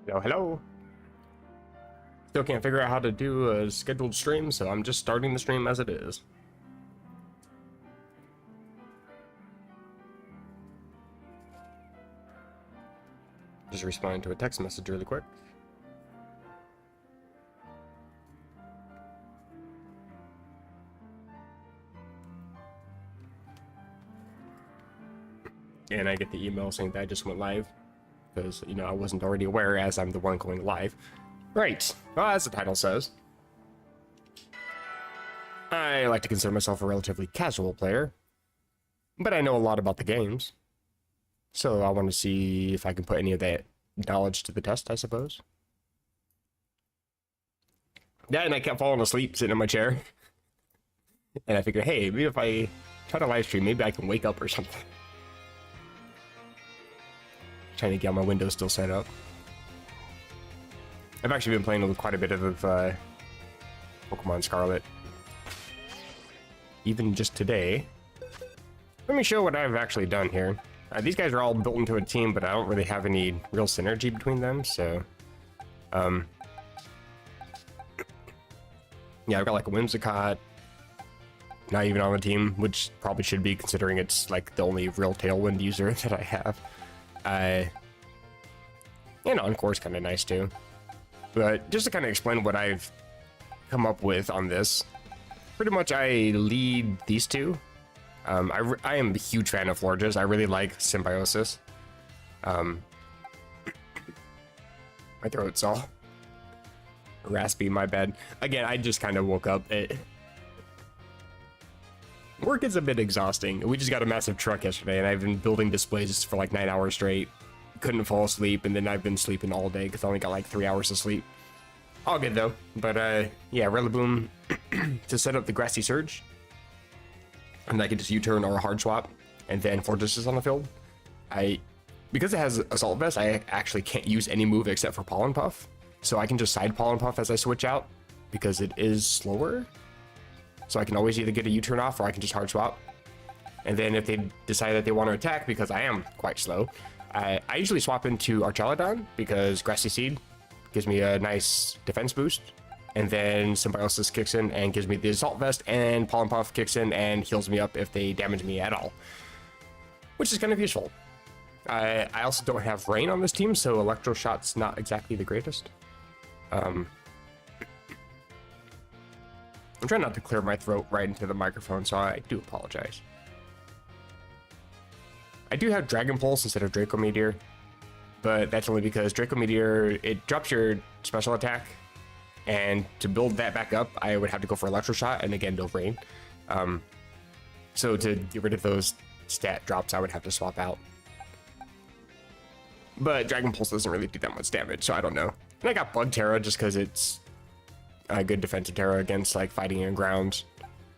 Hello. Still can't figure out how to do a scheduled stream, so I'm just starting the stream as it is. Just responding to a text message really quick. And I get the email saying that I just went live. Because, I wasn't already aware as I'm the one going live. Right. Well, as the title says. I like to consider myself a relatively casual player. But I know a lot about the games. So I want to see if I can put any of that knowledge to the test, I suppose. Yeah, and I kept falling asleep sitting in my chair. And I figured, hey, maybe if I try to live stream, maybe I can wake up or something. Trying to get all my windows still set up. I've actually been playing with quite a bit of Pokemon Scarlet. Even just today. Let me show what I've actually done here. These guys are all built into a team, but I don't really have any real synergy between them, so... yeah, I've got like a Whimsicott. Not even on the team, which probably should be considering it's like the only real Tailwind user that I have. And Encore's kind of nice too. But just to kind of explain what I've come up with on this, pretty much I lead these two. I am a huge fan of Florges. I really like Symbiosis. My throat's all raspy, my bad. Again, I just kind of woke up. Work is a bit exhausting. We just got a massive truck yesterday, and I've been building displays for like 9 hours straight. Couldn't fall asleep, and then I've been sleeping all day because I only got like 3 hours of sleep. All good though. But yeah, Rillaboom to set up the Grassy Surge, and I can just U-turn or a hard swap, and then Fortress is on the field. Because it has Assault Vest, I actually can't use any move except for Pollen Puff, so I can just side Pollen Puff as I switch out because it is slower. So I can always either get a U-turn off or I can just hard swap. And then if they decide that they want to attack, because I am quite slow, I usually swap into Archelodon because Grassy Seed gives me a nice defense boost. And then Symbiosis kicks in and gives me the Assault Vest, and Pollen Puff kicks in and heals me up if they damage me at all, which is kind of useful. I also don't have Rain on this team, so Electro Shot's not exactly the greatest. I'm trying not to clear my throat right into the microphone, so I do apologize. I do have Dragon Pulse instead of Draco Meteor, but that's only because Draco Meteor, it drops your special attack, and to build that back up, I would have to go for Electro Shot and again build Rain. So to get rid of those stat drops, I would have to swap out. But Dragon Pulse doesn't really do that much damage, so I don't know. And I got Bug Terra just because it's a good defensive Terra against like fighting in grounds.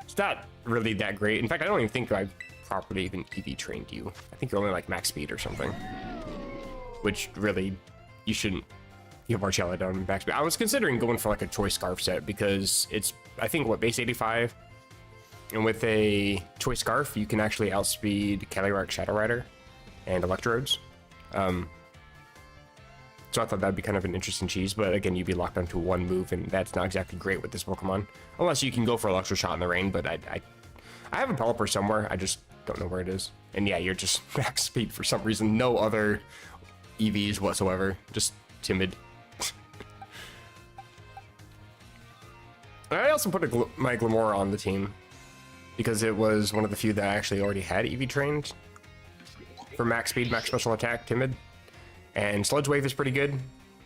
It's not really that great. In fact, I don't even think I've properly even EV trained you. I think you're only like max speed or something, which really you shouldn't give Archelodon max speed. I was considering going for like a choice scarf set because it's, I think, what, base 85, and with a choice scarf you can actually outspeed Calyrex, Shadow Rider, and Electrodes. So I thought that'd be kind of an interesting cheese, but again, you'd be locked onto one move, and that's not exactly great with this Pokemon. Unless you can go for Electro Shot in the rain, but I have a Pelipper somewhere, I just don't know where it is. And yeah, you're just max speed for some reason. No other EVs whatsoever, just timid. I also put my Glamora on the team because it was one of the few that I actually already had EV trained for max speed, max special attack, timid. And Sludge Wave is pretty good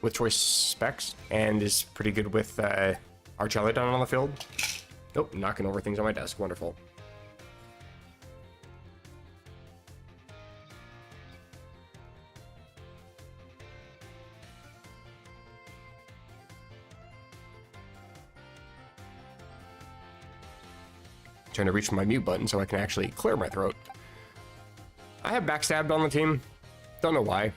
with choice specs, and is pretty good with Archelodon on the field. Oh, knocking over things on my desk. Wonderful. Trying to reach for my mute button so I can actually clear my throat. I have Backstabbed on the team. Don't know why,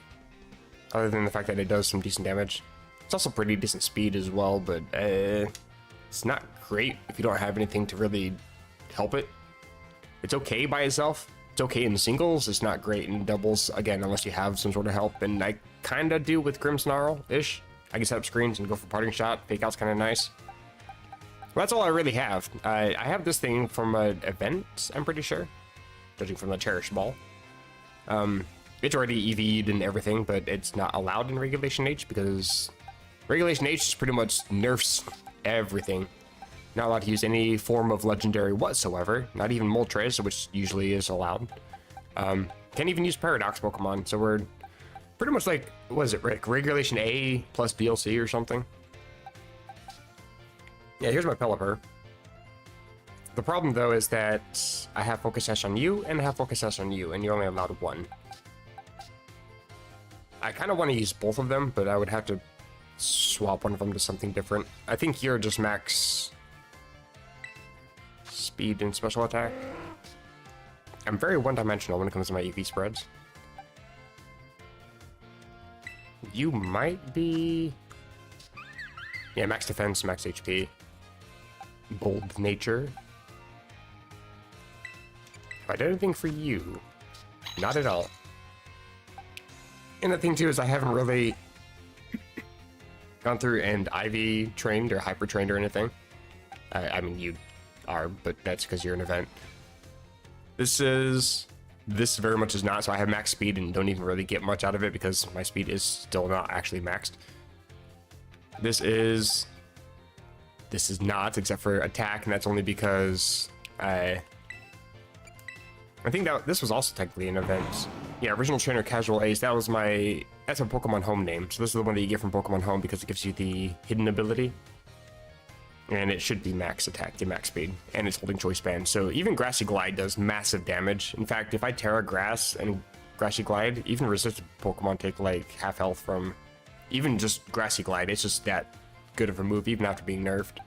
other than the fact that it does some decent damage. It's also pretty decent speed as well, but it's not great if you don't have anything to really help it. It's okay by itself. It's okay in singles. It's not great in doubles, again, unless you have some sort of help. And I kind of do with Grim Snarl-ish. I can set up screens and go for parting shot. Fake out's kind of nice. Well, that's all I really have. I have this thing from an event, I'm pretty sure, judging from the Cherish Ball. It's already EV'd and everything, but it's not allowed in Regulation H because Regulation H just pretty much nerfs everything. Not allowed to use any form of legendary whatsoever, not even Moltres, which usually is allowed. Can't even use Paradox Pokemon, so we're pretty much like, what is it, Rick? Regulation A plus DLC or something? Yeah, here's my Pelipper. The problem, though, is that I have Focus Sash on you, and I have Focus Sash on you, and you're only allowed one. I kind of want to use both of them, but I would have to swap one of them to something different. I think you're just max speed and special attack. I'm very one-dimensional when it comes to my EV spreads. You might be... Yeah, max defense, max HP. Bold nature. Have I done anything for you? Not at all. And the thing too is I haven't really gone through and IV trained or hyper trained or anything. I mean, you are, but that's because you're an event. This very much is not, so I have max speed and don't even really get much out of it because my speed is still not actually maxed. This is not, except for attack, and that's only because I think that this was also technically an event. Yeah, original trainer casual ace, that's a Pokemon Home name. So this is the one that you get from Pokemon Home because it gives you the hidden ability. And it should be max attack to max speed, and it's holding choice band. So even Grassy Glide does massive damage. In fact, if I Terra Grass and Grassy Glide, even resistant Pokemon take like half health from even just Grassy Glide. It's just that good of a move, even after being nerfed.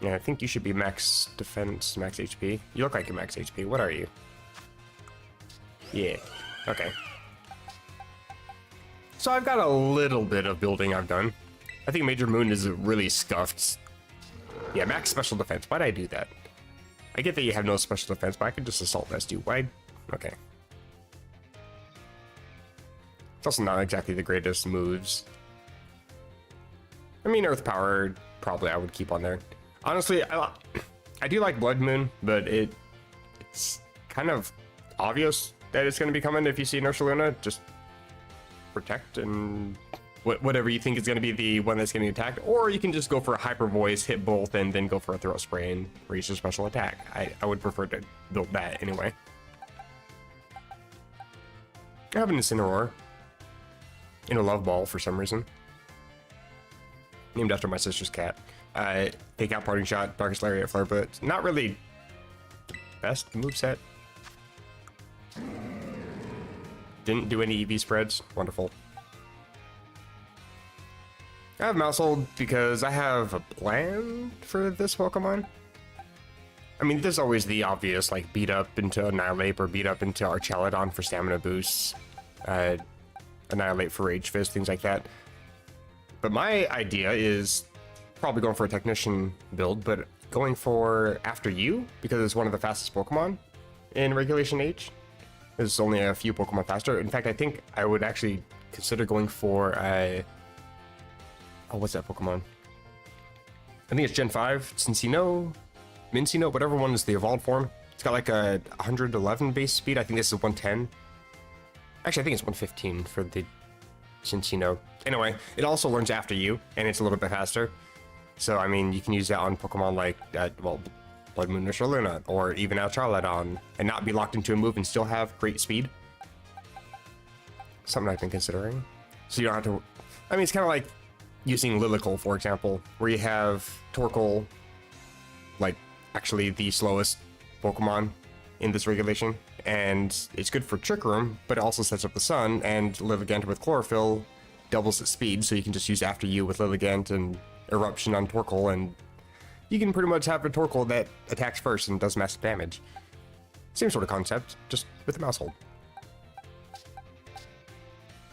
Yeah, I think you should be max defense, max HP. You look like you're max HP. What are you? Yeah. Okay. So I've got a little bit of building I've done. I think Major Moon is really scuffed. Yeah, max special defense. Why'd I do that? I get that you have no special defense, but I could just assault vest you. Why? Okay. It's also not exactly the greatest moves. I mean, Earth Power, probably I would keep on there. Honestly, I do like Blood Moon, but it's kind of obvious that it's going to be coming if you see an Ursaluna. Just protect and whatever you think is going to be the one that's getting attacked, or you can just go for a Hyper Voice, hit both, and then go for a Throat Spray and reach a special attack. I would prefer to build that anyway. I have an Incineroar in a Love Ball for some reason, named after my sister's cat. Take out Parting Shot, Darkest Lariat, Flare, but not really the best moveset. Didn't do any EV spreads. Wonderful. I have Maushold because I have a plan for this Pokemon. I mean, there's always the obvious, like, beat up into Annihilate or beat up into Archaludon for stamina boosts, Annihilate for Rage Fist, things like that. But my idea is probably going for a Technician build, but going for After You, because it's one of the fastest Pokemon in Regulation H. There's only a few Pokemon faster. In fact, I think I would actually consider going for a... Oh, what's that Pokemon? I think it's Gen 5, Cincino, Mincino, whatever one is the evolved form. It's got like a 111 base speed. I think this is 110. Actually, I think it's 115 for the Cincino. Anyway, it also learns After You, and it's a little bit faster. So, I mean, you can use that on Pokemon like, well, Blood Moon or Shaluna, or even Archaludon, and not be locked into a move and still have great speed. Something I've been considering. So you don't have to... I mean, it's kind of like using Lilical, for example, where you have Torkoal, like, actually the slowest Pokemon in this regulation, and it's good for Trick Room, but it also sets up the Sun, and Lilligant with Chlorophyll doubles its speed, so you can just use After You with Lilligant and Eruption on Torkoal, and you can pretty much have a Torkoal that attacks first and does massive damage. Same sort of concept, just with a Maushold.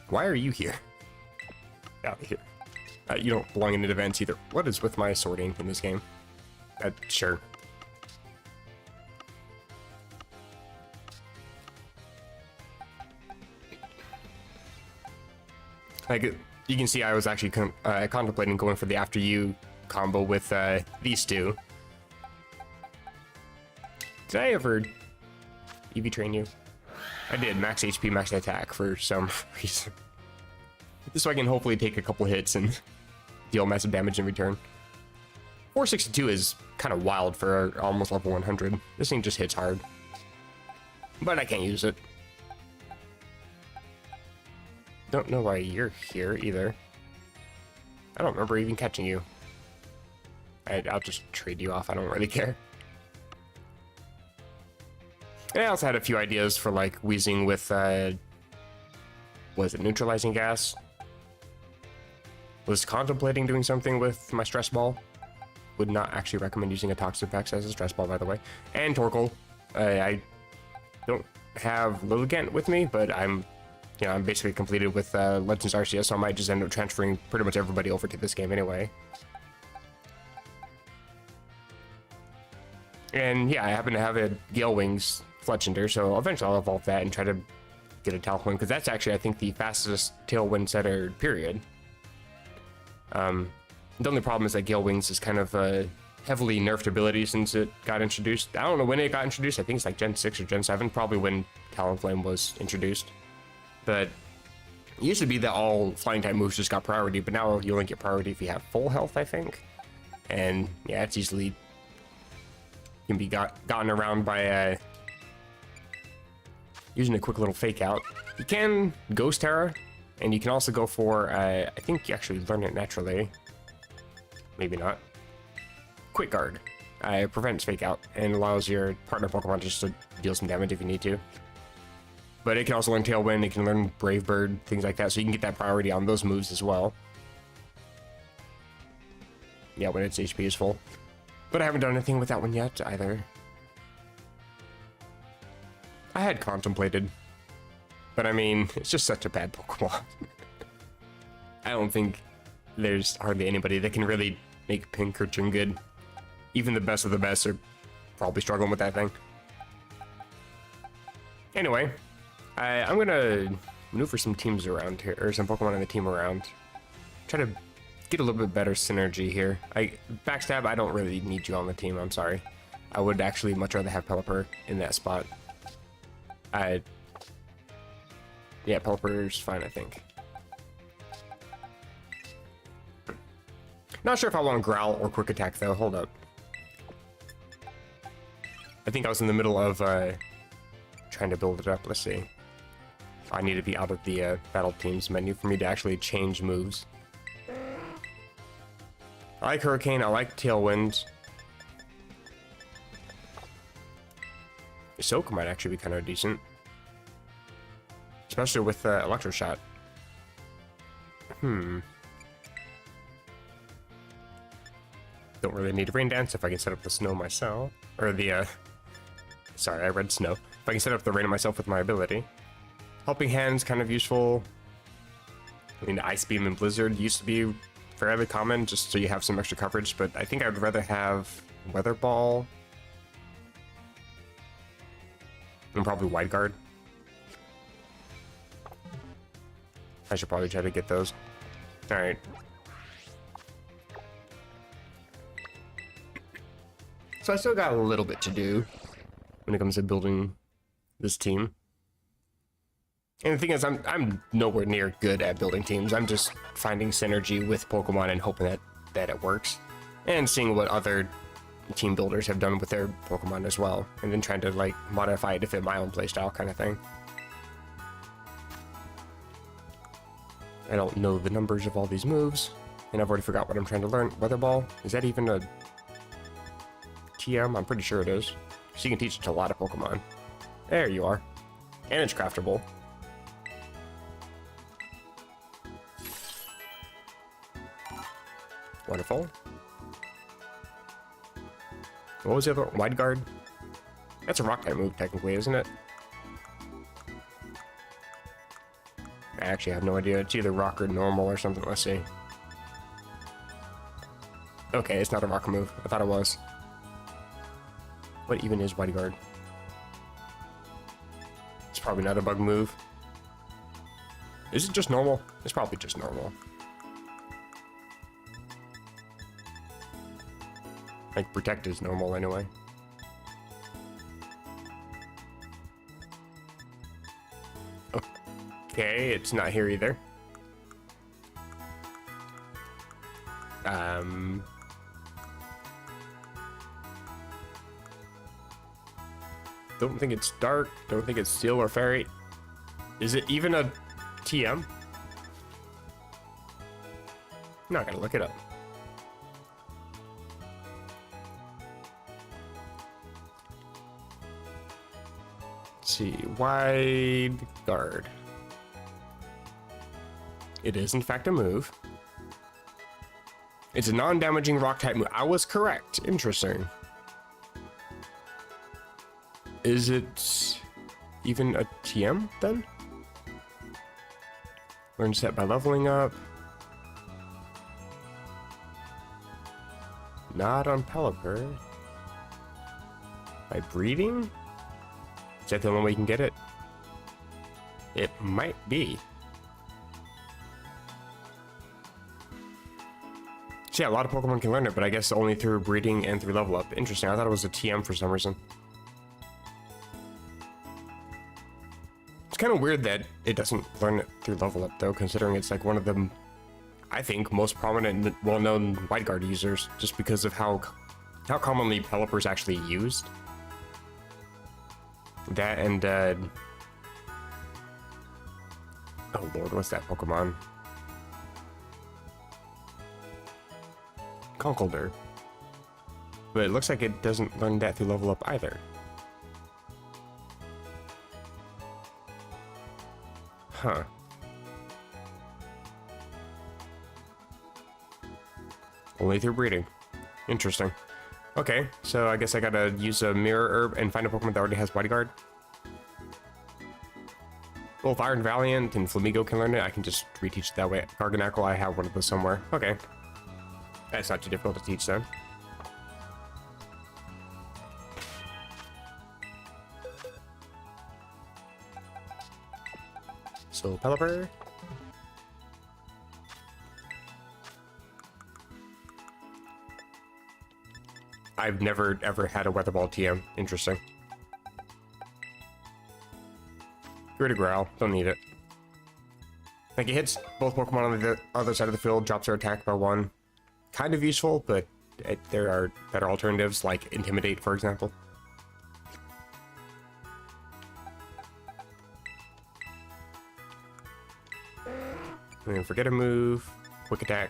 Why are you here? Out of here. You don't belong in events either. What is with my sorting in this game? Sure. Like, you can see I was actually contemplating going for the after you combo with these two. Did I ever EV train you? I did, max HP, max attack for some reason. Just so I can hopefully take a couple hits and deal massive damage in return. 462 is kind of wild for almost level 100. This thing just hits hard. But I can't use it. Don't know why you're here either. I don't remember even catching you. I'll just trade you off, I don't really care. And I also had a few ideas for like wheezing with, was it neutralizing gas? Was contemplating doing something with my stress ball. Would not actually recommend using a Toxapex as a stress ball, by the way. And Torkoal. I don't have Lilligant with me, but I'm basically completed with Legends Arceus, so I might just end up transferring pretty much everybody over to this game anyway. And yeah, I happen to have a Gale Wings Fletchinder, so eventually I'll evolve that and try to get a Tailwind, because that's actually, I think, the fastest Tailwind setter, period. The only problem is that Gale Wings is kind of a heavily nerfed ability since it got introduced. I don't know when it got introduced. I think it's like Gen 6 or Gen 7, probably when Talonflame was introduced. But it used to be that all flying type moves just got priority, but now you only get priority if you have full health, I think. And yeah, it's easily can be gotten around by using a quick little fake out. You can Ghost Terra, and you can also go for, I think you actually learn it naturally. Maybe not. Quick Guard. Prevents fake out and allows your partner Pokemon just to deal some damage if you need to. But it can also learn Tailwind, it can learn Brave Bird, things like that, so you can get that priority on those moves as well. Yeah, when its HP is full. But I haven't done anything with that one yet, either. I had contemplated. But I mean, it's just such a bad Pokemon. I don't think there's hardly anybody that can really make Pincurchin good. Even the best of the best are probably struggling with that thing. Anyway, I'm gonna maneuver some teams around here, or some Pokemon in the team around. Try to get a little bit better synergy here. Backstab, I don't really need you on the team, I'm sorry. I would actually much rather have Pelipper in that spot. Yeah, Pelipper's fine, I think. Not sure if I want to Growl or Quick Attack, though. Hold up. I think I was in the middle of trying to build it up. Let's see. I need to be out of the Battle Teams menu for me to actually change moves. I like Hurricane. I like Tailwind. Soak might actually be kind of decent. Especially with Electro Shot. Don't really need Rain Dance if I can set up the Snow myself. Or the, sorry, I read Snow. If I can set up the Rain myself with my ability. Helping Hand's kind of useful. I mean, Ice Beam and Blizzard used to be fairly common, just so you have some extra coverage, but I think I'd rather have Weather Ball. And probably Wide Guard. I should probably try to get those. Alright. So I still got a little bit to do when it comes to building this team. And the thing is, I'm nowhere near good at building teams. I'm just finding synergy with Pokemon and hoping that it works. And seeing what other team builders have done with their Pokemon as well. And then trying to, like, modify it to fit my own playstyle kind of thing. I don't know the numbers of all these moves. And I've already forgot what I'm trying to learn. Weather Ball? Is that even a TM? I'm pretty sure it is. So you can teach it to a lot of Pokemon. There you are. And it's craftable. Wonderful. What was the other? Wide Guard? That's a rock type move, technically, isn't it? I actually have no idea. It's either rock or normal or something. Let's see. Okay, it's not a rock move. I thought it was. What even is Wide Guard? It's probably not a bug move. Is it just normal? It's probably just normal. Like, protect is normal anyway. Okay, it's not here either. Don't think it's dark. Don't think it's steel or fairy. Is it even a TM? Not gonna look it up. Let's see, wide guard. It is in fact a move. It's a non-damaging rock type move. I was correct. Interesting. Is it even a TM then? Learn set by leveling up. Not on Pelipper. By breeding? Is that the only way you can get it? It might be. So yeah, a lot of Pokemon can learn it, but I guess only through breeding and through level up. Interesting. I thought it was a TM for some reason. It's kind of weird that it doesn't learn it through level up, though, considering it's like one of the, I think, most prominent, well-known Wide Guard users, just because of how commonly Pelipper is actually used. That and, oh lord, what's that Pokemon? Conkeldurr. But it looks like it doesn't learn that through level up either. Huh. Only through breeding. Interesting. Okay, so I guess I gotta use a Mirror Herb and find a Pokemon that already has Bodyguard. Well, if Iron Valiant and Flamigo can learn it, I can just reteach it that way. Garganacl, I have one of those somewhere. Okay. That's not too difficult to teach then. So, Pelipper. I've never ever had a Weather Ball TM. Interesting. Grit or Growl. Don't need it. Like, it hits both Pokemon on the other side of the field, drops their attack by 1. Kind of useful, but there are better alternatives, like Intimidate, for example. And then forget a move, quick attack.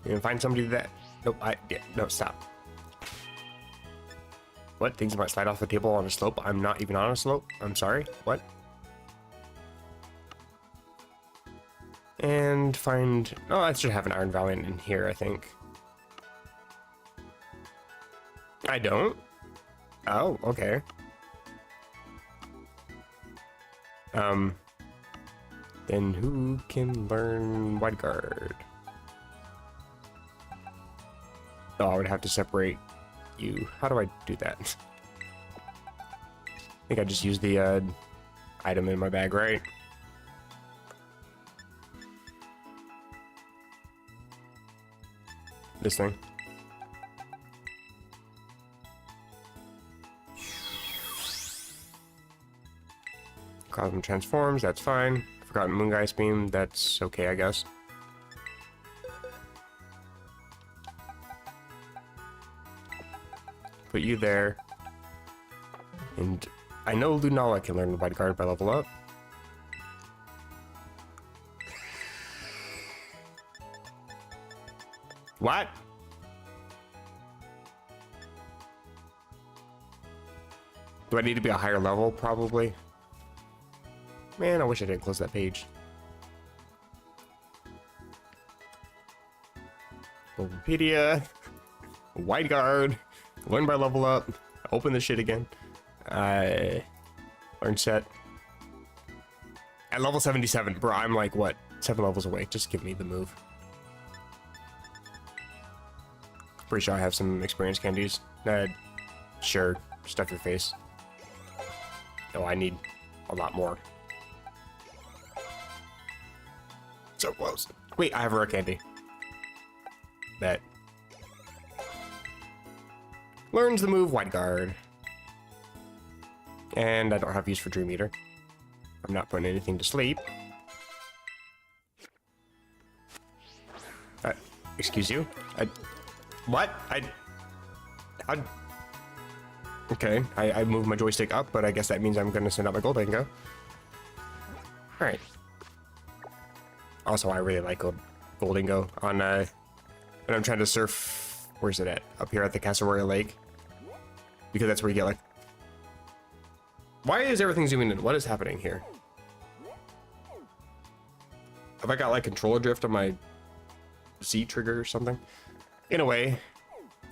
And find somebody that. Nope, no, stop. What? Things might slide off the table on a slope? I'm not even on a slope? I'm sorry? What? And find. Oh, I should have an Iron Valiant in here, I think. I don't? Oh, okay. Then who can learn Wide Guard? Oh, I would have to separate you. How do I do that? I think I just used the item in my bag, right? This thing. Cosmic transforms, that's fine. Forgotten Moongeist Beam, that's okay, I guess. Put you there. And I know Lunala can learn Wide Guard by level up. What? Do I need to be a higher level? Probably. Man, I wish I didn't close that page. Wikipedia. Wide Guard. Learn by level up. Open the shit again. Learn set. At level 77. Bro, I'm like, what? 7 levels away. Just give me the move. Pretty sure I have some experience candies. Sure. Stuff your face. Oh, I need a lot more. So close. Wait, I have a rare candy. Bet. Learns the move Wide Guard. And I don't have use for Dream Eater. I'm not putting anything to sleep. Excuse you? What? Okay, I moved my joystick up, but I guess that means I'm gonna send out my Gold Dingo. Alright. Also, I really like Gold Dingo on, when I'm trying to surf, where's it at? Up here at the Casseroya Lake. Because that's where you get, like... Why is everything zooming in? What is happening here? Have I got, like, controller drift on my Z trigger or something? In a way,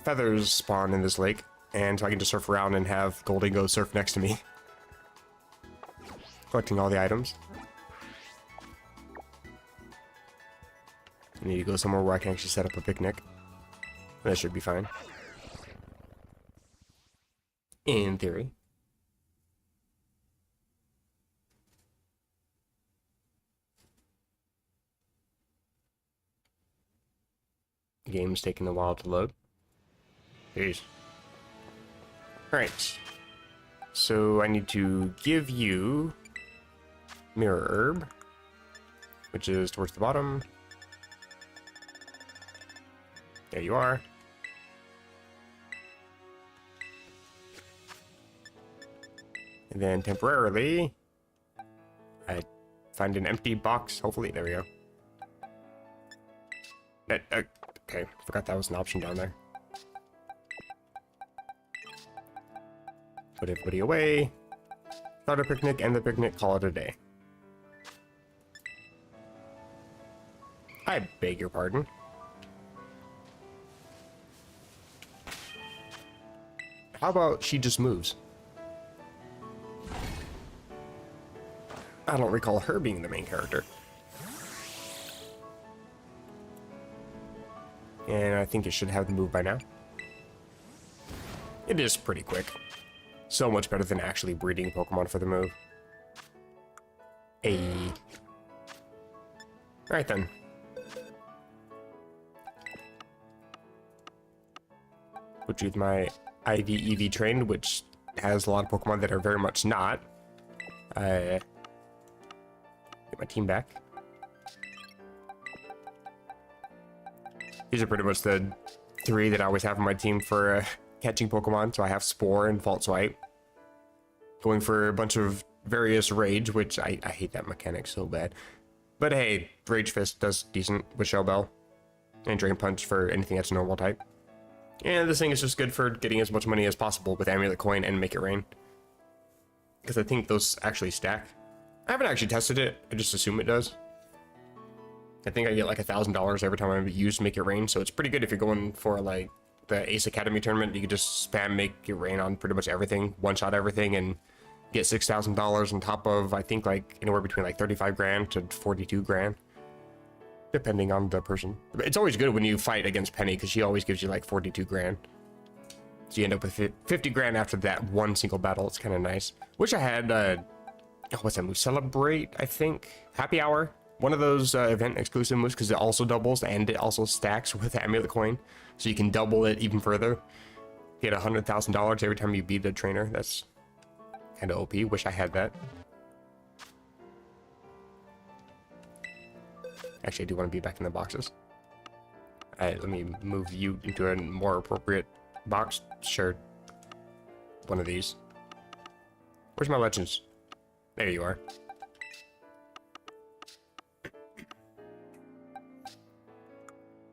feathers spawn in this lake, and so I can just surf around and have Gold Dingo surf next to me. Collecting all the items. I need to go somewhere where I can actually set up a picnic. That should be fine. In theory. The game's taking a while to load. Jeez. Alright. So I need to give you Mirror Herb, which is towards the bottom. There you are. And then temporarily, I find an empty box. Hopefully, there we go. Okay, forgot that was an option down there. Put everybody away. Start a picnic, end the picnic, call it a day. I beg your pardon. How about she just moves? I don't recall her being the main character. And I think it should have the move by now. It is pretty quick. So much better than actually breeding Pokemon for the move. Ayy. Alright then. Which with my IV-EV trained, which has a lot of Pokemon that are very much not. Get my team back. These are pretty much the three that I always have on my team for catching Pokemon. So I have Spore and False Swipe. Going for a bunch of various Rage, which I hate that mechanic so bad. But hey, Rage Fist does decent with Shell Bell. And Drain Punch for anything that's a normal type. And this thing is just good for getting as much money as possible with Amulet Coin and Make It Rain. Because I think those actually stack. I haven't actually tested it, I just assume it does. I think I get like $1,000 every time I use Make It Rain, so it's pretty good if you're going for like the Ace Academy tournament. You can just spam Make It Rain on pretty much everything, one-shot everything, and get $6,000 on top of, I think, like anywhere between like 35 grand to 42 grand. Depending on the person. It's always good when you fight against Penny, because she always gives you like 42 grand. So you end up with 50 grand after that one single battle. It's kind of nice. Wish I had, what's that move? Celebrate, I think? Happy Hour? One of those event exclusive moves, because it also doubles and it also stacks with the Amulet Coin. So you can double it even further. Get $100,000 every time you beat a trainer. That's kind of OP. Wish I had that. Actually, I do want to be back in the boxes. Alright, let me move you into a more appropriate box. Sure. One of these. Where's my legends? There you are.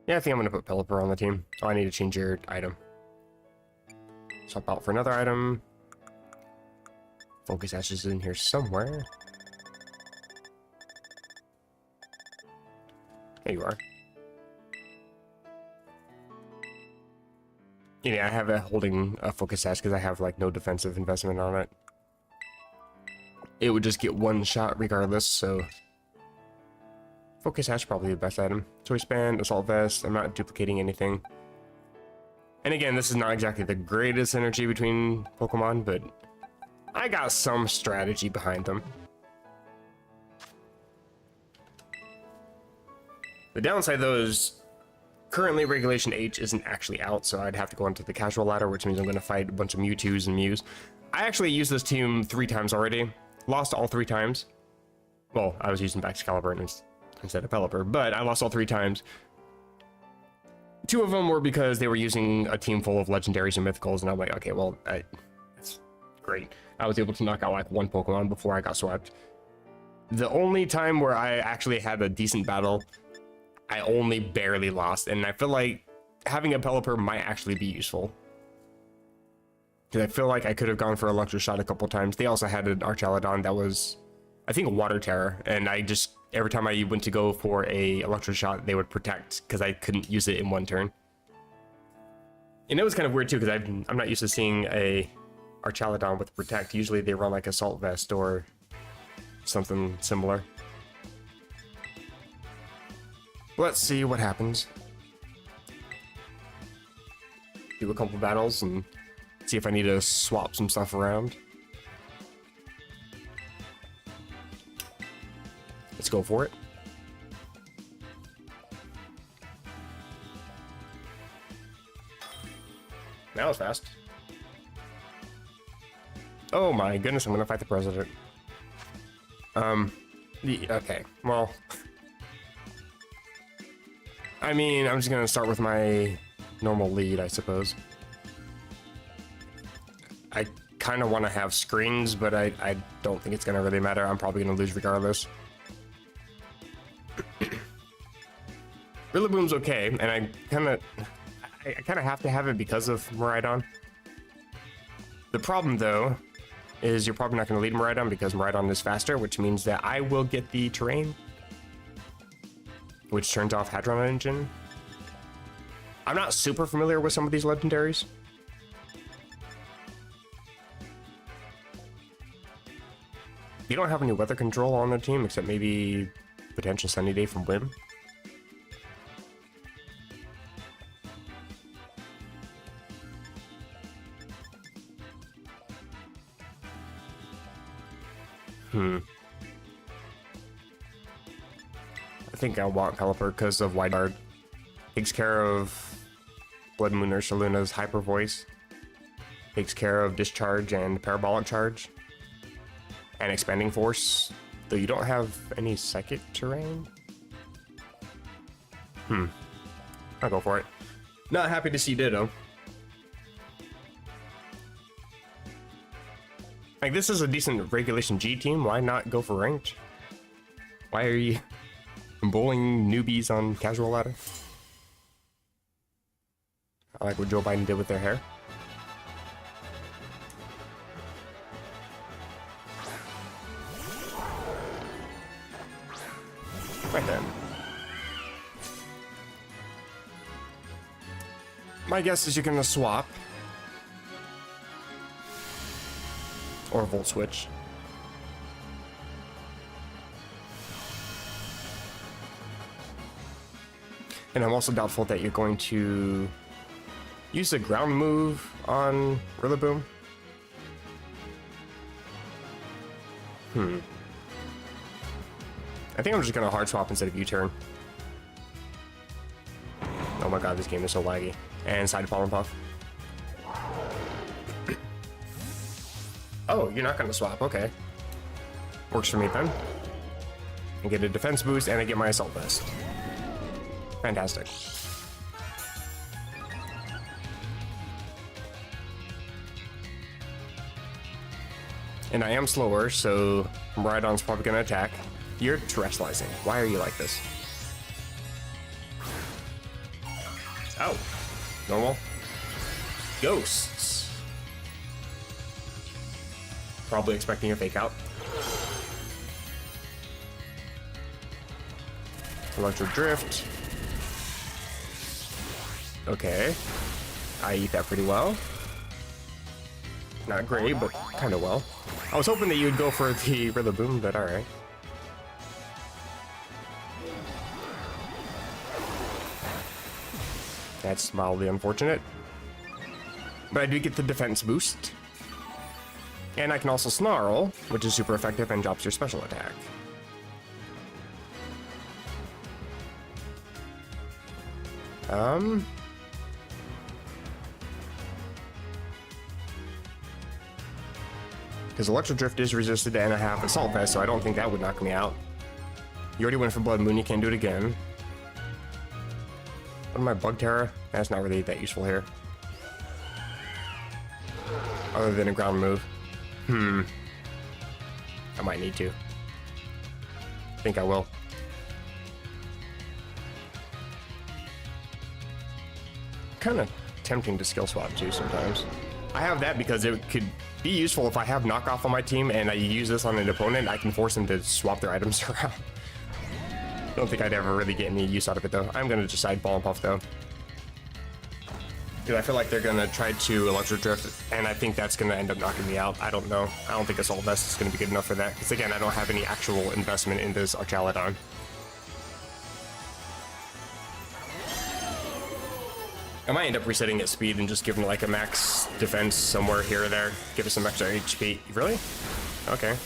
Yeah, I think I'm going to put Pelipper on the team. Oh, I need to change your item. Swap out for another item. Focus Ash is in here somewhere. There you are. Yeah, I have a holding a Focus Sash because I have like no defensive investment on it. It would just get one shot regardless, so Focus Sash probably the best item. Choice Band, Assault Vest. I'm not duplicating anything. And again, this is not exactly the greatest synergy between Pokemon, but I got some strategy behind them. The downside, though, is currently Regulation H isn't actually out, so I'd have to go onto the casual ladder, which means I'm going to fight a bunch of Mewtwo's and Mews. I actually used this team 3 times already. Lost all 3 times. Well, I was using Excalibur instead of Pelipper, but I lost all 3 times. 2 of them were because they were using a team full of legendaries and mythicals, and I'm like, okay, well, that's great. I was able to knock out like 1 Pokemon before I got swept. The only time where I actually had a decent battle, I only barely lost, and I feel like having a Pelipper might actually be useful. Because I feel like I could have gone for Electro Shot a couple times. They also had an Archaludon that was, I think, Water Terror, and I just, every time I went to go for a Electro Shot, they would protect, because I couldn't use it in 1 turn. And it was kind of weird too, because I'm not used to seeing a Archaludon with Protect. Usually they run like Assault Vest or something similar. Let's see what happens. Do a couple battles and see if I need to swap some stuff around. Let's go for it. That was fast. Oh my goodness, I'm gonna fight the president. Okay, well, I mean, I'm just gonna start with my normal lead, I suppose. I kind of want to have screens, but I don't think it's gonna really matter. I'm probably gonna lose regardless. Rillaboom's okay, and I kind of have to have it because of Miraidon. The problem, though, is you're probably not going to lead Miraidon because Miraidon is faster, which means that I will get the terrain, which turns off Hadron Engine. I'm not super familiar with some of these legendaries. You don't have any weather control on the team, except maybe potential Sunny Day from Whim. I think I want Pelipper because of Wide Guard. Takes care of Blood Moon or Shaluna's Hyper Voice. Takes care of Discharge and Parabolic Charge. And Expanding Force. Though you don't have any Psychic terrain. I'll go for it. Not happy to see Ditto. Like, this is a decent Regulation G team. Why not go for ranked? Why are you bullying newbies on casual ladder? I like what Joe Biden did with their hair. Right then. My guess is you're gonna swap. Or Volt Switch. And I'm also doubtful that you're going to use the ground move on Rillaboom. I think I'm just gonna hard swap instead of U-turn. Oh my god, this game is so laggy. And Side Pollen Puff. Oh, you're not gonna swap, okay. Works for me then. I get a defense boost and I get my Assault Vest. Fantastic. And I am slower, so Miraidon's probably gonna attack. You're terrestrializing. Why are you like this? Oh. Normal. Ghosts. Probably expecting a fake out. Electro Drift. Okay. I eat that pretty well. Not great, but kind of well. I was hoping that you'd go for the Rillaboom, but alright. That's mildly unfortunate. But I do get the defense boost. And I can also snarl, which is super effective and drops your special attack. Because Electro Drift is resisted and I have Assault Vest, so I don't think that would knock me out. You already went for Blood Moon, you can't do it again. What am I, Bug Terror? That's not really that useful here. Other than a ground move. I might need to. I think I will. Kind of tempting to skill swap too sometimes. I have that because it could be useful if I have knockoff on my team and I use this on an opponent. I can force them to swap their items around. Don't think I'd ever really get any use out of it though. I'm gonna decide Ball and Puff though. Dude, I feel like they're gonna try to Electro Drift, and I think that's gonna end up knocking me out. I don't know. I don't think Assault Vest is gonna be good enough for that. Because again, I don't have any actual investment in this Archaludon. I might end up resetting its speed and just giving like a max defense somewhere here or there. Give it some extra HP. Really? Okay.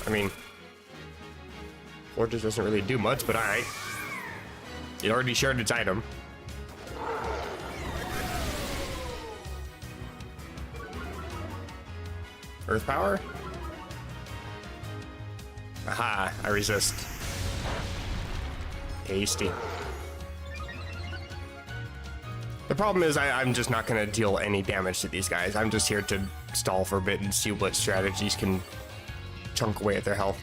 I mean, Fortress doesn't really do much, but alright. It already shared its item. Earth Power? Aha, I resist. Tasty. The problem is I'm just not going to deal any damage to these guys. I'm just here to stall for a bit and see what strategies can chunk away at their health.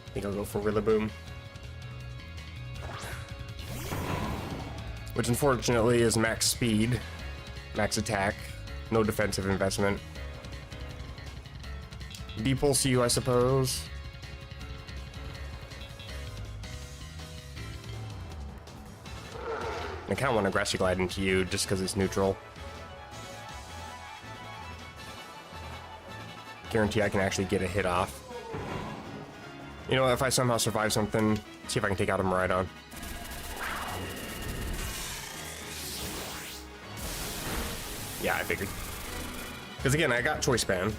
I think I'll go for Rillaboom. Which unfortunately is max speed, max attack, no defensive investment. Depulse you, I suppose. I kind of want to Grassy Glide into you just because it's neutral. Guarantee I can actually get a hit off. You know, if I somehow survive something, see if I can take out a Miraidon. Yeah, I figured. Because again, I got Choice Band.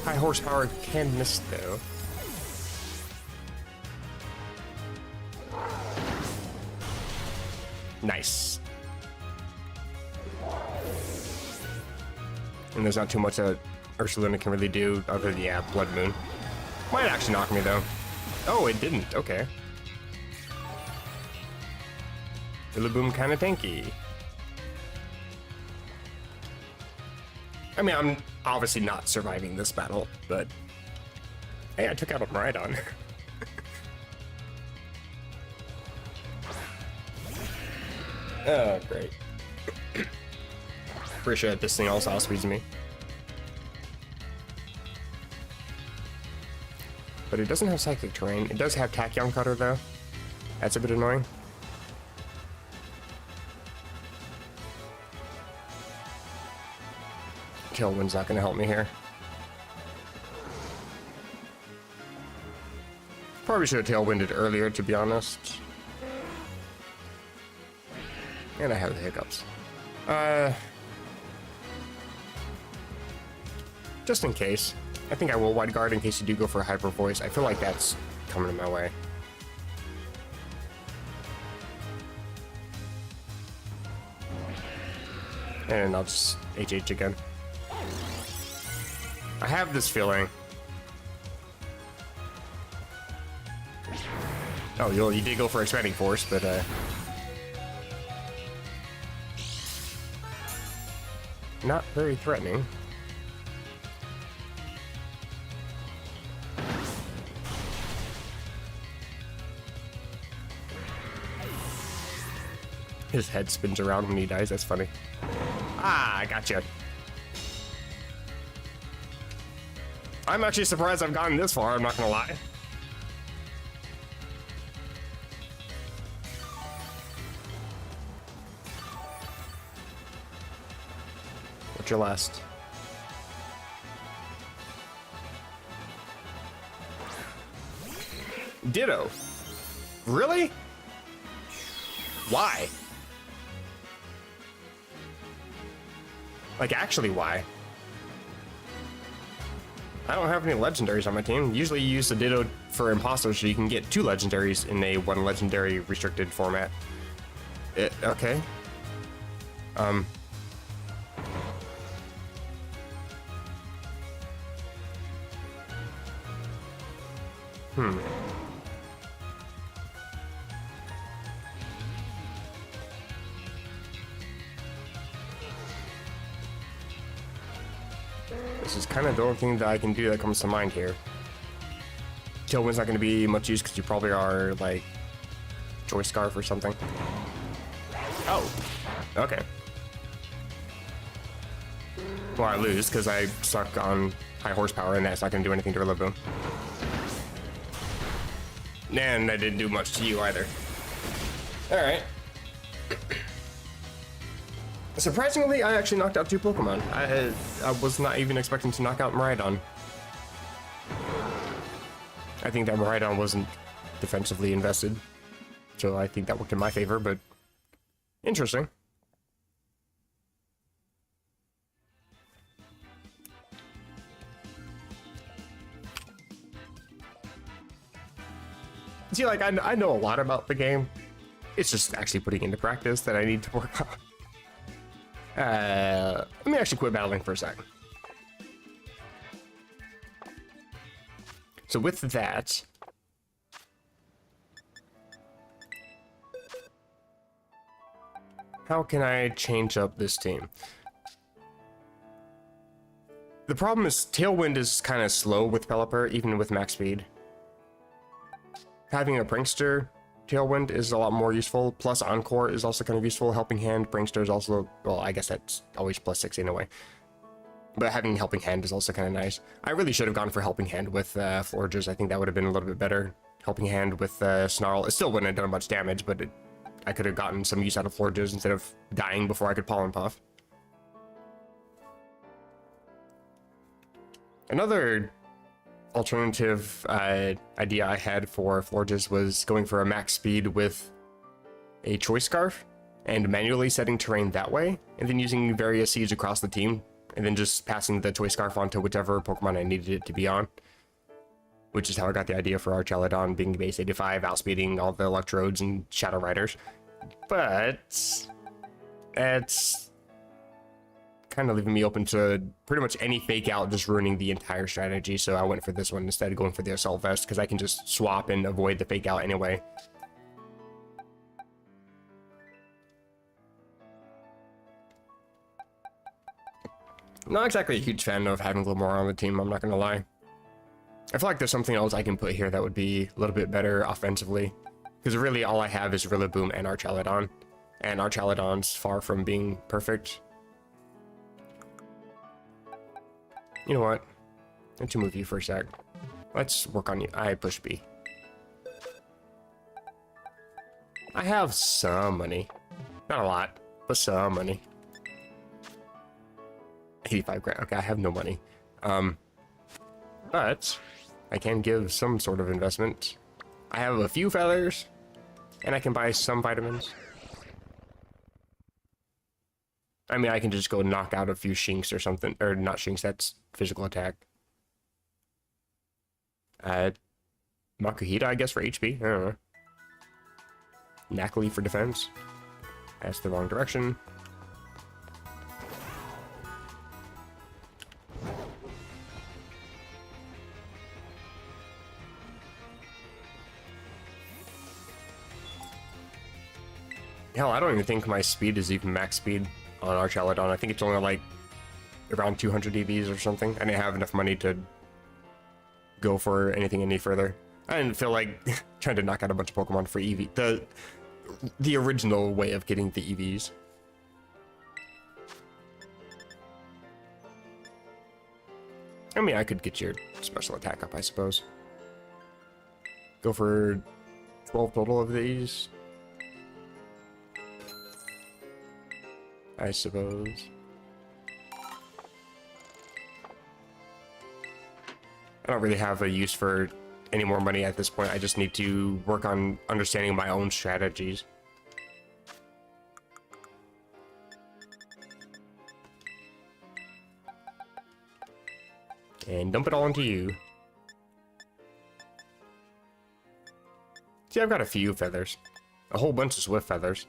High horsepower can miss though. Nice. And there's not too much that Ursaluna can really do other than, yeah, Blood Moon. Might actually knock me though. Oh, it didn't. Okay. Rillaboom kind of tanky. I mean, I'm obviously not surviving this battle, but hey, I took out a Miraidon. Oh, great. Pretty sure that this thing also outspeeds me. But it doesn't have Cyclic Terrain. It does have Tachyon Cutter though. That's a bit annoying. Tailwind's not going to help me here. Probably should have Tailwinded earlier, to be honest. And I have the hiccups. Just in case. I think I will Wide Guard in case you do go for a Hyper Voice. I feel like that's coming in my way. And I'll just HH again. I have this feeling. Oh, you did go for Expanding Force, but not very threatening. His head spins around when he dies. That's funny. Ah, I gotcha. I'm actually surprised I've gotten this far, I'm not gonna lie. What's your last? Ditto. Really? Why? Like, actually, why? I don't have any legendaries on my team. Usually you use the Ditto for imposters so you can get 2 legendaries in a 1 legendary restricted format. Okay. This is kind of the only thing that I can do that comes to mind here. Tailwind's not going to be much use because you probably are, like, Choice Scarf or something. Oh, okay. Well, I lose because I suck on high horsepower and that's not going to do anything to Rillaboom. And I didn't do much to you either. Alright. Surprisingly, I actually knocked out 2 Pokemon. I was not even expecting to knock out Miraidon. I think that Miraidon wasn't defensively invested, so I think that worked in my favor, but interesting. See, like, I know a lot about the game. It's just actually putting into practice that I need to work on. Let me actually quit battling for a sec. So with that, how can I change up this team? The problem is Tailwind is kind of slow with Pelipper, even with max speed. Having a Prankster Tailwind is a lot more useful, plus Encore is also kind of useful. Helping Hand, Prankster is also, well, I guess that's always +6 anyway. But having Helping Hand is also kind of nice. I really should have gone for Helping Hand with Florges. I think that would have been a little bit better. Helping Hand with Snarl, it still wouldn't have done much damage, but I could have gotten some use out of Florges instead of dying before I could Pollen Puff. Another alternative idea I had for Florges was going for a max speed with a Choice Scarf and manually setting terrain that way, and then using various seeds across the team, and then just passing the Choice Scarf onto whichever Pokemon I needed it to be on. Which is how I got the idea for Archelodon being base 85, outspeeding all the Electrodes and Shadow Riders. But it's kind of leaving me open to pretty much any fake out, just ruining the entire strategy. So I went for this one instead of going for the Assault Vest, because I can just swap and avoid the fake out anyway. Not exactly a huge fan of having a little more on the team, I'm not gonna lie. I feel like there's something else I can put here that would be a little bit better offensively. Because really all I have is Rillaboom and Archelodon. And Archelodon's far from being perfect. You know what? Let's move you for a sec. Let's work on you. I push B. I have some money. Not a lot, but some money. 85 grand. Okay, I have no money. But I can give some sort of investment. I have a few feathers, and I can buy some vitamins. I mean, I can just go knock out a few Shinx or something, or not Shinx, that's physical attack. Makuhita, I guess, for HP, I don't know. Knackley for defense. That's the wrong direction. Hell, I don't even think my speed is even max speed on Archelodon. I think it's only like around 200 EVs or something. I didn't have enough money to go for anything any further. I didn't feel like trying to knock out a bunch of Pokemon for EV. The original way of getting the EVs. I mean, I could get your special attack up, I suppose. Go for 12 total of these. I suppose. I don't really have a use for any more money at this point. I just need to work on understanding my own strategies. And dump it all into you. See, I've got a few feathers. A whole bunch of swift feathers.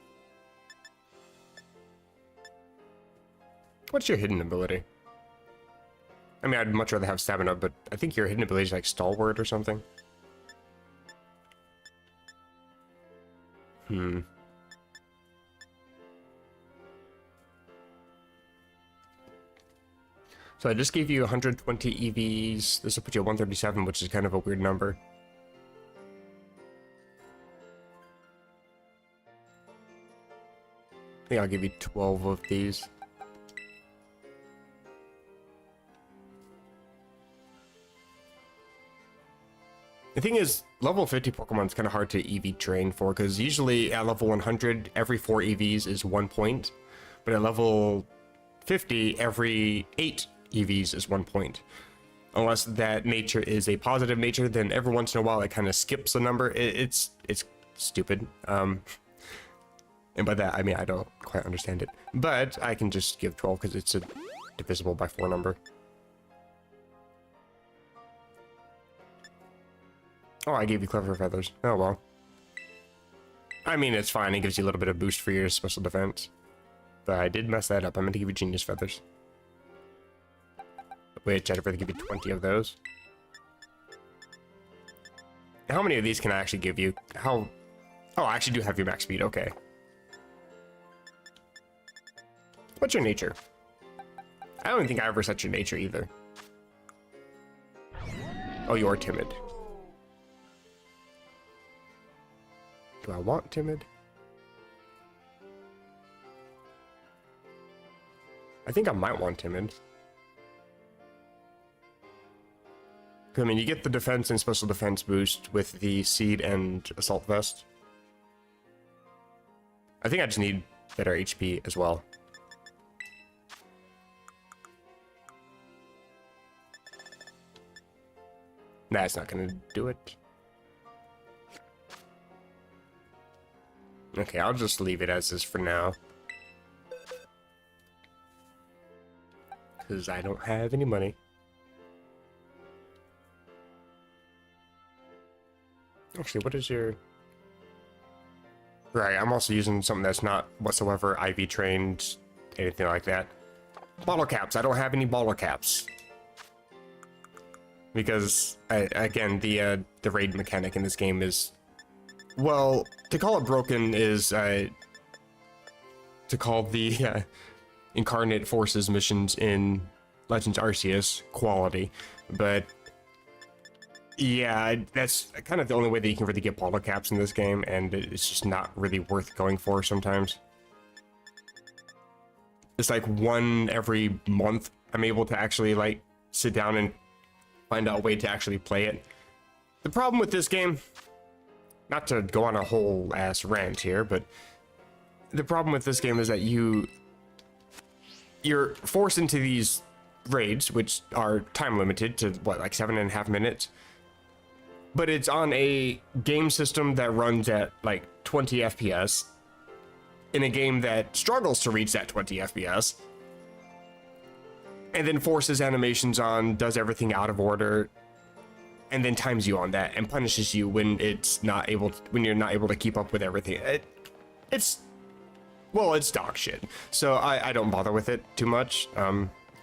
What's your hidden ability? I mean, I'd much rather have stamina, but I think your hidden ability is like stalwart or something. So I just gave you 120 EVs. This will put you at 137, which is kind of a weird number. I think I'll give you 12 of these. The thing is, level 50 Pokemon is kind of hard to EV train for, because usually at level 100, every 4 EVs is 1 point. But at level 50, every 8 EVs is 1 point. Unless that nature is a positive nature, then every once in a while it kind of skips a number. It's stupid. And by that, I mean, I don't quite understand it. But I can just give 12 because it's a divisible by 4 number. Oh, I gave you clever feathers. Oh, well. I mean, it's fine. It gives you a little bit of boost for your special defense. But I did mess that up. I meant to give you genius feathers. Which I'd rather give you 20 of those. How many of these can I actually give you? How... Oh, I actually do have your max speed. Okay. What's your nature? I don't think I ever set your nature either. Oh, you're timid. Do I want timid? I think I might want timid. I mean, you get the defense and special defense boost with the seed and assault vest. I think I just need better HP as well. Nah, it's not gonna do it. Okay, I'll just leave it as is for now. Because I don't have any money. Actually, what is your... Right, I'm also using something that's not whatsoever IV trained, anything like that. Bottle caps. I don't have any bottle caps. Because, again, the raid mechanic in this game is... Well, to call it broken is to call the Incarnate Forces missions in Legends Arceus quality, but yeah, that's kind of the only way that you can really get bottle caps in this game, and it's just not really worth going for sometimes. It's like one every month I'm able to actually like sit down and find out a way to actually play it. The problem with this game, not to go on a whole ass rant here, but the problem with this game is that you're forced into these raids, which are time limited to what, like 7.5 minutes, but it's on a game system that runs at like 20 FPS in a game that struggles to reach that 20 FPS, and then forces animations on, does everything out of order, and then times you on that and punishes you when when you're not able to keep up with everything. It's dog shit. So I don't bother with it too much.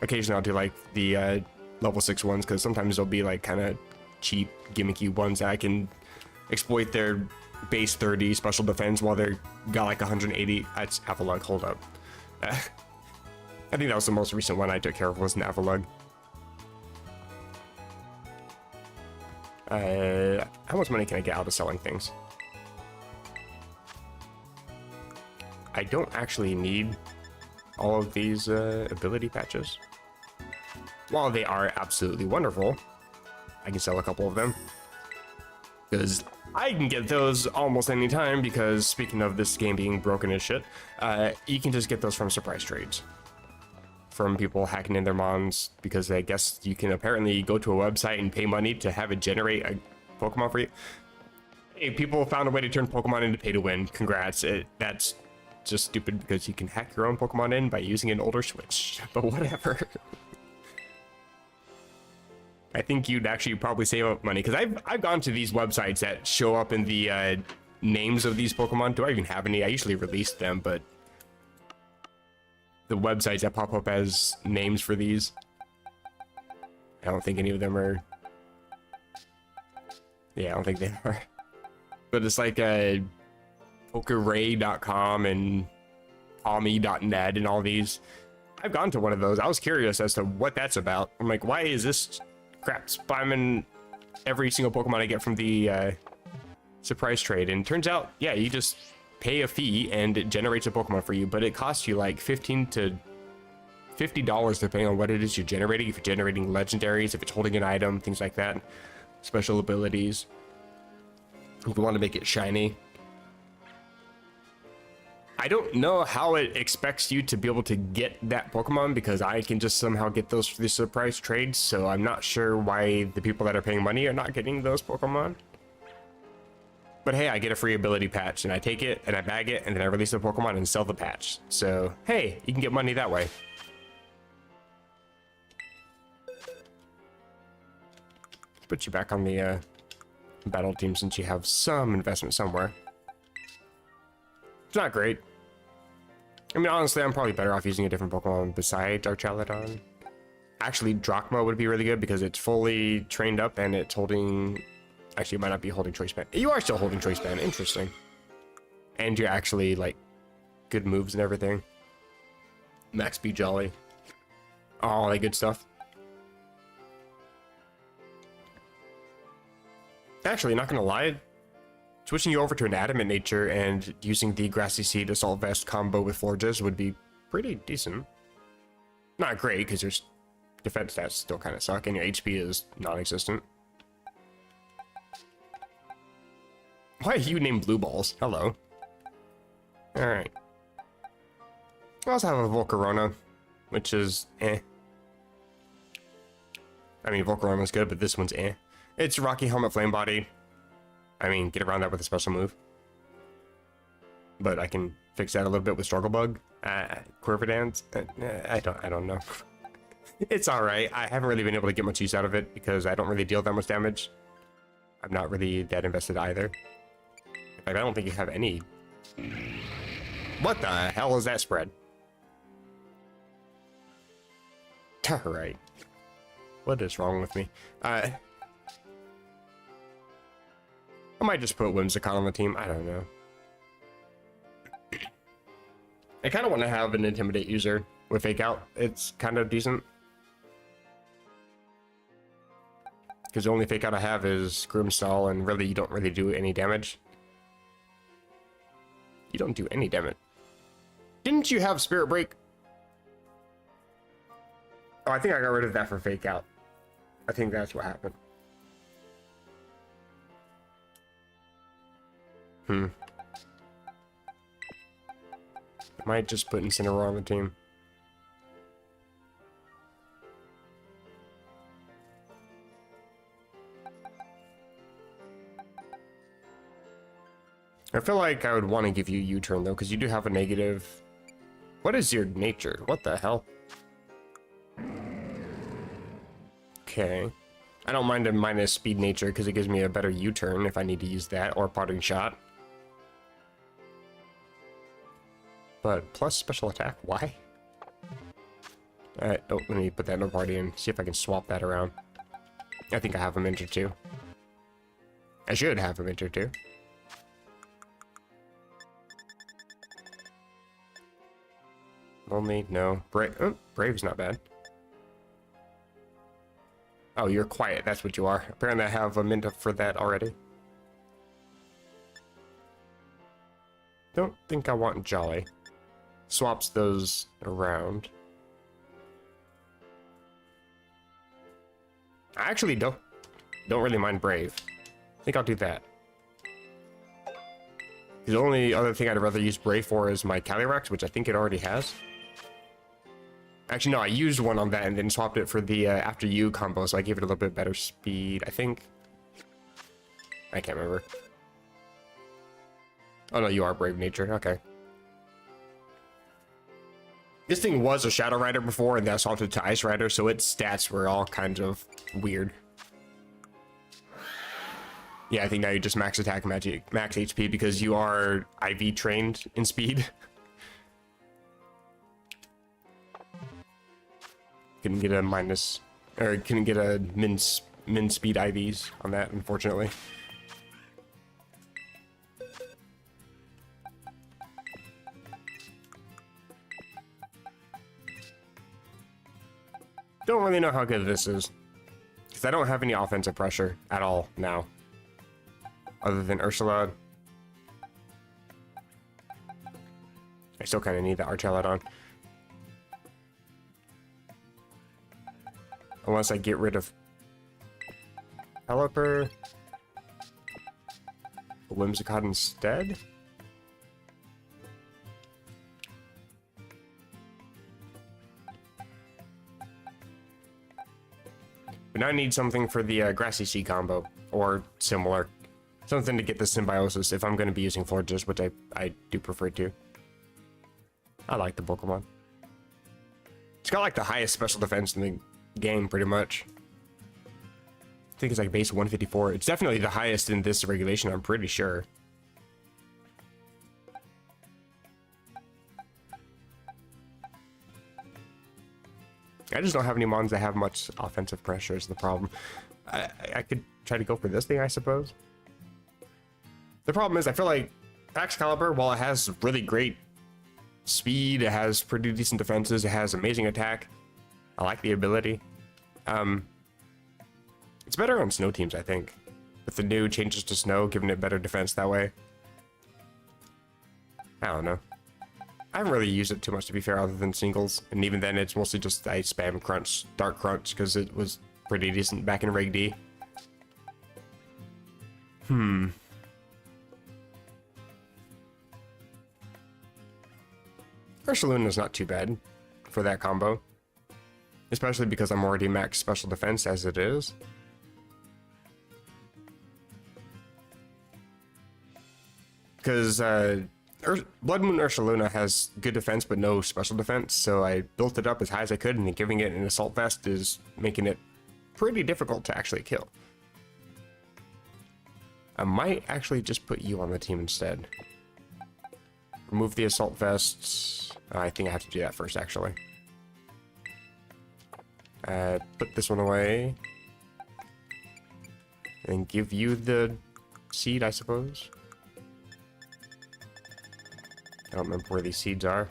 Occasionally I'll do like the level 6 ones, because sometimes they'll be like kind of cheap, gimmicky ones that I can exploit their base 30 special defense while they're got like 180. That's Avalug. Hold up. I think that was the most recent one I took care of, was an Avalug. How much money can I get out of selling things? I don't actually need all of these ability patches. While they are absolutely wonderful, I can sell a couple of them, because I can get those almost any time, because speaking of this game being broken as shit, you can just get those from surprise trades. From people hacking in their mons, because I guess you can apparently go to a website and pay money to have it generate Pokemon for you. Hey, people found a way to turn Pokemon into pay to win. Congrats. That's just stupid because you can hack your own Pokemon in by using an older Switch. But whatever. I think you'd actually probably save up money because I've gone to these websites that show up in the names of these Pokemon. Do I even have any? I usually release them, but the websites that pop up as names for these, I don't think any of them are. Yeah, I don't think they are. But it's like pokeray.com and Tommy.net and all these. I've gone to one of those. I was curious as to what that's about. I'm like, why is this crap spamming every single Pokemon I get from the surprise trade? And turns out, yeah, you just pay a fee and it generates a Pokemon for you, but it costs you like $15 to $50 depending on what it is you're generating. If you're generating legendaries, if it's holding an item, things like that, special abilities. If you want to make it shiny. I don't know how it expects you to be able to get that Pokemon because I can just somehow get those for the surprise trades, so I'm not sure why the people that are paying money are not getting those Pokemon. But hey, I get a free ability patch and I take it and I bag it and then I release the Pokemon and sell the patch. So hey, you can get money that way. Put you back on the battle team since you have some investment somewhere. It's not great. I mean, honestly, I'm probably better off using a different Pokemon besides Archaladon. Actually, Drachma would be really good because it's fully trained up and it's holding... Actually, it might not be holding Choice Band. You are still holding Choice Band. Interesting. And you're actually, like, good moves and everything. Max B Jolly. All that good stuff. Actually, not gonna lie, switching you over to an Adamant Nature and using the Grassy Seed Assault Vest combo with Florges would be pretty decent. Not great, because your defense stats still kind of suck, and your HP is non-existent. Why are you named Blue Balls? Hello. Alright. I also have a Volcarona, which is eh. I mean, Volcarona's good, but this one's eh. It's Rocky Helmet Flame Body. I mean, get around that with a special move. But I can fix that a little bit with Struggle Bug. Quiver Dance. I don't know. It's alright. I haven't really been able to get much use out of it because I don't really deal that much damage. I'm not really that invested either. In fact, I don't think you have any. What the hell is that spread? Alright. What is wrong with me? I might just put Whimsicott on the team. I don't know. I kind of want to have an Intimidate user with Fake Out. It's kind of decent. Because the only Fake Out I have is Grimmstall, and really you don't really do any damage. You don't do any damage. Didn't you have Spirit Break? Oh, I think I got rid of that for Fake Out. I think that's what happened. I might just put Incineroar on the team. I feel like I would want to give you U-turn though, because you do have a negative. What is your nature? What the hell? Okay. I don't mind a minus speed nature because it gives me a better U-turn if I need to use that, or parting shot. But plus special attack, why? Alright, oh, let me put that in a party and see if I can swap that around. I think I have a Minter too. I should have a Minter too. Only, no. Brave's not bad. Oh, you're quiet, that's what you are. Apparently I have a Minter for that already. Don't think I want Jolly. Swaps those around. I actually don't really mind Brave. I think I'll do that. The only other thing I'd rather use Brave for is my Calyrex, which I think it already has. Actually, no, I used one on that and then swapped it for the After You combo, so I gave it a little bit better speed, I think. I can't remember. Oh no, you are Brave Nature. Okay. This thing was a Shadow Rider before, and then assaulted to Ice Rider, so its stats were all kinds of weird. Yeah, I think now you just max attack, max HP, because you are IV trained in speed. Couldn't get a minus, or couldn't get a min speed IVs on that, unfortunately. Don't really know how good this is, because I don't have any offensive pressure at all now, other than Ursula. I still kind of need the Arch Helmet on. Unless I get rid of Pelipper, Whimsicott instead. But now I need something for the Grassy Sea combo, or similar. Something to get the symbiosis if I'm going to be using Florges, which I do prefer to. I like the Pokemon. It's got like the highest special defense in the game, pretty much. I think it's like base 154. It's definitely the highest in this regulation, I'm pretty sure. I just don't have any mons that have much offensive pressure is the problem. I could try to go for this thing, I suppose. The problem is I feel like Excalibur, while it has really great speed, it has pretty decent defenses, it has amazing attack. I like the ability. It's better on snow teams, I think. With the new changes to snow, giving it better defense that way. I don't know. I haven't really used it too much, to be fair, other than singles. And even then, it's mostly just I spam Crunch, Dark Crunch, because it was pretty decent back in Reg D. Ursaluna's not too bad for that combo. Especially because I'm already max special defense as it is. Because Blood Moon Ursaluna has good defense but no special defense, so I built it up as high as I could, and then giving it an Assault Vest is making it pretty difficult to actually kill. I might actually just put you on the team instead. Remove the Assault Vests. I think I have to do that first, actually. Put this one away. And give you the seed, I suppose. I don't remember where these seeds are.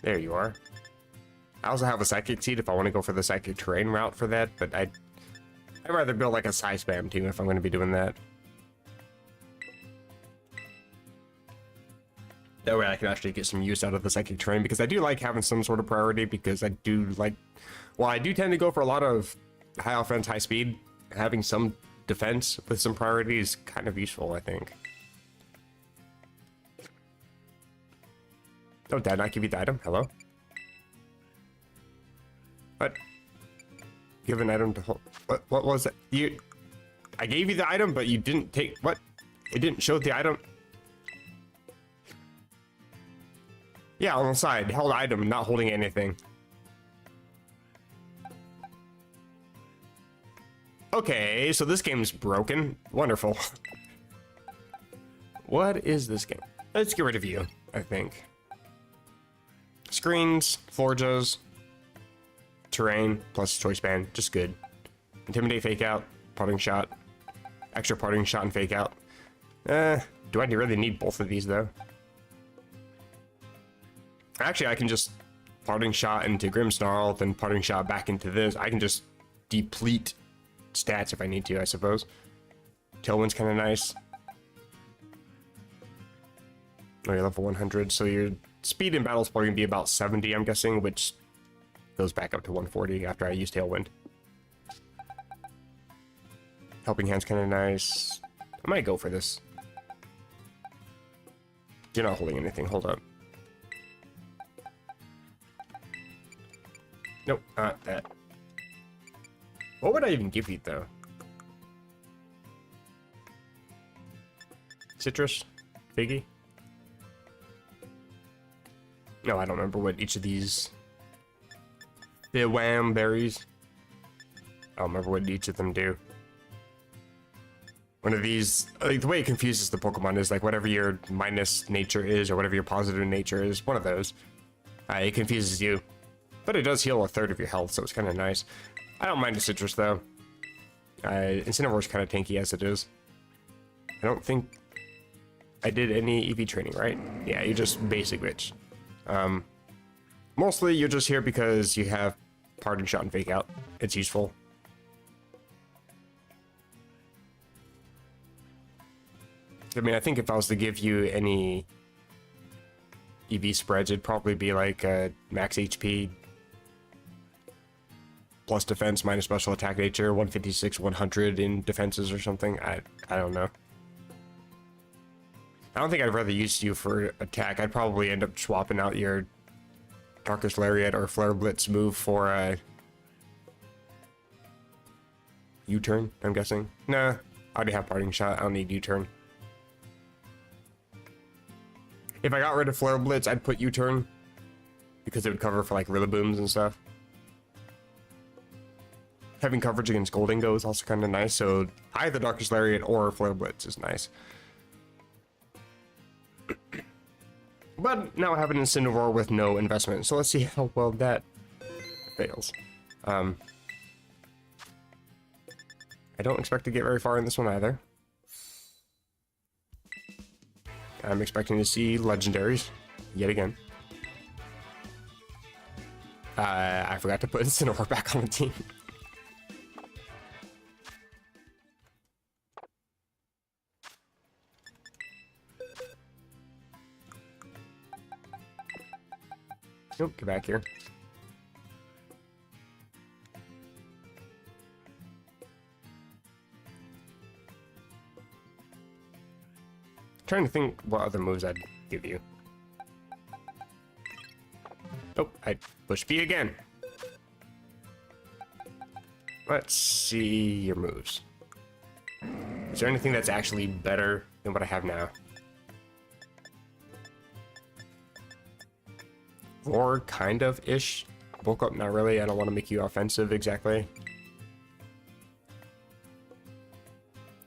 There you are. I also have a Psychic seed if I want to go for the Psychic Terrain route for that, but I'd rather build like a Psy Spam team if I'm going to be doing that. That way I can actually get some use out of the Psychic Terrain, because I do like having some sort of priority, because I do like... Well, I do tend to go for a lot of high offense, high speed. Having some defense with some priority is kind of useful, I think. Oh, did I not give you the item? Hello? What? Give an item to hold... What was it? I gave you the item, but you didn't take... What? It didn't show the item? Yeah, on the side. Held item, not holding anything. Okay, so this game's broken. Wonderful. What is this game? Let's get rid of you, I think. Screens, Florges, Terrain, plus Choice Band, just good. Intimidate, Fake Out, Parting Shot, extra Parting Shot and Fake Out. Do I really need both of these, though? Actually, I can just Parting Shot into Grimmsnarl, then Parting Shot back into this. I can just deplete stats if I need to, I suppose. Tailwind's kind of nice. Oh, you're level 100, so your speed in battle is probably going to be about 70, I'm guessing, which goes back up to 140 after I use Tailwind. Helping Hand's kind of nice. I might go for this. You're not holding anything, hold up. Nope, not that. What would I even give you, though? Citrus? Figgy? No, I don't remember what each of these... The wham berries. I don't remember what each of them do. One of these, like, the way it confuses the Pokemon is like whatever your minus nature is or whatever your positive nature is, one of those. It confuses you. But it does heal a third of your health, so it's kind of nice. I don't mind the citrus though. Incineroar's kind of tanky as it is. I don't think I did any EV training, right? Yeah, you're just basic bitch. Mostly you're just here because you have Parting Shot and Fake Out. It's useful. I mean, I think if I was to give you any EV spreads, it'd probably be like max HP plus defense minus special attack nature, 156, 100 in defenses or something. I don't know. I don't think I'd rather use you for attack. I'd probably end up swapping out your Darkest Lariat or Flare Blitz move for a U-turn, I'm guessing. Nah, I already have Parting Shot. I don't need U-turn. If I got rid of Flare Blitz, I'd put U-turn because it would cover for like Rillabooms and stuff. Having coverage against Goldingo is also kind of nice, so either Darkest Lariat or Flare Blitz is nice. But now I have an Incineroar with no investment, so let's see how well that fails. I don't expect to get very far in this one either. I'm expecting to see legendaries yet again. I forgot to put Incineroar back on the team. Nope, get back here. Trying to think what other moves I'd give you. Oh, I pushed B again. Let's see your moves. Is there anything that's actually better than what I have now? Roar, kind of ish. Bulk up, not really. I don't want to make you offensive exactly.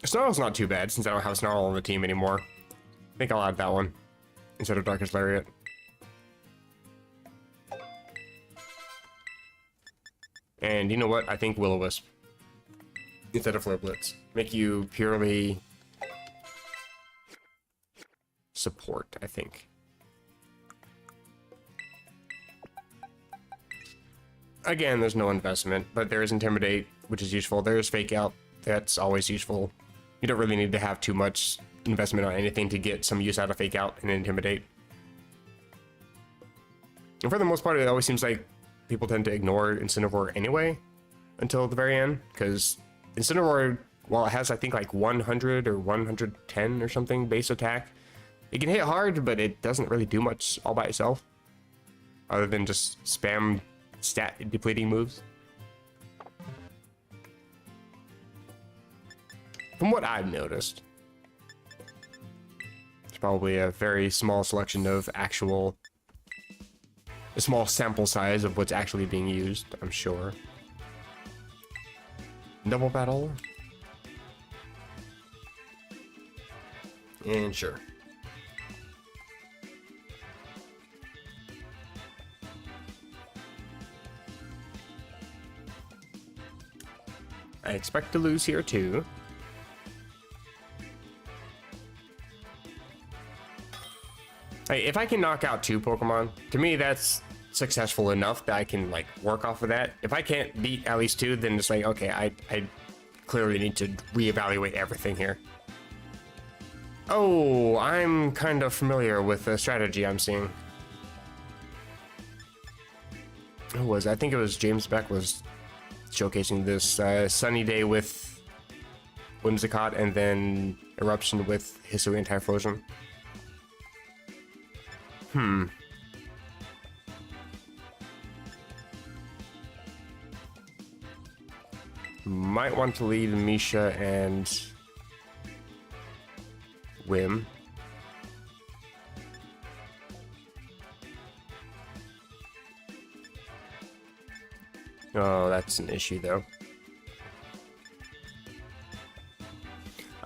Snarl's not too bad since I don't have Snarl on the team anymore. I think I'll add that one instead of Darkest Lariat. And you know what? I think Will-O-Wisp instead of Flare Blitz. Make you purely support, I think. Again, there's no investment, but there is Intimidate, which is useful. There is Fake Out. That's always useful. You don't really need to have too much investment on anything to get some use out of Fake Out and Intimidate. And for the most part, it always seems like people tend to ignore Incineroar anyway until the very end, because Incineroar, while it has, I think, like 100 or 110 or something base attack, it can hit hard, but it doesn't really do much all by itself, other than just spam stat depleting moves. From what I've noticed, it's probably a very small selection of actual, a small sample size of what's actually being used, I'm sure. Double battle. And sure. I expect to lose here too. Hey, if I can knock out 2 Pokemon, to me that's successful enough that I can like work off of that. If I can't beat at least 2, then it's like, okay, I clearly need to reevaluate everything here. Oh, I'm kind of familiar with the strategy I'm seeing. Who was I think it was James Beck was showcasing this Sunny Day with Whimsicott and then Eruption with Hisuian Anti-Frozen. Might want to lead Misha and Wim. Oh, that's an issue though.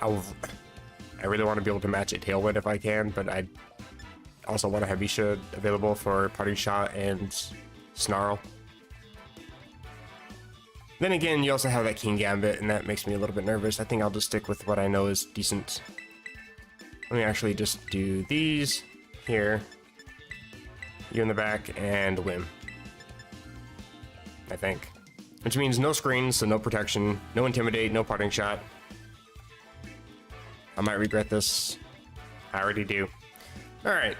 I really want to be able to match a Tailwind if I can, but I also want to have Misha available for Parting Shot and Snarl. Then again, you also have that King Gambit, and that makes me a little bit nervous. I think I'll just stick with what I know is decent. Let me actually just do these here. You in the back, and Wim. I think. Which means no screens, so no protection, no Intimidate, no Parting Shot. I might regret this. I already do. Alright.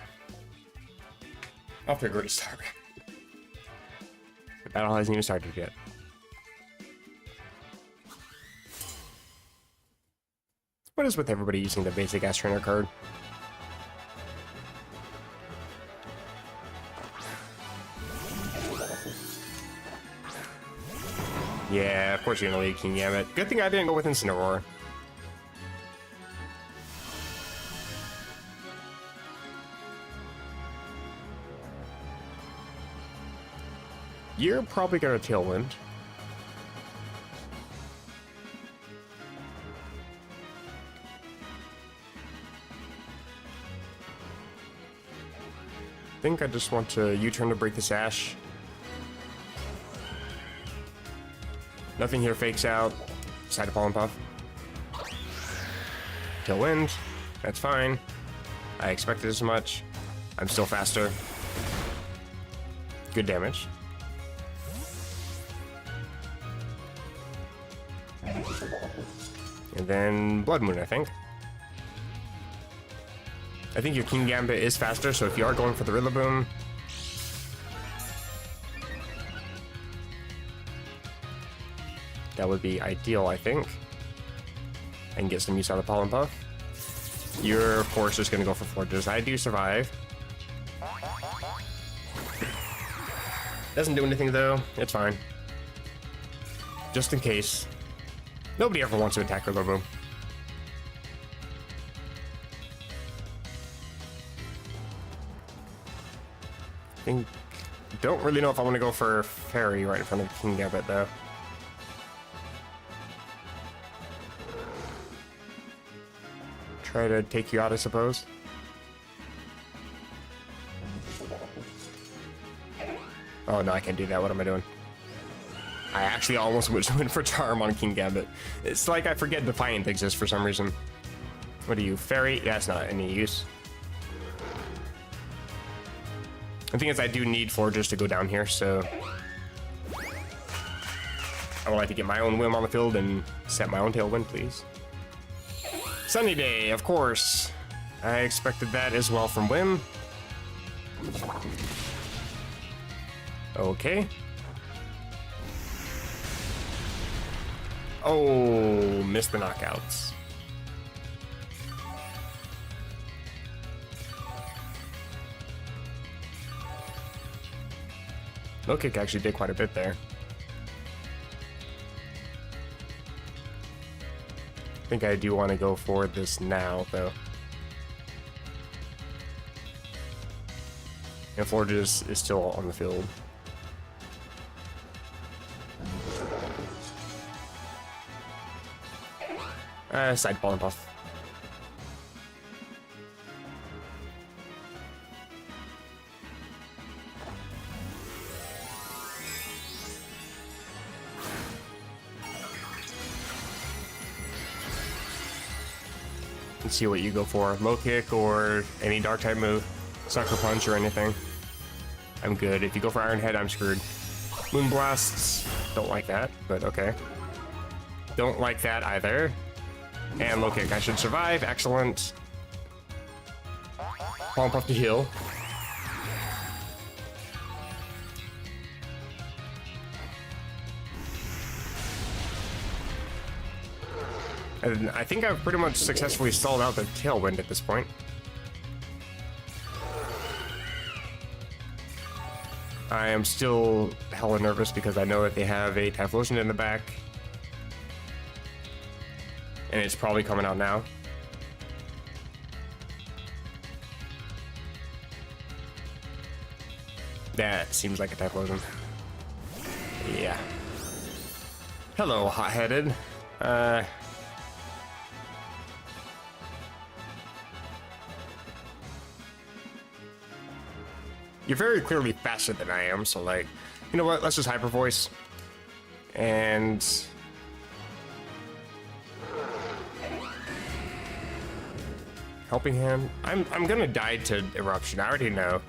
Off to a great start. The battle hasn't even started yet. What is with everybody using the basic ass trainer card? Yeah, of course you're gonna lead King Gambit. Good thing I didn't go with Incineroar. You're probably gonna Tailwind. I think I just want to U-turn to break the Sash. Nothing here fakes out. Side of Pollen Puff. Tailwind. That's fine. I expected as much. I'm still faster. Good damage. And then Blood Moon, I think. I think your King Gambit is faster, so if you are going for the Rillaboom, that would be ideal, I think. And get some use out of Pollen Puff. You're, of course, just going to go for Forges. I do survive. Doesn't do anything, though. It's fine. Just in case. Nobody ever wants to attack Rillaboom. Don't really know if I want to go for Fairy right in front of King Gambit, though. Try to take you out, I suppose. Oh no, I can't do that. What am I doing? I actually almost went for Charm on King Gambit. It's like I forget Defiant exists for some reason. What are you, Fairy? Yeah, it's not any use. The thing is, I do need Forges to go down here, so I would like to get my own Whim on the field and set my own Tailwind, please. Sunny Day, of course. I expected that as well from Whim. Okay. Oh, missed the knockouts. Low kick actually did quite a bit there. I think I do want to go for this now, though. And Forges is still on the field. Side Pollen Puff. Let's see what you go for. Low kick or any dark type move. Sucker Punch or anything. I'm good. If you go for Iron Head, I'm screwed. Moon Blasts. Don't like that, but okay. Don't like that either. And low kick. I should survive. Excellent. Pollen Puff to heal. And I think I've pretty much successfully stalled out the Tailwind at this point. I am still hella nervous because I know that they have a Typhlosion in the back. And it's probably coming out now. That seems like a Typhlosion. Yeah. Hello, hot-headed. You're very clearly faster than I am, so like, you know what? Let's just Hyper Voice. And Helping Hand. I'm gonna die to Eruption. I already know.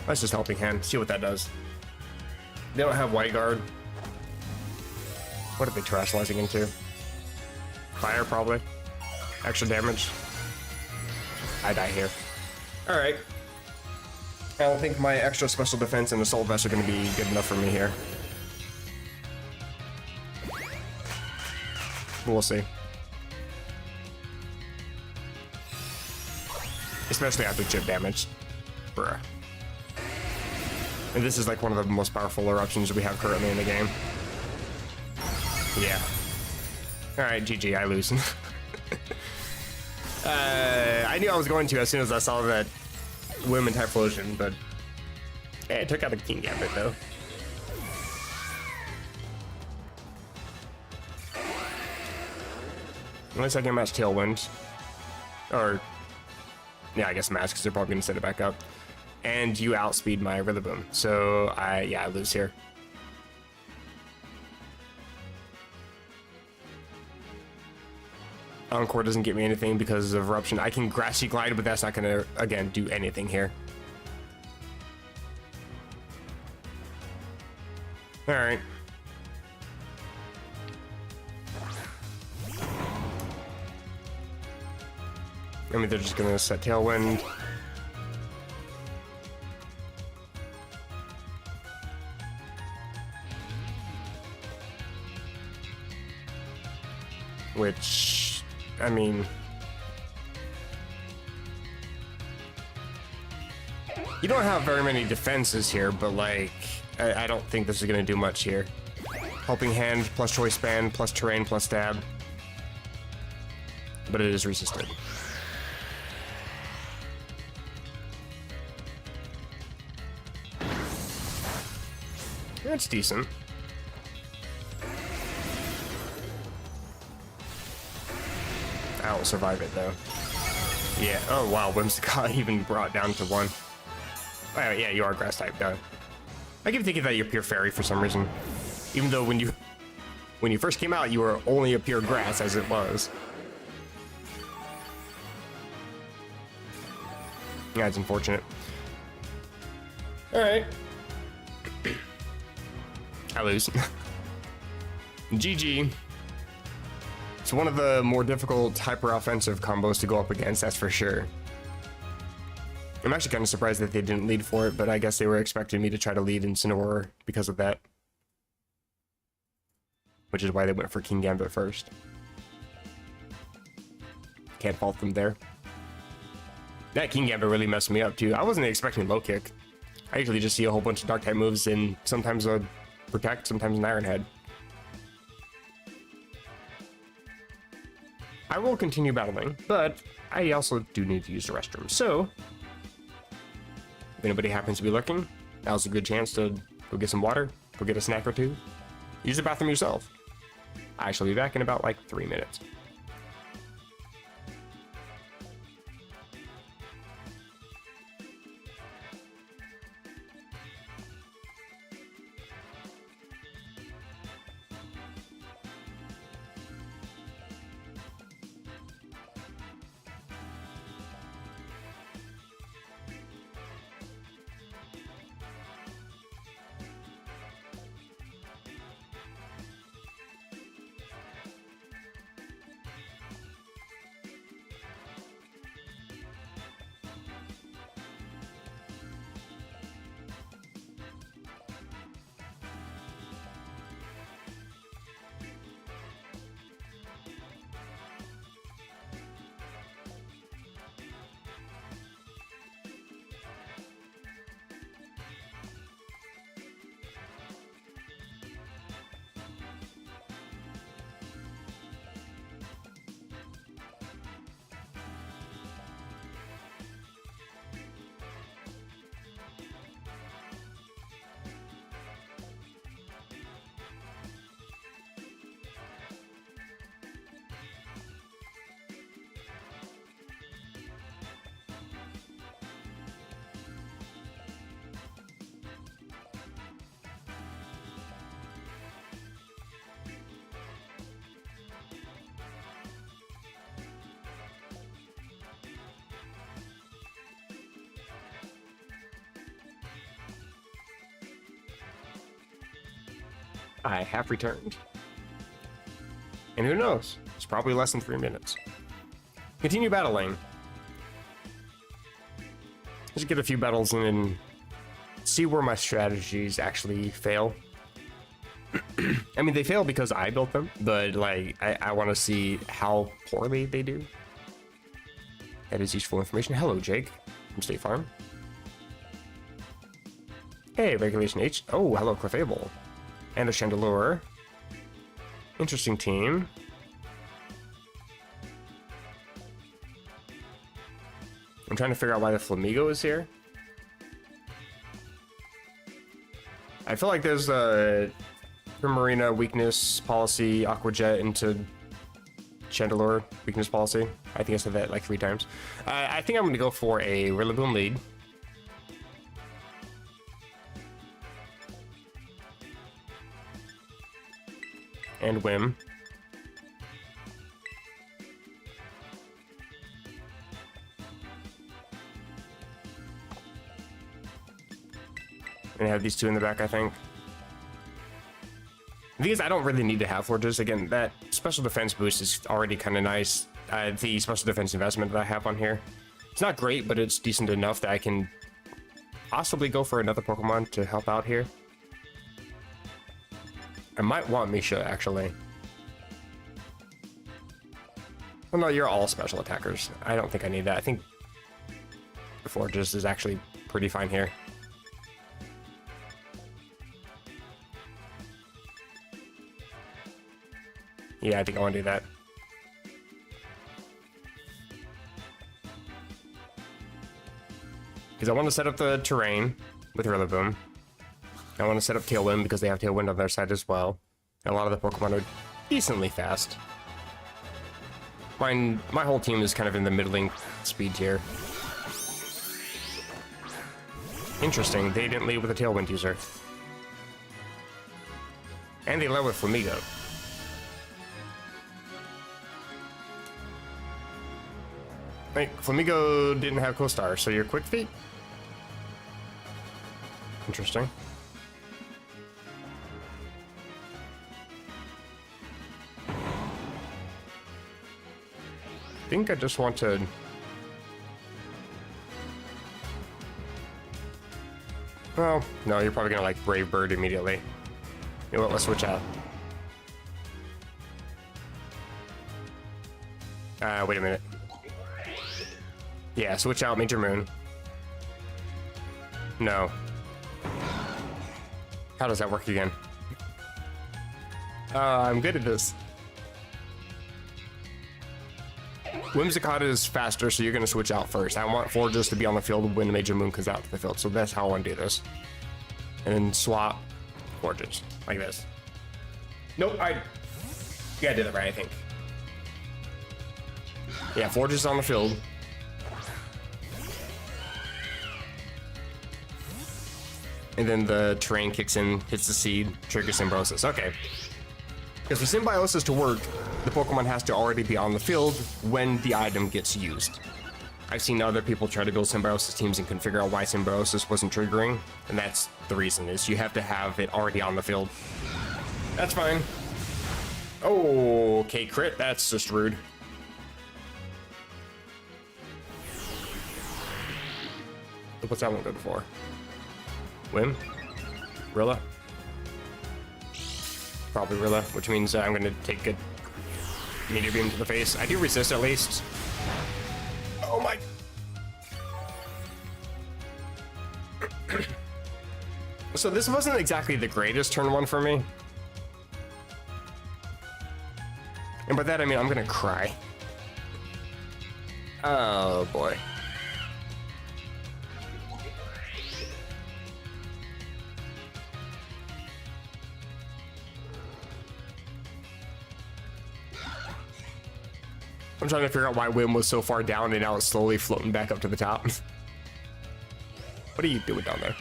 Let's just Helping Hand. See what that does. They don't have White Guard. What are they terrestrializing into? Fire, probably. Extra damage. I die here. All right. I don't think my extra special defense and assault vest are going to be good enough for me here. We'll see. Especially after chip damage. Bruh. And this is like one of the most powerful eruptions we have currently in the game. Yeah. Alright, GG, I lose. I knew I was going to as soon as I saw that women Typhlosion, but yeah, it took out the King Gambit though. Unless I can match Tailwind. Or, yeah, I guess match because they're probably going to set it back up. And you outspeed my Rillaboom. So, I lose here. Encore doesn't get me anything because of Eruption. I can Grassy Glide, but that's not going to, again, do anything here. Alright. I mean, they're just going to set Tailwind. Which, I mean, you don't have very many defenses here, but like, I don't think this is going to do much here. Helping Hand plus Choice Band plus Terrain plus Stab. But it is resisted. That's decent. I will survive it though. Yeah. Oh wow, Whimsicott even brought down to 1. Oh yeah, you are Grass type. Duh. I keep thinking that you're pure Fairy for some reason, even though when you first came out, you were only a pure Grass as it was. Yeah, it's unfortunate. All right. I lose. GG. It's one of the more difficult hyper-offensive combos to go up against, that's for sure. I'm actually kind of surprised that they didn't lead for it, but I guess they were expecting me to try to lead in Cineroar because of that. Which is why they went for King Gambit first. Can't fault them there. That King Gambit really messed me up too. I wasn't expecting low kick. I usually just see a whole bunch of dark type moves and sometimes a Protect, sometimes an Iron Head. I will continue battling, but I also do need to use the restroom. So, if anybody happens to be looking, now's a good chance to go get some water, go get a snack or two. Use the bathroom yourself. I shall be back in about like 3 minutes. I have returned. And who knows? It's probably less than 3 minutes. Continue battling. Just get a few battles and then see where my strategies actually fail. I mean, they fail because I built them, but like, I want to see how poorly they do. That is useful information. Hello, Jake from State Farm. Hey, Regulation H. Oh, hello, Clefable. And a Chandelure. Interesting team. I'm trying to figure out why the Flamigo is here. I feel like there's a Primarina weakness policy, Aqua Jet into Chandelure weakness policy. I think I said that like 3 times. I think I'm going to go for a Rillaboom lead. And Whim. And have these 2 in the back, I think. The thing is, I don't really need to have Forges. Again, that special defense boost is already kind of nice. The special defense investment that I have on here, it's not great, but it's decent enough that I can possibly go for another Pokemon to help out here. I might want Misha, actually. Well, no, you're all special attackers. I don't think I need that. I think the Forges is actually pretty fine here. Yeah, I think I want to do that. Because I want to set up the terrain with Rillaboom. I want to set up Tailwind because they have Tailwind on their side as well. And a lot of the Pokemon are decently fast. My whole team is kind of in the middling speed tier. Interesting, they didn't lead with a Tailwind user. And they led with Flamigo. Wait, Flamigo didn't have Co-Star, so you're Quick Feet? Interesting. I think I just want to... Well, no, you're probably gonna like Brave Bird immediately. You know what, let's switch out. Wait a minute. Yeah, switch out Major Moon. No. How does that work again? I'm good at this. Whimsicott is faster, so you're going to switch out first. I want Forges to be on the field when Major Moon comes out to the field, so that's how I want to do this. And then swap Forges, like this. Nope, yeah, I did it right, I think. Yeah, Forges on the field. And then the terrain kicks in, hits the seed, triggers Symbiosis. Okay. Because for Symbiosis to work, the Pokemon has to already be on the field when the item gets used. I've seen other people try to build Symbiosis teams and couldn't figure out why Symbiosis wasn't triggering, and that's the reason, is you have to have it already on the field. That's fine. Oh, okay, crit, that's just rude. What's that one good for? Whim? Rilla? Probably Rilla, which means I'm going to take a Meteor Beam to the face. I do resist at least. Oh my... So this wasn't exactly the greatest turn 1 for me. And by that I mean I'm going to cry. Oh boy. I'm trying to figure out why Whim was so far down and now it's slowly floating back up to the top. What are you doing down there?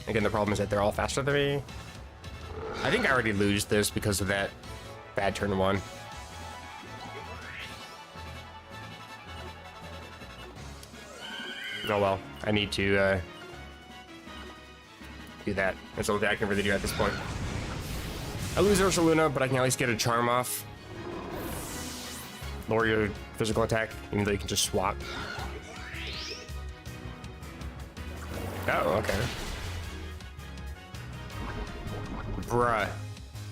Again, the problem is that they're all faster than me. I think I already lose this because of that bad turn 1. Oh well, I need to do that. That's all that I can really do at this point. I lose Ursaluna, but I can at least get a charm off. Lower your physical attack, even though you can just swap. Oh, okay. Bruh.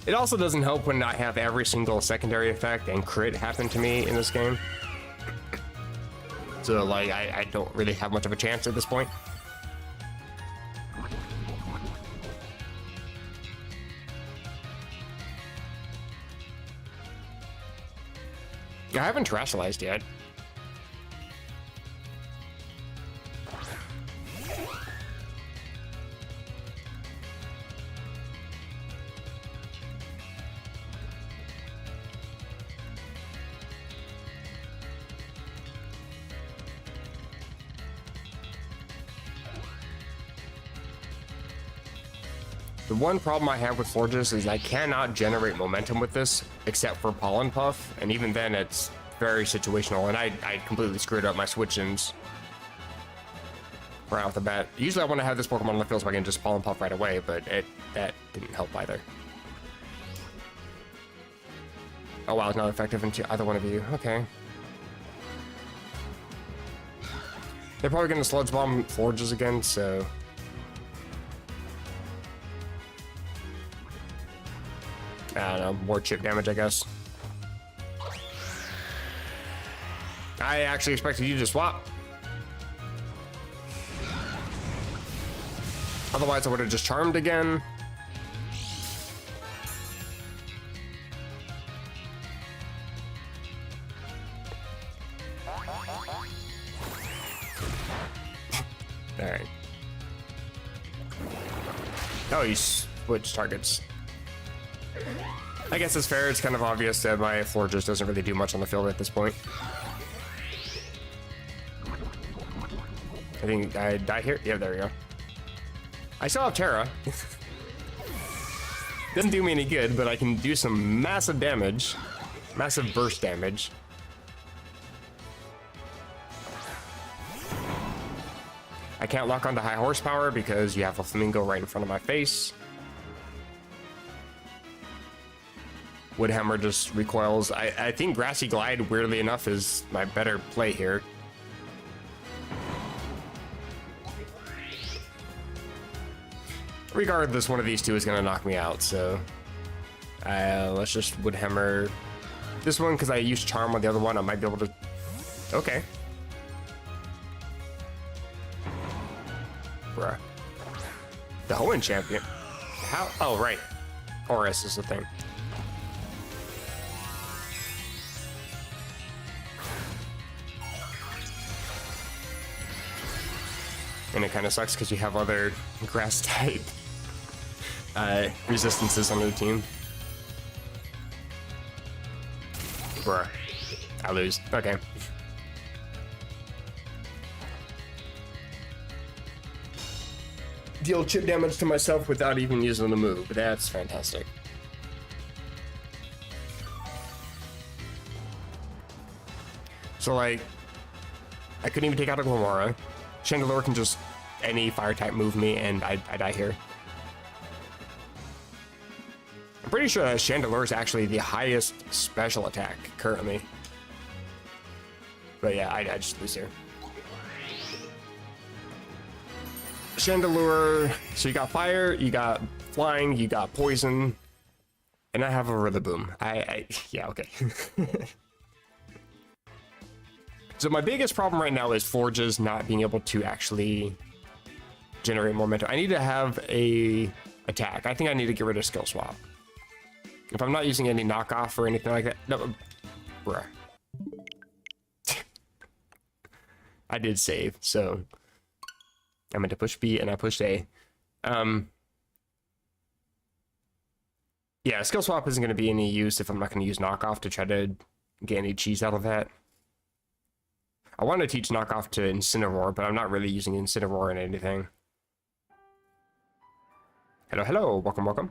It also doesn't help when I have every single secondary effect and crit happen to me in this game. So, like, I don't really have much of a chance at this point. I haven't terrestrialized yet. The one problem I have with Forges is I cannot generate momentum with this, except for Pollen Puff, and even then it's very situational, and I completely screwed up my switch-ins right off the bat. Usually I want to have this Pokemon on the field so I can just Pollen Puff right away, but that didn't help either. Oh wow, it's not effective into either one of you. Okay. They're probably going to Sludge Bomb Forges again, so... I don't know, more chip damage, I guess. I actually expected you to swap. Otherwise, I would have just charmed again. Alright. Oh, you switch targets. I guess it's fair. It's kind of obvious that my floor just doesn't really do much on the field at this point. I think I die here. Yeah, there we go. I still have Terra. Doesn't do me any good, but I can do some massive damage. Massive burst damage. I can't lock onto high horsepower because you have a flamingo right in front of my face. Woodhammer just recoils. I think Grassy Glide, weirdly enough, is my better play here. Regardless, one of these two is going to knock me out, so... let's just Woodhammer this one, because I used Charm on the other one. I might be able to... Okay. Bruh. The Hoenn champion. How? Oh, right. Horus is the thing. And it kind of sucks because you have other grass type resistances on the team. Bruh. I lose. Okay. Deal chip damage to myself without even using the move. That's fantastic. So, like, I couldn't even take out a Glimmora. Chandelure can just any fire type move me and I die here. I'm pretty sure that Chandelure is actually the highest special attack currently. But yeah, I just lose here. Chandelure, so you got fire, you got flying, you got poison, and I have a Rillaboom. Yeah, okay. So my biggest problem right now is Forges not being able to actually generate momentum. I need to have a attack. I think I need to get rid of Skill Swap. If I'm not using any knockoff or anything like that, no, bruh. I did save, so I meant to push B and I pushed A. Yeah, Skill Swap isn't going to be any use if I'm not going to use knockoff to try to get any cheese out of that. I want to teach knockoff to Incineroar, but I'm not really using Incineroar in anything. Hello, hello, welcome, welcome.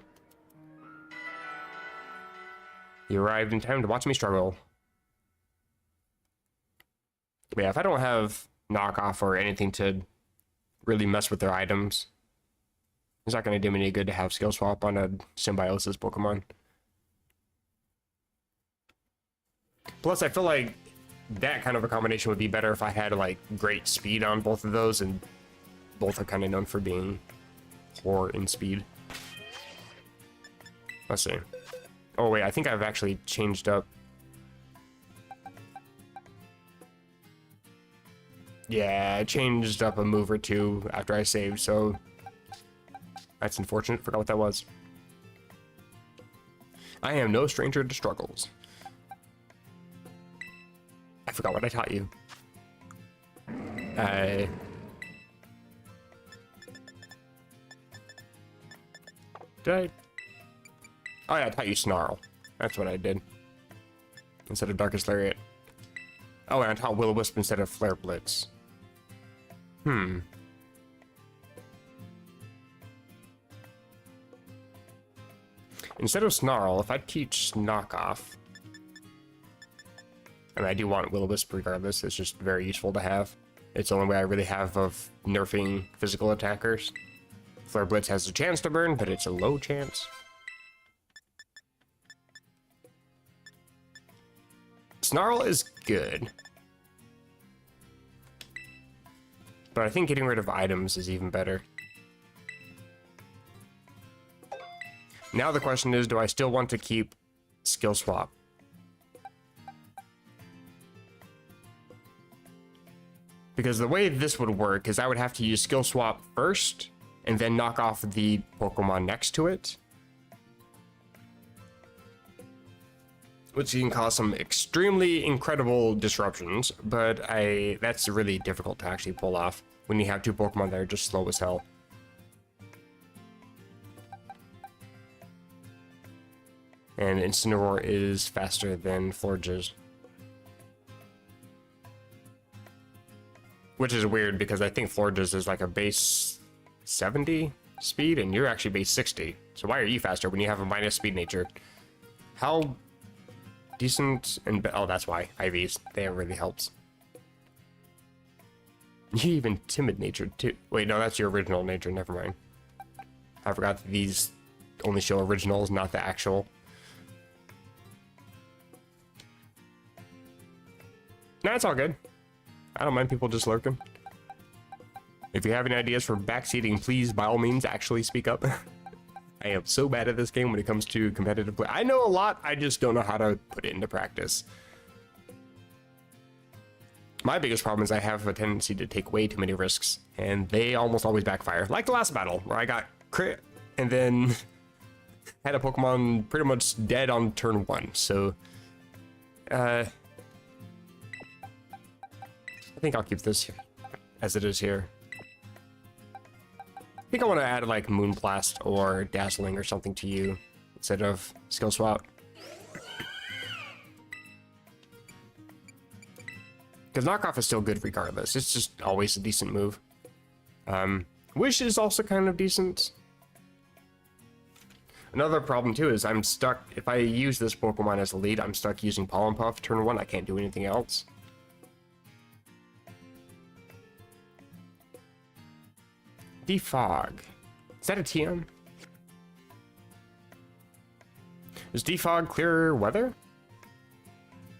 You arrived in time to watch me struggle. But yeah, if I don't have knockoff or anything to really mess with their items. It's not going to do me any good to have skill swap on a symbiosis Pokemon. Plus, I feel like that kind of a combination would be better if I had like great speed on both of those, and both are kind of known for being poor in speed. Let's see. Oh wait, I think I've actually changed up. Yeah, I changed up a move or two after I saved, so that's unfortunate. Forgot what that was. I am no stranger to struggles. I forgot what I taught you. Did I? Oh yeah, I taught you Snarl. That's what I did. Instead of Darkest Lariat. Oh, and I taught Will-O-Wisp instead of Flare Blitz. Instead of Snarl, if I teach Knockoff, and I do want Will-O-Wisp regardless, it's just very useful to have. It's the only way I really have of nerfing physical attackers. Flare Blitz has a chance to burn, but it's a low chance. Snarl is good. But I think getting rid of items is even better. Now the question is, do I still want to keep skill swap? Because the way this would work is I would have to use skill swap first, and then knock off the Pokemon next to it. Which can cause some extremely incredible disruptions, but that's really difficult to actually pull off when you have two Pokemon that are just slow as hell. And Incineroar is faster than Florges. Which is weird because I think Florges is like a base 70 speed and you're actually base 60. So why are you faster when you have a minus speed nature? How decent and oh, that's why IVs, they really helps. You even timid nature too. Wait, no, that's your original nature. Never mind. I forgot that these only show originals, not the actual. Nah, it's all good. I don't mind people just lurking. If you have any ideas for backseating, please, by all means, actually speak up. I am so bad at this game when it comes to competitive play. I know a lot, I just don't know how to put it into practice. My biggest problem is I have a tendency to take way too many risks, and they almost always backfire. Like the last battle, where I got crit, and then had a Pokemon pretty much dead on turn 1, so... I think I'll keep this as it is here. I think I want to add like Moonblast or Dazzling or something to you instead of Skill Swap. Because Knockoff is still good regardless. It's just always a decent move. Wish is also kind of decent. Another problem too is I'm stuck, if I use this Pokemon as a lead, I'm stuck using Pollen Puff turn 1. I can't do anything else. Defog. Is that a TM? Does Defog clear weather?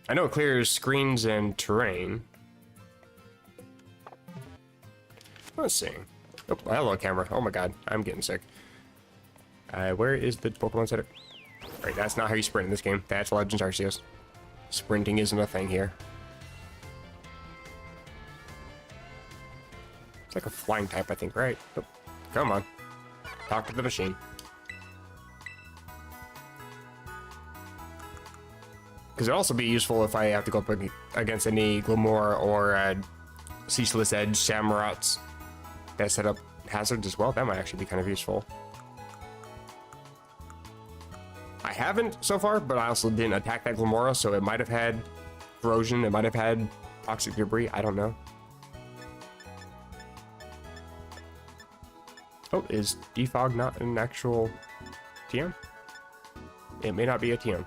I know it clears screens and terrain. Let's see. Oh, hello, camera. Oh my god, I'm getting sick. Where is the Pokemon Center? Right, that's not how you sprint in this game. That's Legends Arceus. Sprinting isn't a thing here. It's like a flying type, I think, right? Oh, come on. Talk to the machine. Because it'd also be useful if I have to go up against any Glamora or Ceaseless Edge Samurats that set up hazards as well. That might actually be kind of useful. I haven't so far, but I also didn't attack that Glamora, so it might have had corrosion, it might have had toxic debris, I don't know. Oh, is Defog not an actual TM? It may not be a TM.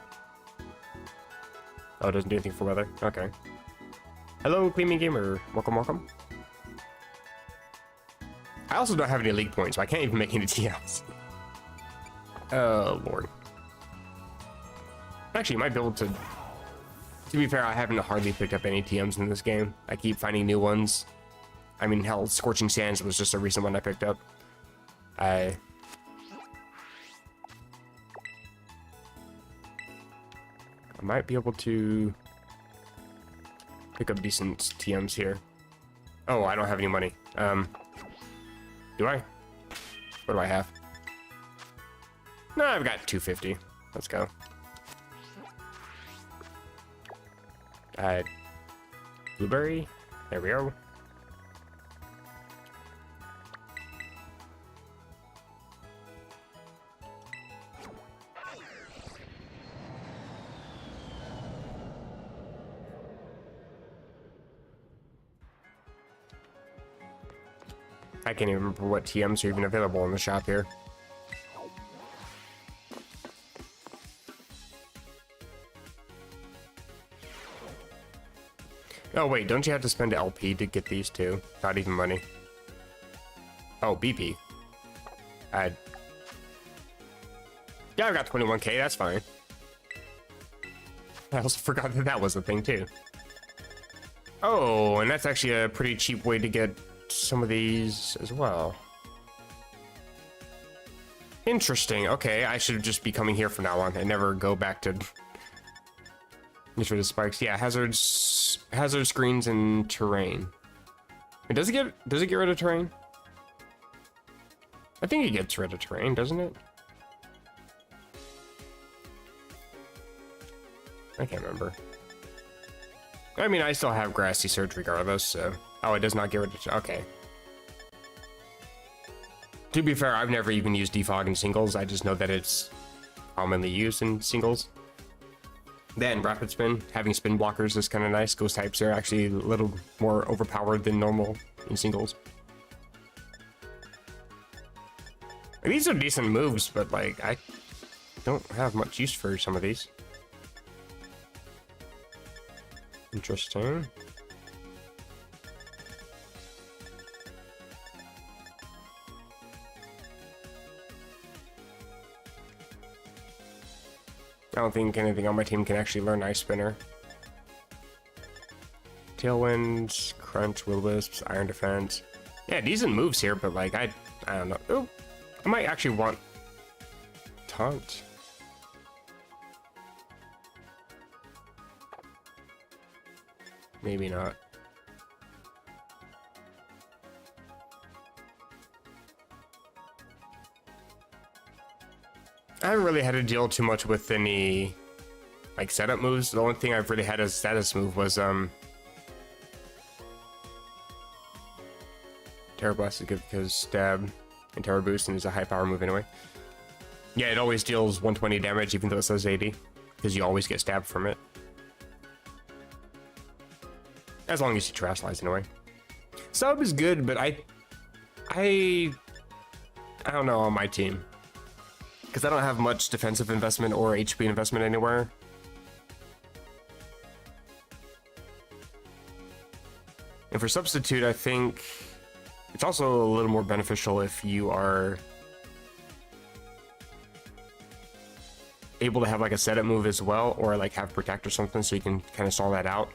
Oh, it doesn't do anything for weather. Okay. Hello, Cleaning Gamer. Welcome, welcome. I also don't have any league points, so I can't even make any TMs. Oh, Lord. Actually, you might be able to... To be fair, I haven't hardly picked up any TMs in this game. I keep finding new ones. I mean, hell, Scorching Sands was just a recent one I picked up. I might be able to pick up decent TMs here. Oh, I don't have any money. Do I? What do I have? No, I've got 250. Let's go. Blueberry. There we go. I can't even remember what TMs are even available in the shop here. Oh wait, don't you have to spend LP to get these two? Not even money. Oh, BP. Yeah, I've got 21k, that's fine. I also forgot that that was a thing too. Oh, and that's actually a pretty cheap way to get some of these as well. Interesting. Okay, I should just be coming here from now on and never go back to get rid of spikes. Yeah, hazard screens and terrain. It does it get rid of terrain? I think it gets rid of terrain, doesn't it? I can't remember. I mean, I still have grassy surge regardless, so... Oh, it does not get rid of... Okay. To be fair, I've never even used defog in singles. I just know that it's commonly used in singles. Then rapid spin, having spin blockers is kind of nice. Ghost types are actually a little more overpowered than normal in singles. These are decent moves, but like, I don't have much use for some of these. Interesting. I don't think anything on my team can actually learn Ice Spinner. Tailwind, Crunch, Will-O-Wisps, Iron Defense. Yeah, decent moves here, but like, I don't know. Oh, I might actually want Taunt. Maybe not. I haven't really had to deal too much with any like setup moves. The only thing I've really had as a status move was Terra Blast is good because stab and Terra Boost and is a high power move anyway. Yeah, it always deals 120 damage even though it says 80 because you always get stabbed from it. As long as you trash lies anyway. Sub is good, but I don't know on my team. Because I don't have much defensive investment or HP investment anywhere. And for substitute, I think it's also a little more beneficial if you are able to have like a setup move as well, or like have protect or something so you can kind of stall that out.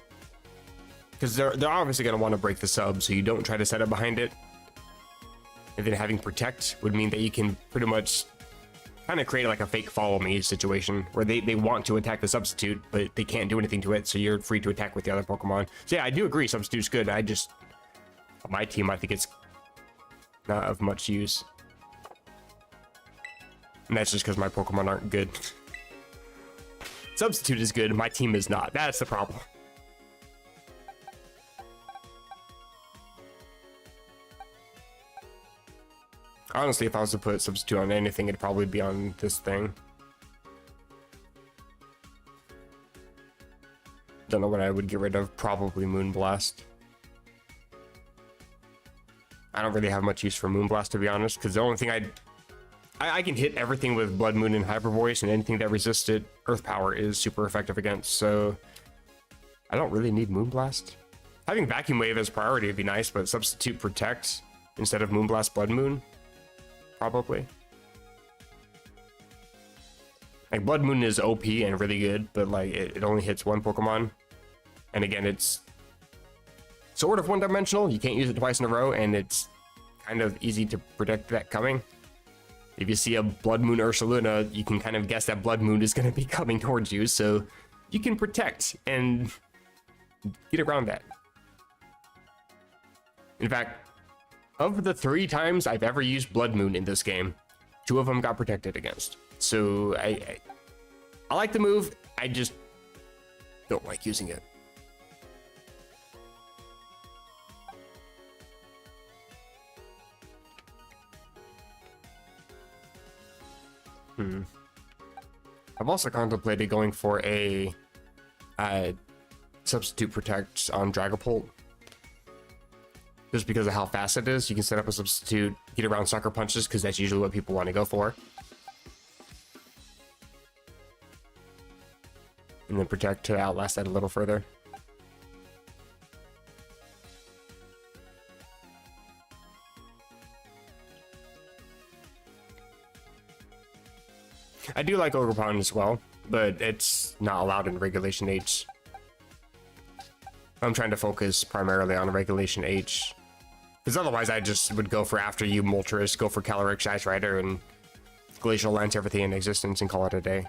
Because they're obviously going to want to break the sub, so you don't try to set up behind it. And then having protect would mean that you can pretty much kind of create like a fake follow me situation where they want to attack the substitute, but they can't do anything to it, so you're free to attack with the other Pokemon. So yeah, I do agree, substitute's good. I just, on my team, I think it's not of much use. And that's just because my Pokemon aren't good. Substitute is good, my team is not. That's the problem. Honestly, if I was to put substitute on anything, it'd probably be on this thing. Don't know what I would get rid of. Probably Moonblast. I don't really have much use for Moonblast, to be honest, because the only thing I can hit everything with Blood Moon and Hyper Voice, and anything that resists it, Earth Power is super effective against, so I don't really need Moonblast. Having Vacuum Wave as priority would be nice, but Substitute Protect instead of Moonblast Blood Moon, probably. Like, Blood Moon is OP and really good, but like it only hits one Pokemon. And again, it's sort of one-dimensional. You can't use it twice in a row, and it's kind of easy to predict that coming. If you see a Blood Moon Ursaluna, you can kind of guess that Blood Moon is going to be coming towards you, so you can protect and get around that. In fact, of the 3 times I've ever used Blood Moon in this game, 2 of them got protected against. So I like the move, I just don't like using it. I've also contemplated going for a substitute protect on Dragapult. Just because of how fast it is, you can set up a substitute, get around Sucker Punches, because that's usually what people want to go for. And then protect to outlast that a little further. I do like Ogerpon as well, but it's not allowed in Regulation H. I'm trying to focus primarily on Regulation H. Because otherwise I just would go for After You, Moltres, go for Calyrex, Ice Rider, and Glacial Lance everything in existence and call it a day.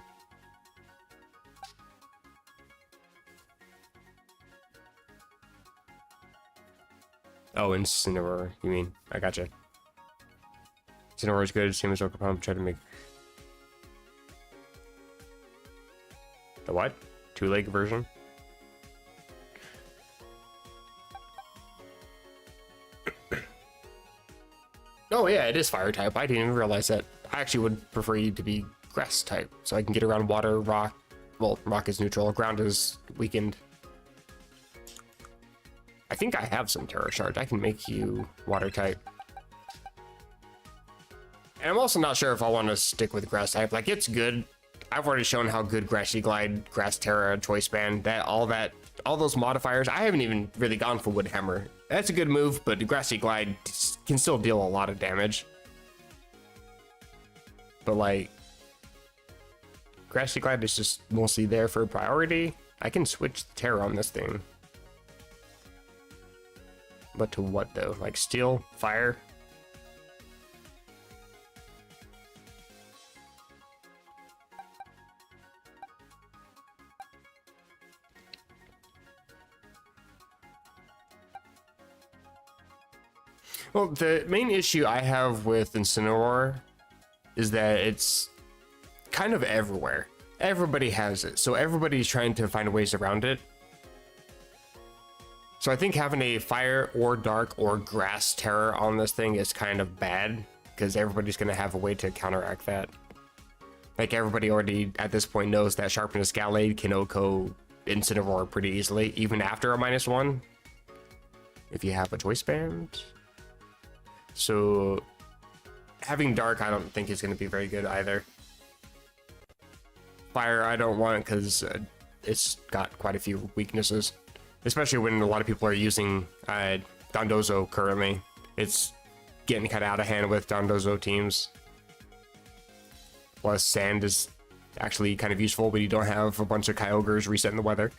Oh, Incineroar, you mean? I gotcha. Incineroar is good, same as Ogerpon. Try to make... The what? 2-leg version? Oh yeah, it is fire type. I didn't even realize that. I actually would prefer you to be grass type, so I can get around water, rock. Well, rock is neutral, ground is weakened. I think I have some Terra Shards. I can make you water type. And I'm also not sure if I want to stick with grass type. Like, it's good. I've already shown how good Grassy Glide, Grass Terra, Choice Band, all those modifiers. I haven't even really gone for Wood Hammer. That's a good move, but Grassy Glide can still deal a lot of damage. But like, Grassy Glide is just mostly there for priority. I can switch the Terra on this thing. But to what though? Like Steel, Fire? Well, the main issue I have with Incineroar is that it's kind of everywhere. Everybody has it, so everybody's trying to find ways around it. So I think having a Fire or Dark or Grass Terror on this thing is kind of bad, because everybody's going to have a way to counteract that. Like, everybody already at this point knows that Sharpness Gallade can OHKO Incineroar pretty easily, even after a -1, if you have a Choice Band. So having Dark, I don't think is going to be very good either. Fire, I don't want because it's got quite a few weaknesses, especially when a lot of people are using Dondozo currently. It's getting kind of out of hand with Dondozo teams. Plus, Sand is actually kind of useful when you don't have a bunch of Kyogres resetting the weather.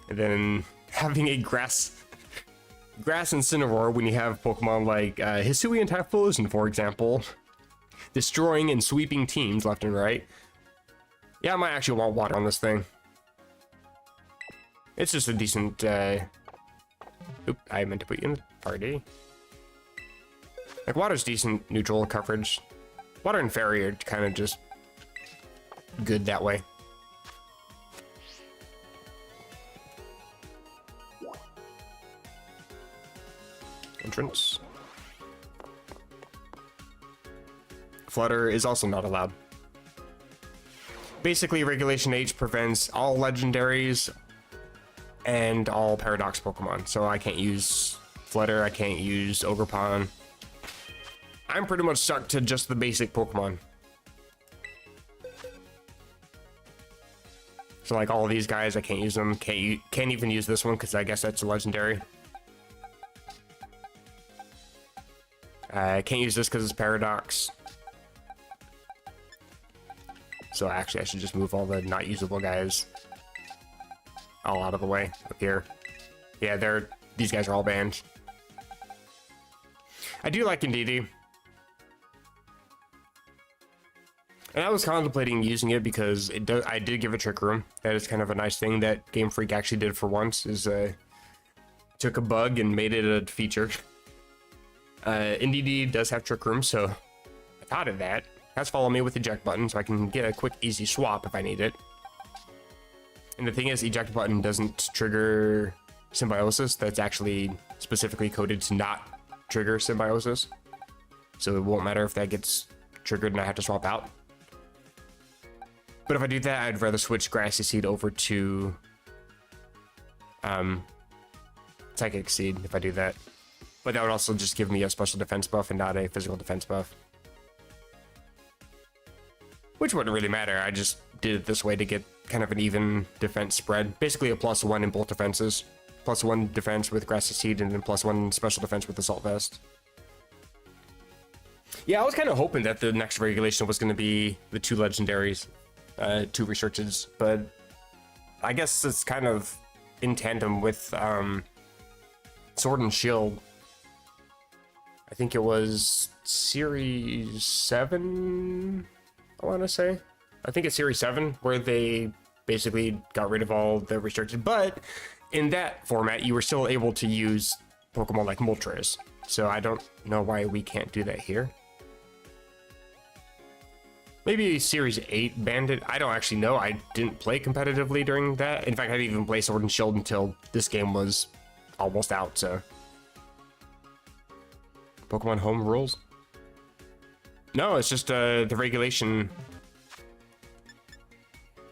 And then having a grass Incineroar when you have Pokemon like Hisui and Typhlosion, for example, destroying and sweeping teams left and right. Yeah, I might actually want water on this thing. It's just a decent... Oop, I meant to put you in the party. Like, water's decent neutral coverage. Water and Fairy are kind of just good that way. Entrance. Flutter is also not allowed. Basically, Regulation H prevents all legendaries and all Paradox Pokemon. So I can't use Flutter, I can't use Ogerpon. I'm pretty much stuck to just the basic Pokemon. So like all of these guys, I can't use them. Can't even use this one because I guess that's a legendary. I can't use this because it's paradox. So actually, I should just move all the not usable guys all out of the way up here. Yeah, these guys are all banned. I do like Indeedee. And I was contemplating using it because I did give it Trick Room. That is kind of a nice thing that Game Freak actually did for once, is took a bug and made it a feature. Indeedee does have Trick Room, so I thought of that. Has follow me with eject button, so I can get a quick, easy swap if I need it. And the thing is, eject button doesn't trigger symbiosis. That's actually specifically coded to not trigger symbiosis. So it won't matter if that gets triggered and I have to swap out. But if I do that, I'd rather switch Grassy Seed over to Psychic Seed if I do that. But that would also just give me a special defense buff and not a physical defense buff. Which wouldn't really matter. I just did it this way to get kind of an even defense spread. Basically a +1 in both defenses. +1 defense with Grassy Seed and then +1 special defense with Assault Vest. Yeah, I was kind of hoping that the next regulation was going to be the 2 legendaries, 2 researches, but I guess it's kind of in tandem with Sword and Shield. I think it was Series 7, I want to say. I think it's Series 7, where they basically got rid of all the restricted, but in that format, you were still able to use Pokemon like Moltres. So I don't know why we can't do that here. Maybe Series 8 banned it. I don't actually know. I didn't play competitively during that. In fact, I didn't even play Sword and Shield until this game was almost out, so. Pokemon Home rules? No, it's just the regulation.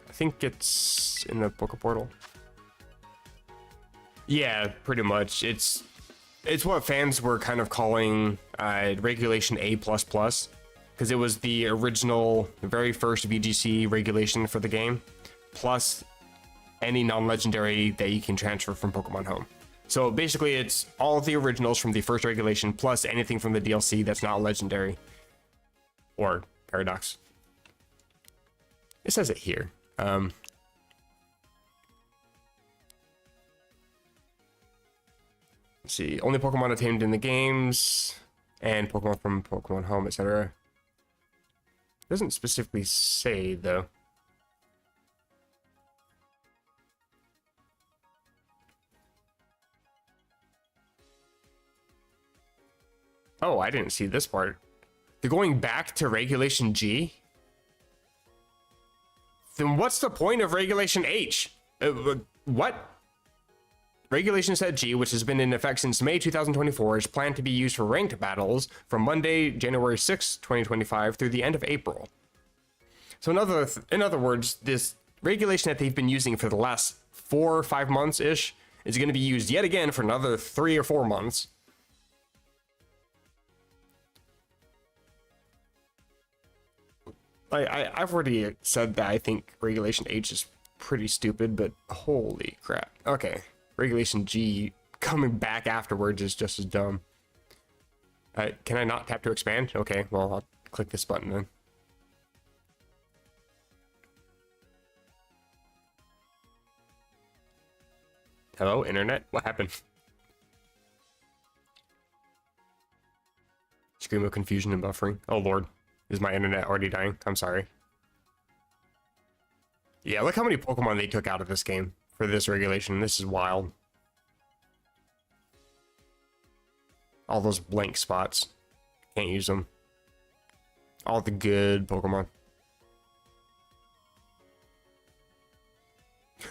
I think it's in the Poke Portal. Yeah, pretty much. It's what fans were kind of calling Regulation A++, because it was the original, the very first VGC regulation for the game, plus any non-legendary that you can transfer from Pokemon Home. So basically, it's all of the originals from the first regulation, plus anything from the DLC that's not legendary or paradox. It says it here. Let's see, only Pokemon attained in the games, and Pokemon from Pokemon Home, etc. Doesn't specifically say, though. Oh, I didn't see this part. They're going back to Regulation G? Then what's the point of Regulation H? What? Regulation Set G, which has been in effect since May 2024, is planned to be used for ranked battles from Monday, January 6, 2025 through the end of April. So in other words, this regulation that they've been using for the last 4 or 5 months-ish is going to be used yet again for another 3 or 4 months. I've already said that I think Regulation H is pretty stupid, but holy crap. Okay, Regulation G coming back afterwards is just as dumb. Can I not tap to expand? Okay, well, I'll click this button then. Hello, internet? What happened? Scream of confusion and buffering. Oh lord. Is my internet already dying? I'm sorry. Yeah, look how many Pokemon they took out of this game for this regulation. This is wild. All those blank spots. Can't use them. All the good Pokemon.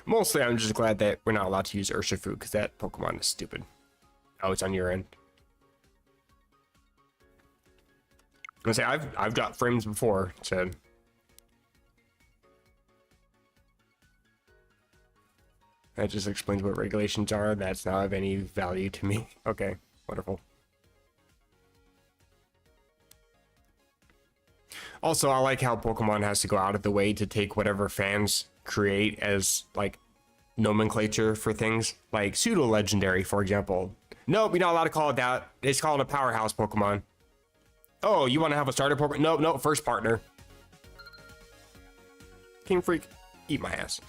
Mostly, I'm just glad that we're not allowed to use Urshifu, because that Pokemon is stupid. Oh, it's on your end. I'm gonna say I've got frames before, so that just explains what regulations are. That's not of any value to me. Okay, wonderful. Also, I like how Pokemon has to go out of the way to take whatever fans create as like nomenclature for things, like pseudo legendary, for example. Nope, you're not allowed to call it that. It's called a powerhouse Pokemon. Oh, you want to have a starter Pokemon? Nope, nope, first partner. King Freak, eat my ass.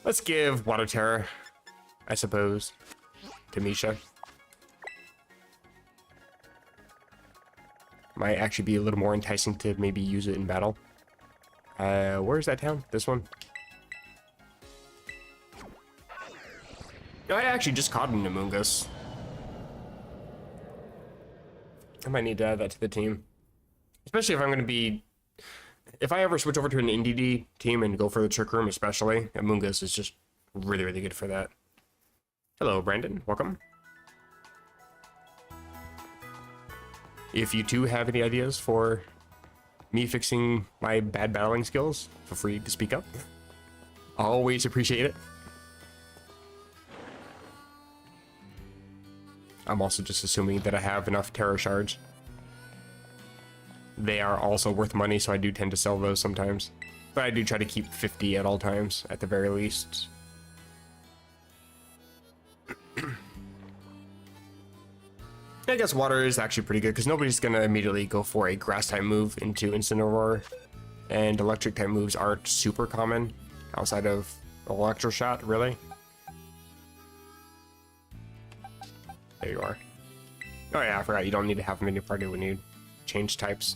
Let's give Water Terror, I suppose, to Misha. Might actually be a little more enticing to maybe use it in battle. Where's that town? This one? No, I actually just caught an Amoonguss. I might need to add that to the team. Especially if I'm going to be... If I ever switch over to an NDD team and go for the Trick Room especially, Amoonguss is just really, really good for that. Hello, Brandon. Welcome. If you too have any ideas for me fixing my bad battling skills, feel free to speak up. I'll always appreciate it. I'm also just assuming that I have enough Terror Shards. They are also worth money, so I do tend to sell those sometimes. But I do try to keep 50 at all times, at the very least. I guess water is actually pretty good, because nobody's going to immediately go for a grass-type move into Instant Aurora. And electric-type moves aren't super common, outside of Electro Shot, really. There you are. Oh yeah, I forgot, you don't need to have a mini party when you change types.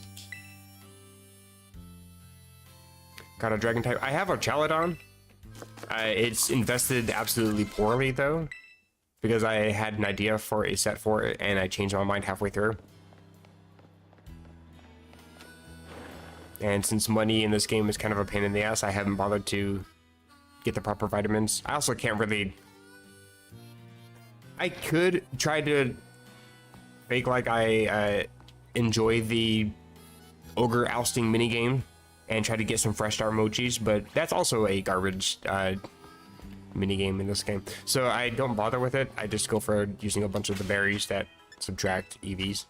Got a dragon type. I have a Chaladon. It's invested absolutely poorly though, because I had an idea for a set for it and I changed my mind halfway through. And since money in this game is kind of a pain in the ass, I haven't bothered to get the proper vitamins. I also can't really... I could try to fake like I enjoy the ogre ousting minigame and try to get some fresh star emojis, but that's also a garbage minigame in this game. So I don't bother with it. I just go for using a bunch of the berries that subtract EVs.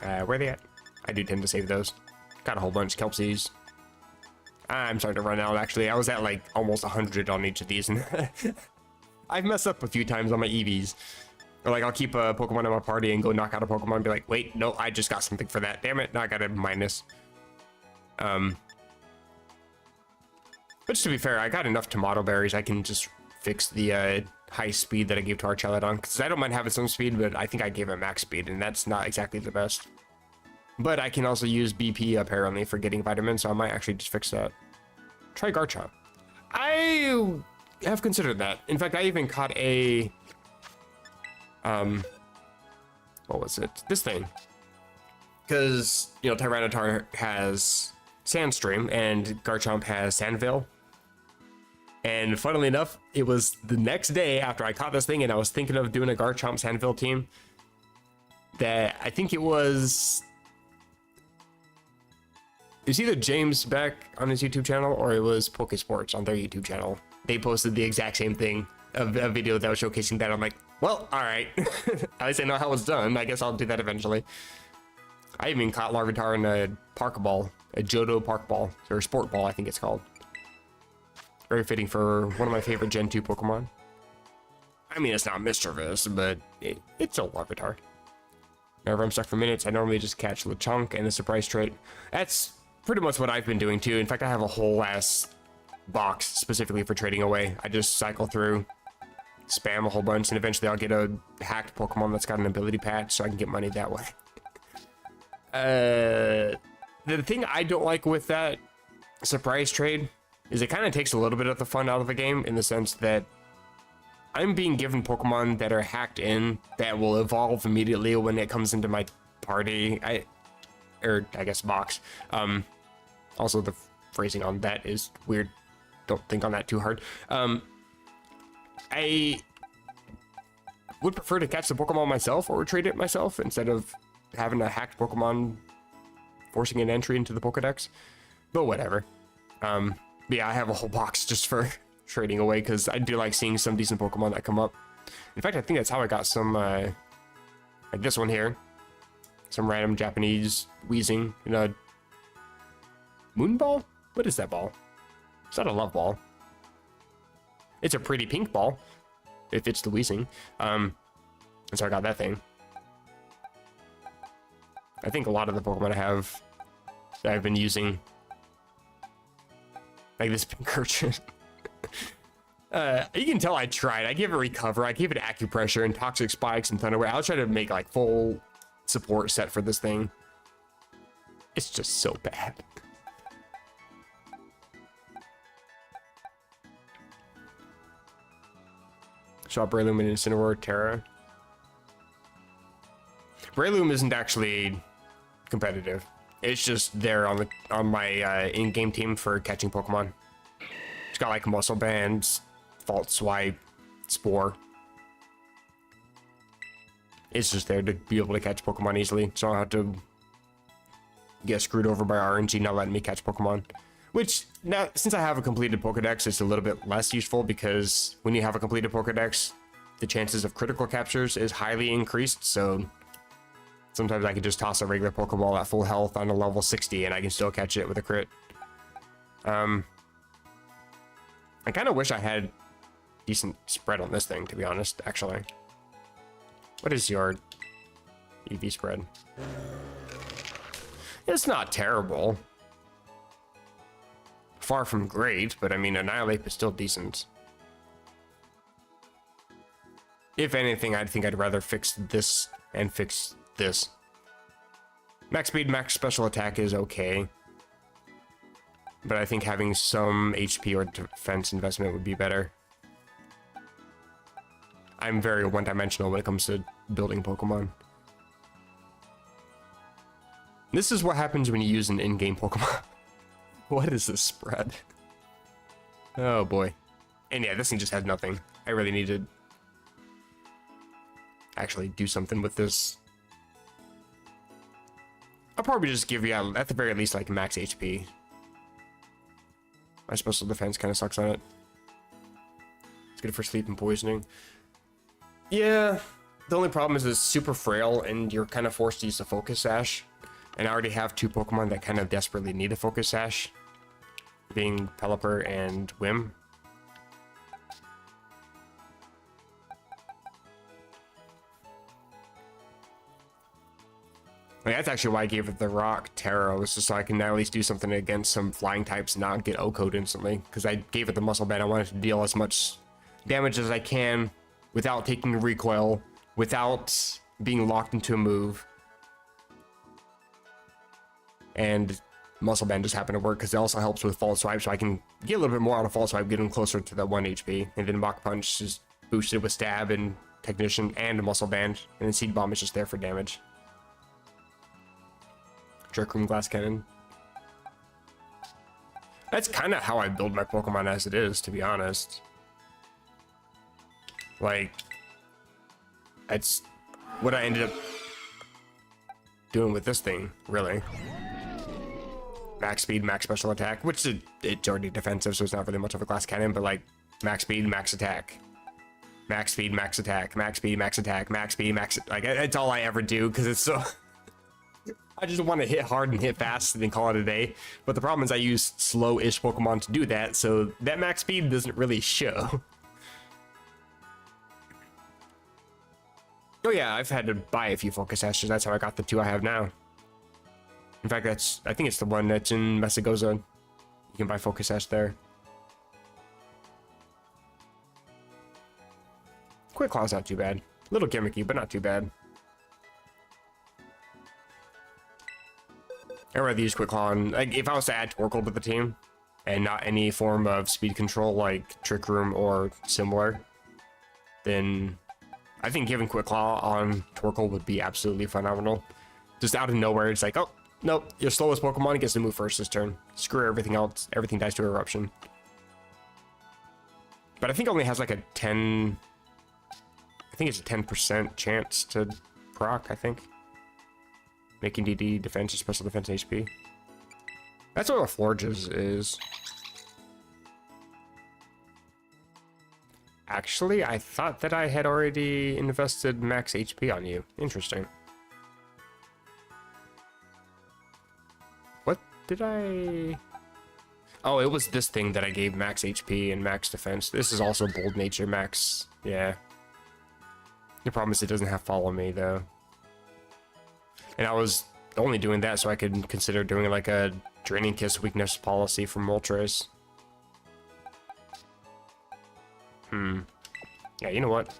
Where are they at? I do tend to save those. Got a whole bunch. Kelpsies. I'm starting to run out, actually. I was at like almost 100 on each of these, and I've messed up a few times on my EVs. Or like I'll keep a Pokemon in my party and go knock out a Pokemon and be like, wait, no, I just got something for that. Damn it, now I got a minus. But just to be fair, I got enough tomato berries. I can just fix the high speed that I gave to our Chaladon, because I don't mind having some speed, but I think I gave it max speed, and that's not exactly the best. But I can also use BP apparently for getting vitamins, so I might actually just fix that. Try Garchomp. I have considered that. In fact, I even caught a what was it? This thing. Because, you know, Tyranitar has Sandstream and Garchomp has Sandville. And funnily enough, it was the next day after I caught this thing and I was thinking of doing a Garchomp Sandville team that I think it was either James Beck on his YouTube channel or it was Pokesports on their YouTube channel. They posted the exact same thing, a video that was showcasing that. I'm like, well, all right. At least I know how it's done. I guess I'll do that eventually. I even caught Larvitar in a Park Ball, a Johto Park Ball, or Sport Ball, I think it's called. Very fitting for one of my favorite Gen 2 Pokemon. I mean, it's not mischievous, but it's a Larvitar. Whenever I'm stuck for minutes, I normally just catch Lechonk and the surprise trait. That's pretty much what I've been doing too. In fact, I have a whole ass box specifically for trading away. I just cycle through, spam a whole bunch, and eventually I'll get a hacked Pokemon that's got an ability patch so I can get money that way. The thing I don't like with that surprise trade is it kind of takes a little bit of the fun out of the game, in the sense that I'm being given Pokemon that are hacked in that will evolve immediately when it comes into my party. I guess box. Also the phrasing on that is weird. Don't think on that too hard. I would prefer to catch the Pokemon myself or trade it myself instead of having a hacked Pokemon forcing an entry into the Pokedex. But whatever. But yeah, I have a whole box just for trading away because I do like seeing some decent Pokemon that come up. In fact, I think that's how I got some, like this one here. Some random Japanese wheezing in a moon ball? What is that ball? It's not a love ball. It's a pretty pink ball, if it's the wheezing. And so I got that thing. I think a lot of the Pokemon I have that I've been using, like this pink urchin. You can tell I tried. I gave it Recover, I gave it Acupressure and Toxic Spikes and Thunderwave. I'll try to make like full support set for this thing. It's just so bad. Shot Breloom and Incineroar, Terra. Breloom isn't actually competitive. It's just there on my in-game team for catching Pokemon. It's got like Muscle Bands, Fault Swipe, Spore. It's just there to be able to catch Pokemon easily, so I don't have to get screwed over by RNG not letting me catch Pokemon. Which, now, since I have a completed Pokedex, it's a little bit less useful because when you have a completed Pokedex, the chances of critical captures is highly increased, so sometimes I can just toss a regular Pokeball at full health on a level 60 and I can still catch it with a crit. I kind of wish I had decent spread on this thing, to be honest, actually. What is your EV spread? It's not terrible. Far from great, but I mean, Annihilate is still decent. If anything, I think I'd rather fix this and fix this. Max speed, max special attack is okay. But I think having some HP or defense investment would be better. I'm very one-dimensional when it comes to building Pokemon. This is what happens when you use an in-game Pokemon. What is this spread? Oh boy. And yeah, this thing just has nothing. I really need to actually do something with this. I'll probably just give you, at the very least, like max HP. My special defense kind of sucks on it. It's good for sleep and poisoning. Yeah, the only problem is it's super frail and you're kind of forced to use a Focus Sash. And I already have two Pokemon that kind of desperately need a Focus Sash, being Pelipper and Whim. Like, that's actually why I gave it the Rock Terra, was just so I can at least do something against some flying types and not get O-code instantly. Because I gave it the Muscle Band, I wanted to deal as much damage as I can without taking recoil, without being locked into a move. And Muscle Band just happened to work because it also helps with False Swipe, so I can get a little bit more out of False Swipe, getting closer to that 1 HP. And then Mach Punch is boosted with Stab and Technician and Muscle Band. And then Seed Bomb is just there for damage. Trick Room, Glass Cannon. That's kind of how I build my Pokemon as it is, to be honest. Like, that's what I ended up doing with this thing, really. Max speed, max special attack, which it's already defensive, so it's not really much of a Glass Cannon, but like max speed, max attack. Max speed, max attack, max speed, max attack, max speed, max, like, it's all I ever do, because it's so... I just want to hit hard and hit fast and then call it a day. But the problem is I use slow-ish Pokemon to do that, so that max speed doesn't really show. Oh yeah, I've had to buy a few Focus Sashes. That's how I got the two I have now. In fact, I think it's the one that's in Mesagoza. You can buy Focus Sash there. Quick Claw's not too bad. A little gimmicky, but not too bad. I'd rather use Quick Claw on, like, if I was to add Torkoal to the team, and not any form of speed control like Trick Room or similar, then I think giving Quick Claw on Torkoal would be absolutely phenomenal. Just out of nowhere, it's like, oh, nope, your slowest Pokemon gets to move first this turn. Screw everything else, everything dies to Eruption. But I think it only has like a 10... I think it's a 10% chance to proc, I think. Making DD, defense, special defense, HP. That's what a Florges is. Actually, I thought that I had already invested max HP on you. Interesting. Did I? Oh, it was this thing that I gave max HP and max defense. This is also bold nature max. Yeah. The problem is it doesn't have follow me though. And I was only doing that so I could consider doing like a draining kiss weakness policy for Moltres. Yeah, you know what?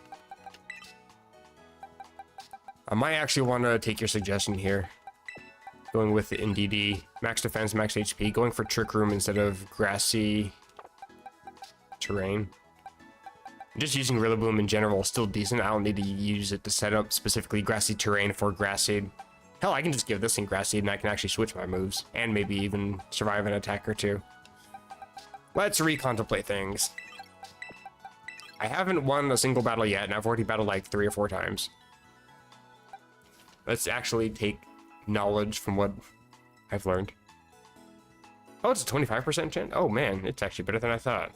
I might actually want to take your suggestion here. Going with the NDD. Max defense, max HP. Going for Trick Room instead of grassy terrain. Just using Rillaboom in general is still decent. I don't need to use it to set up specifically grassy terrain for Grass Seed. Hell, I can just give this thing Grass Seed and I can actually switch my moves. And maybe even survive an attack or two. Let's recontemplate things. I haven't won a single battle yet, and I've already battled like 3 or 4 times. Let's actually take knowledge from what I've learned. Oh, it's a 25% chance? Oh man, it's actually better than I thought.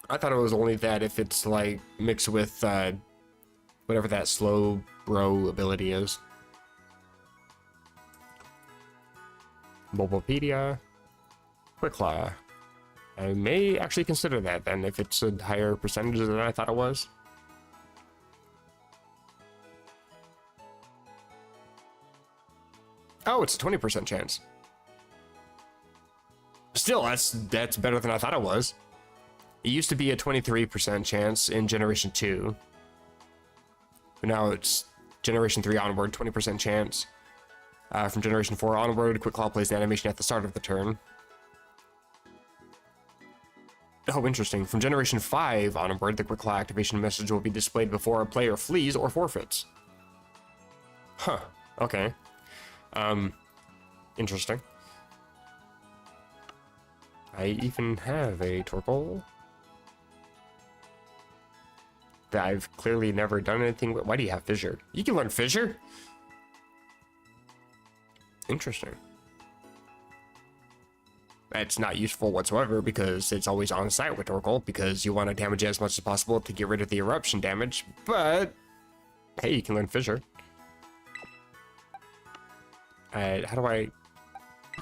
I thought it was only that if it's like mixed with whatever that slow bro ability is. Mobilepedia. Quicklaw. I may actually consider that then if it's a higher percentage than I thought it was. Oh, it's a 20% chance. Still, that's better than I thought it was. It used to be a 23% chance in Generation 2. But now it's Generation 3 onward, 20% chance. From Generation 4 onward, Quicklaw plays the animation at the start of the turn. Oh, interesting. From Generation 5 onward, the Quicklaw activation message will be displayed before a player flees or forfeits. Huh. Okay. Interesting. I even have a Torkoal that I've clearly never done anything with. Why do you have Fissure? You can learn Fissure? Interesting. It's not useful whatsoever because it's always on site with Torkoal because you want to damage it as much as possible to get rid of the eruption damage, but hey, you can learn Fissure. How do I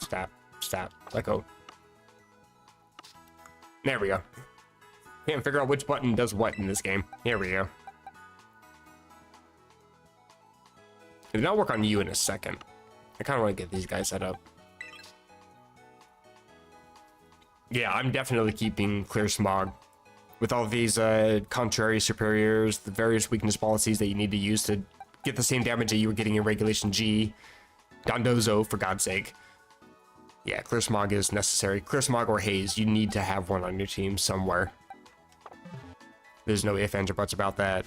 stop, let go. There we go. Can't figure out which button does what in this game. Here we go. And I'll work on you in a second. I kind of want to get these guys set up. Yeah, I'm definitely keeping Clear Smog. With all these contrary superiors, the various weakness policies that you need to use to get the same damage that you were getting in Regulation G. Dondozo, for God's sake. Yeah, Clear Smog is necessary. Clear Smog or Haze, you need to have one on your team somewhere. There's no ifs, ands, or buts about that.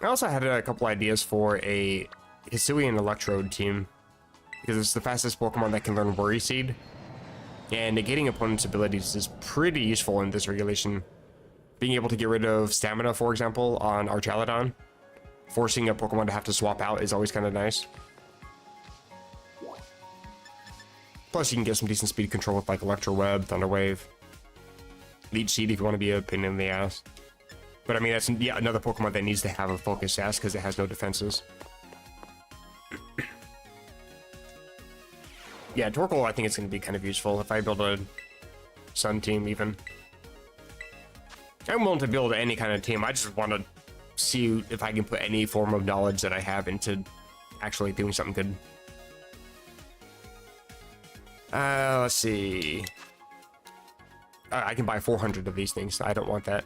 I also had a couple ideas for a Hisuian Electrode team, because it's the fastest Pokemon that can learn Worry Seed, and negating opponents' abilities is pretty useful in this regulation. Being able to get rid of Stamina, for example, on Archaludon, forcing a Pokemon to have to swap out is always kind of nice. Plus, you can get some decent speed control with like Electro Web, Thunder Wave, Leech Seed if you want to be a pain in the ass. But I mean, that's another Pokemon that needs to have a Focus Sash because it has no defenses. Yeah, Torkoal, I think it's going to be kind of useful if I build a Sun team, even. I'm willing to build any kind of team. I just want to see if I can put any form of knowledge that I have into actually doing something good. Let's see. I can buy 400 of these things. I don't want that.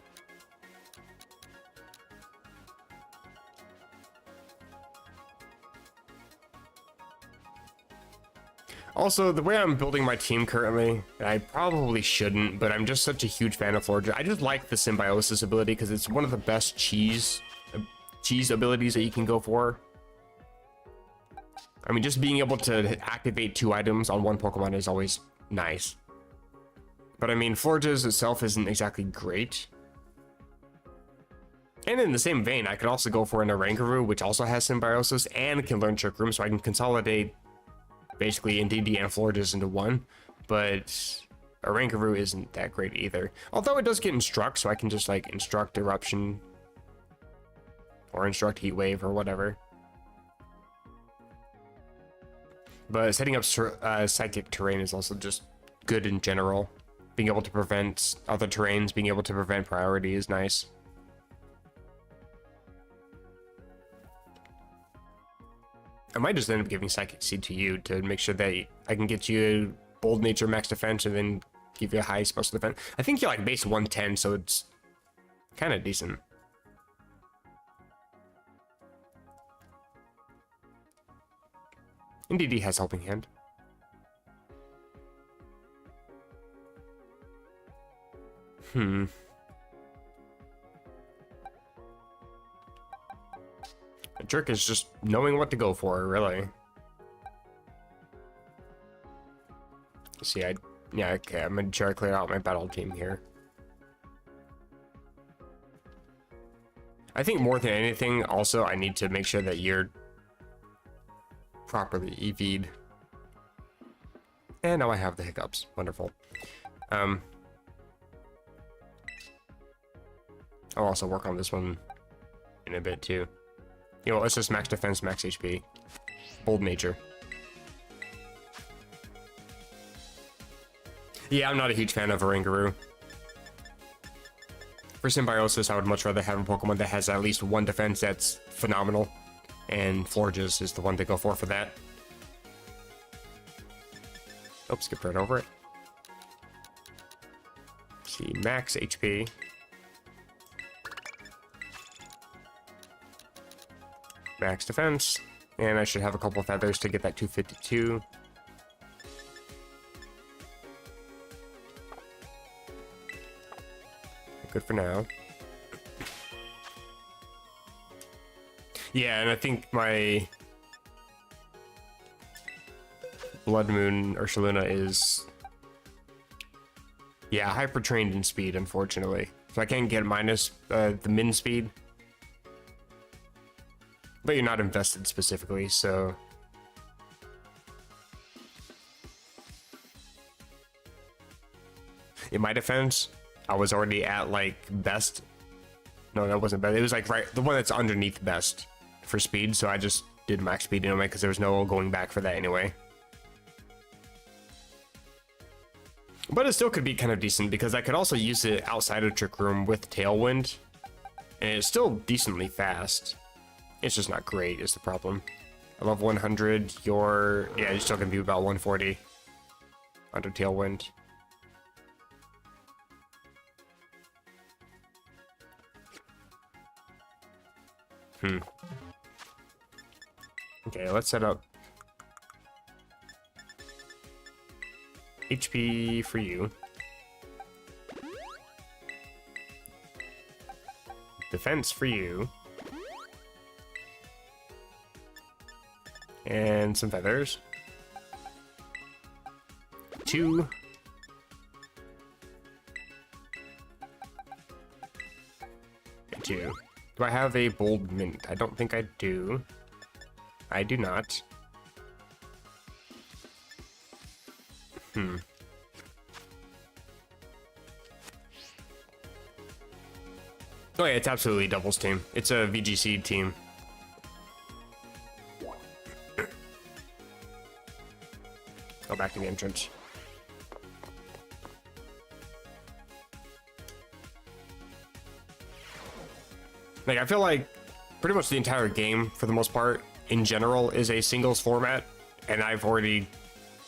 Also, the way I'm building my team currently, I probably shouldn't, but I'm just such a huge fan of Florida. I just like the Symbiosis ability because it's one of the best cheese abilities that you can go for. I mean, just being able to activate 2 items on one Pokemon is always nice. But I mean, Florges itself isn't exactly great. And in the same vein, I could also go for an Oranguru, which also has Symbiosis and can learn Trick Room, so I can consolidate basically NDD and Florges into one. But Oranguru isn't that great either. Although it does get Instruct, so I can just like Instruct Eruption or instruct heat wave or whatever. But setting up psychic terrain is also just good in general. Being able to prevent other terrains, being able to prevent priority is nice. I might just end up giving Psychic Seed to you to make sure that I can get you Bold Nature max defense and then give you a high special defense. I think you're like base 110, so it's kind of decent. Indeed, he has Helping Hand. The trick is just knowing what to go for, really. See, yeah, okay, I'm gonna try to clear out my battle team here. I think more than anything, also, I need to make sure that you're properly EV'd. And now I have the hiccups. Wonderful. I'll also work on this one in a bit, too. You know, let's just max defense, max HP. Bold Nature. Yeah, I'm not a huge fan of Oranguru. For Symbiosis, I would much rather have a Pokemon that has at least one defense that's phenomenal. And Florges is the one to go for that. Oops, skipped right over it. Let's see, max HP. Max defense. And I should have a couple of feathers to get that 252. Good for now. Yeah, and I think my Blood Moon Ursaluna is, yeah, hyper trained in speed, unfortunately. So I can't get minus the min speed. But you're not invested specifically, so. In my defense, I was already at like best. No, that wasn't best. It was like right, the one that's underneath best for speed. So I just did max speed anyway because there was no going back for that anyway. But it still could be kind of decent because I could also use it outside of Trick Room with Tailwind. And it's still decently fast. It's just not great is the problem. I love 100. You're still gonna be about 140 under Tailwind. Okay, let's set up HP for you. Defense for you. And some feathers. 2. And 2. Do I have a Bold Mint? I don't think I do. I do not. Oh yeah, it's absolutely doubles team. It's a VGC team. Go back to the entrance. Like, I feel like pretty much the entire game, for the most part, in general, is a singles format, and I've already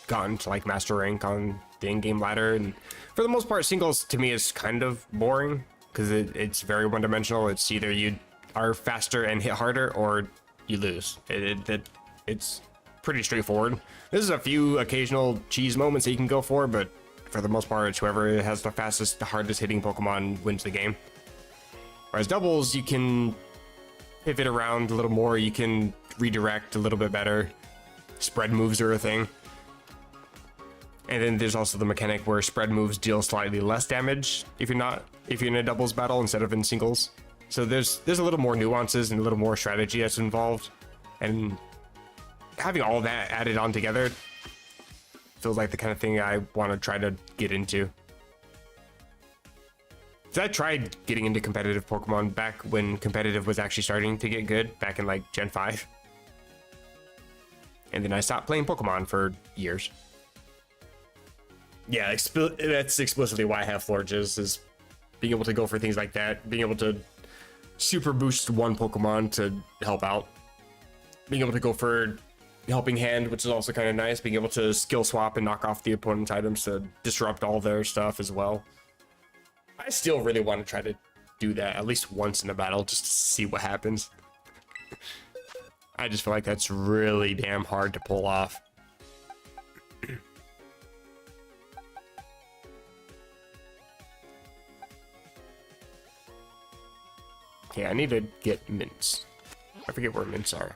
gotten to like master rank on the in-game ladder, and for the most part, singles to me is kind of boring because it's very one-dimensional. It's either you are faster and hit harder, or you lose. It's pretty straightforward. There's a few occasional cheese moments that you can go for, but for the most part, it's whoever has the fastest, the hardest hitting Pokemon wins the game. Whereas doubles, you can pivot around a little more, you can redirect a little bit better. Spread moves are a thing. And then there's also the mechanic where spread moves deal slightly less damage if you're in a doubles battle instead of in singles. So there's a little more nuances and a little more strategy that's involved. And having all that added on together feels like the kind of thing I want to try to get into. So I tried getting into competitive Pokemon back when competitive was actually starting to get good, back in like Gen 5. And then I stopped playing Pokemon for years. Yeah, that's explicitly why I have Florges, is being able to go for things like that, being able to super boost one Pokemon to help out, being able to go for Helping Hand, which is also kind of nice, being able to skill swap and knock off the opponent's items to disrupt all their stuff as well. I still really want to try to do that at least once in a battle just to see what happens. I just feel like that's really damn hard to pull off. Okay, I need to get mints. I forget where mints are.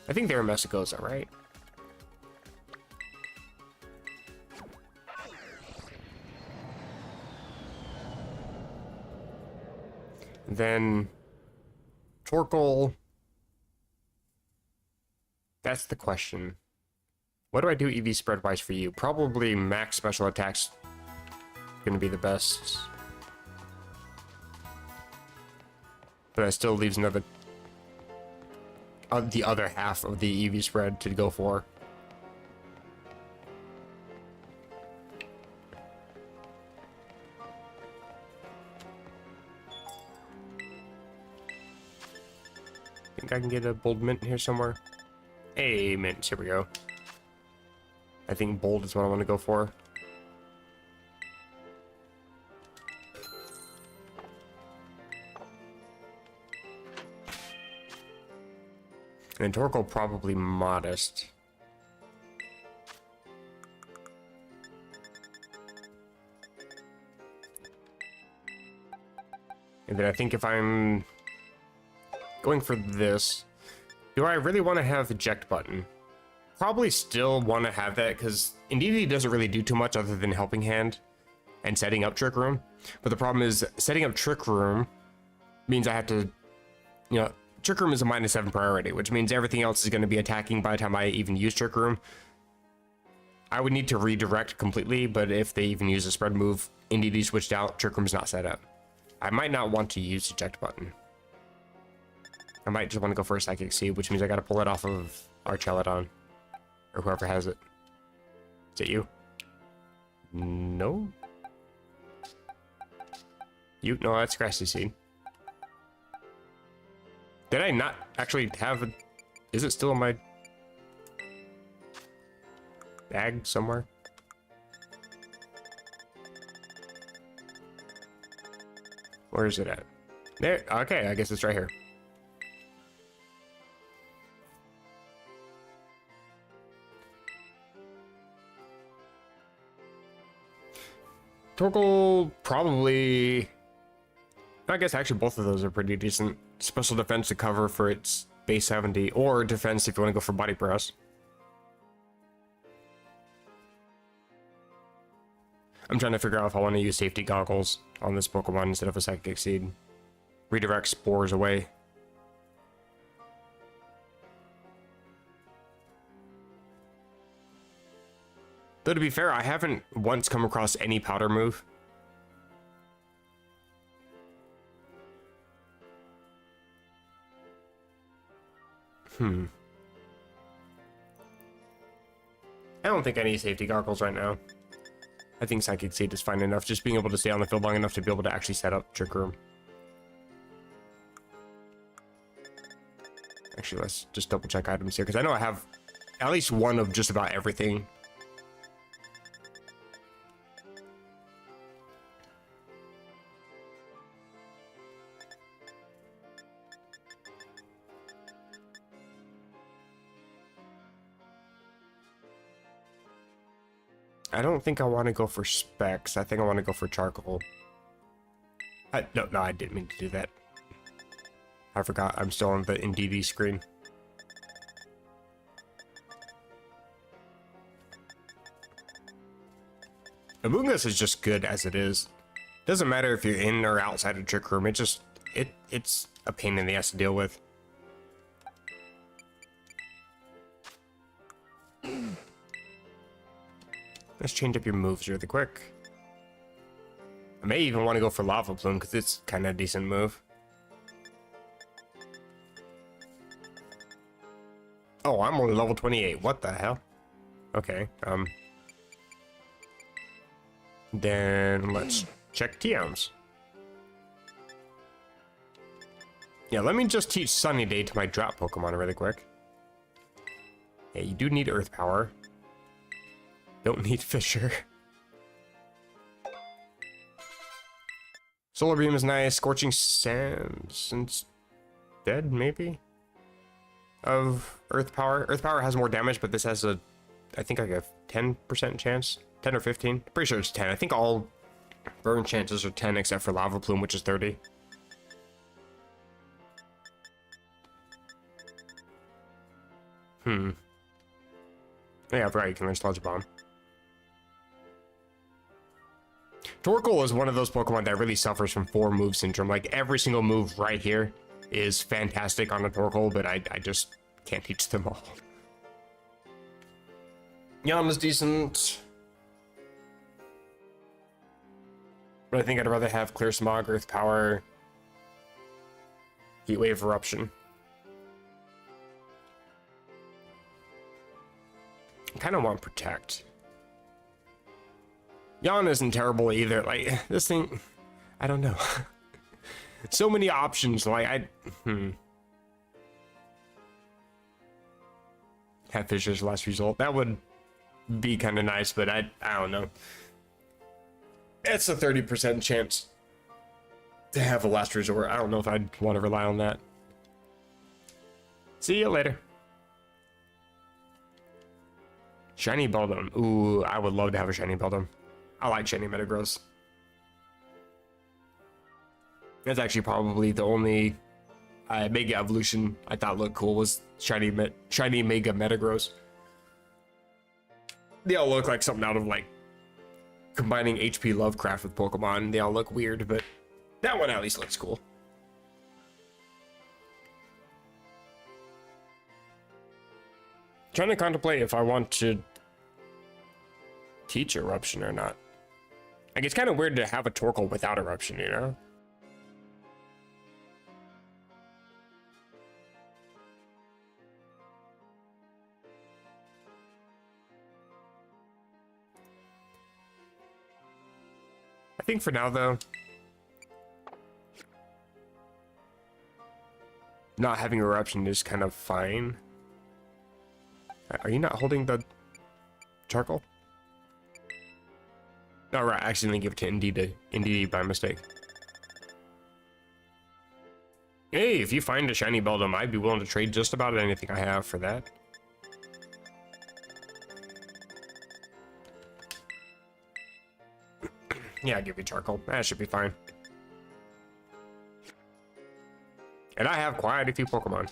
I think they're in Mexico's, right? Then Torkoal. That's the question. What do I do EV spread wise for you? Probably max special attacks gonna be the best. But that still leaves another the other half of the EV spread to go for. Think I can get a bold mint here somewhere. Hey, mint, here we go. I think bold is what I want to go for. And Torkoal probably modest. And then I think if I'm going for this, do I really want to have eject button? Probably still want to have that because Indeedee doesn't really do too much other than Helping Hand and setting up Trick Room. But the problem is setting up Trick Room means I have to, you know, Trick Room is a -7 priority, which means everything else is going to be attacking by the time I even use Trick Room. I would need to redirect completely, but if they even use a spread move, Indeedee switched out, Trick Room's not set up. I might not want to use eject button. I might just want to go for a Psychic Seed, which means I got to pull it off of Archelodon. Or whoever has it. Is it you? No? You? No, that's Grassy Seed. Did I not actually have a... Is it still in my bag somewhere? Where is it at? There. Okay, I guess it's right here. Torkoal probably... I guess actually both of those are pretty decent. Special defense to cover for its base 70, or defense if you want to go for body press. I'm trying to figure out if I want to use safety goggles on this Pokemon instead of a Psychic Seed. Redirect spores away. Though to be fair, I haven't once come across any powder move. I don't think I need safety goggles right now. I think Psychic Seed is fine enough, just being able to stay on the field long enough to be able to actually set up Trick Room. Actually, let's just double check items here, because I know I have at least one of just about everything. I don't think I want to go for specs. I think I want to go for charcoal. No, I didn't mean to do that. I forgot. I'm still on the Indeedee screen. Amoonguss is just good as it is. Doesn't matter if you're in or outside of Trick Room. It's a pain in the ass to deal with. Let's change up your moves really quick. I may even want to go for Lava Plume because it's kind of a decent move. Oh, I'm only level 28. What the hell? Okay, then let's check TMs. Yeah, let me just teach Sunny Day to my drop Pokemon really quick. Yeah, you do need Earth Power. Don't need Fissure. Solar Beam is nice. Scorching Sands instead, maybe? Of Earth Power. Earth Power has more damage, but this has a, I think like a 10% chance. 10 or 15. Pretty sure it's 10. I think all burn chances are 10 except for Lava Plume, which is 30. Yeah, I forgot you can learn Sludge Bomb. Torkoal is one of those Pokemon that really suffers from 4 move syndrome. Like, every single move right here is fantastic on a Torkoal, but I just can't teach them all. Yama's decent. But I think I'd rather have Clear Smog, Earth Power, Heat Wave, Eruption. I kind of want Protect. Yawn isn't terrible either. Like, this thing, I don't know. So many options. Like, have Fisher's last result. That would be kind of nice, but I don't know. It's a 30% chance to have a last resort. I don't know if I'd want to rely on that. See you later. Shiny Beldum. Ooh, I would love to have a Shiny Beldum. I like Shiny Metagross. That's actually probably the only Mega Evolution I thought looked cool was Shiny Mega Metagross. They all look like something out of like combining HP Lovecraft with Pokemon. They all look weird, but that one at least looks cool. Trying to contemplate if I want to teach Eruption or not. Like, it's kind of weird to have a Torkoal without Eruption, you know? I think for now, though, not having Eruption is kind of fine. Are you not holding the charcoal? Oh, right, I accidentally gave it to Indeedee by mistake. Hey, if you find a shiny Beldum, I'd be willing to trade just about anything I have for that. Yeah, I'll give you charcoal. That should be fine. And I have quite a few Pokemon.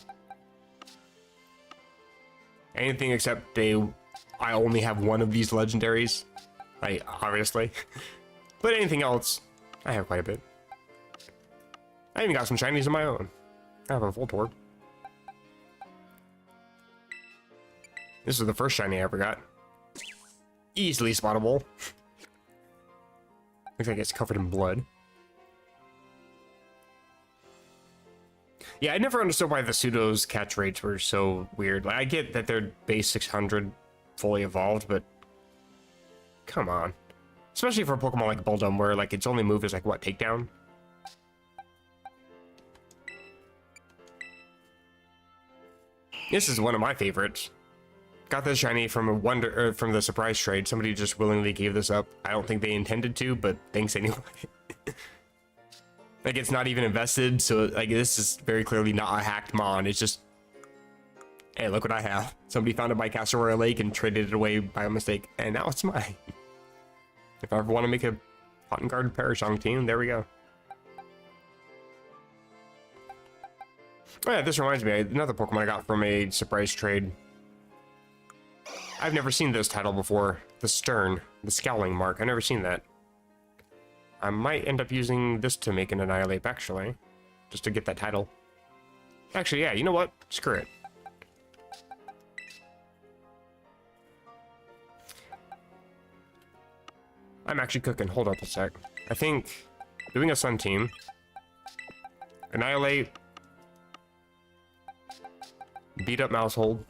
Anything except I only have one of these legendaries. Like, obviously. But anything else, I have quite a bit. I even got some shinies of my own. I have a Voltorb. This is the first shiny I ever got. Easily spottable. Looks like it's covered in blood. Yeah, I never understood why the pseudos catch rates were so weird. Like, I get that they're base 600 fully evolved, but come on. Especially for a Pokemon like Beldum, where like its only move is like what, takedown? This is one of my favorites. Got this shiny from from the surprise trade. Somebody just willingly gave this up. I don't think they intended to, but thanks anyway. Like, it's not even invested, so like this is very clearly not a hacked mon. It's just, hey, look what I have. Somebody found it by Castleroy Lake and traded it away by a mistake, and now it's mine. If I ever want to make a Cotton Guard Parashong team, there we go. Oh yeah, this reminds me, another Pokemon I got from a surprise trade. I've never seen this title before. The Stern, the Scowling Mark. I've never seen that. I might end up using this to make an Annihilate, actually. Just to get that title. Actually, yeah, you know what? Screw it. I'm actually cooking. Hold up a sec. I think doing a Sun team, Annihilate, beat up Mousehold.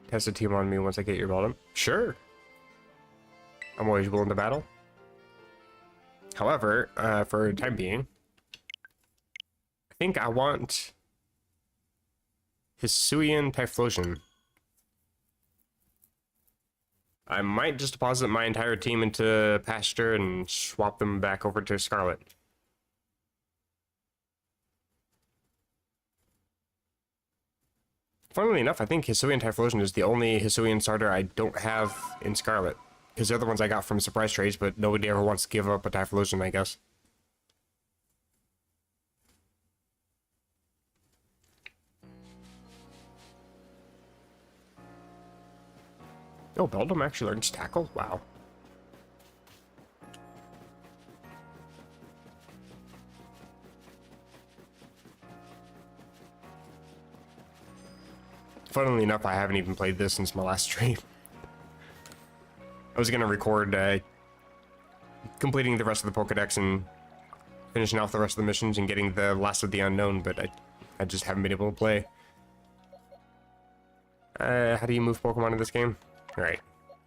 Test a team on me once I get your bottom. Sure. I'm always willing to battle. However, for the time being, I think I want Hisuian Typhlosion. I might just deposit my entire team into Pasture and swap them back over to Scarlet. Funnily enough, I think Hisuian Typhlosion is the only Hisuian starter I don't have in Scarlet. Because the other ones I got from surprise trades, but nobody ever wants to give up a Typhlosion, I guess. Oh, Beldum actually learns Tackle? Wow. Funnily enough, I haven't even played this since my last stream. I was gonna record completing the rest of the Pokedex and finishing off the rest of the missions and getting the Last of the Unknown, but I just haven't been able to play. How do you move Pokemon in this game? Alright.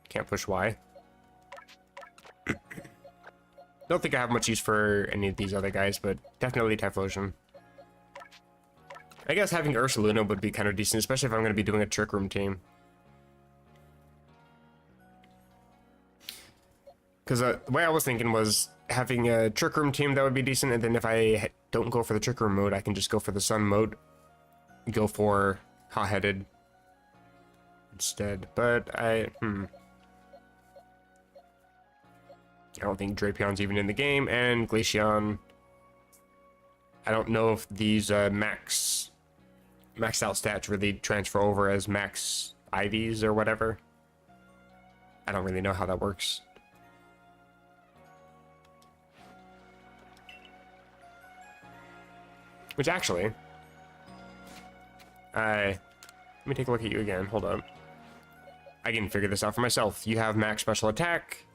Can't push Y. Don't think I have much use for any of these other guys, but definitely Typhlosion. I guess having Ursaluna would be kind of decent, especially if I'm going to be doing a Trick Room team. Because the way I was thinking was having a Trick Room team that would be decent, and then if I don't go for the Trick Room mode, I can just go for the Sun mode. Go for Hot-Headed instead. But I don't think Drapion's even in the game, and Glaceon. I don't know if these maxed out stats really transfer over as max IVs or whatever. I don't really know how that works. Which actually, let me take a look at you again. Hold on. I can figure this out for myself. You have max special attack,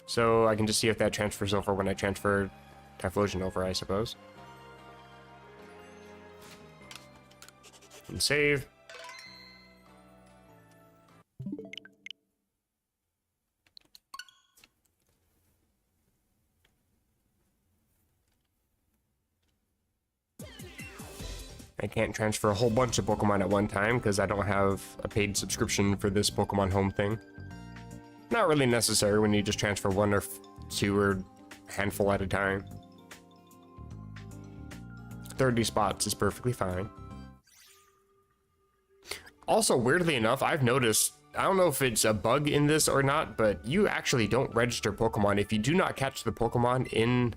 so I can just see if that transfers over when I transfer Typhlosion over, I suppose. And save. I can't transfer a whole bunch of Pokemon at one time because I don't have a paid subscription for this Pokemon Home thing. Not really necessary when you just transfer one or two or handful at a time. 30 spots is perfectly fine. Also, weirdly enough, I've noticed, I don't know if it's a bug in this or not, but you actually don't register Pokemon if you do not catch the Pokemon in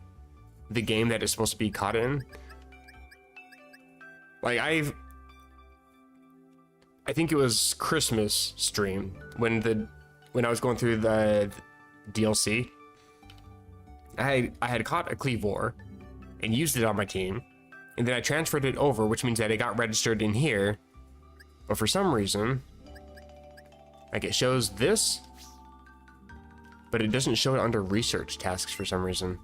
the game that it's supposed to be caught in. Like, I think it was Christmas stream when I was going through the DLC. I had caught a Cleavor and used it on my team, and then I transferred it over, which means that it got registered in here. But for some reason, like, it shows this, but it doesn't show it under research tasks for some reason.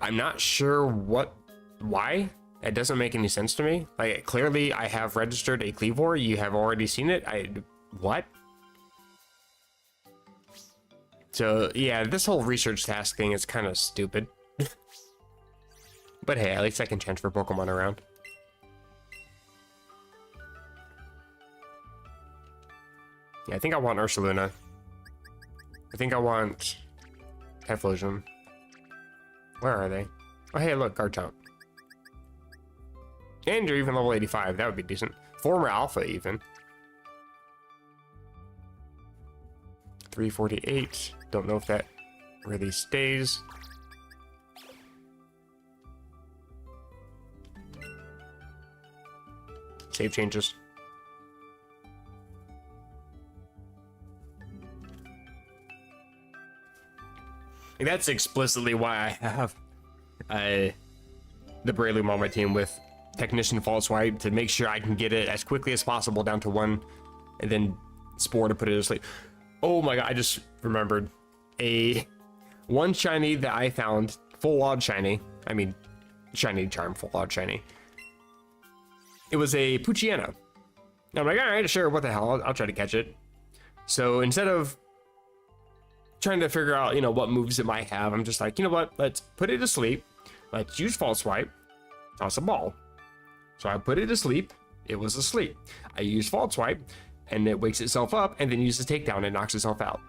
I'm not sure why. It doesn't make any sense to me. Like, clearly I have registered a Cleavor. You have already seen it. What? So, yeah, this whole research task thing is kind of stupid. But hey, at least I can transfer Pokemon around. Yeah, I think I want Ursaluna. I think I want Typhlosion. Where are they? Oh, hey, look, Garchomp. And you're even level 85. That would be decent. Former Alpha, even. 348. Don't know if that really stays. Save changes. Like, that's explicitly why I have the Breloom on my team with Technician False Swipe, to make sure I can get it as quickly as possible down to 1, and then Spore to put it to sleep. Oh my god, I just remembered one shiny that I found, full odd shiny. I mean, shiny charm, full odd shiny. It was a Poochyena. And I'm like, all right, sure, what the hell, I'll try to catch it. So instead of trying to figure out, you know, what moves it might have, I'm just like, you know what, let's put it to sleep. Let's use False Swipe, toss a ball. So I put it to sleep, it was asleep. I use False Swipe, and it wakes itself up, and then uses Takedown and knocks itself out.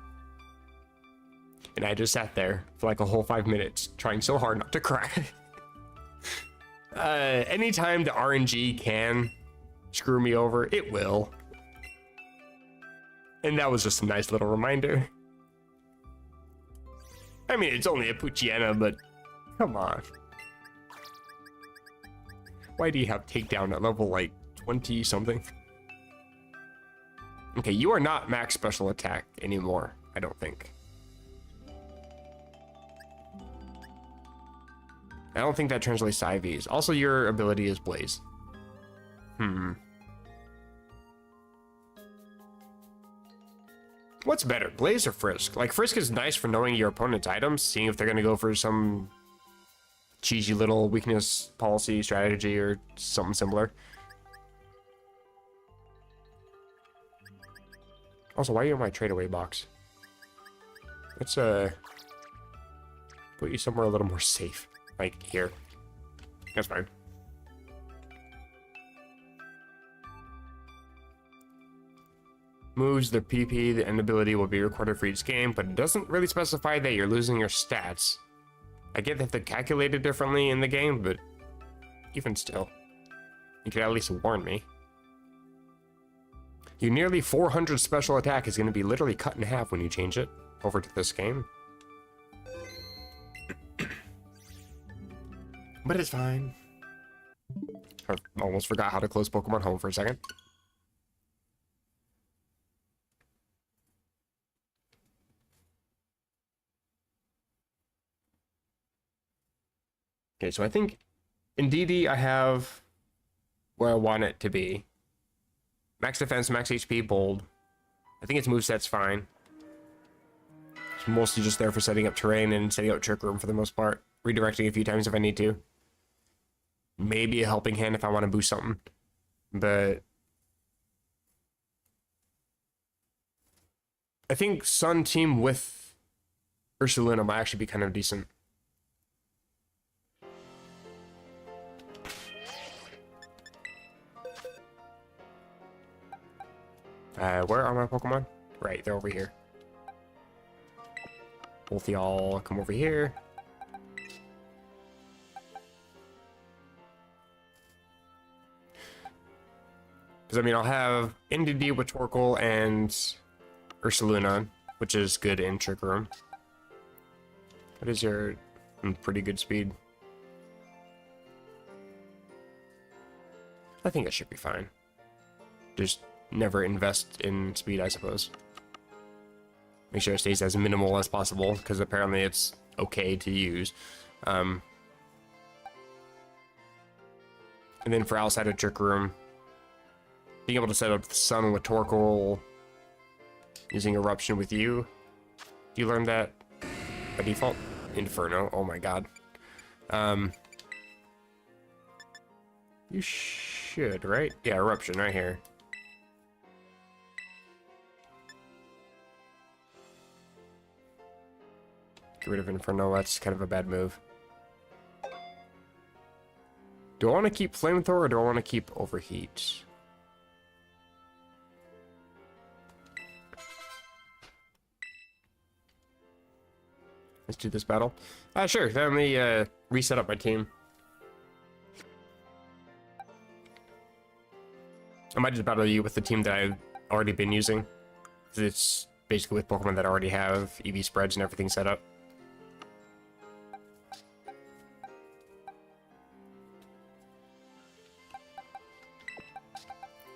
And I just sat there for like a whole 5 minutes, trying so hard not to cry. Anytime the RNG can screw me over, it will. And that was just a nice little reminder. I mean, it's only a Poochyena, but come on. Why do you have Takedown at level like 20 something? Okay, you are not max special attack anymore, I don't think. I don't think that translates to IVs. Also, your ability is Blaze. What's better, Blaze or Frisk? Like, Frisk is nice for knowing your opponent's items, seeing if they're gonna go for some cheesy little weakness policy strategy or something similar. Also, why are you in my trade away box? Let's put you somewhere a little more safe. Like here. That's fine. Moves, the PP, the end ability will be recorded for each game, but it doesn't really specify that you're losing your stats. I get that they're calculated differently in the game, but even still, you could at least warn me. Your nearly 400 special attack is going to be literally cut in half when you change it over to this game. But it's fine. I almost forgot how to close Pokemon Home for a second. Okay, so I think in DD I have where I want it to be. Max defense, max HP, bold. I think its moveset's fine. It's mostly just there for setting up terrain and setting up Trick Room for the most part. Redirecting a few times if I need to. Maybe a helping hand if I want to boost something. But I think Sun team with Ursaluna might actually be kind of decent. Where are my Pokemon? Right, they're over here. Both y'all come over here. Because, I mean, I'll have NDD with Torkoal and Ursaluna, which is good in Trick Room. What is your pretty good speed? I think it should be fine. Just never invest in speed, I suppose. Make sure it stays as minimal as possible, because apparently it's okay to use. And then for outside of Trick Room, being able to set up the Sun with Torkoal, using Eruption with you. You learned that by default? Inferno, oh my god. You should, right? Yeah, Eruption right here. Get rid of Inferno, that's kind of a bad move. Do I want to keep Flamethrower or do I want to keep Overheat? Let's do this battle. Sure, let me reset up my team. I might just battle you with the team that I've already been using. Because it's basically with Pokemon that already have EV spreads and everything set up.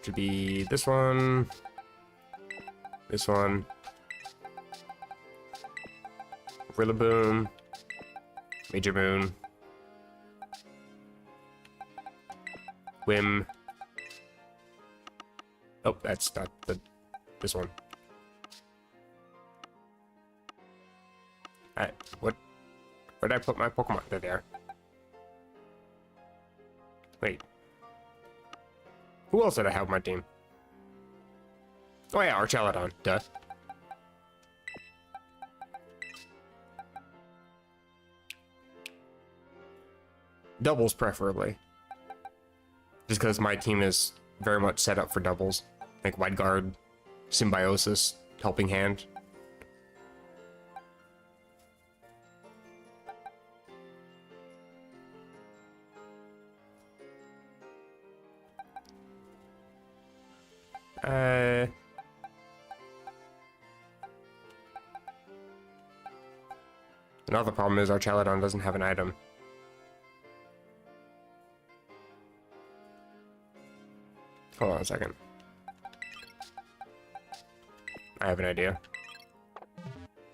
Should be this one. This one. Rillaboom. Major Moon. Whim. Oh, that's not this one. Alright, where did I put my Pokemon? They're there. Wait. Who else did I have on my team? Oh yeah, Archelodon. Duh. Doubles preferably. Just because my team is very much set up for doubles. Like Wide Guard, Symbiosis, Helping Hand. Another problem is Archelodon doesn't have an item. Hold on a second. I have an idea.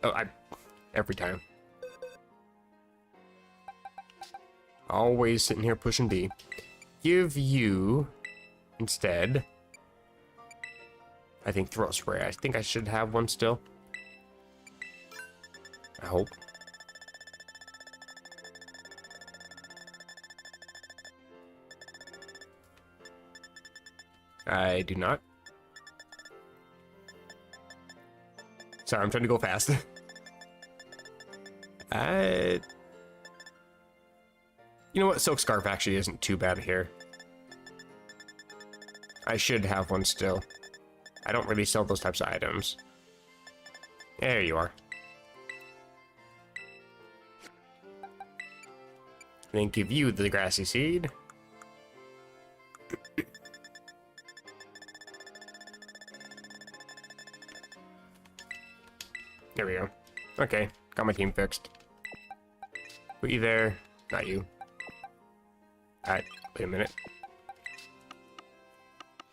Oh, every time. Always sitting here pushing D. Give you instead. I think Throat Spray. I think I should have one still. I hope. I do not. Sorry, I'm trying to go fast. You know what? Silk Scarf actually isn't too bad here. I should have one still. I don't really sell those types of items. There you are. Then give you the Grassy Seed. There we go. Okay, got my team fixed. Put you there. Not you. Alright, wait a minute.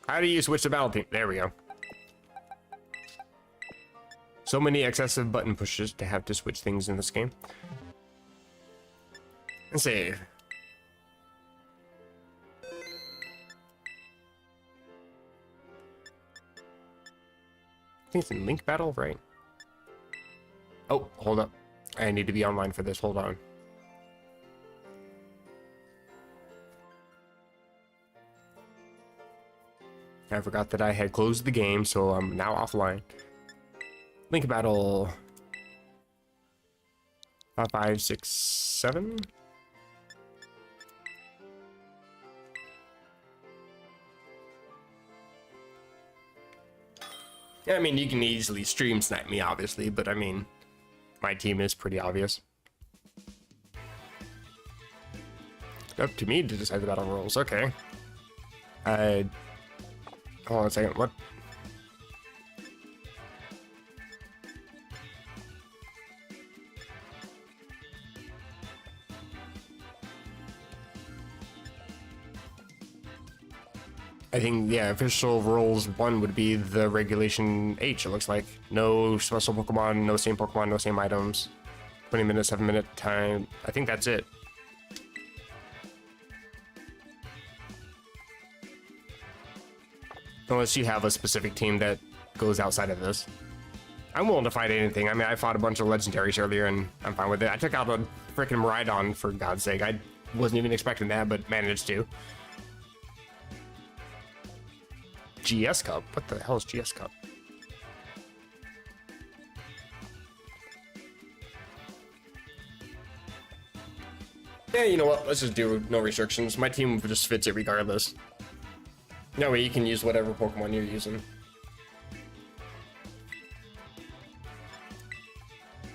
How do you switch the battle team? There we go. So many excessive button pushes to have to switch things in this game. And save. I think it's in Link Battle, right? Oh, hold up. I need to be online for this. Hold on. I forgot that I had closed the game, so I'm now offline. Link Battle 5, 5, 6, 7. Yeah, I mean, you can easily stream snipe me, obviously, but I mean, my team is pretty obvious. Up to me to decide the battle rules. Okay. Hold on a second. What? I think, yeah, official rules 1 would be the regulation H, it looks like. No special Pokemon, no same Pokemon, no same items. 20 minutes, 7-minute time. I think that's it. Unless you have a specific team that goes outside of this. I'm willing to fight anything. I mean, I fought a bunch of legendaries earlier and I'm fine with it. I took out a freaking Rhydon, for God's sake. I wasn't even expecting that, but managed to. GS Cup? What the hell is GS Cup? Yeah, you know what? Let's just do no restrictions. My team just fits it regardless. No way, you can use whatever Pokemon you're using.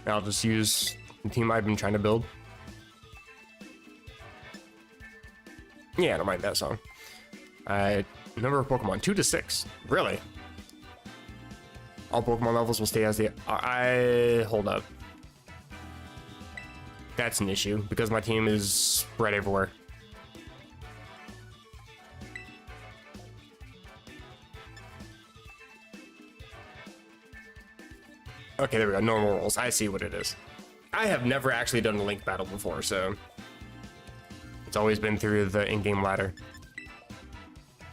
I'll just use the team I've been trying to build. Yeah, I don't mind that song. Number of Pokemon, 2 to 6. Really? All Pokemon levels will stay as they are. Hold up. That's an issue, because my team is spread everywhere. Okay, there we go. Normal rolls. I see what it is. I have never actually done a Link battle before, so it's always been through the in-game ladder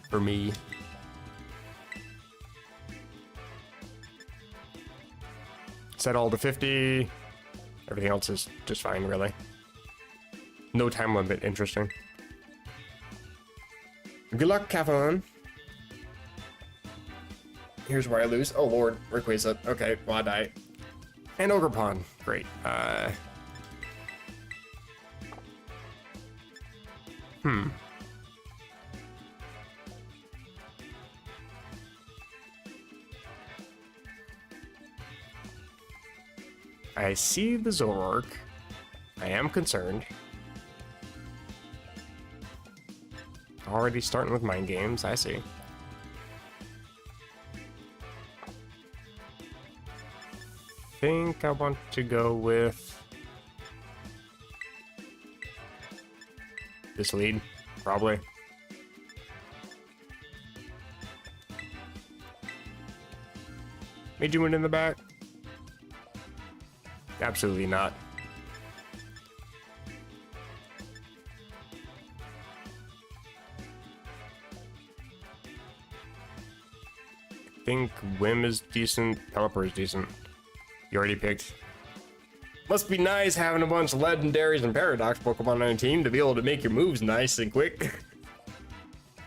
for me. Set all to 50. Everything else is just fine, really. No time limit, interesting. Good luck, Cavon. Here's where I lose. Oh lord, Rayquaza. Okay, well I die. And Ogerpon. Great. I see the Zoroark. I am concerned. Already starting with mind games, I see. Think I want to go with this lead, probably. Made you win in the back? Absolutely not. I think Whim is decent, Pelipper is decent. You already picked. Must be nice having a bunch of legendaries and paradox Pokemon on your team to be able to make your moves nice and quick.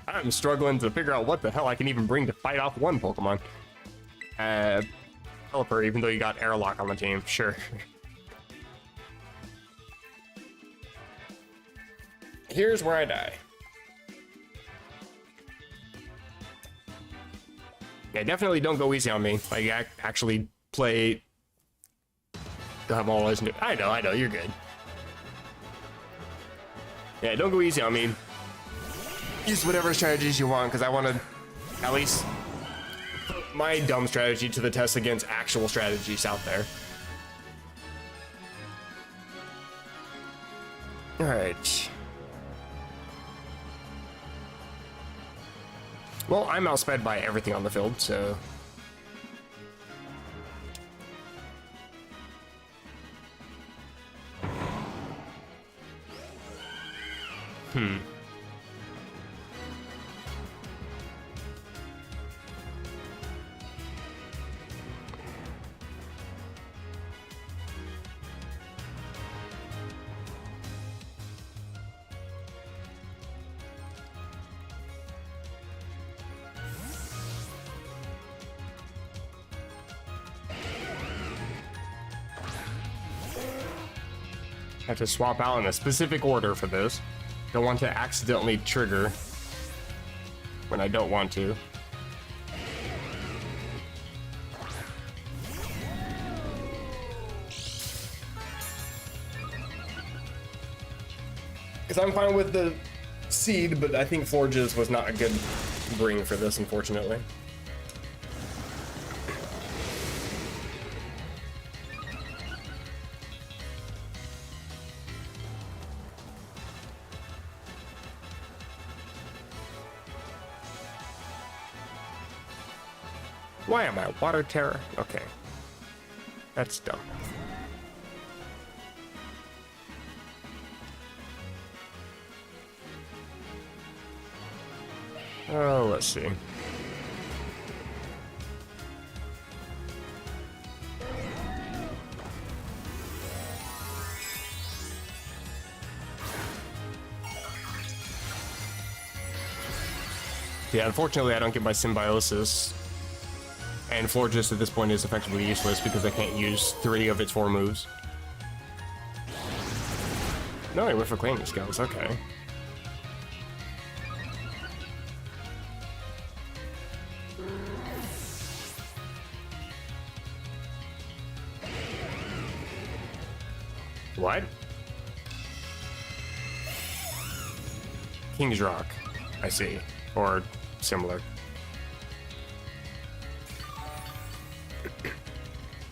I'm struggling to figure out what the hell I can even bring to fight off one Pokemon. Pelipper, even though you got Airlock on the team, sure. Here's where I die. Yeah, definitely don't go easy on me. Like, actually play. Don't have all legendary. I know, you're good. Yeah, don't go easy on me. Use whatever strategies you want, because I want to at least put my dumb strategy to the test against actual strategies out there. Alright. Well, I'm outsped by everything on the field, so... have to swap out in a specific order for this. Don't want to accidentally trigger when I don't want to. Because I'm fine with the seed, but I think Florges was not a good bring for this, unfortunately. Why am I Water Terror? Okay. That's dumb. Oh, let's see. Yeah, unfortunately I don't get my Symbiosis. And Florges at this point is effectively useless because I can't use 3 of its 4 moves. No, I went for Claiming Skills, okay. What? King's Rock, I see. Or similar.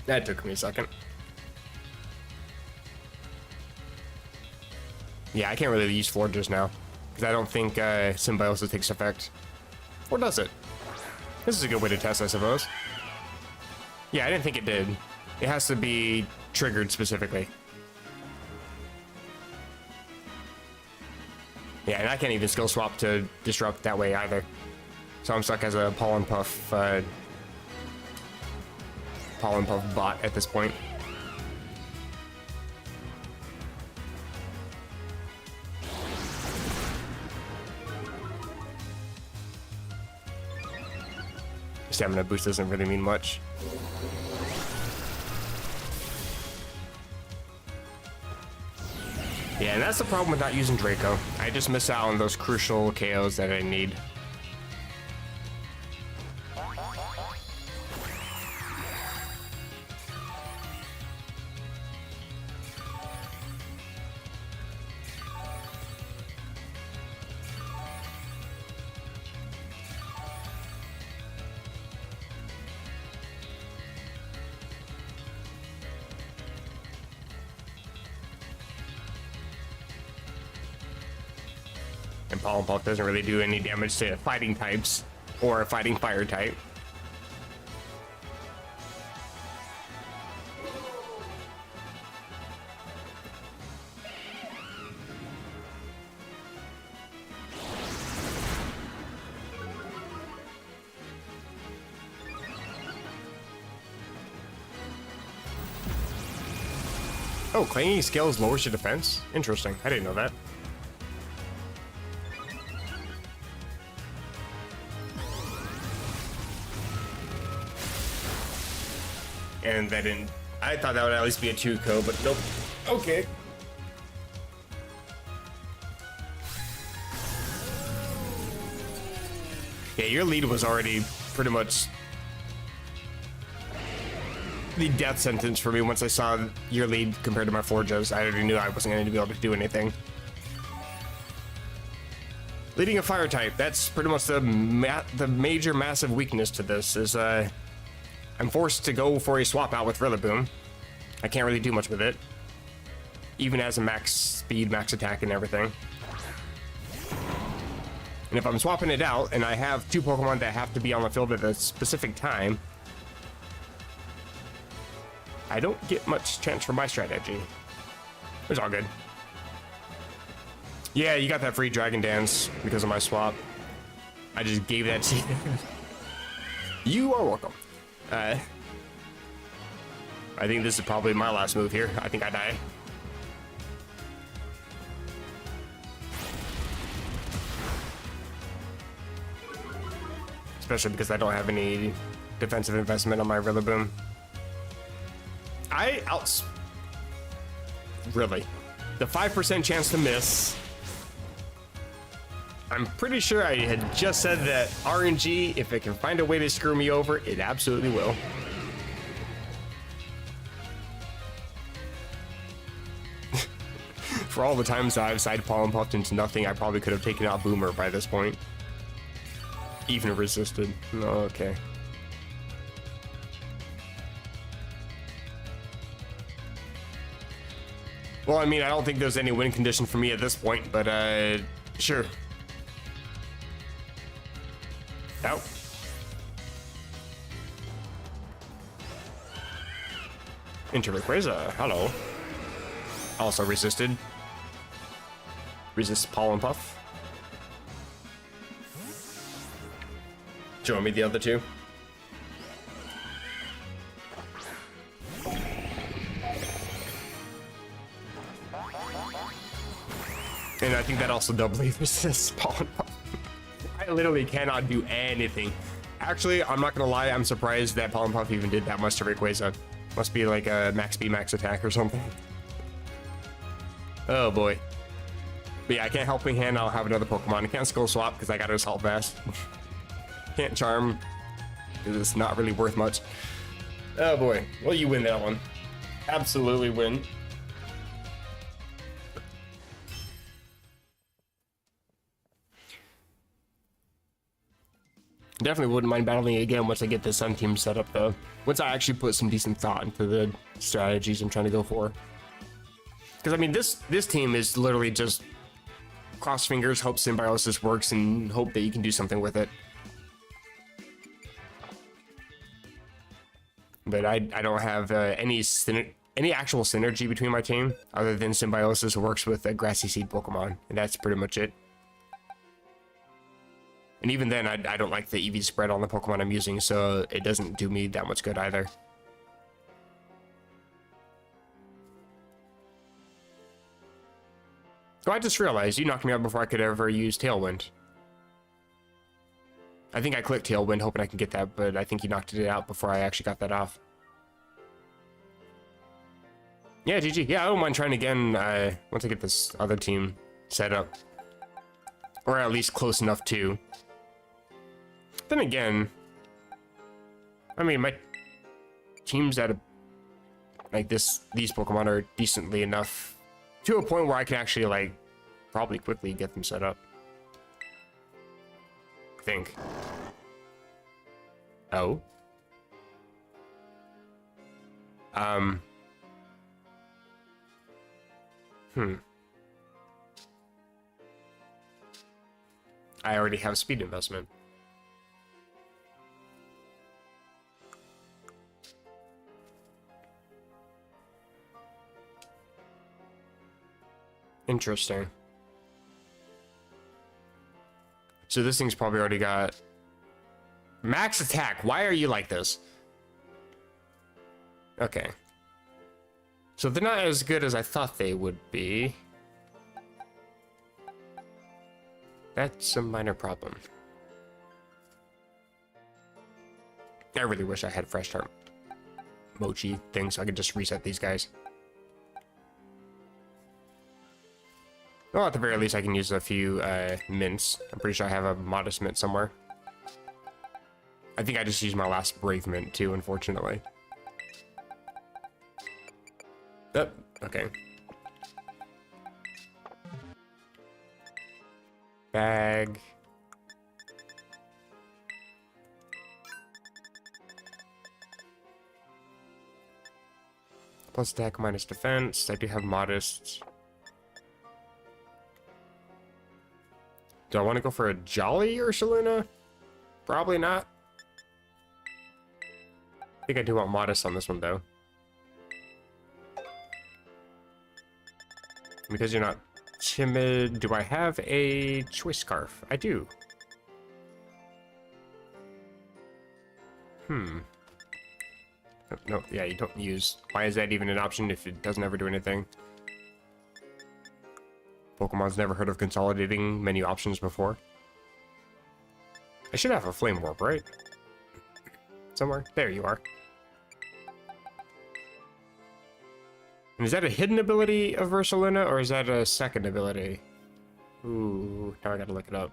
That took me a second. Yeah, I can't really use Florges now, because I don't think Symbiosis takes effect. Or does it? This is a good way to test, I suppose. Yeah, I didn't think it did. It has to be triggered specifically. Yeah, and I can't even skill swap to disrupt that way either. So I'm stuck as a Pollen Puff bot at this point. Stamina boost doesn't really mean much. Yeah, and that's the problem with not using Draco. I just miss out on those crucial KOs that I need. And Pollen Puff doesn't really do any damage to fighting types or a fighting fire type. Oh, clanging scales lowers your defense? Interesting. I didn't know that. And that didn't. I thought that would at least be a 2-co, but nope. Okay. Yeah, your lead was already pretty much the death sentence for me once I saw your lead compared to my Forjas. I already knew I wasn't going to be able to do anything. Leading a fire type, that's pretty much the major massive weakness to this is I'm forced to go for a swap out with Rillaboom. I can't really do much with it, even as a max speed, max attack, and everything. And if I'm swapping it out, and I have 2 Pokemon that have to be on the field at a specific time, I don't get much chance for my strategy. It's all good. Yeah, you got that free Dragon Dance because of my swap. I just gave that to you. You are welcome. I think this is probably my last move here. I think I die. Especially because I don't have any defensive investment on my Rillaboom. Really? The 5% chance to miss. I'm pretty sure I had just said that RNG, if it can find a way to screw me over, it absolutely will. For all the times I've side Pollen Puffed into nothing, I probably could have taken out Boomer by this point. Even resisted. Okay. Well, I mean, I don't think there's any win condition for me at this point, but sure. Out. Into Rayquaza. Hello. Also resisted. Resist Pollen Puff. Do you want me the other two? And I think that also doubly resists Pollen Puff. I literally cannot do anything. Actually, I'm not gonna lie, I'm surprised that Pollen Puff even did that much to Rayquaza. Must be like a max speed, max attack or something. Oh boy. But yeah, I can't Helping Hand, I'll have another Pokemon. I can't Skull Swap because I got an Assault Vest. Can't Charm because it's not really worth much. Oh boy. Well, you win that one. Absolutely win. Definitely wouldn't mind battling again once I get the Sun team set up, though. Once I actually put some decent thought into the strategies I'm trying to go for. Because, I mean, this team is literally just cross fingers, hope Symbiosis works, and hope that you can do something with it. But I don't have any actual synergy between my team, other than Symbiosis who works with a Grassy Seed Pokemon, and that's pretty much it. And even then, I don't like the EV spread on the Pokemon I'm using, so it doesn't do me that much good either. Oh, I just realized you knocked me out before I could ever use Tailwind. I think I clicked Tailwind hoping I can get that, but I think you knocked it out before I actually got that off. Yeah, GG. Yeah, I don't mind trying again once I get this other team set up. Or at least close enough to. Then again, I mean, my teams that like these Pokemon are decently enough to a point where I can actually, like, probably quickly get them set up. I think. Oh. I already have speed investment. Interesting. So this thing's probably already got max attack. Why are you like this? Okay. So they're not as good as I thought they would be. That's a minor problem. I really wish I had fresh start mochi things so I could just reset these guys. Well, at the very least, I can use a few mints. I'm pretty sure I have a modest mint somewhere. I think I just used my last brave mint too, unfortunately. Oh, okay. Bag. Plus attack, minus defense. I do have modest. Do I want to go for a Jolly Ursaluna? Probably not. I think I do want modest on this one, though. Because you're not timid, do I have a choice scarf? I do. No, yeah, you don't use. Why is that even an option if it doesn't ever do anything? Pokemon's never heard of consolidating menu options before. I should have a Flame Warp, right? Somewhere. There you are. And is that a hidden ability of Ursaluna, or is that a second ability? Ooh, now I gotta look it up.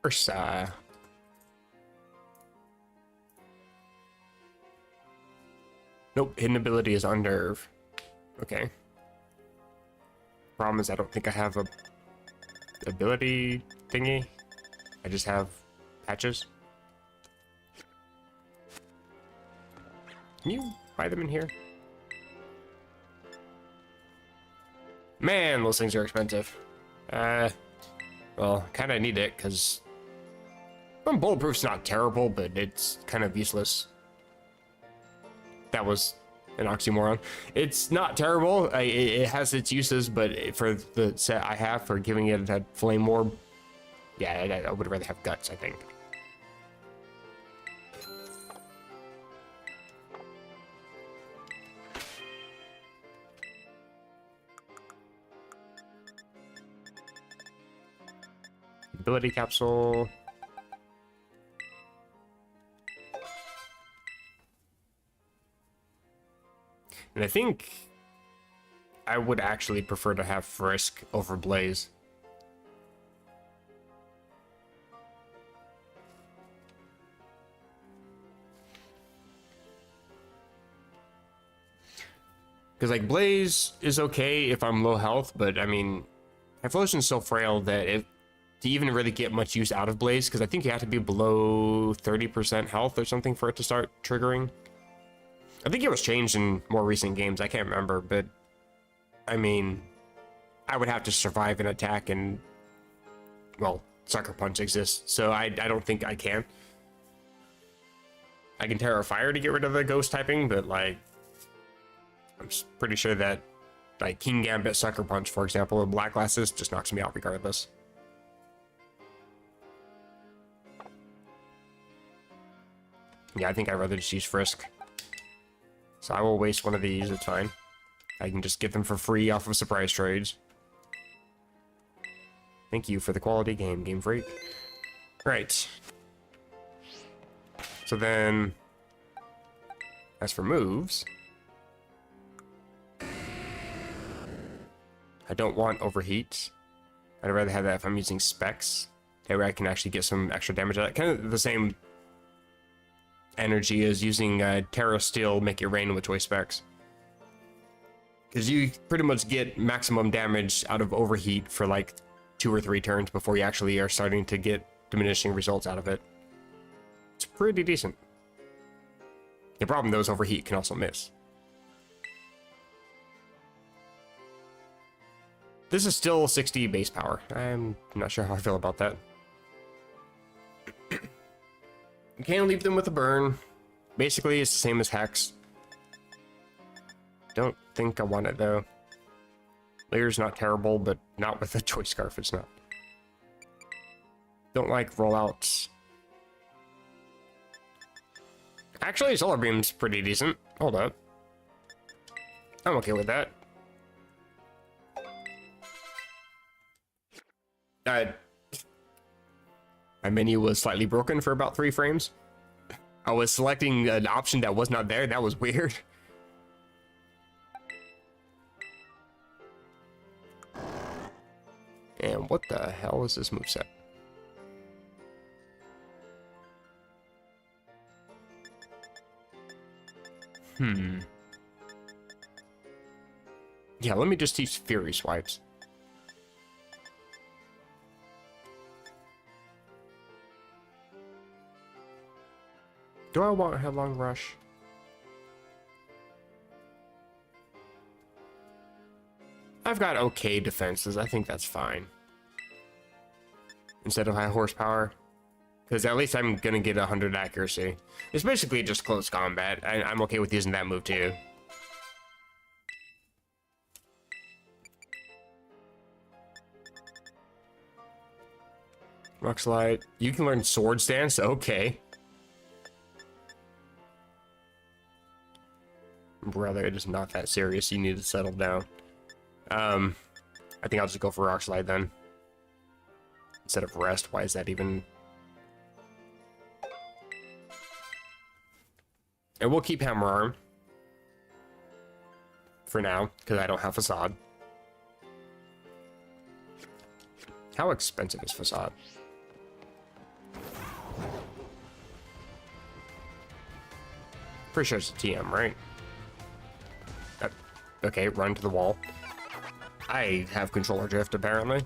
Ursa. Nope, hidden ability is Unnerve. Okay. Problem is I don't think I have a ability thingy. I just have patches. Can you buy them in here? Man, those things are expensive. Well, kind of need it because bulletproof's not terrible, but it's kind of useless. That was an oxymoron. It's not terrible. It has its uses, but for the set I have for giving it a flame orb, yeah, I would rather have guts, I think. Ability capsule. And I think I would actually prefer to have Frisk over Blaze. Because, like, Blaze is okay if I'm low health, but, I mean, Typhlosion's so frail that to even really get much use out of Blaze, because I think you have to be below 30% health or something for it to start triggering. I think it was changed in more recent games, I can't remember, but, I mean, I would have to survive an attack and, well, Sucker Punch exists, so I don't think I can. I can Terra Fire to get rid of the ghost typing, but, like, I'm pretty sure that Like King Gambit Sucker Punch, for example, with black glasses, just knocks me out regardless. Yeah, I think I'd rather just use Frisk. So I will waste one of these, it's fine. I can just get them for free off of surprise trades. Thank you for the quality game, Game Freak. Right. So then, as for moves, I don't want overheat. I'd rather have that if I'm using specs. That way I can actually get some extra damage out of it. Kind of the same energy as using Terra Steel, make it rain with choice specs. Because you pretty much get maximum damage out of overheat for like 2 or 3 turns before you actually are starting to get diminishing results out of it. It's pretty decent. The problem though is overheat can also miss. This is still 60 base power. I'm not sure how I feel about that. You can leave them with a burn. Basically, it's the same as Hex. Don't think I want it though. Layer's not terrible, but not with a choice scarf, it's not. Don't like rollouts. Actually, Solar Beam's pretty decent. Hold up. I'm okay with that. My menu was slightly broken for about 3 frames. I was selecting an option that was not there. That was weird. And what the hell is this moveset? Yeah, let me just teach Fury Swipes. Do I want Headlong Rush? I've got okay defenses. I think that's fine. Instead of high horsepower. Because at least I'm going to get 100 accuracy. It's basically just close combat. I'm okay with using that move too. Rock Slide. You can learn Sword Stance? Okay. Brother, it is not that serious. You need to settle down. I think I'll just go for Rock Slide then. Instead of Rest. Why is that even... And we'll keep Hammer Arm. For now, because I don't have Facade. How expensive is Facade? Pretty sure it's a TM, right? Okay, run to the wall. I have controller drift, apparently.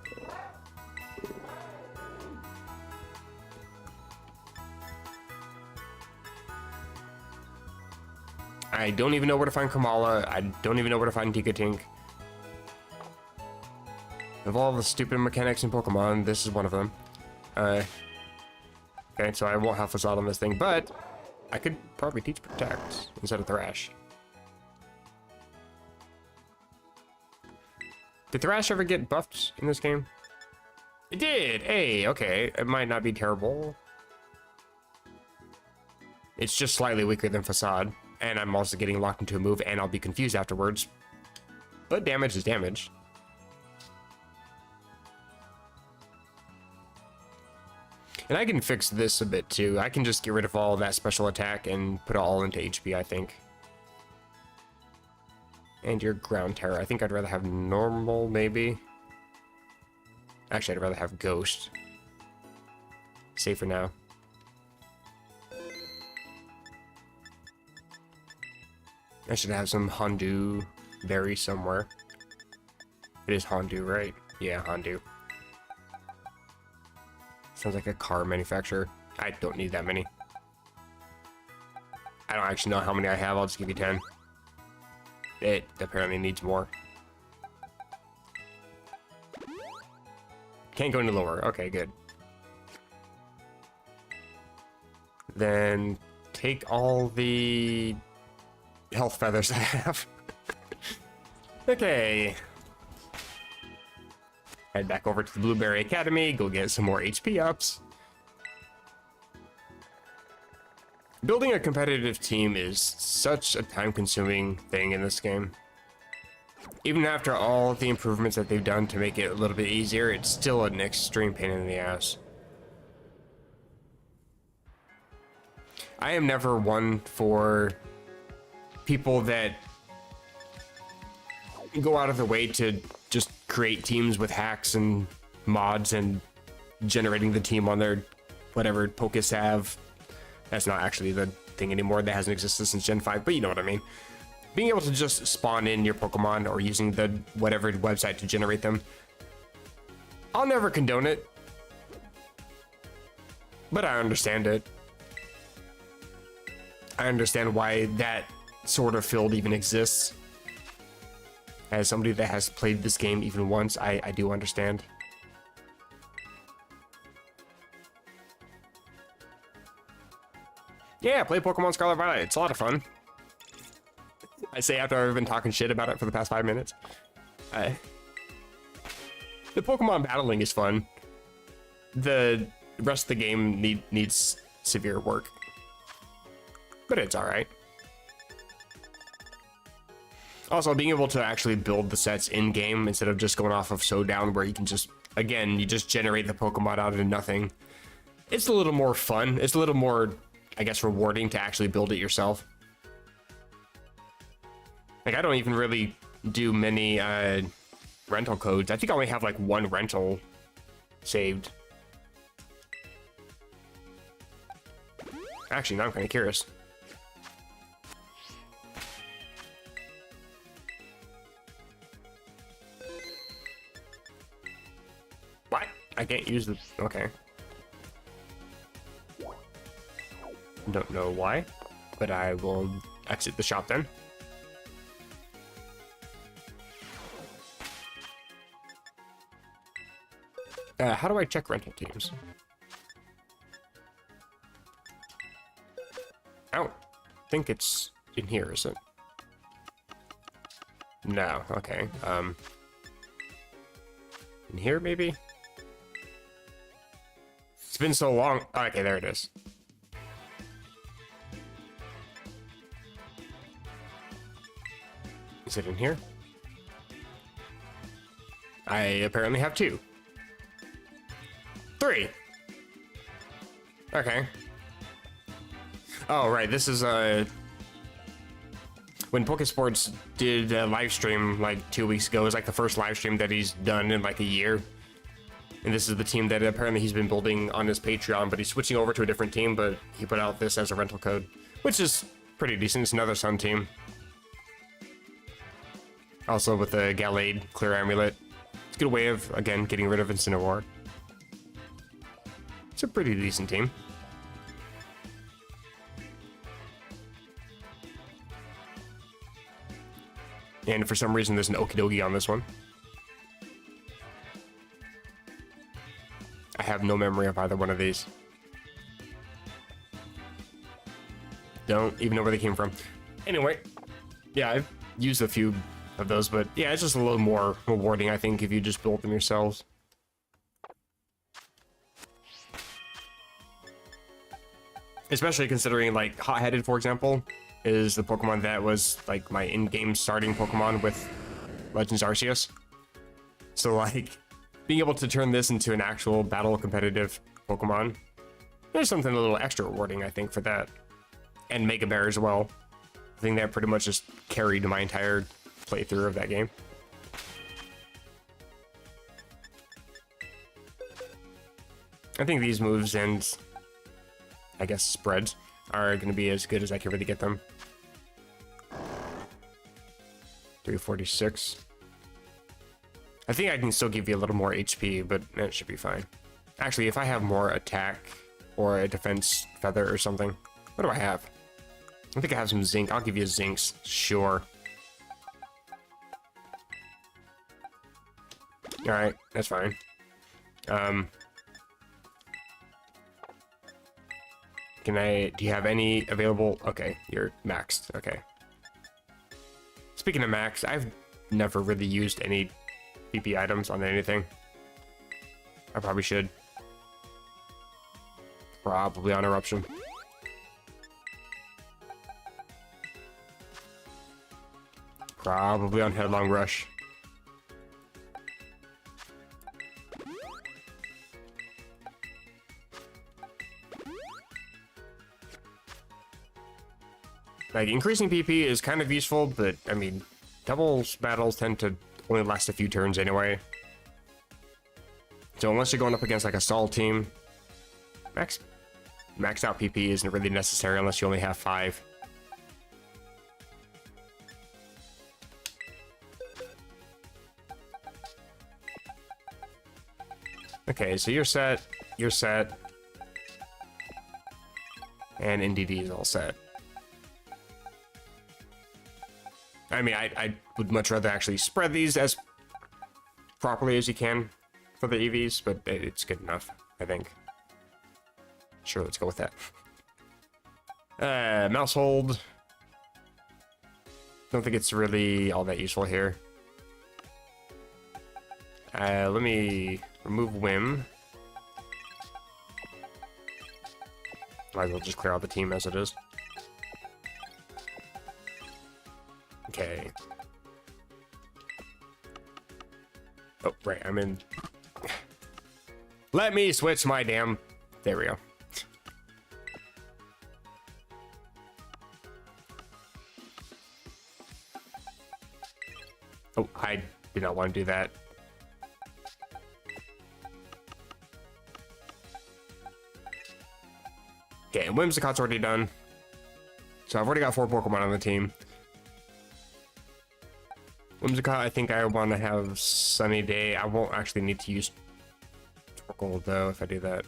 I don't even know where to find Kamala. I don't even know where to find Tika Tink. Of all the stupid mechanics in Pokemon, this is one of them. Okay, so I won't have Facade on this thing, but I could probably teach Protect instead of Thrash. Did Thrash ever get buffed in this game? It did! Hey, okay. It might not be terrible. It's just slightly weaker than Facade. And I'm also getting locked into a move, and I'll be confused afterwards. But damage is damage. And I can fix this a bit too. I can just get rid of all of that special attack and put it all into HP, I think. And your Ground Terror. I think I'd rather have normal, maybe. Actually, I'd rather have Ghost. Safer now. I should have some Hondu berry somewhere. It is Hondu, right? Yeah, Hondu. Sounds like a car manufacturer. I don't need that many. I don't actually know how many I have. I'll just give you 10. It apparently needs more. Can't go any lower. Okay, good. Then take all the health feathers I have. Okay. Head back over to the Blueberry Academy, go get some more HP ups. Building a competitive team is such a time-consuming thing in this game. Even after all the improvements that they've done to make it a little bit easier, it's still an extreme pain in the ass. I am never one for people that go out of their way to just create teams with hacks and mods and generating the team on their whatever Pokesav. That's not actually the thing anymore. That hasn't existed since Gen 5, but you know what I mean. Being able to just spawn in your Pokemon or using the whatever website to generate them, I'll never condone it, but I understand it. I understand why that sort of field even exists. As somebody that has played this game even once, I do understand. Yeah, play Pokemon Scarlet Violet. It's a lot of fun. I say after I've been talking shit about it for the past 5 minutes. The Pokemon battling is fun. The rest of the game needs severe work. But it's alright. Also, being able to actually build the sets in-game instead of just going off of Showdown where you can just, again, you just generate the Pokemon out of nothing. It's a little more fun. It's a little more, I guess, rewarding to actually build it yourself. Like, I don't even really do many rental codes. I think I only have like one rental saved. Actually, now I'm kind of curious. What? I can't use the... Okay. Don't know why, but I will exit the shop then. How do I check rental teams? I don't think it's in here, is it? No, okay. In here, maybe? It's been so long. Okay, there it is. Is it in here? I apparently have 2. 3. Okay. Oh, right. This is when Pokesports did a live stream like 2 weeks ago. It was like the first live stream that he's done in like a year. And this is the team that apparently he's been building on his Patreon, but he's switching over to a different team, but he put out this as a rental code, which is pretty decent. It's another Sun team. Also with the Gallade Clear Amulet. It's a good way of, again, getting rid of Incineroar. It's a pretty decent team. And for some reason, there's an Okidogi on this one. I have no memory of either one of these. Don't even know where they came from. Anyway, yeah, I've used a few of those, but yeah, it's just a little more rewarding, I think, if you just build them yourselves. Especially considering, like, Hot-Headed, for example, is the Pokemon that was, like, my in-game starting Pokemon with Legends Arceus. So, like, being able to turn this into an actual battle competitive Pokemon, there's something a little extra rewarding, I think, for that. And Mega Bear as well. I think that pretty much just carried my entire playthrough of that game. I think these moves and, I guess, spreads are going to be as good as I can really get them. 346. I think I can still give you a little more HP, but that should be fine. Actually, if I have more attack or a defense feather or something. What do I have? I think I have some zinc. I'll give you zincs. Sure. Alright, that's fine. Do you have any available? Okay, you're maxed. Okay. Speaking of max, I've never really used any PP items on anything. I probably should. Probably on Eruption. Probably on Headlong Rush. Like, increasing PP is kind of useful, but, I mean, doubles battles tend to only last a few turns anyway. So unless you're going up against, like, a stall team, maxed out PP isn't really necessary unless you only have 5. Okay, so you're set, and NDD is all set. I mean, I would much rather actually spread these as properly as you can for the EVs, but it's good enough, I think. Sure, let's go with that. Mouse hold. Don't think it's really all that useful here. Let me remove Whim. Might as well just clear out the team as it is. Okay. Oh, right, I'm in. Let me switch my damn... There we go. Oh, I did not want to do that. Okay, and Whimsicott's already done. So I've already got 4 Pokemon on the team. Whimsicott, I think I want to have Sunny Day. I won't actually need to use Torkoal, though, if I do that.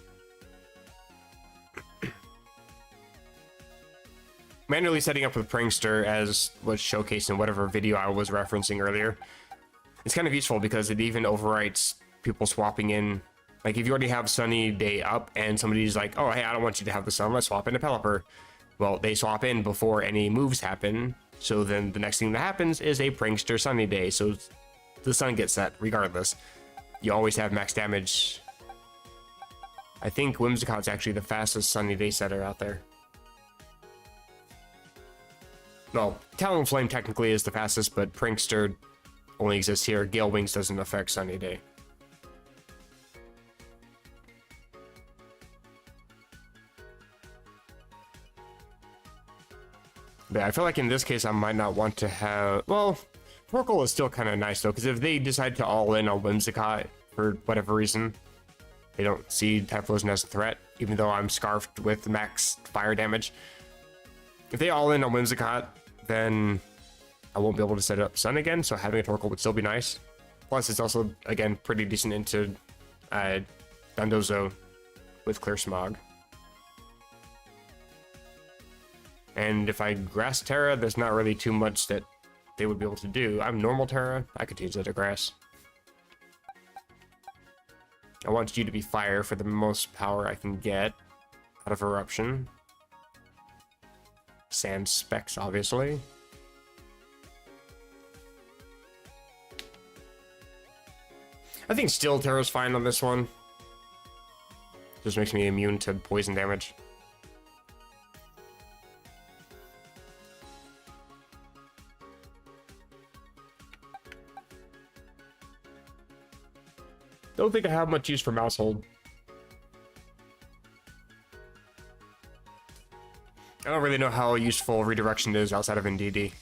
Manually setting up with Prankster, as was showcased in whatever video I was referencing earlier, it's kind of useful because it even overwrites people swapping in. Like, if you already have Sunny Day up and somebody's like, oh, hey, I don't want you to have the sun, let's swap into Pelipper. Well, they swap in before any moves happen. So then the next thing that happens is a Prankster Sunny Day. So the sun gets set regardless. You always have max damage. I think Whimsicott's actually the fastest Sunny Day setter out there. Well, Talonflame technically is the fastest, but Prankster only exists here. Gale Wings doesn't affect Sunny Day. But I feel like in this case, I might not want to have... Well, Torkoal is still kind of nice, though, because if they decide to all in on Whimsicott for whatever reason, they don't see Typhlosion as a threat, even though I'm scarfed with max fire damage. If they all in on Whimsicott, then I won't be able to set up Sun again, so having a Torkoal would still be nice. Plus, it's also, again, pretty decent into Dundozo with Clear Smog. And if I Grass Terra, there's not really too much that they would be able to do. I'm Normal Terra. I could change that to Grass. I want you to be Fire for the most power I can get out of Eruption. Sand Specs, obviously. I think Steel Terra's fine on this one. Just makes me immune to poison damage. Don't think I have much use for Mouse Hold. I don't really know how useful Redirection is outside of NDD.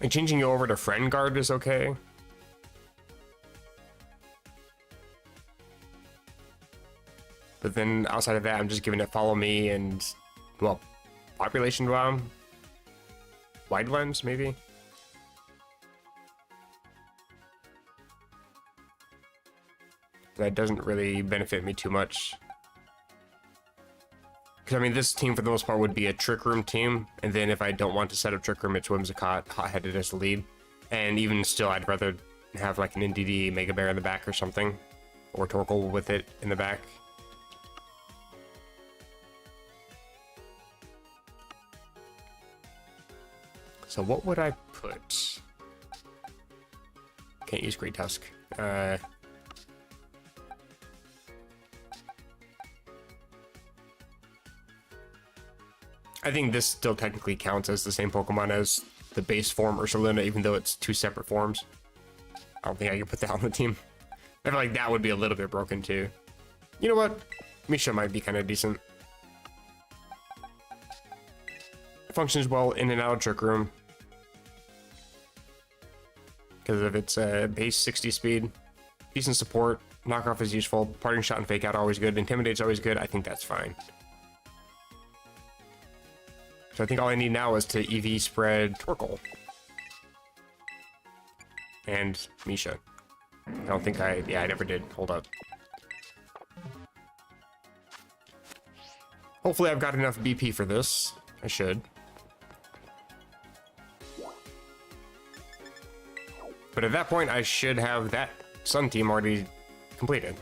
And changing you over to Friend Guard is okay. But then outside of that, I'm just giving it Follow Me and, well, Population Bomb? Wide Lens, maybe? That doesn't really benefit me too much. Because, I mean, this team, for the most part, would be a Trick Room team. And then if I don't want to set up Trick Room, it's Whimsicott, Hot-Headed as the lead. And even still, I'd rather have like an NDD Mega Bear in the back or something, or Torkoal with it in the back. So what would I put? Can't use Great Tusk. I think this still technically counts as the same Pokemon as the base form Ursaluna, even though it's two separate forms. I don't think I can put that on the team. I feel like that would be a little bit broken too. You know what? Misha might be kind of decent. It functions well in and out of Trick Room. Because of its base 60 speed. Decent support. Knockoff is useful. Parting Shot and Fake Out are always good. Intimidate's always good. I think that's fine. So I think all I need now is to EV spread Torkoal. And Misha. I don't think I never did. Hold up. Hopefully I've got enough BP for this. I should. But at that point, I should have that Sun team already completed.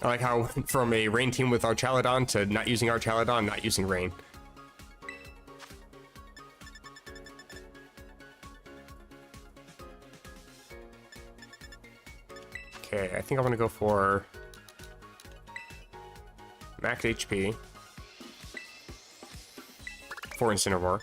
I like how from a Rain team with Archaladon to not using Archaladon, not using Rain. Okay, I think I want to go for max HP for Incineroar.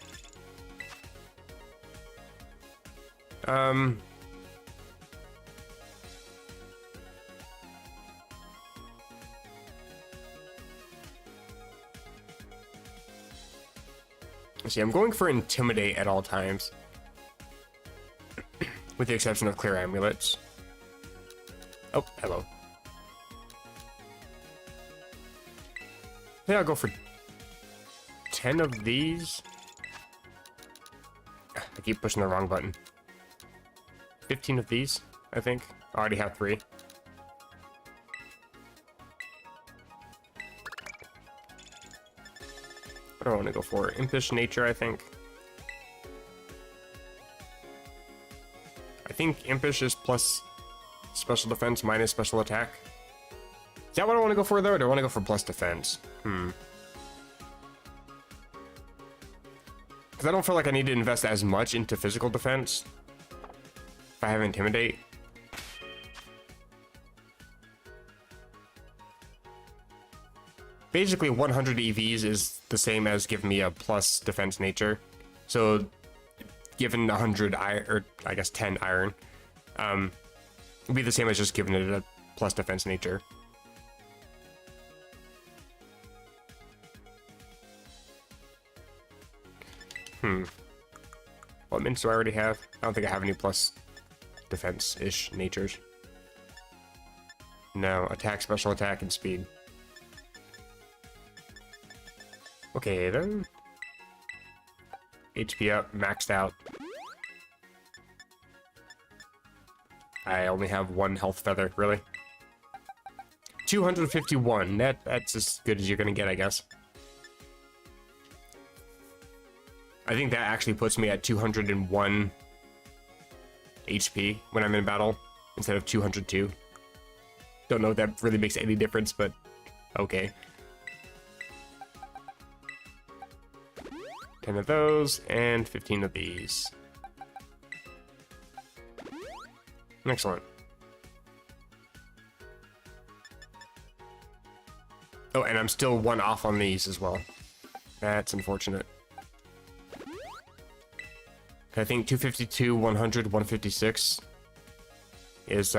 Let's see, I'm going for Intimidate at all times. With the exception of Clear Amulets. Oh, hello. I think I'll go for 10 of these. I keep pushing the wrong button. 15 of these, I think. I already have 3. What do I want to go for? Impish Nature, I think. I think Impish is plus special defense minus special attack. Is that what I want to go for, though? Or do I want to go for plus defense? Because I don't feel like I need to invest as much into physical defense if I have Intimidate. Basically, 100 EVs is the same as giving me a plus defense nature. So, given 100 iron, or I guess 10 iron, would be the same as just giving it a plus defense nature. What mints do I already have? I don't think I have any plus defense-ish natures. No, attack, special attack, and speed. Okay, then. HP up, maxed out. I only have 1 health feather, really. 251, that's as good as you're gonna get, I guess. I think that actually puts me at 201 HP when I'm in battle, instead of 202. Don't know if that really makes any difference, but okay. 10 of those, and 15 of these. Excellent. Oh, and I'm still 1 off on these as well. That's unfortunate. I think 252, 100, 156 is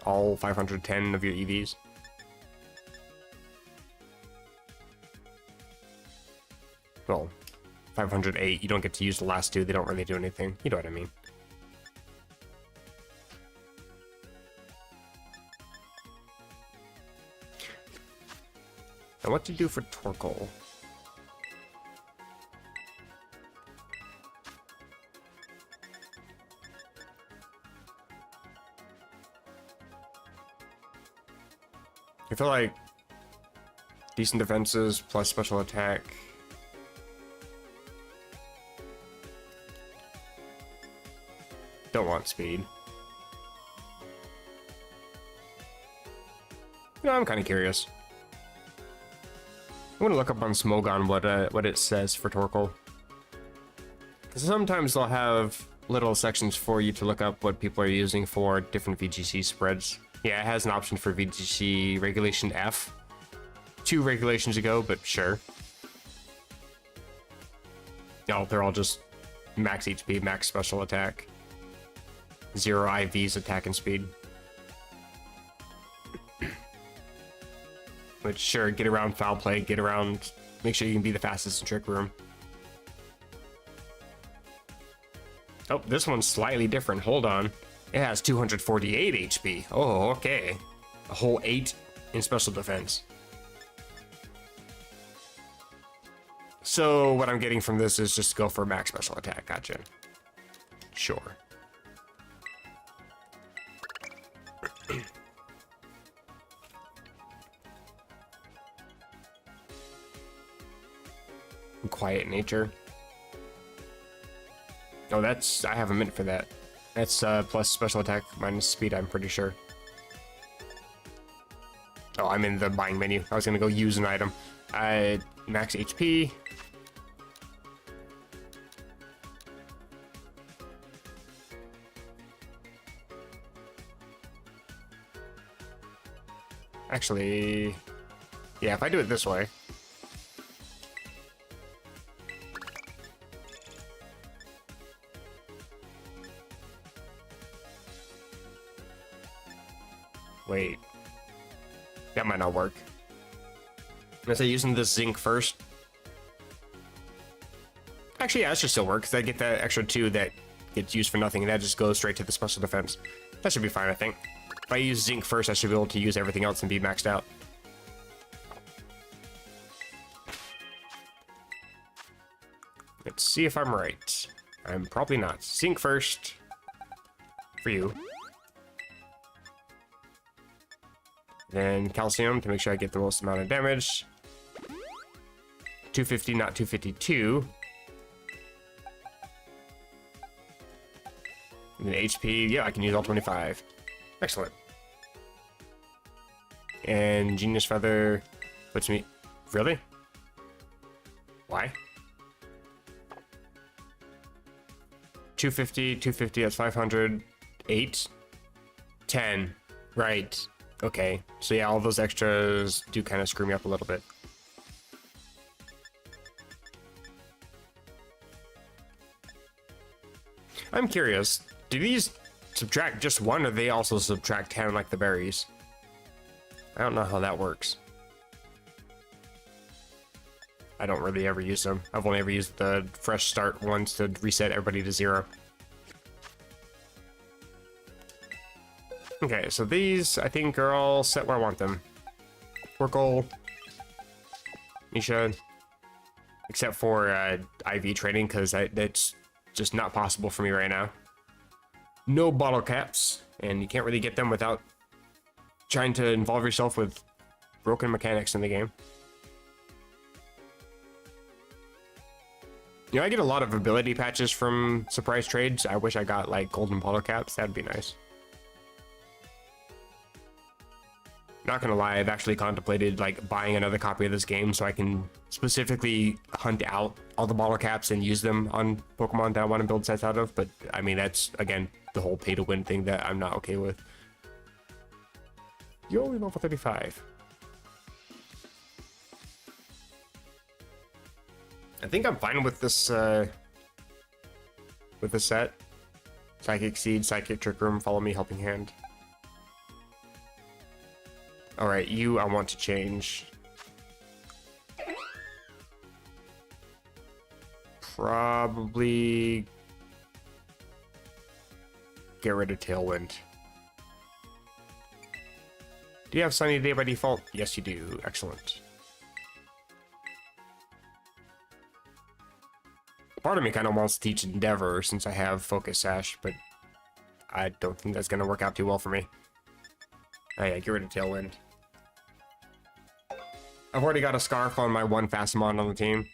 all 510 of your EVs. Well, 508, you don't get to use the last 2, they don't really do anything. You know what I mean. And what to do for Torkoal? I feel like decent defenses plus special attack. Don't want speed. You know, I'm kind of curious. I'm gonna look up on Smogon what it says for Torkoal. Because sometimes they'll have little sections for you to look up what people are using for different VGC spreads. Yeah, it has an option for VGC Regulation F. 2 regulations ago, but sure. No, they're all just max HP, max special attack. 0 IVs attack and speed. Which, sure, get around foul play, get around, make sure you can be the fastest in Trick Room. Oh, this one's slightly different. Hold on. It has 248 HP. Oh, okay. A whole 8 in special defense. So what I'm getting from this is just go for max special attack. Gotcha. Sure. Quiet nature. Oh, that's... I have a mint for that. That's plus special attack minus speed, I'm pretty sure. Oh, I'm in the buying menu. I was gonna go use an item. Max HP. Actually... yeah, if I do it this way... wait. That might not work. Unless I'm using this zinc first. Actually, yeah, that should still work, because I get that extra 2 that gets used for nothing, and that just goes straight to the special defense. That should be fine, I think. If I use zinc first, I should be able to use everything else and be maxed out. Let's see if I'm right. I'm probably not. Zinc first. For you. Then calcium to make sure I get the most amount of damage. 250, not 252. And then HP, yeah, I can use all 25. Excellent. And Genius Feather puts me... really? Why? 250, 250, that's 500. 8. 10. Right. Okay, so yeah, all those extras do kind of screw me up a little bit. I'm curious, do these subtract just 1, or they also subtract 10 like the berries? I don't know how that works. I don't really ever use them. I've only ever used the fresh start ones to reset everybody to 0. Okay, so these, I think, are all set where I want them. Torkoal, Misha, except for IV training, because that's just not possible for me right now. No bottle caps, and you can't really get them without trying to involve yourself with broken mechanics in the game. You know, I get a lot of ability patches from surprise trades. I wish I got, like, golden bottle caps. That'd be nice. Not gonna lie, I've actually contemplated like buying another copy of this game so I can specifically hunt out all the bottle caps and use them on Pokemon that I want to build sets out of, but I mean, that's, again, the whole pay-to-win thing that I'm not okay with. You're only level 35. I think I'm fine with this set. Psychic Seed, Psychic Trick Room, Follow Me, Helping Hand. Alright, you I want to change. Probably get rid of Tailwind. Do you have Sunny Day by default? Yes, you do. Excellent. Part of me kind of wants to teach Endeavor since I have Focus Sash, but I don't think that's going to work out too well for me. Oh yeah, get rid of Tailwind. I've already got a Scarf on my one Fastmon on the team.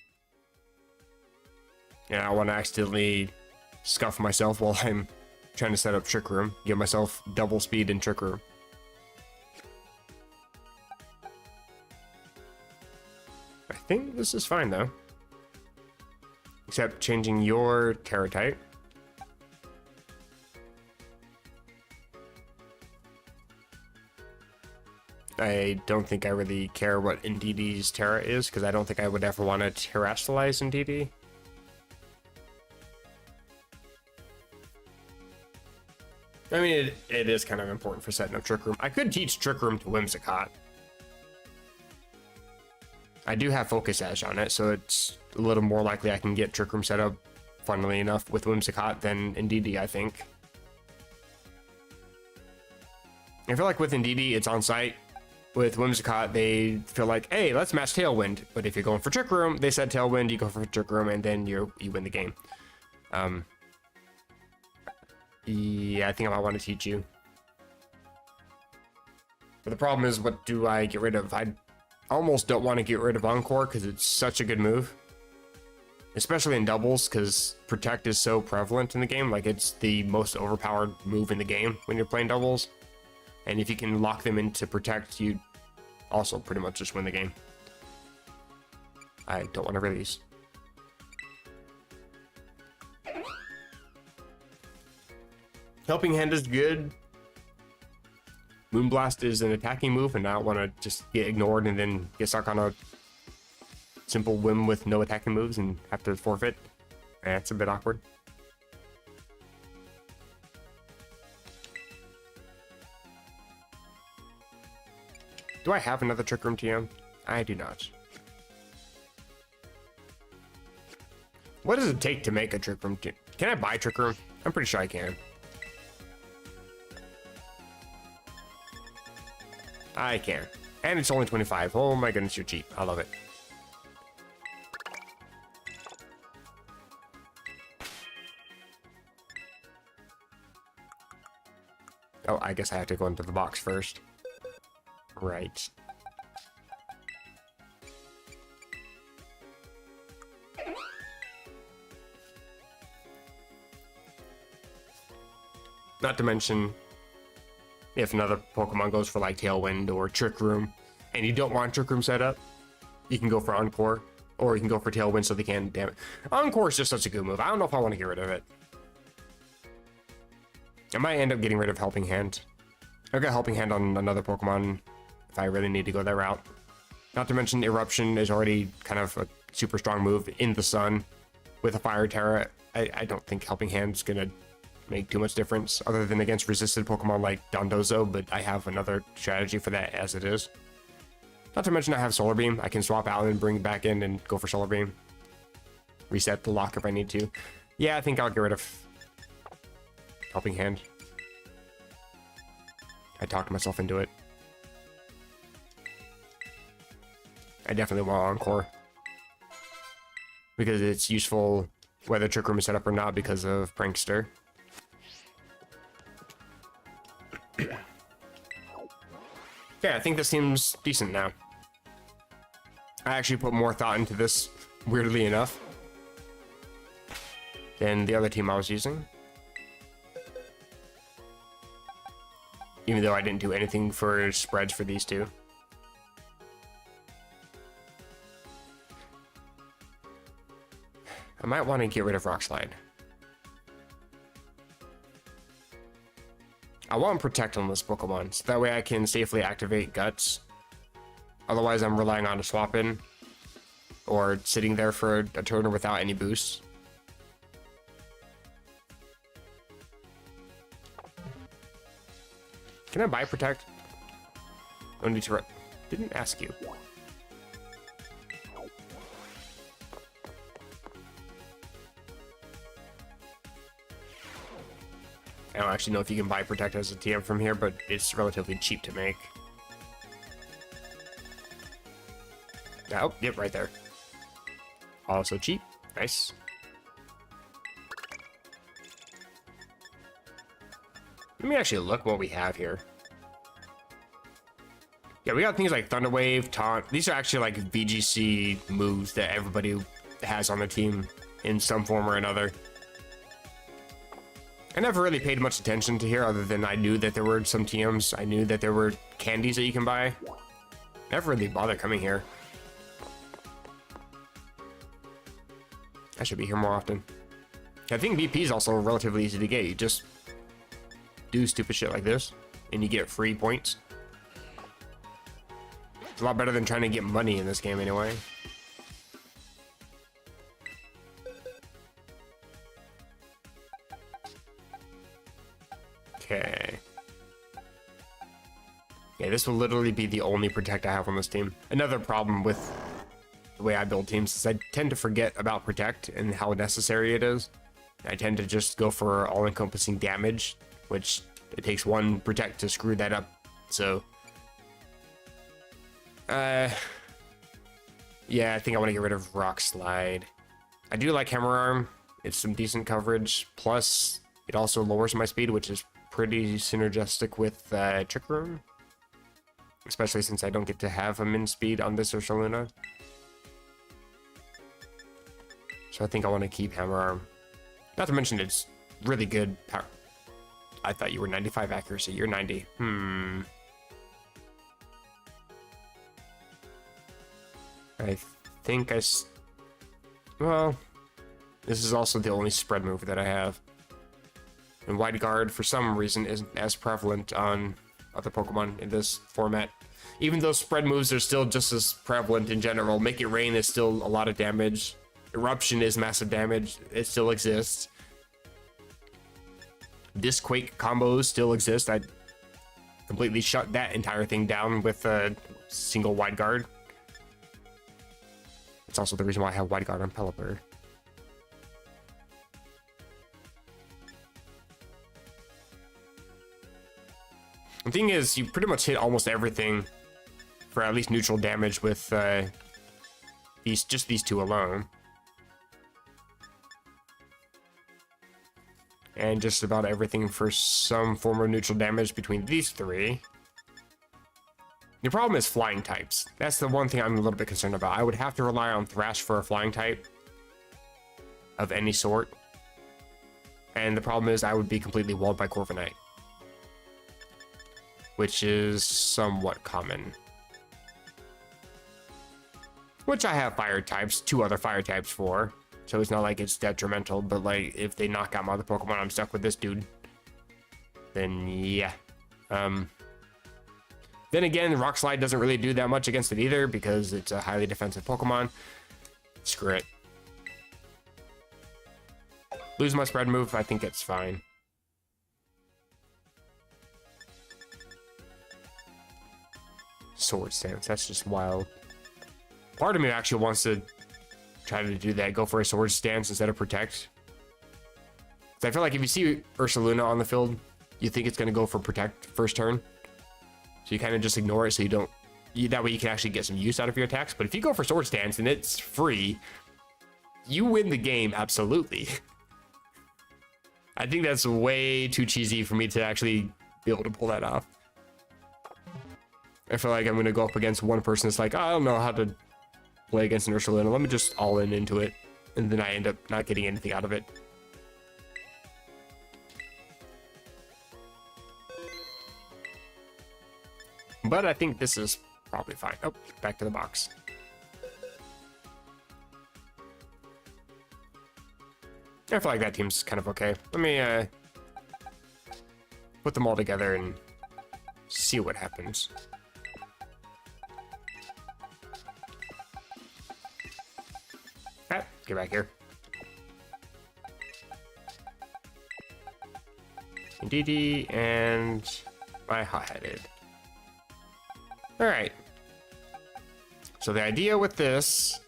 Yeah, I want to accidentally scuff myself while I'm trying to set up Trick Room. Give myself double speed in Trick Room. I think this is fine though. Except changing your Terra type. I don't think I really care what Indeedee's Terra is, because I don't think I would ever want to terrestrialize Indeedee. I mean, it is kind of important for setting up Trick Room. I could teach Trick Room to Whimsicott. I do have Focus Edge on it, so it's a little more likely I can get Trick Room set up, funnily enough, with Whimsicott than Indeedee, I think. I feel like with Indeedee, it's on site. With Whimsicott, they feel like, hey, let's match Tailwind. But if you're going for Trick Room, they said Tailwind, you go for Trick Room, and then you win the game. Yeah, I think I might want to teach you. But the problem is, what do I get rid of? I almost don't want to get rid of Encore because it's such a good move. Especially in doubles, because Protect is so prevalent in the game. Like, it's the most overpowered move in the game when you're playing doubles. And if you can lock them into Protect, you also pretty much just win the game. I don't want to release. Helping Hand is good. Moonblast is an attacking move, and I don't want to just get ignored and then get stuck on a simple whim with no attacking moves and have to forfeit. That's a bit awkward. Do I have another Trick Room TM? I do not. What does it take to make a Trick Room TM? Can I buy Trick Room? I'm pretty sure I can. I can. And it's only 25. Oh my goodness, you're cheap. I love it. Oh, I guess I have to go into the box first. Right. Not to mention, if another Pokemon goes for like Tailwind or Trick Room, and you don't want Trick Room set up, you can go for Encore, or you can go for Tailwind so they can damage. Encore is just such a good move. I don't know if I want to get rid of it. I might end up getting rid of Helping Hand. I've got Helping Hand on another Pokemon if I really need to go that route. Not to mention Eruption is already kind of a super strong move in the sun with a Fire Terra. I don't think Helping Hand's gonna make too much difference other than against resisted Pokemon like Dondozo, but I have another strategy for that as it is. Not to mention I have Solar Beam. I can swap out and bring it back in and go for Solar Beam. Reset the lock if I need to. Yeah, I think I'll get rid of Helping Hand. I talked myself into it. I definitely want Encore. Because it's useful whether Trick Room is set up or not because of Prankster. Yeah, I think this seems decent now. I actually put more thought into this, weirdly enough, than the other team I was using. Even though I didn't do anything for spreads for these two. I might want to get rid of Rock Slide. I want Protect on this Pokemon, so that way I can safely activate Guts. Otherwise, I'm relying on a swap in, or sitting there for a turn without any boosts. Can I buy Protect? I need to. Didn't ask you. I don't actually know if you can buy Protect as a TM from here, but it's relatively cheap to make. Oh, yep, right there. Also cheap. Nice. Let me actually look what we have here. Yeah, we got things like Thunder Wave, Taunt. These are actually like VGC moves that everybody has on the team in some form or another. I never really paid much attention to here other than I knew that there were some TMs. I knew that there were candies that you can buy. Never really bothered coming here. I should be here more often. I think BP is also relatively easy to get. You just do stupid shit like this and you get free points. It's a lot better than trying to get money in this game anyway. Okay. Yeah, this will literally be the only protect I have on this team. Another problem with the way I build teams is I tend to forget about protect and how necessary it is. I tend to just go for all-encompassing damage, which it takes one protect to screw that up. So, yeah, I think I want to get rid of Rock Slide. I do like Hammer Arm. It's some decent coverage. Plus, it also lowers my speed, which is pretty synergistic with Trick Room. Especially since I don't get to have a min speed on this Ursaluna. So I think I want to keep Hammer Arm. Not to mention it's really good power. I thought you were 95 accuracy. You're 90. I think well, this is also the only spread move that I have. And Wide Guard, for some reason, isn't as prevalent on other Pokemon in this format. Even though spread moves are still just as prevalent in general. Make It Rain is still a lot of damage. Eruption is massive damage. It still exists. Disquake combos still exist. I completely shut that entire thing down with a single Wide Guard. It's also the reason why I have Wide Guard on Pelipper. The thing is, you pretty much hit almost everything for at least neutral damage with these two alone. And just about everything for some form of neutral damage between these three. The problem is flying types. That's the one thing I'm a little bit concerned about. I would have to rely on Thrash for a flying type of any sort. And the problem is I would be completely walled by Corviknight, which is somewhat common. Which I have fire types, 2 other fire types for. So it's not like it's detrimental, but like if they knock out my other Pokemon, I'm stuck with this dude. Then yeah. Then again, Rock Slide doesn't really do that much against it either because it's a highly defensive Pokemon. Screw it. Lose my spread move, I think it's fine. Sword Stance, that's just wild. Part of me actually wants to try to do that, go for a Sword Stance instead of Protect. I feel like if you see Ursaluna on the field, you think it's going to go for Protect first turn. So you kind of just ignore it so you don't... that way you can actually get some use out of your attacks. But if you go for Sword Stance and it's free, you win the game, absolutely. I think that's way too cheesy for me to actually be able to pull that off. I feel like I'm going to go up against one person that's like, I don't know how to play against an Ursaluna. Let me just all in into it. And then I end up not getting anything out of it. But I think this is probably fine. Oh, back to the box. I feel like that team's kind of okay. Let me put them all together and see what happens. Ah, get back here. Indeedee and my hot-headed. Alright. So the idea with this,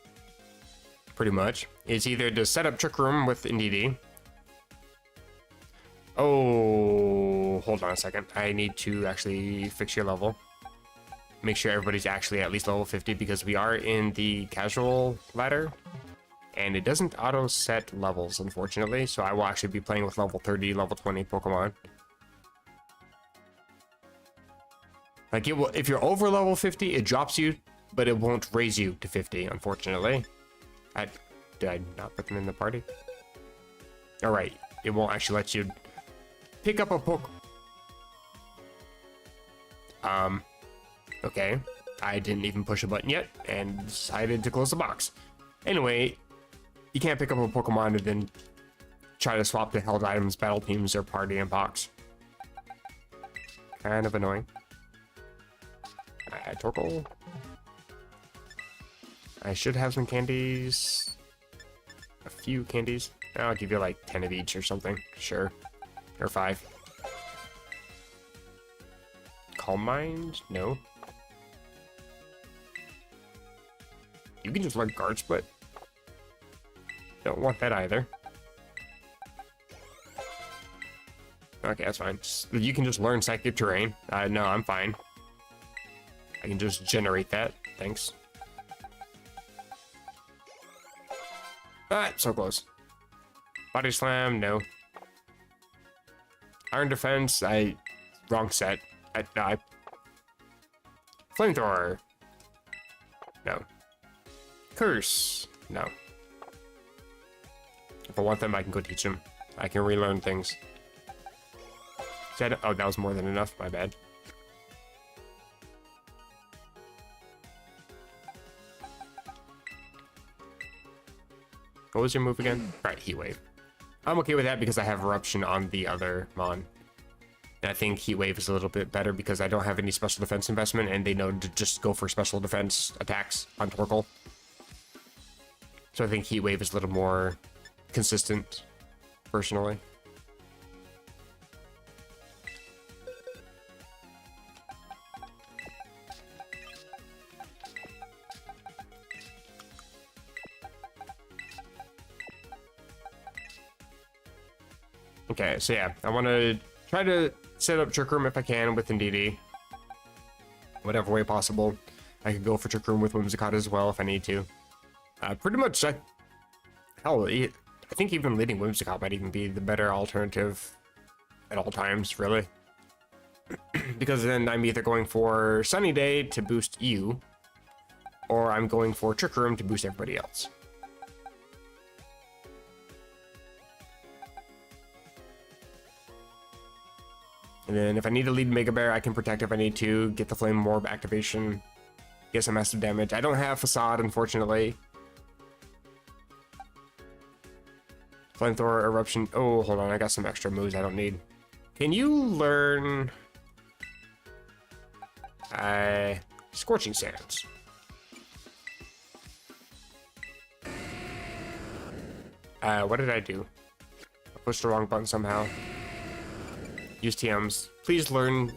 pretty much, is either to set up Trick Room with Indeedee. Oh, hold on a second. I need to actually fix your level. Make sure everybody's actually at least level 50 because we are in the casual ladder. And it doesn't auto-set levels, unfortunately. So I will actually be playing with level 30, level 20 Pokemon. Like, it will, if you're over level 50, it drops you, but it won't raise you to 50, unfortunately. Did I not put them in the party? Alright, it won't actually let you pick up a poke. Okay. I didn't even push a button yet and decided to close the box. Anyway, you can't pick up a Pokemon and then try to swap to held items, battle teams, or party in box. Kind of annoying. Torkoal. I should have some candies. A few candies. I'll give you like 10 of each or something. Sure. Or 5. Calm Mind? No. You can just learn Guard Split. Don't want that either. Okay, that's fine. You can just learn Psychic Terrain. No, I'm fine. I can just generate that. Thanks. Ah, so close. Body Slam, no. Iron Defense, wrong set. Flamethrower. No. Curse. No. If I want them, I can go teach them. I can relearn things. Oh, that was more than enough. My bad. What was your move again? Right, Heat Wave. I'm okay with that because I have Eruption on the other Mon. And I think Heat Wave is a little bit better because I don't have any special defense investment and they know to just go for special defense attacks on Torkoal. So I think Heat Wave is a little more consistent, personally. Okay, so yeah, I want to try to set up Trick Room if I can with Indeedee. Whatever way possible. I could go for Trick Room with Whimsicott as well if I need to. Pretty much, hell, I think even leading Whimsicott might even be the better alternative at all times, really. Because then I'm either going for Sunny Day to boost you, or I'm going for Trick Room to boost everybody else. And then if I need to lead Mega Bear, I can protect if I need to, get the Flame Orb activation, get some massive damage. I don't have Facade, unfortunately. Flamethrower, Eruption. Oh, hold on, I got some extra moves I don't need. Can you learn... Scorching Sands. What did I do? I pushed the wrong button somehow. Use TMs. Please learn.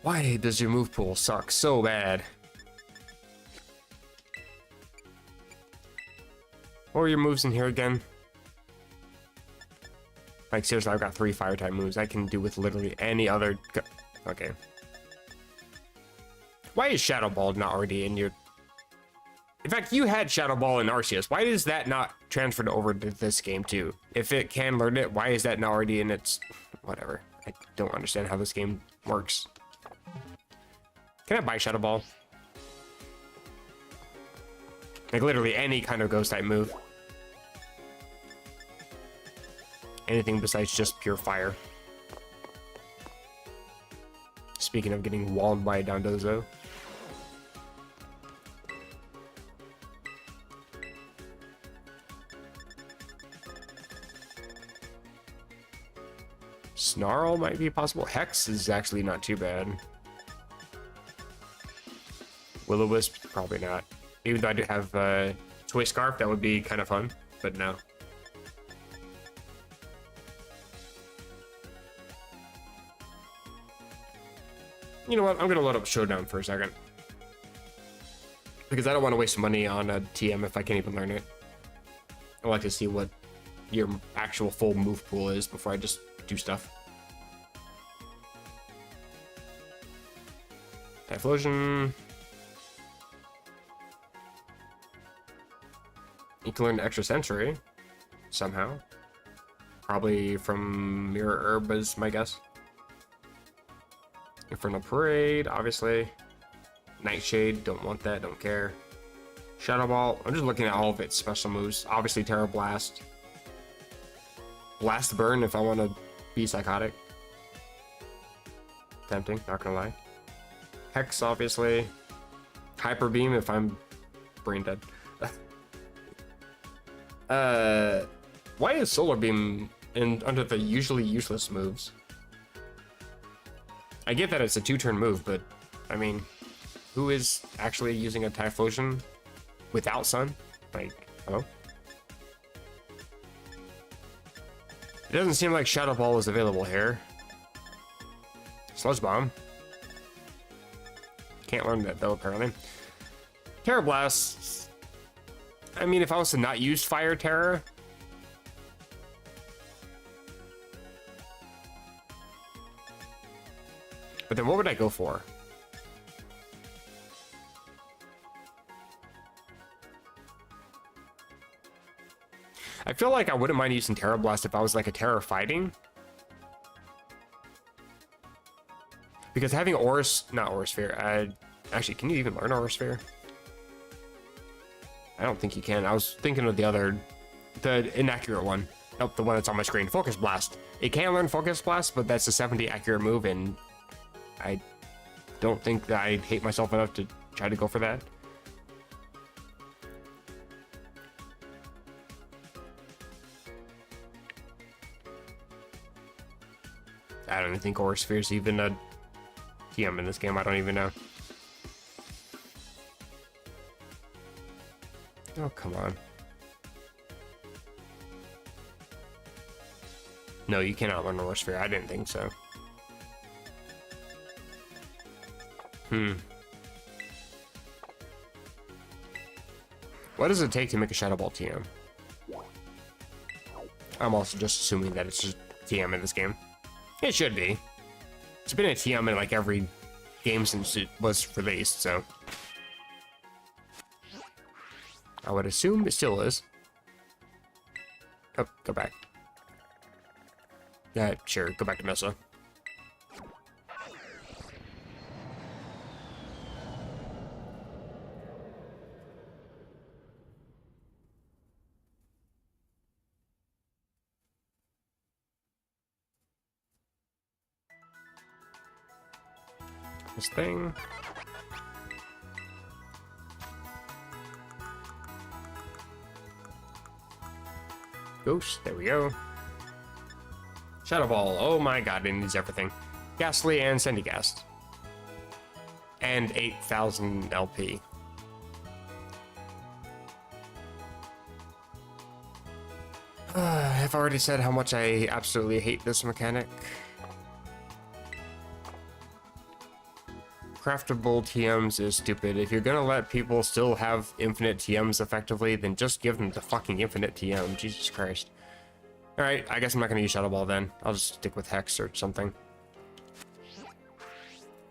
Why does your move pool suck so bad? What were your moves in here again? Like, seriously, I've got 3 fire type moves. I can do with literally any other... Okay. Why is Shadow Ball not already in your... In fact, you had Shadow Ball in Arceus. Why is that not transferred over to this game, too? If it can learn it, why is that not already in its... Whatever. I don't understand how this game works. Can I buy Shadow Ball? Like, literally any kind of Ghost-type move. Anything besides just pure fire. Speaking of getting walled by Dondozo. Snarl might be possible. Hex is actually not too bad. Will-O-Wisp, probably not. Even though I do have Toy Scarf, that would be kind of fun, but no. You know what? I'm gonna load up Showdown for a second. Because I don't want to waste money on a TM if I can't even learn it. I like to see what your actual full move pool is before I just do stuff. Typhlosion. You can learn Extra Sensory somehow. Probably from Mirror Herb is my guess. Infernal Parade, obviously. Nightshade, don't want that, don't care. Shadow Ball, I'm just looking at all of its special moves. Obviously Terra Blast. Blast Burn if I want to be psychotic. Tempting, not gonna lie. Hex, obviously. Hyper Beam if I'm brain dead. Why is Solar Beam under the usually useless moves? I get that it's a 2-turn move, but I mean, who is actually using a Typhlosion without Sun? Like, hello? It doesn't seem like Shadow Ball is available here. Sludge Bomb. Can't learn that though, apparently. Terra Blast. I mean, if I was to not use Fire Terror. But then what would I go for? I feel like I wouldn't mind using Terra Blast if I was like a Terra fighting. Because having not Aura Sphere, actually, can you even learn Aura Sphere? I don't think you can. I was thinking of the inaccurate one. Nope, the one that's on my screen. Focus Blast. It can learn Focus Blast, but that's a 70 accurate move, and I don't think that I hate myself enough to try to go for that. I don't even think Aura Sphere is even a TM in this game. I don't even know. Oh, come on. No, you cannot learn Aura Sphere. I didn't think so. What does it take to make a Shadow Ball TM? I'm also just assuming that it's just TM in this game. It should be. It's been a TM in like every game since it was released, so I would assume it still is. Oh, go back. Yeah, sure, go back to Mesa. This thing. Ghost, there we go. Shadow Ball, oh my god, it needs everything. Ghastly and Sandygast. And 8,000 LP. I've already said how much I absolutely hate this mechanic. Craftable TMs is stupid. If you're gonna let people still have infinite TMs effectively, then just give them the fucking infinite TM. Jesus Christ. Alright, I guess I'm not gonna use Shadow Ball then. I'll just stick with Hex or something.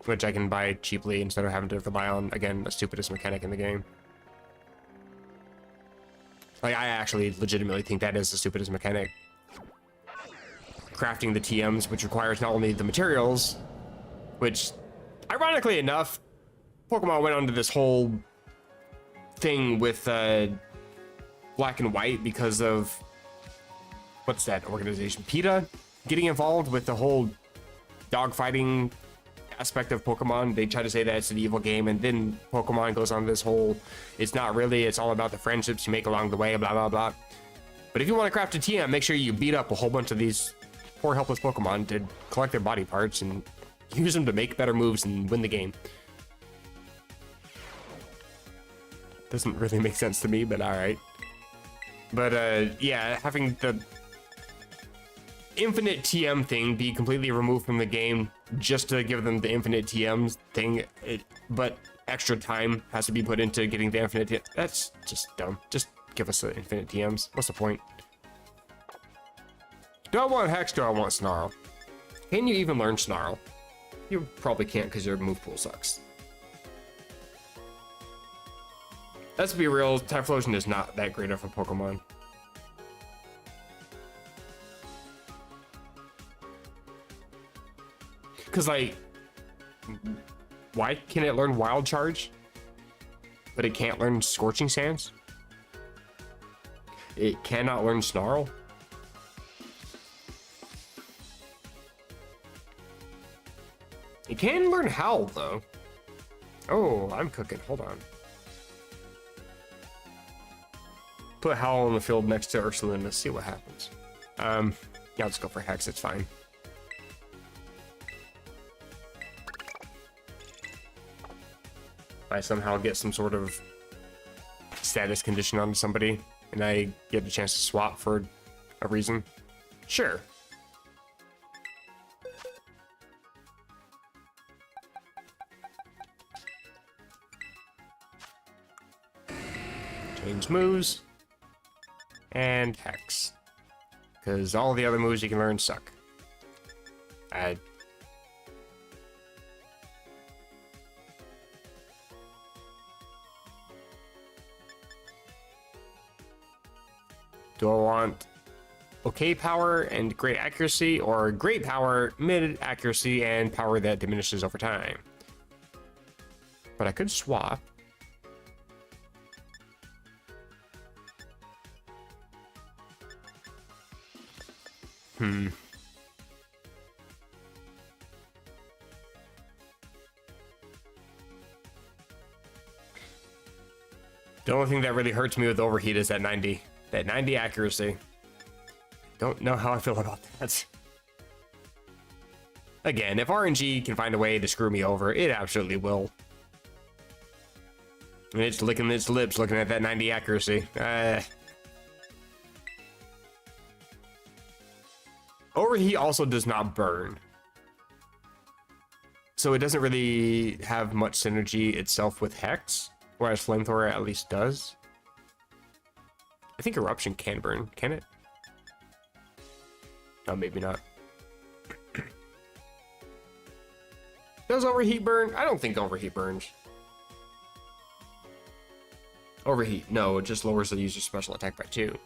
Which I can buy cheaply instead of having to rely on, again, the stupidest mechanic in the game. Like, I actually legitimately think that is the stupidest mechanic. Crafting the TMs, which requires not only the materials, which, ironically enough, Pokemon went onto this whole thing with Black and White because of, what's that organization? PETA getting involved with the whole dogfighting aspect of Pokemon. They try to say that it's an evil game, and then Pokemon goes on this whole, it's not really, it's all about the friendships you make along the way, blah, blah, blah. But if you want to craft a TM, make sure you beat up a whole bunch of these poor helpless Pokemon to collect their body parts and use them to make better moves and win the game. Doesn't really make sense to me, but alright. But yeah, having the infinite TM thing be completely removed from the game just to give them the infinite TMs thing, but extra time has to be put into getting the infinite TM. That's just dumb. Just give us the infinite TMs. What's the point? Do I want Hex? Do I want Snarl? Can you even learn Snarl? You probably can't because your move pool sucks. Let's be real, Typhlosion is not that great of a Pokemon. Because, like, why can it learn Wild Charge, but it can't learn Scorching Sands? It cannot learn Snarl? You can learn Howl, though. Oh, I'm cooking. Hold on. Put Howl in the field next to Ursula and let's see what happens. Yeah, I'll just go for Hex. It's fine. I somehow get some sort of status condition on somebody and I get a chance to swap for a reason. Sure. Change moves. And Hex. Because all the other moves you can learn suck. Do I want okay power and great accuracy, or great power, mid accuracy, and power that diminishes over time? But I could swap. The only thing that really hurts me with overheat is that 90 accuracy. Don't know how I feel about that. Again, if RNG can find a way to screw me over, it absolutely will. I mean, it's licking its lips looking at that 90 accuracy. Overheat also does not burn. So it doesn't really have much synergy itself with Hex, whereas Flamethrower at least does. I think Eruption can burn, can it? No, maybe not. Does Overheat burn? I don't think Overheat burns. Overheat, no, it just lowers the user's special attack by 2.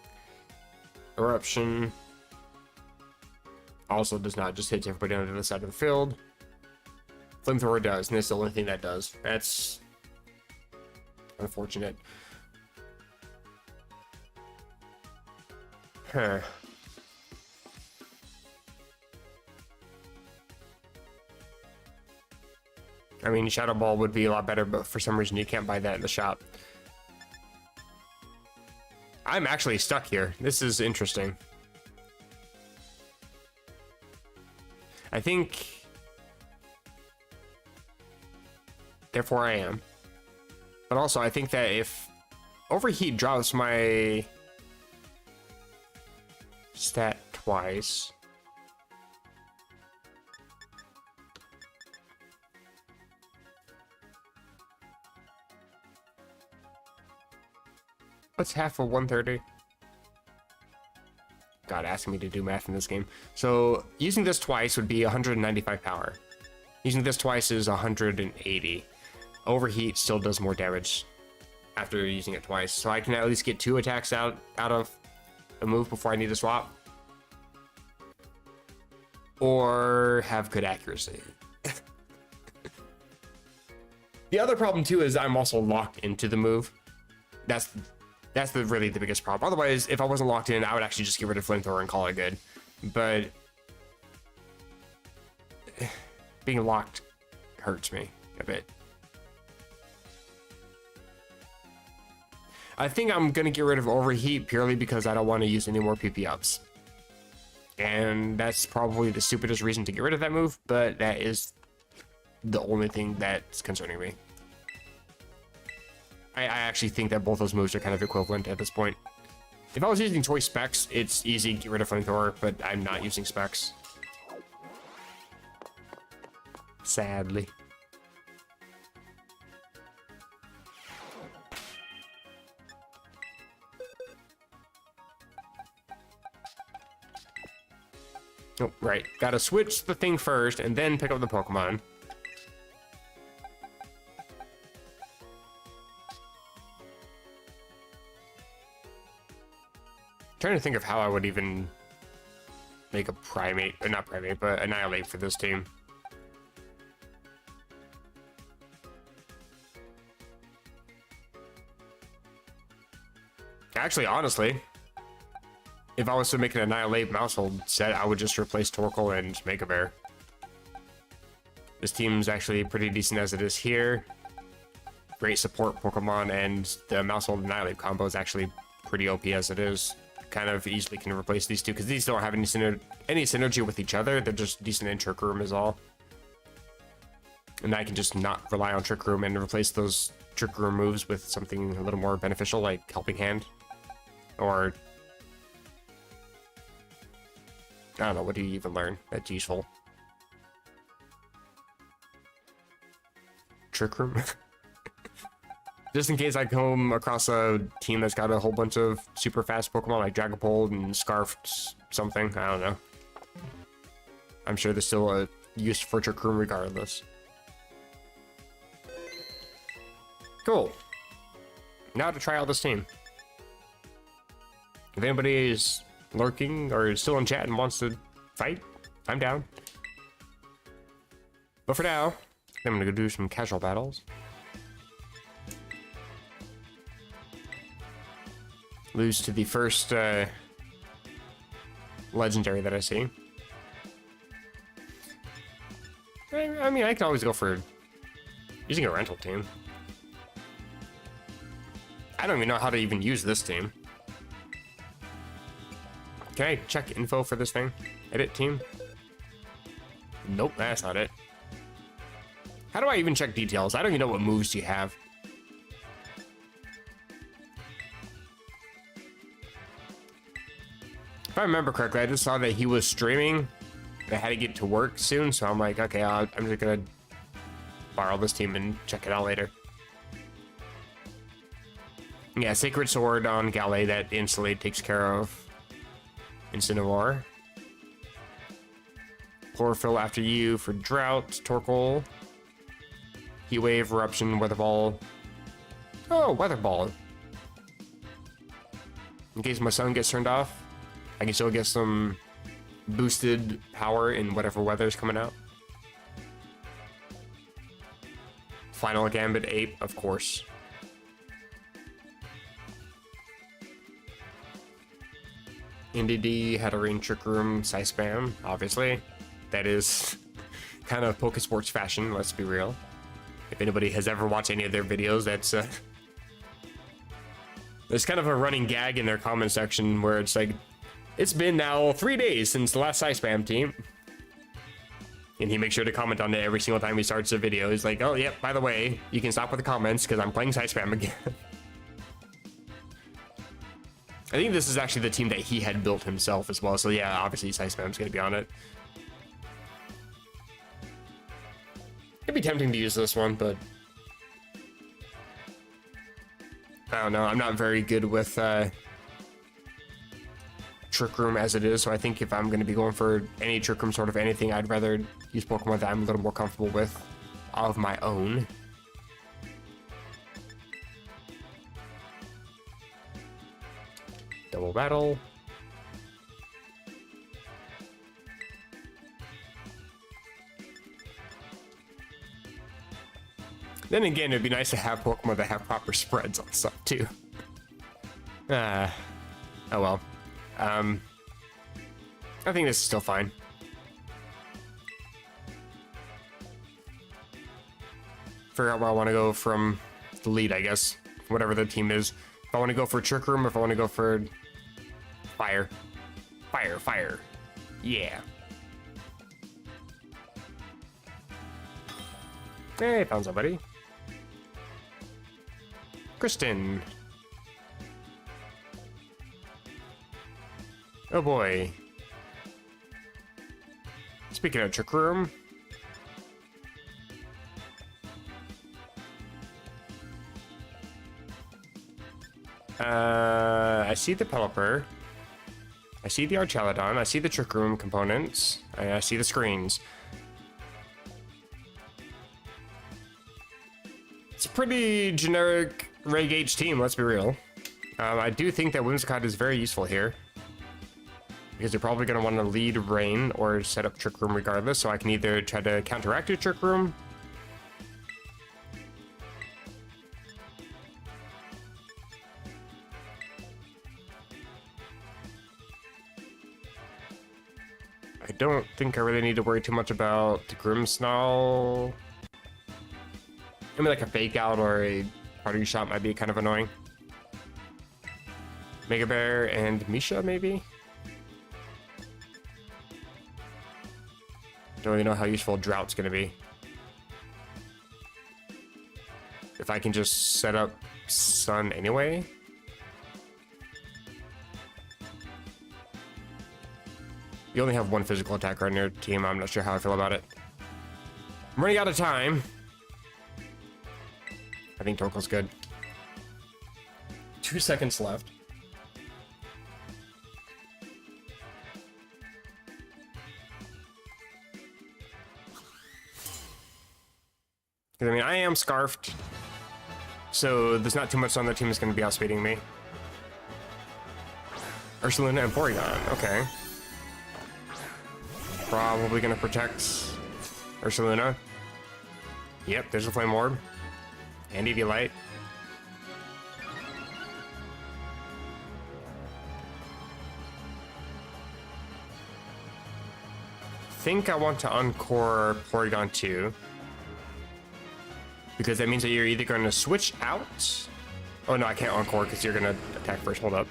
Eruption also does not, just hits everybody on the other side of the field. Flamethrower does, and that's the only thing that does. That's unfortunate. Huh. I mean, Shadow Ball would be a lot better, but for some reason you can't buy that in the shop. I'm actually stuck here. This is interesting. I think... Therefore I am. But also, I think that if Overheat drops my stat twice... What's half of 130? God, asking me to do math in this game. So, using this twice would be 195 power. Using this twice is 180. Overheat still does more damage after using it twice. So I can at least get 2 attacks out of a move before I need to swap. Or have good accuracy. The other problem too is I'm also locked into the move. That's really the biggest problem. Otherwise, if I wasn't locked in, I would actually just get rid of Flamethrower and call it good. But being locked hurts me a bit. I think I'm gonna get rid of Overheat purely because I don't want to use any more PP ups. And that's probably the stupidest reason to get rid of that move, but that is the only thing that's concerning me. I actually think that both those moves are kind of equivalent at this point. If I was using choice specs, it's easy to get rid of Flamethrower, but I'm not using specs. Sadly. Oh, right. Gotta switch the thing first and then pick up the Pokemon. Trying to think of how I would even make a primate, or not primate, but annihilate for this team. Actually, honestly, if I was to make an annihilate Mousehold set, I would just replace Torkoal and Mega Bear. This team's actually pretty decent as it is here. Great support Pokemon, and the Mousehold and Nightleaf combo is actually pretty OP as it is. Kind of easily can replace these two, because these don't have any synergy with each other. They're just decent in Trick Room is all. And I can just not rely on Trick Room and replace those Trick Room moves with something a little more beneficial, like Helping Hand. Or... I don't know, what do you even learn that's useful? Trick Room? Just in case I come across a team that's got a whole bunch of super fast Pokemon like Dragapult and Scarfed something. I don't know. I'm sure there's still a use for Trick Room regardless. Cool. Now to try out this team. If anybody is lurking or is still in chat and wants to fight, I'm down. But for now, I'm gonna go do some casual battles. Lose to the first legendary that I see. I mean, I can always go for using a rental team. I don't even know how to even use this team. Can I check info for this thing? Edit team? Nope, that's not it. How do I even check details? I don't even know what moves you have. If I remember correctly, I just saw that he was streaming. I had to get to work soon, so I'm like, okay, I'm just gonna borrow this team and check it out later. Yeah, Sacred Sword on Galley that instantly takes care of Incineroar. Chlorophyll after you for Drought, Torkoal. Heat Wave, Eruption, Weather Ball. Oh, Weather Ball. In case my sun gets turned off, I can still get some boosted power in whatever weather's coming out. Final Gambit Ape, of course. NDD, Hatterene, Trick Room, Spam, obviously. That is kind of Pokesports fashion, let's be real. If anybody has ever watched any of their videos, that's there's kind of a running gag in their comment section where it's like, it's been now 3 days since the last Spam team. And he makes sure to comment on it every single time he starts a video. He's like, oh, yeah, by the way, you can stop with the comments because I'm playing Spam again. I think this is actually the team that he had built himself as well. So yeah, obviously Spam's going to be on it. It'd be tempting to use this one, but I don't know. I'm not very good with Trick Room as it is, so I think if I'm going to be going for any Trick Room sort of anything, I'd rather use Pokemon that I'm a little more comfortable with of my own. Double battle. Then again, it'd be nice to have Pokemon that have proper spreads on stuff too. Oh well. I think this is still fine. Figure out where I want to go from the lead, I guess. Whatever the team is. If I want to go for Trick Room, or if I want to go for Fire. Fire, fire. Yeah. Hey, found somebody. Kristen. Oh boy. Speaking of Trick Room. I see the Pelipper. I see the Archelodon. I see the Trick Room components. I see the screens. It's a pretty generic Reg H team, let's be real. I do think that Whimsicott is very useful here, because you're probably going to want to lead Rain or set up Trick Room regardless, so I can either try to counteract your Trick Room, I don't think I really need to worry too much about Grimmsnarl. Maybe like a fake out or a party shot might be kind of annoying. Mega Bear and Misha, maybe? Don't really know how useful Drought's gonna be. If I can just set up Sun anyway. You only have one physical attacker on your team. I'm not sure how I feel about it. I'm running out of time. I think Torkoal's good. 2 seconds left. I mean, I am scarfed, so there's not too much on the team that's going to be outspeeding me. Ursaluna and Porygon, okay. Probably going to protect Ursaluna. Yep, there's a Flame Orb. And Eviolite. Think I want to Encore Porygon 2. Because that means that you're either going to switch out. Oh no, I can't Encore because you're going to attack first. Hold up.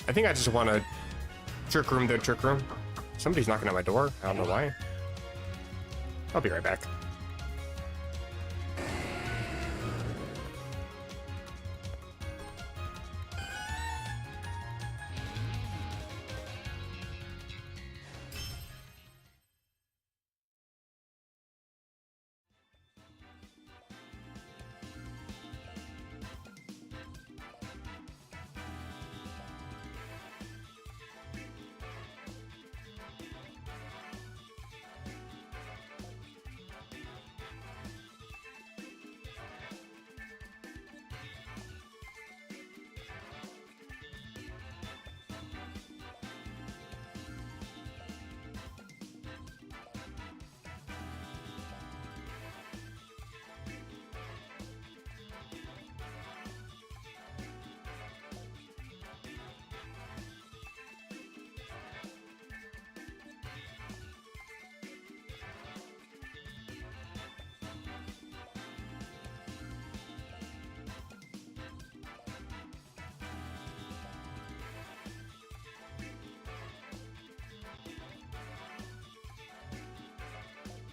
I think I just want to Trick Room the Trick Room. Somebody's knocking at my door. I don't know why. I'll be right back.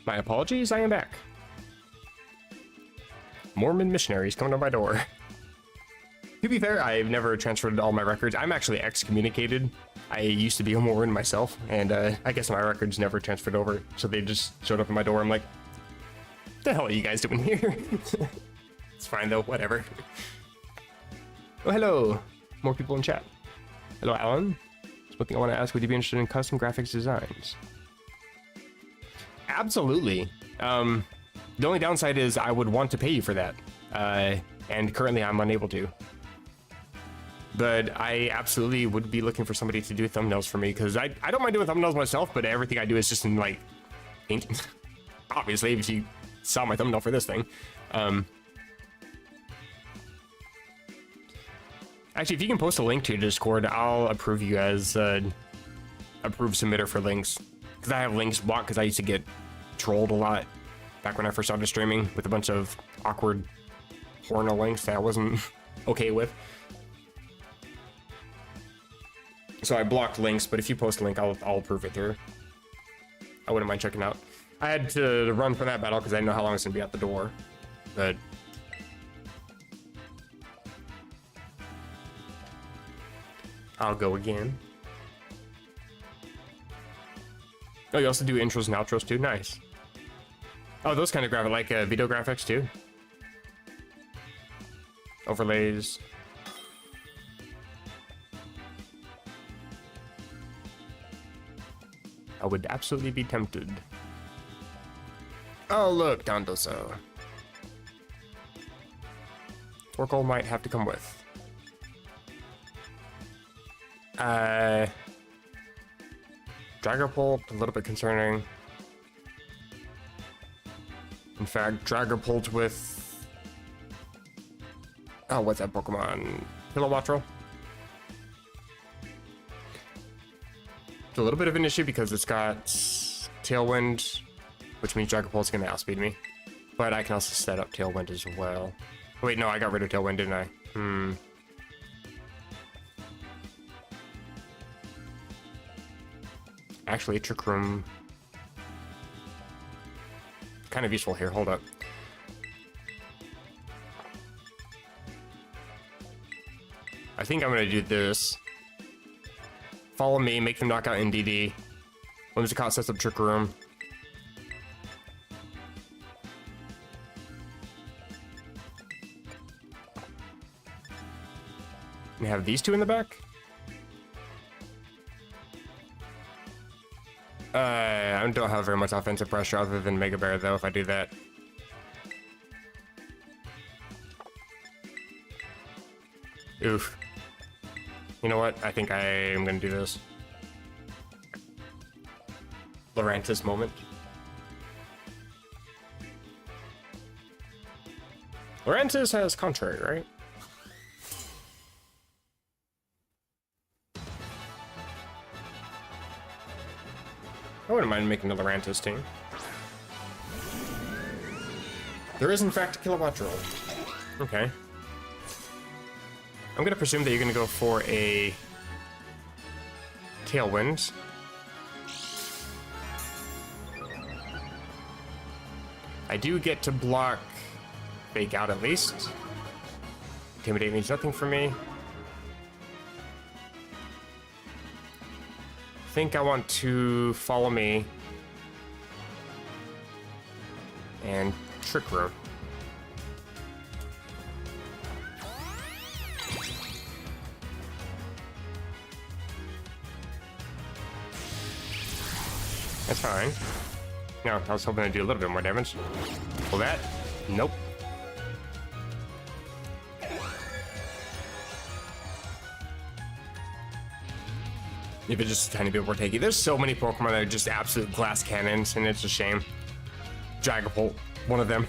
My apologies, I am back. Mormon missionaries coming to my door. To be fair, I've never transferred all my records. I'm actually excommunicated. I used to be a Mormon myself, and I guess my records never transferred over, so they just showed up at my door. I'm like, what the hell are you guys doing here? It's fine though, whatever. Oh, hello. More people in chat. Hello, Alan. There's one thing I want to ask. Would you be interested in custom graphics designs? Absolutely. The only downside is I would want to pay you for that. And currently I'm unable to. But I absolutely would be looking for somebody to do thumbnails for me, because I don't mind doing thumbnails myself, but everything I do is just in like paint. Obviously, if you saw my thumbnail for this thing. Actually, if you can post a link to your Discord, I'll approve you as approved submitter for links. Because I have links blocked because I used to get trolled a lot back when I first started streaming with a bunch of awkward porno links that I wasn't okay with. So I blocked links, but if you post a link, I'll approve it through. I wouldn't mind checking out. I had to run for that battle because I didn't know how long it's going to be at the door. But I'll go again. Oh, you also do intros and outros too? Nice. Oh, those kind of graphics, like video graphics too? Overlays. I would absolutely be tempted. Oh, look, Dondoso. Torkoal might have to come with. Dragapult, a little bit concerning. In fact, Dragapult with Oh, what's that Pokemon? Kilowattrel. It's a little bit of an issue because it's got Tailwind, which means Dragapult's gonna outspeed me. But I can also set up Tailwind as well. Oh, wait, no, I got rid of Tailwind, didn't I? Actually, Trick Room. Kind of useful here. Hold up. I think I'm gonna do this. Follow me, make them knock out NDD. Whimsicott sets up Trick Room. And have these two in the back? I don't have very much offensive pressure other than Mega Bear, though, if I do that. Oof. You know what? I think I am going to do this. Lurantis moment. Lurantis has Contrary, right? I wouldn't mind making a Lurantis team. There is, in fact, a Kilowattrel. Okay. I'm gonna presume that you're gonna go for a Tailwind. I do get to block Fake Out at least. Intimidate means nothing for me. I think I want to follow me and Trick Room. That's fine. No, I was hoping to do a little bit more damage. Well, that? Nope. If it's just a tiny bit more tanky. There's so many Pokemon that are just absolute glass cannons, and it's a shame. Dragapult, one of them.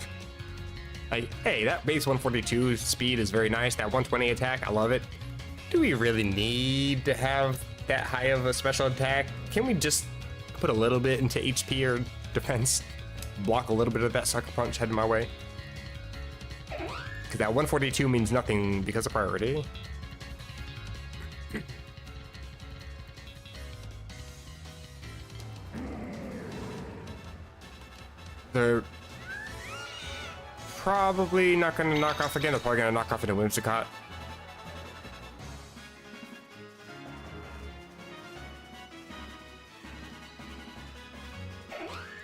Like, hey, that base 142 speed is very nice. That 120 attack, I love it. Do we really need to have that high of a special attack? Can we just put a little bit into HP or defense? Block a little bit of that Sucker Punch heading my way? Because that 142 means nothing because of priority. They're probably not going to knock off again. They're probably going to knock off into Whimsicott.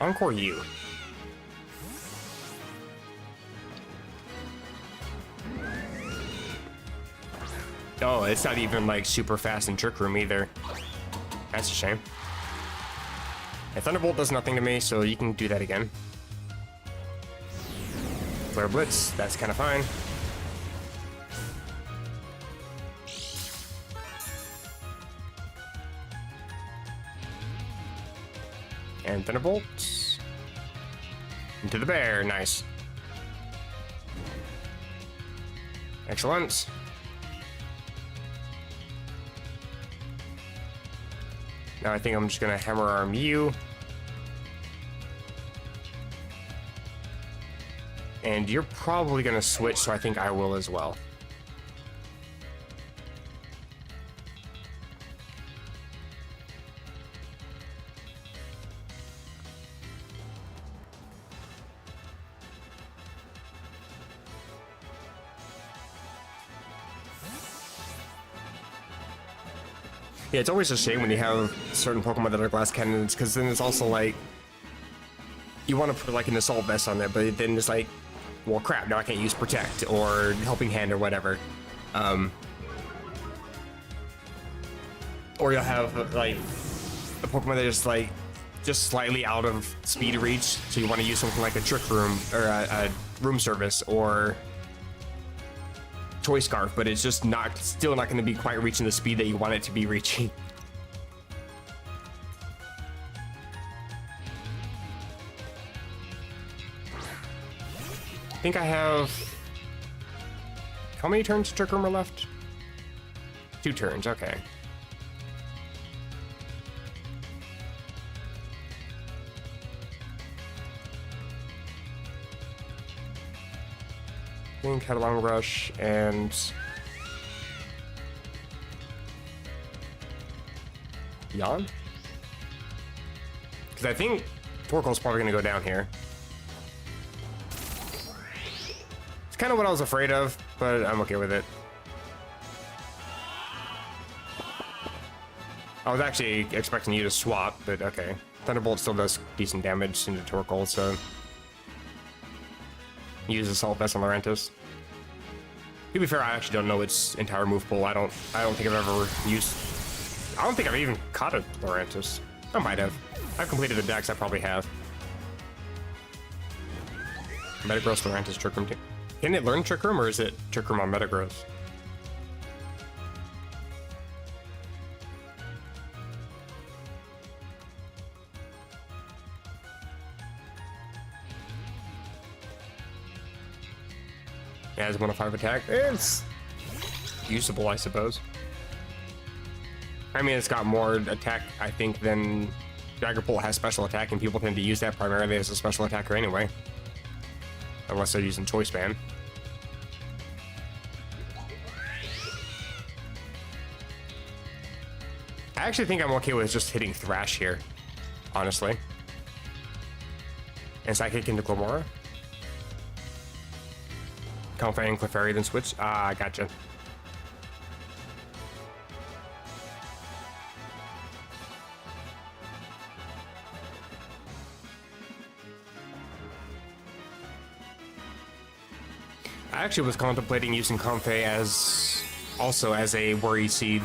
Encore you. Oh, it's not even like super fast in Trick Room either. That's a shame. And Thunderbolt does nothing to me, so you can do that again. Flare Blitz, that's kind of fine. And Thunderbolt. Into the bear, nice. Excellent. Now I think I'm just gonna Hammer Arm you. And you're probably gonna switch, so I think I will as well. Yeah, it's always a shame when you have certain Pokemon that are glass cannons, because then it's also like, you want to put like an Assault Vest on there, but then it's like, well, crap, now I can't use Protect or Helping Hand or whatever. Or you'll have like a Pokemon that is like just slightly out of speed reach, so you want to use something like a Trick Room or a Room Service or Toy Scarf, but it's just not, still not going to be quite reaching the speed that you want it to be reaching. I think I have How many turns Trick Room are left? 2 turns, okay. I think had a long rush and Yawn? Because I think Torkoal's probably going to go down here. It's kind of what I was afraid of, but I'm okay with it. I was actually expecting you to swap, but okay. Thunderbolt still does decent damage into Torkoal, so use Assault Vest on Lurantis. To be fair, I actually don't know its entire move pool. I don't think I've ever used. I don't think I've even caught a Lurantis. I might have. I've completed the decks. I probably have. Metagross, Lurantis, Trick Room. Can it learn Trick Room, or is it Trick Room on Metagross? Yeah, it's 105 attack. It's usable, I suppose. I mean, it's got more attack, I think, than Dragapult has special attack, and people tend to use that primarily as a special attacker anyway. Unless they're using Choice Band. I actually think I'm okay with just hitting Thrash here, honestly. And Psychic into Clamora. Comfey and Clefairy, then switch. Ah, I gotcha. I actually was contemplating using Comfey as also as a Worry Seed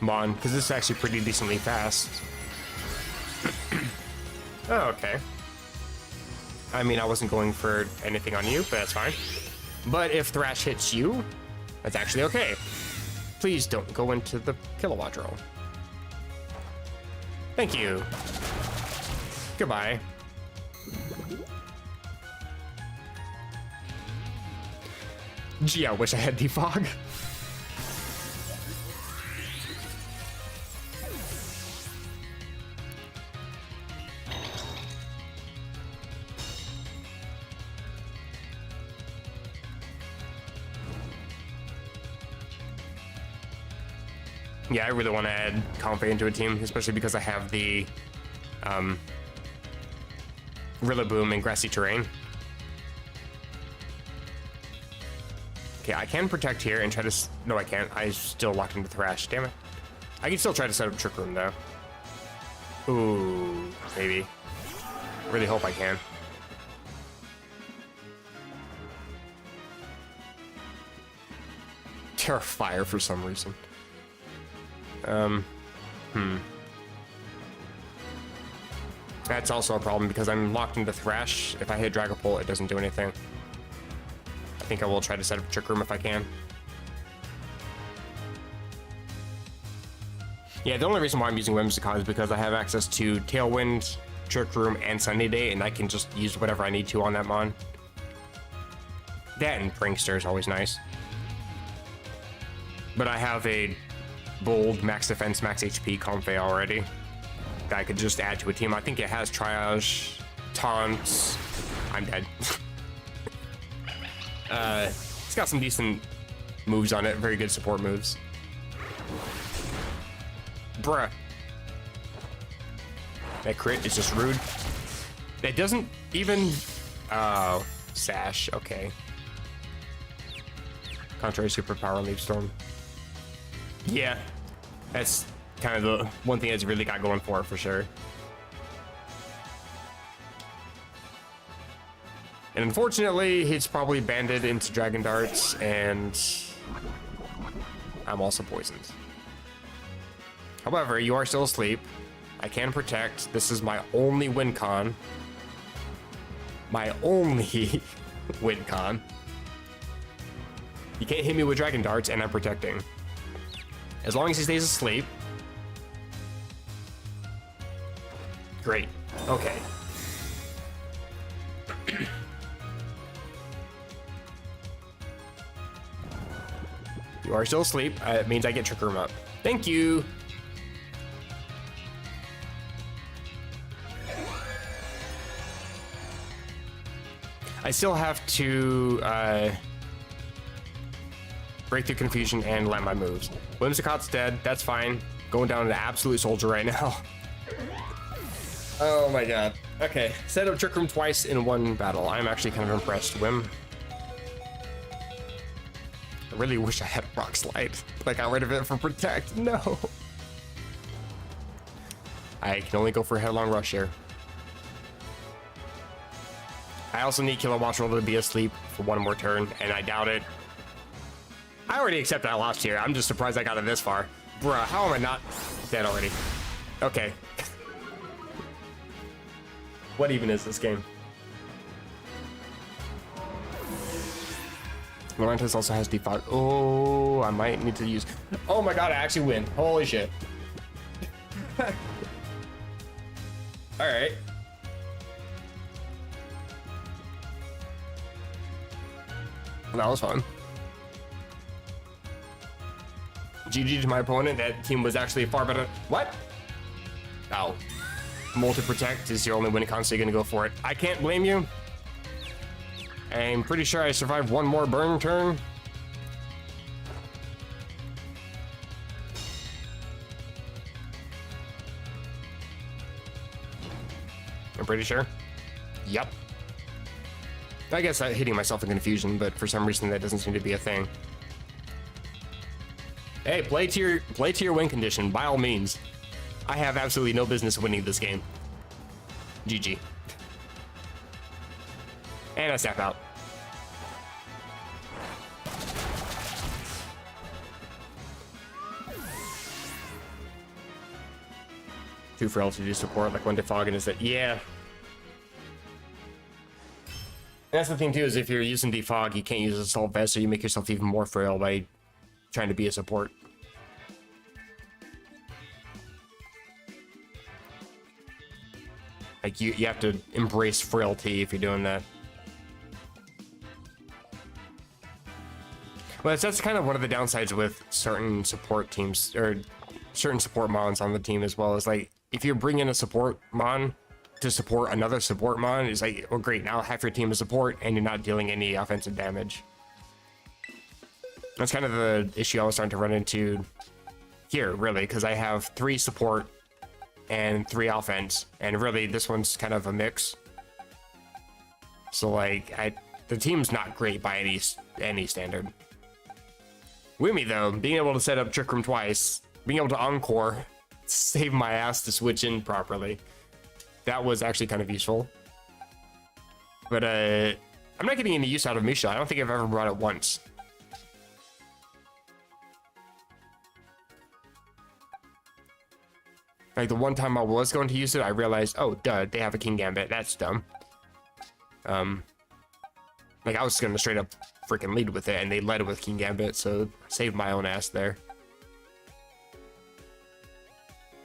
mon, because this is actually pretty decently fast. Oh, okay. I mean, I wasn't going for anything on you, but that's fine. But if Thrash hits you, that's actually okay. Please don't go into the Kilowatt Drill. Thank you. Goodbye. Gee, I wish I had Defog. Yeah, I really want to add Comfey into a team, especially because I have the Rillaboom and Grassy Terrain. Okay, I can protect here and try to... No, I can't. I still locked into Thrash. Damn it. I can still try to set up Trick Room, though. Ooh, maybe. Really hope I can. Terrifier for some reason. That's also a problem because I'm locked into Thrash. If I hit Dragapult, it doesn't do anything. I think I will try to set up Trick Room if I can. Yeah, the only reason why I'm using Whimsicott is because I have access to Tailwind, Trick Room, and Sunny Day, and I can just use whatever I need to on that mon. That and Prankster is always nice. But I have a bold max defense, max HP Comfey already that I could just add to a team. I think it has Triage, Taunts. I'm dead. It's got some decent moves on it, very good support moves. Bruh. That crit is just rude. That doesn't even... Oh, Sash, okay. Contrary superpower, Leaf Storm. Yeah, that's kind of the one thing that's really got going for it, for sure. And unfortunately, he's probably banded into Dragon Darts, and I'm also poisoned. However, you are still asleep. I can protect. This is my only win con. My only win con. You can't hit me with Dragon Darts, and I'm protecting. As long as he stays asleep. Great. Okay. You are still asleep. It means I get Trick Room up. Thank you. I still have to break through confusion and land my moves. Whimsicott's dead. That's fine. Going down to absolute soldier right now. Oh my god. Okay, set up Trick Room twice in one battle. I'm actually kind of impressed. Whim. I really wish I had Rock Slide, but I got rid of it for Protect. No. I can only go for a Headlong Rush here. I also need Kilowatt Roll to be asleep for one more turn, and I doubt it. I already accept I lost here. I'm just surprised I got it this far. Bruh, how am I not dead already? Okay. What even is this game? Morantis also has defog. Oh, I might need to use... Oh my god, I actually win. Holy shit. Alright. That was fun. GG to my opponent. That team was actually far better. What? Ow. Multi-protect is your only winning con, so you're gonna go for it. I can't blame you. I'm pretty sure I survived one more burn turn. I'm pretty sure. Yep. I guess I'm hitting myself in confusion, but for some reason that doesn't seem to be a thing. Hey, play to your win condition, by all means. I have absolutely no business winning this game. GG. And I step out. Too frail to do support, like when defogging is that, yeah. And that's the thing too, is if you're using defog, you can't use assault vest, so you make yourself even more frail by trying to be a support. Like you have to embrace frailty if you're doing that. Well, that's kind of one of the downsides with certain support teams, or certain support mons on the team as well, is like, if you bring in a support mon to support another support mon, it's like, well, great, now half your team is support and you're not dealing any offensive damage. That's kind of the issue I was starting to run into here, really, because I have 3 support and 3 offense, and really this one's kind of a mix. So like, the team's not great by any standard. Wimmy though, being able to set up Trick Room twice, being able to encore, save my ass to switch in properly. That was actually kind of useful. But I'm not getting any use out of Misha. I don't think I've ever brought it once. Like the one time I was going to use it, I realized, oh, duh, they have a King Gambit. That's dumb. Like I was gonna straight up freaking lead with it, and they led with King Gambit, so saved my own ass there.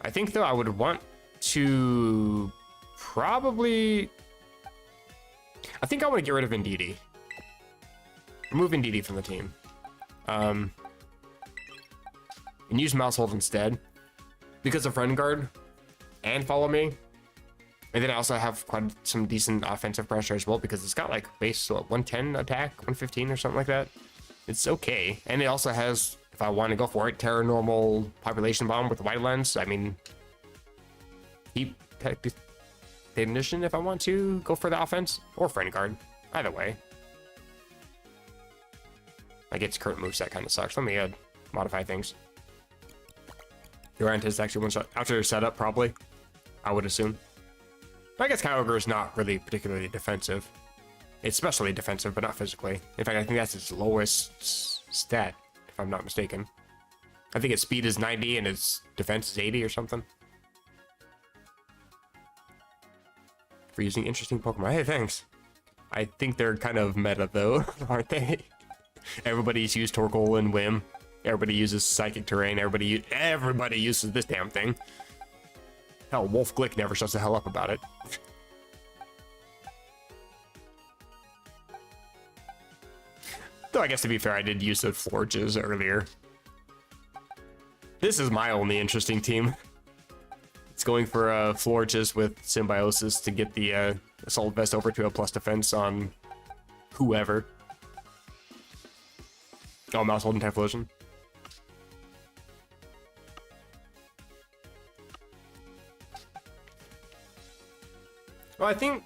I think though I would want to probably... I think I want to get rid of Indeedee. Remove Indeedee from the team. And use Mousehold instead. Because of Friend Guard and Follow Me. And then I also have quite some decent offensive pressure as well, because it's got like base, what, 110 attack, 115 or something like that. It's okay. And it also has, if I want to go for it, Terra Normal Population Bomb with White Lens. I mean, keep the ignition if I want to go for the offense, or Friend Guard. Either way. Like its current moveset kind of sucks. Let me modify things. Durant is actually one shot after setup, probably. I would assume. But I guess Kyogre is not really particularly defensive. It's especially defensive, but not physically. In fact, I think that's its lowest stat, if I'm not mistaken. I think its speed is 90 and its defense is 80 or something. For using interesting Pokemon. Hey, thanks. I think they're kind of meta, though, aren't they? Everybody's used Torkoal and Whim. Everybody uses Psychic Terrain. Everybody uses this damn thing. Hell, Wolf Glick never shuts the hell up about it. Though I guess to be fair, I did use the Florges earlier. This is my only interesting team. It's going for Florges with Symbiosis to get the Assault Vest over to a plus defense on whoever. Oh, Mouse holding Typhlosion. Well, I think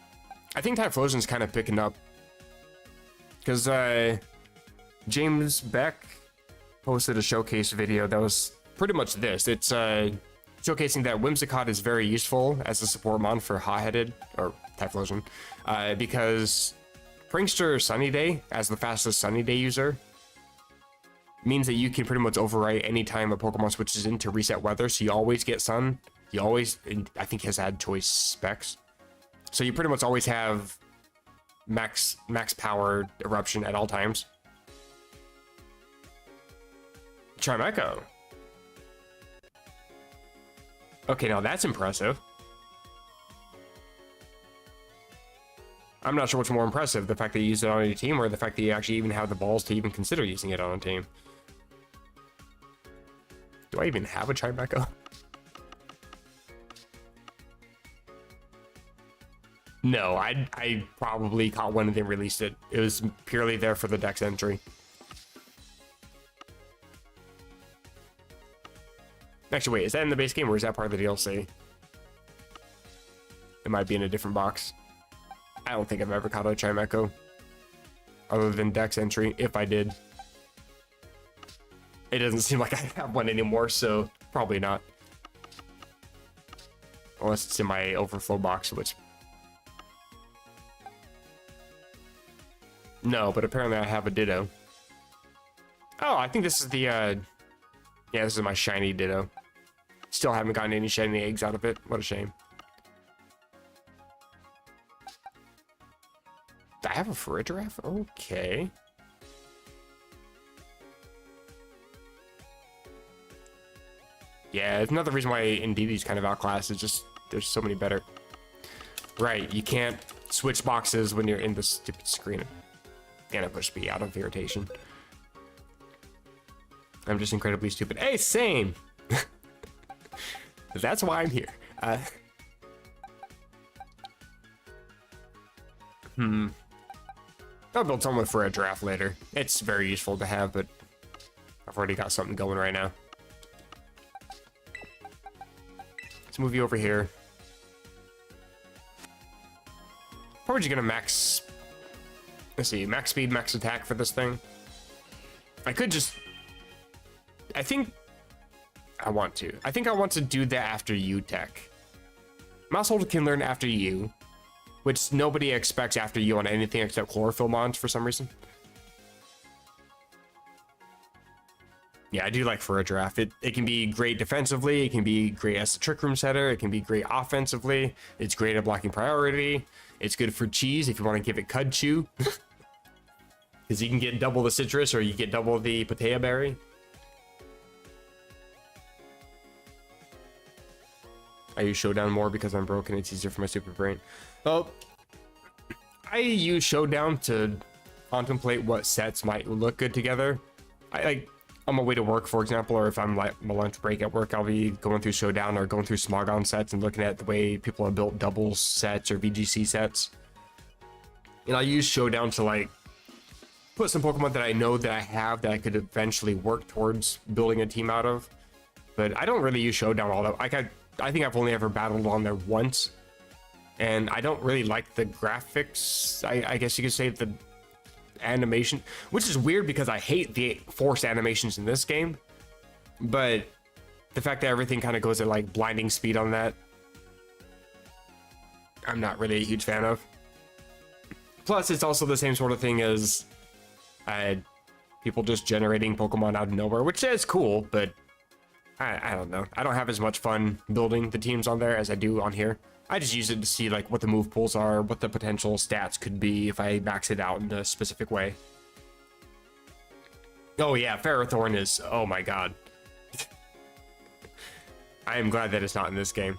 Typhlosion's kind of picking up. Because James Beck posted a showcase video that was pretty much this. It's showcasing that Whimsicott is very useful as a support mon for Hot-Headed, or Typhlosion, because Prankster Sunny Day, as the fastest Sunny Day user, means that you can pretty much overwrite any time a Pokemon switches into reset weather, so you always get Sun. You always, I think, has had choice specs. So you pretty much always have max power eruption at all times. Chimecho. Okay, now that's impressive. I'm not sure what's more impressive, the fact that you use it on your team or the fact that you actually even have the balls to even consider using it on a team. Do I even have a Chimecho? No, I probably caught one and then released it. It was purely there for the Dex entry. Actually, wait, is that in the base game or is that part of the DLC? It might be in a different box. I don't think I've ever caught a Chimecho other than Dex entry, if I did. It doesn't seem like I have one anymore, so probably not. Unless it's in my overflow box, which... No, but apparently I have a Ditto. Oh, I think this is the, yeah, this is my shiny Ditto. Still haven't gotten any shiny eggs out of it. What a shame. Do I have a Farigiraf? Okay. Yeah, it's another reason why Indeedee kind of outclassed. Is just there's so many better. Right, you can't switch boxes when you're in the stupid screen. And it pushed me out of irritation. I'm just incredibly stupid. Hey, same! That's why I'm here. I'll build someone for a draft later. It's very useful to have, but I've already got something going right now. Let's move you over here. Probably just gonna max... Let's see, max speed, max attack for this thing. I could just... I think I want to do that after U-Tech. Mousehold can learn after U, which nobody expects after U on anything except Chlorophyll Mons for some reason. Yeah, I do like Farigiraf. It can be great defensively, it can be great as a Trick Room setter, it can be great offensively, it's great at blocking priority, it's good for cheese if you want to give it Cud Chew. Because you can get double the citrus or you get double the Patea Berry. I use Showdown more because I'm broken. It's easier for my stupid brain. Well, I use Showdown to contemplate what sets might look good together. On my way to work, for example, or if I'm like my lunch break at work, I'll be going through Showdown or going through Smogon sets and looking at the way people have built doubles sets or VGC sets. And I use Showdown to like put some Pokemon that I know that I have that I could eventually work towards building a team out of. But I don't really use Showdown all that. I think I've only ever battled on there once. And I don't really like the graphics. I guess you could say the animation, which is weird because I hate the forced animations in this game. But the fact that everything kind of goes at like blinding speed on that, I'm not really a huge fan of. Plus, it's also the same sort of thing as people just generating Pokemon out of nowhere, which is cool, but I don't know. I don't have as much fun building the teams on there as I do on here. I just use it to see like what the move pools are, what the potential stats could be if I max it out in a specific way. Oh yeah, Ferrothorn is, oh my god. I am glad that it's not in this game.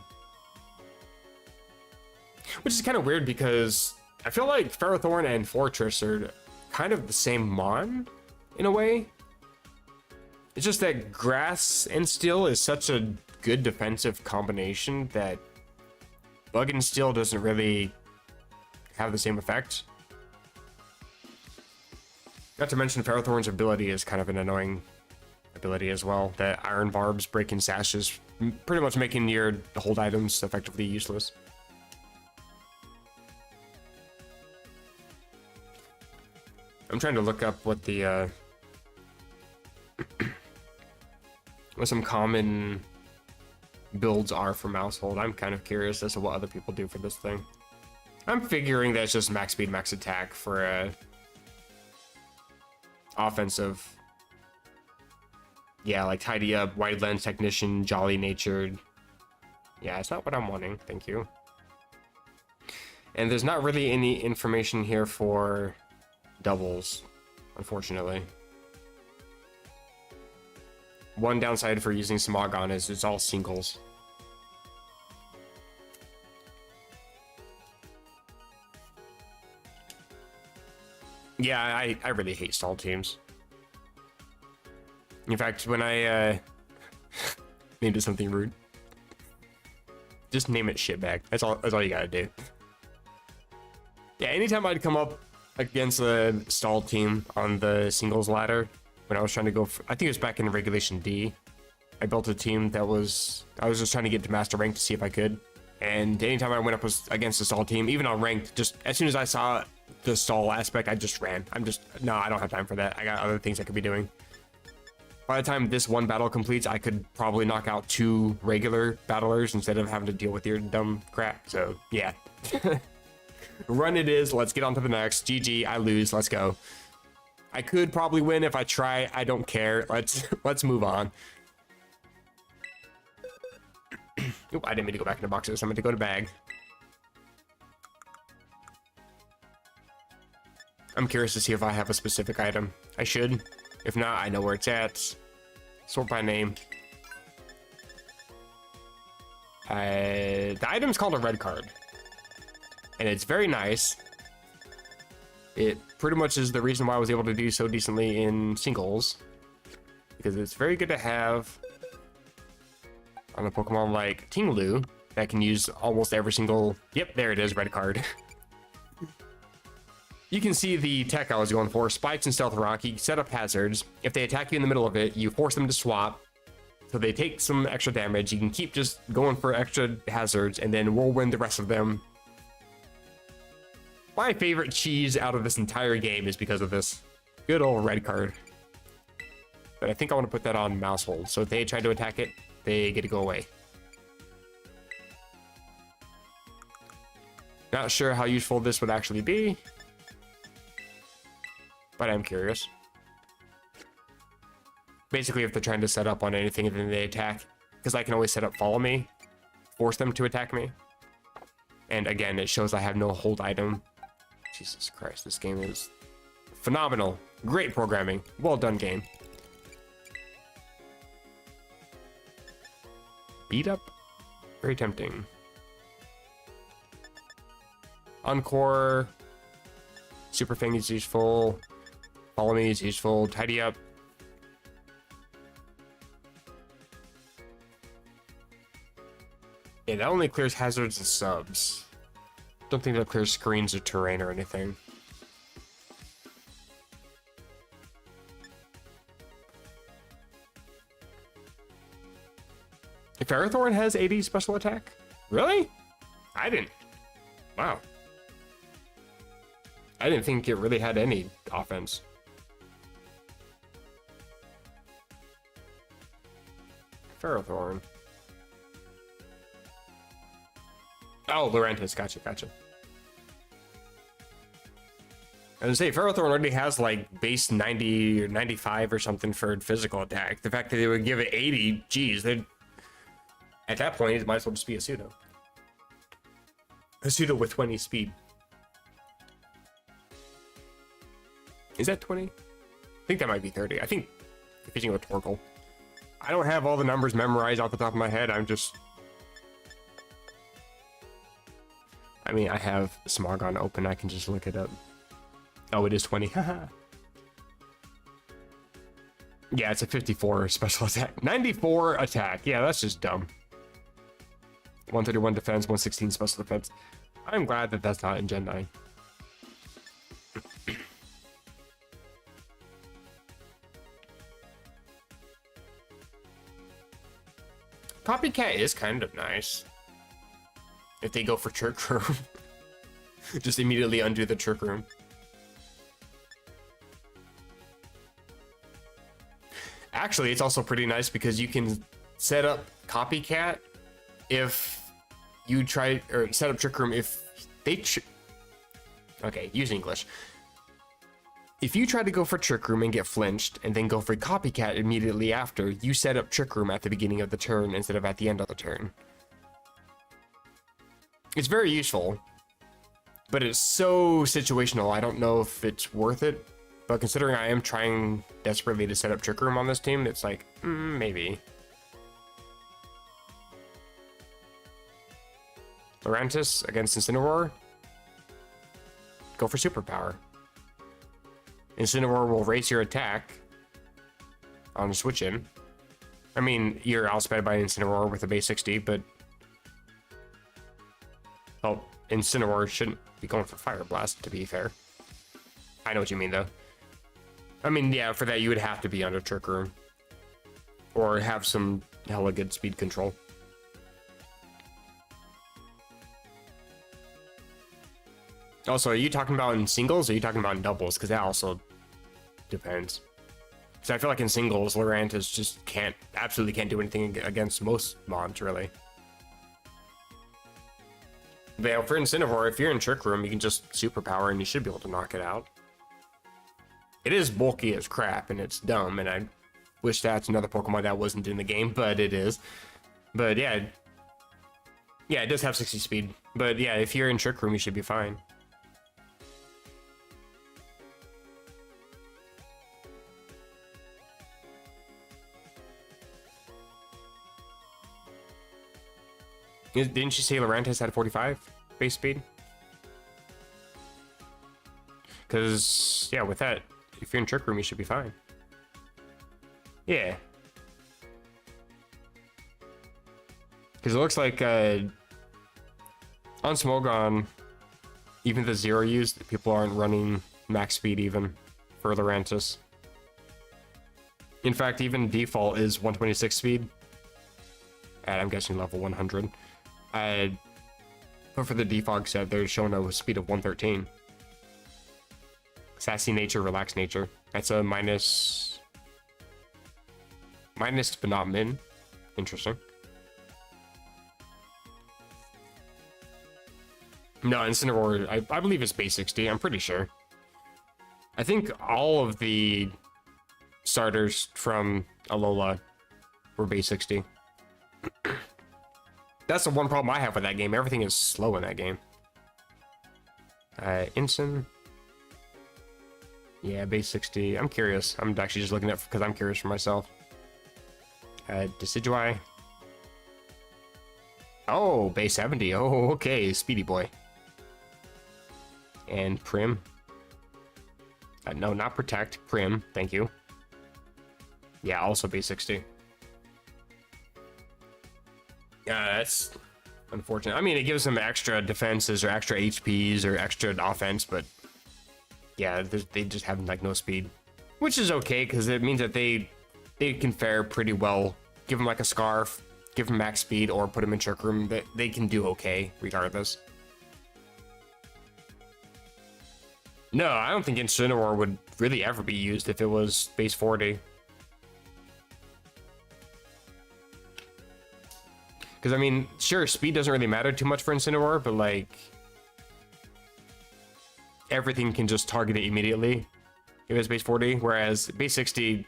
Which is kind of weird because I feel like Ferrothorn and Fortress are kind of the same mon, in a way. It's just that grass and steel is such a good defensive combination that bug and steel doesn't really have the same effect. Not to mention Ferrothorn's ability is kind of an annoying ability as well. That iron barbs breaking sashes, pretty much making your hold items effectively useless. I'm trying to look up what the what some common builds are for Mousehold. I'm kind of curious as to what other people do for this thing. I'm figuring that it's just max speed, max attack for a offensive. Yeah, like tidy up, wide lens technician, jolly natured. Yeah, it's not what I'm wanting, thank you. And there's not really any information here for doubles, unfortunately. One downside for using Smogon is it's all singles. Yeah, I really hate stall teams. In fact, when I named it something rude, just name it shitbag. That's all you gotta do. Yeah, anytime I'd come up against a stall team on the singles ladder, when I was trying to go for, I think it was back in Regulation D, I built a team that was, I was just trying to get to master rank to see if I could. And anytime I went up against a stall team, even on ranked, just as soon as I saw the stall aspect, I just ran. No, I don't have time for that. I got other things I could be doing. By the time this one battle completes, I could probably knock out 2 regular battlers instead of having to deal with your dumb crap. So yeah. Run it is. Let's get on to the next. GG, I lose. Let's go. I could probably win if I try. I don't care. Let's move on. Oop, I didn't mean to go back into boxes. I'm going to go to bag. I'm curious to see if I have a specific item. I should. If not, I know where it's at. Sort by name. The item's called a red card. And it's very nice. It pretty much is the reason why I was able to do so decently in singles. Because it's very good to have on a Pokemon like Tinglu that can use almost every single... Yep, there it is, red card. You can see the tech I was going for. Spikes and Stealth Rock. You set up hazards. If they attack you in the middle of it, you force them to swap. So they take some extra damage. You can keep just going for extra hazards, and then whirlwind the rest of them. My favorite cheese out of this entire game is because of this. Good old red card. But I think I want to put that on Mousehold. So if they try to attack it, they get to go away. Not sure how useful this would actually be. But I'm curious. Basically, if they're trying to set up on anything and then they attack, because I can always set up follow me, force them to attack me. And again, it shows I have no hold item. Jesus Christ, this game is phenomenal. Great programming. Well done, game. Beat up? Very tempting. Encore. Super Fang is useful. Follow me is useful. Tidy up. Yeah, that only clears hazards and subs. Don't think that clears screens or terrain or anything. If Ferrothorn has 80 special attack? Really? I didn't. Wow. I didn't think it really had any offense. Ferrothorn. Oh, Lurantis. Gotcha. I was gonna say, Ferrothorn already has like base 90 or 95 or something for physical attack. The fact that they would give it 80, geez, they'd... At that point, it might as well just be a pseudo. A pseudo with 20 speed. Is that 20? I think that might be 30. I think confusing with Torkoal. I don't have all the numbers memorized off the top of my head. I mean, I have Smogon open. I can just look it up. Oh, it is 20. Haha. Yeah, it's a 54 special attack. 94 attack. Yeah, that's just dumb. 131 defense, 116 special defense. I'm glad that that's not in Gen 9. Copycat is kind of nice. If they go for Trick Room. Just immediately undo the Trick Room. Actually, it's also pretty nice because you can set up Copycat if you try, or set up Trick Room if they okay, use English. If you try to go for Trick Room and get flinched and then go for Copycat immediately after, you set up Trick Room at the beginning of the turn instead of at the end of the turn. It's very useful, but it's so situational. I don't know if it's worth it, but considering I am trying desperately to set up Trick Room on this team, it's like, maybe. Lurantis against Incineroar. Go for Superpower. Incineroar will raise your attack on a switch in. I mean, you're outsped by Incineroar with a base 60, but... well, Incineroar shouldn't be going for Fire Blast, to be fair. I know what you mean, though. I mean, yeah, for that you would have to be under Trick Room. Or have some hella good speed control. Also, are you talking about in singles or are you talking about in doubles? Because that also depends. So I feel like in singles, Lurantis just absolutely can't do anything against most mobs, really. But yeah, for Incineroar, if you're in Trick Room, you can just Superpower and you should be able to knock it out. It is bulky as crap and it's dumb, and I wish that's another Pokemon that wasn't in the game, but it is. But yeah. Yeah, it does have 60 speed. But yeah, if you're in Trick Room, you should be fine. Didn't you say Lurantis had 45 base speed? Because, yeah, with that, if you're in Trick Room, you should be fine. Yeah. Because it looks like on Smogon, even the zero used, people aren't running max speed even for Lurantis. In fact, even default is 126 speed. At, I'm guessing, level 100. But for the defog set, they're showing a speed of 113. Sassy nature, relaxed nature. That's a minus, but not min. Interesting. No, Incineroar, I believe it's base 60. I'm pretty sure. I think all of the starters from Alola were base 60. That's the one problem I have with that game. Everything is slow in that game. Incin. Yeah, base 60. I'm curious. I'm actually just looking at because I'm curious for myself. Decidueye. Oh, base 70. Oh, okay. Speedy boy. And Prim. No, not Protect. Prim. Thank you. Yeah, also base 60. Yeah, that's unfortunate. I mean, it gives them extra defenses or extra HPs or extra offense, but yeah, they just have like no speed, which is okay because it means that they can fare pretty well. Give them like a Scarf, give them max speed, or put them in Trick Room. They can do okay regardless. No, I don't think Incineroar would really ever be used if it was base 40. Because, I mean, sure, speed doesn't really matter too much for Incineroar, but, like, everything can just target it immediately if it's base 40, whereas base 60,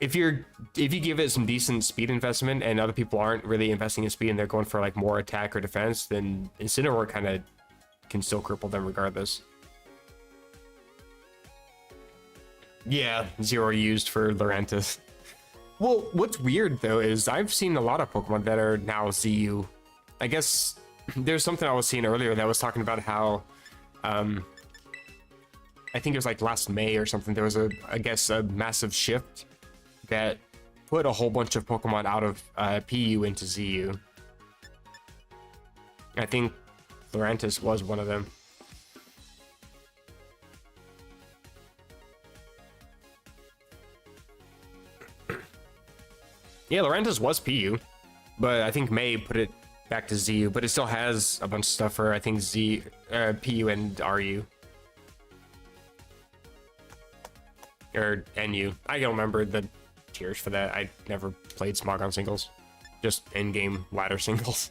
if you give it some decent speed investment and other people aren't really investing in speed and they're going for, like, more attack or defense, then Incineroar kind of can still cripple them regardless. Yeah, zero used for Lurantis. Well, what's weird, though, is I've seen a lot of Pokemon that are now ZU. I guess there's something I was seeing earlier that was talking about how, I I think it was like last May or something, there was I guess a massive shift that put a whole bunch of Pokemon out of PU into ZU. I think Lurantis was one of them. Yeah, Lurantis was PU, but I think May put it back to ZU, but it still has a bunch of stuff for, I think, PU and RU. Or NU. I don't remember the tiers for that. I never played Smog on singles. Just in-game ladder singles.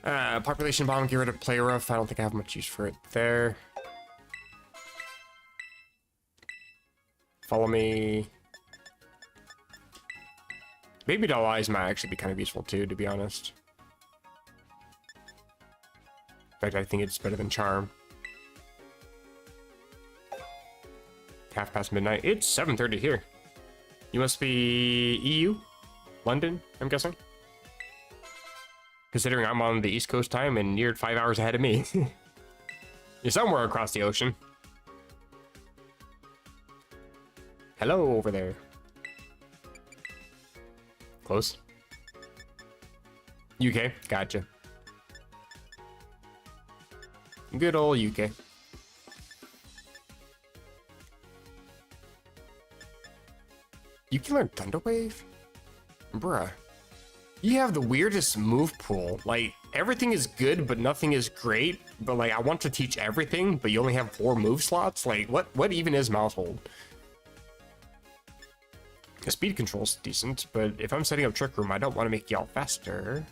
Population bomb, get rid of play rough. I don't think I have much use for it there. Follow me. Baby doll eyes might actually be kind of useful too, to be honest. In fact, I think it's better than charm. Half past midnight. It's 7:30 here. You must be EU? London, I'm guessing? Considering I'm on the East Coast time and you're 5 hours ahead of me. You're somewhere across the ocean. Hello over there. Close. UK, gotcha. Good old UK. You can learn Thunder Wave? Bruh. You have the weirdest move pool. Like, everything is good, but nothing is great. But, like, I want to teach everything, but you only have 4 move slots? Like, what even is Mousehold? The speed control's decent, but if I'm setting up Trick Room, I don't want to make y'all faster.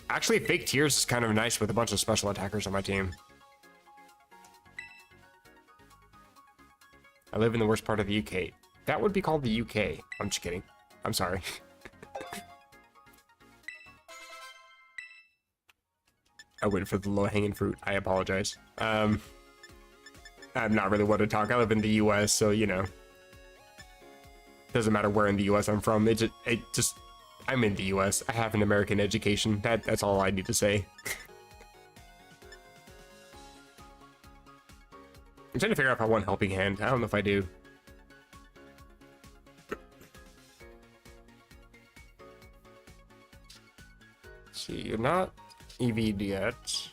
Actually, Fake Tears is kind of nice with a bunch of special attackers on my team. I live in the worst part of the UK. That would be called the UK. I'm just kidding. I'm sorry. I went for the low-hanging fruit. I apologize. I'm not really one to talk. I live in the US, so, you know. Doesn't matter where in the US I'm from. I'm in the US. I have an American education. That's all I need to say. I'm trying to figure out if I want Helping Hand. I don't know if I do. Let's see, you're not EV'd yet.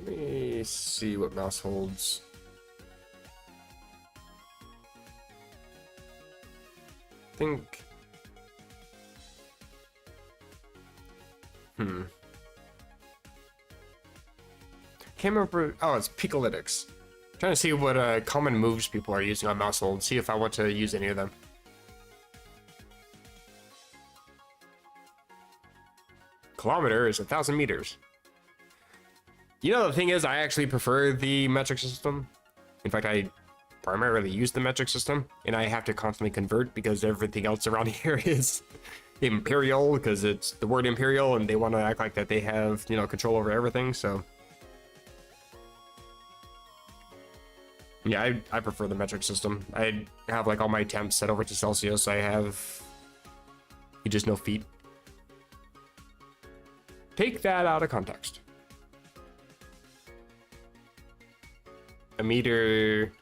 Let me see what mouse holds. I think. Can't remember. Oh, it's Picolytics. Trying to see what common moves people are using on Mousehold. See if I want to use any of them. Kilometer is 1,000 meters. You know, the thing is, I actually prefer the metric system. In fact, I primarily use the metric system, and I have to constantly convert because everything else around here is Imperial, because it's the word Imperial, and they want to act like that they have, you know, control over everything, so. Yeah, I prefer the metric system. I have, like, all my temps set over to Celsius. I have... You just know feet. Take that out of context. A meter...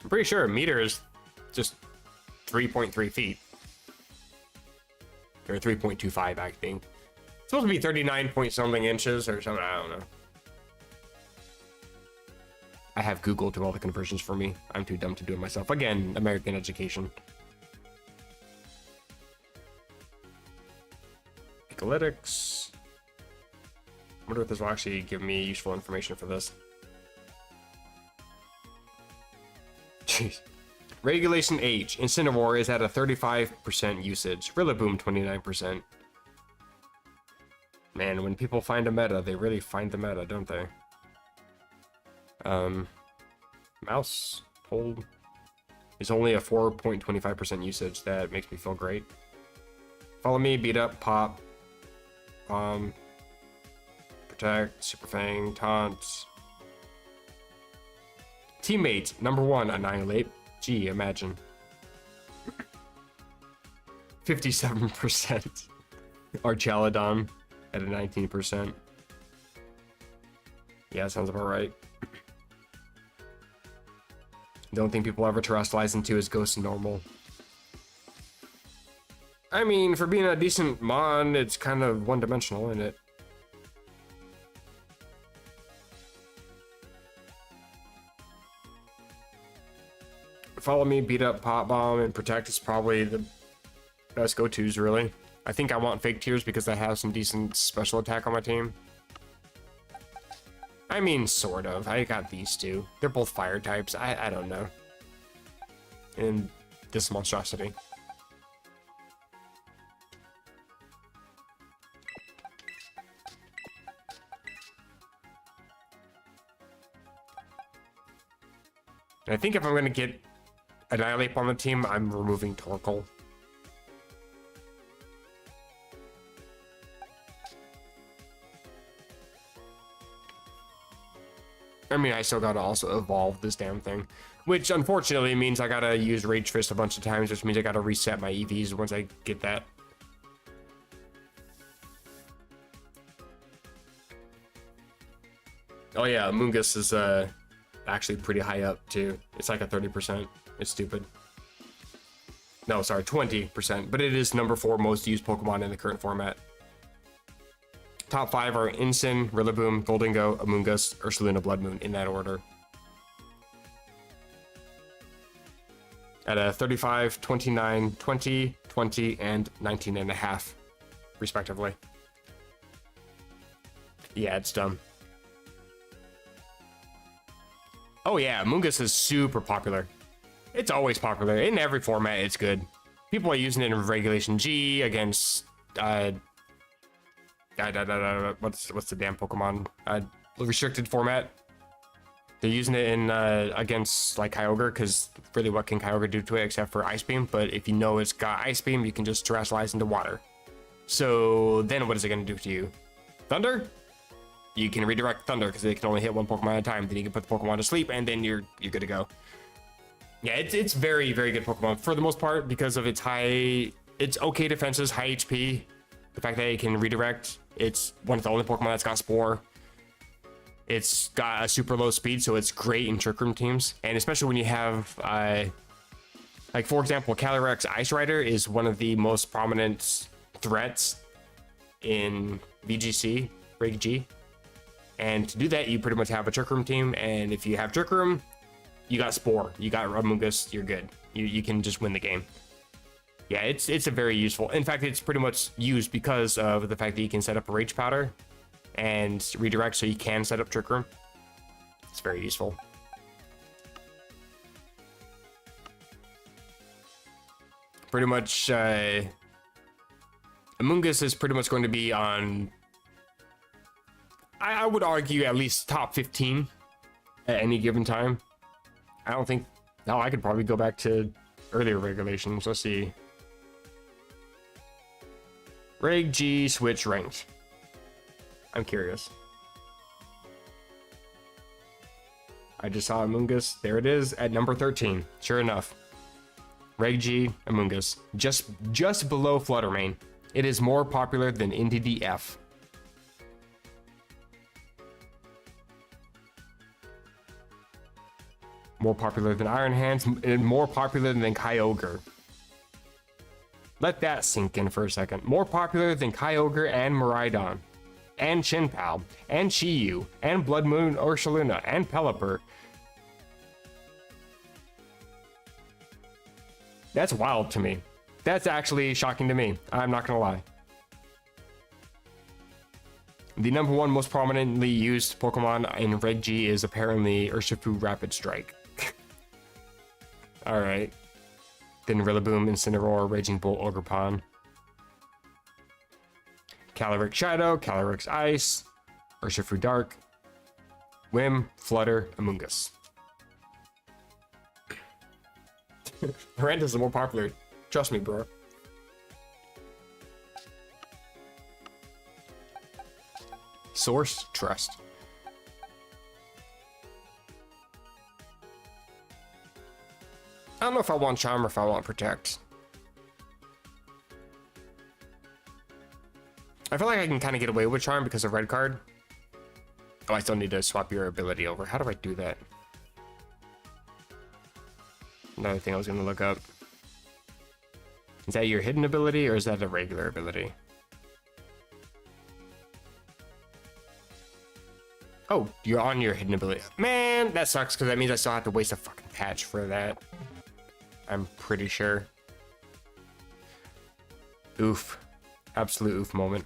I'm pretty sure a meter is just 3.3 feet. Or 3.25, I think. It's supposed to be 39 point something inches or something, I don't know. I have Google do all the conversions for me. I'm too dumb to do it myself. Again, American education. Picolytics. I wonder if this will actually give me useful information for this. Jeez. Regulation H. Incineroar is at a 35% usage. Rillaboom 29%. Man, when people find a meta, they really find the meta, don't they? Mouse hold is only a 4.25% usage. That makes me feel great. Follow me, beat up, pop, protect, super fang, taunt. Teammate number 1, annihilate. Gee, imagine. 57%. Archaludon at a 19%. Yeah, sounds about right. The only thing people ever terrestrialize into is Ghost and Normal. I mean, for being a decent mon, it's kind of one-dimensional, isn't it? Follow Me, Beat Up, Pop Bomb, and Protect is probably the best go-tos, really. I think I want Fake Tears because I have some decent special attack on my team. I mean, sort of. I got these two. They're both fire types. I don't know. And this monstrosity. And I think if I'm going to get Annihilate on the team, I'm removing Torkoal. I mean, I still gotta also evolve this damn thing, which unfortunately means I gotta use Rage Fist a bunch of times, which means I gotta reset my EVs once I get that. Oh yeah, Amoonguss is actually pretty high up too. It's like a 30%. It's stupid. No, sorry, 20%, but it is number 4 most used Pokemon in the current format. Top 5 are Incin, Rillaboom, Goldingo, Amoonguss, Ursaluna, Blood Moon, in that order. At a 35, 29, 20, 20, and 19.5, respectively. Yeah, it's dumb. Oh yeah, Amoonguss is super popular. It's always popular. In every format, it's good. People are using it in Regulation G against... what's the damn Pokemon? Restricted format. They're using it in against like Kyogre, because really what can Kyogre do to it except for Ice Beam? But if you know it's got Ice Beam, you can just terrestrialize into water. So then what is it going to do to you? Thunder? You can redirect Thunder because it can only hit one Pokemon at a time. Then you can put the Pokemon to sleep and then you're good to go. Yeah, it's very, very good Pokemon for the most part because of its okay defenses, high HP. The fact that it can redirect, it's one of the only Pokemon that's got Spore. It's got a super low speed, so it's great in Trick Room teams. And especially when you have, like for example, Calyrex Ice Rider is one of the most prominent threats in VGC, Reg G. And to do that, you pretty much have a Trick Room team. And if you have Trick Room, you got Spore, you got Amoonguss, you're good. You can just win the game. Yeah, it's a very useful. In fact, it's pretty much used because of the fact that you can set up a Rage Powder and redirect, so you can set up Trick Room. It's very useful. Pretty much, Amoonguss is pretty much going to be on, I would argue, at least top 15 at any given time. I don't think, no, I could probably go back to earlier regulations. Let's see. Reg G Switch ranked. I'm curious. I just saw Amoonguss. There it is at number 13. Sure enough. Reg G, Amoonguss. Just below Fluttermane. It is more popular than NDDF. More popular than Iron Hands, and more popular than Kyogre. Let that sink in for a second. More popular than Kyogre and Miraidon, and Chinpal, and Chi-Yu, and Blood Moon Ursaluna, and Pelipper. That's wild to me. That's actually shocking to me. I'm not gonna lie. The number 1 most prominently used Pokemon in Reg G is apparently Urshifu Rapid Strike. Alright. Then Rillaboom, Incineroar, Raging Bolt, Ogerpon. Calyrex Shadow, Calyrex Ice, Urshifu Dark, Whim, Flutter, Amoonguss. Miranda's is more popular. Trust me, bro. Source, trust. I don't know if I want Charm or if I want Protect. I feel like I can kind of get away with charm because of red card. Oh, I still need to swap your ability over. How do I do that? Another thing I was going to look up. Is that your hidden ability or is that a regular ability? Oh, you're on your hidden ability. Man, that sucks because that means I still have to waste a fucking patch for that. I'm pretty sure. Oof. Absolute oof moment.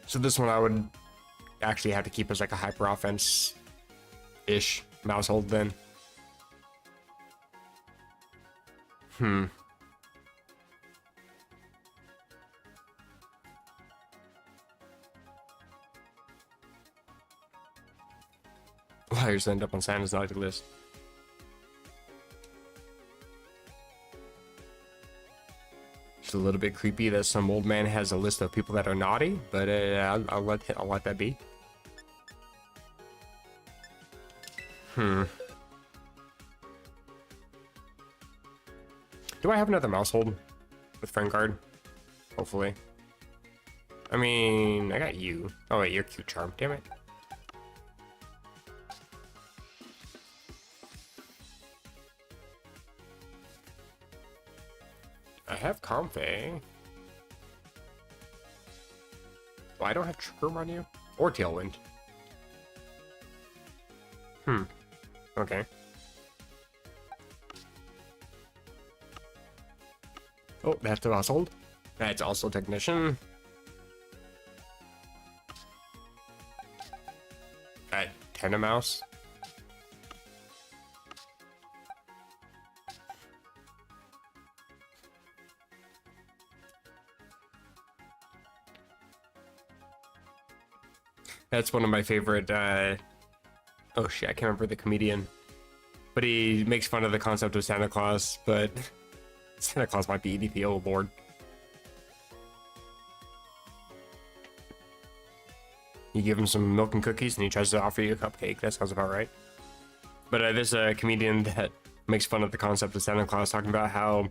So this one I would actually have to keep as like a hyper offense-ish mouse hold then. Well, I just end up on Santa's naughty list. It's a little bit creepy that some old man has a list of people that are naughty, but I'll let that be. Do I have another mouse hold with friend card? Hopefully. I mean, I got you. Oh wait, you're cute charm. Damn it. I have Comfey. Well, I don't have Trigger on you or Tailwind. Okay. Oh, that's the household. That's also Technician. Tenor Mouse. That's one of my favorite, oh shit, I can't remember the comedian. But he makes fun of the concept of Santa Claus, but Santa Claus might be EDP overboard. You give him some milk and cookies and he tries to offer you a cupcake. That sounds about right. But there's a comedian that makes fun of the concept of Santa Claus, talking about how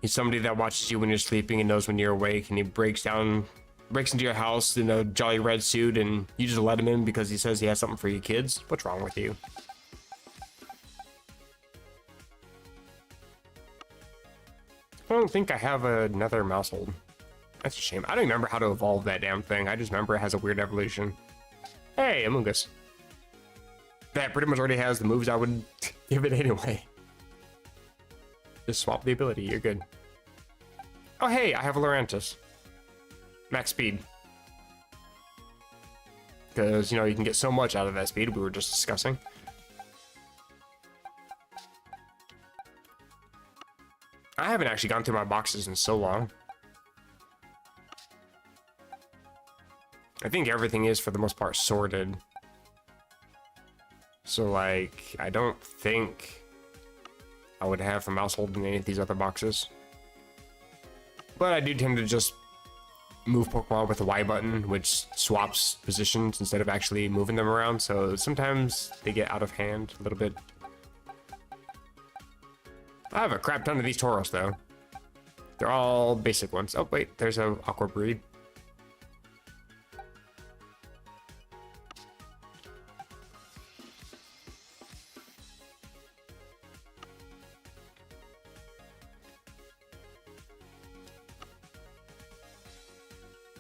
he's somebody that watches you when you're sleeping and knows when you're awake, and he breaks into your house in a jolly red suit, and you just let him in because he says he has something for your kids. What's wrong with you? I don't think I have another mouse hold. That's a shame. I don't remember how to evolve that damn thing. I just remember it has a weird evolution. Hey, Among Us. That pretty much already has the moves I would give it anyway. Just swap the ability, you're good. Oh hey, I have a Lurantis. Max speed. Because, you know, you can get so much out of that speed we were just discussing. I haven't actually gone through my boxes in so long. I think everything is, for the most part, sorted. So, like, I don't think I would have a mouse hold in any of these other boxes. But I do tend to just move Pokemon with the Y button, which swaps positions instead of actually moving them around, so sometimes they get out of hand a little bit. I have a crap ton of these Tauros, though. They're all basic ones. Oh, wait, there's a Aqua Breed.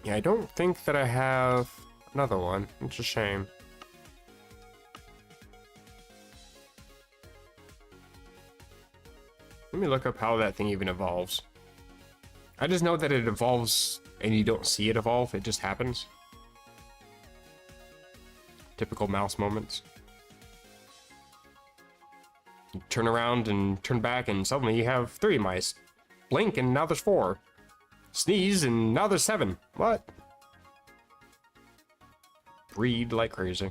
Yeah, I don't think that I have another one. It's a shame. Let me look up how that thing even evolves. I just know that it evolves and you don't see it evolve, it just happens. Typical mouse moments. You turn around and turn back and suddenly you have 3 mice. Blink and now there's 4. Sneeze and now there's 7. What? Breed like crazy.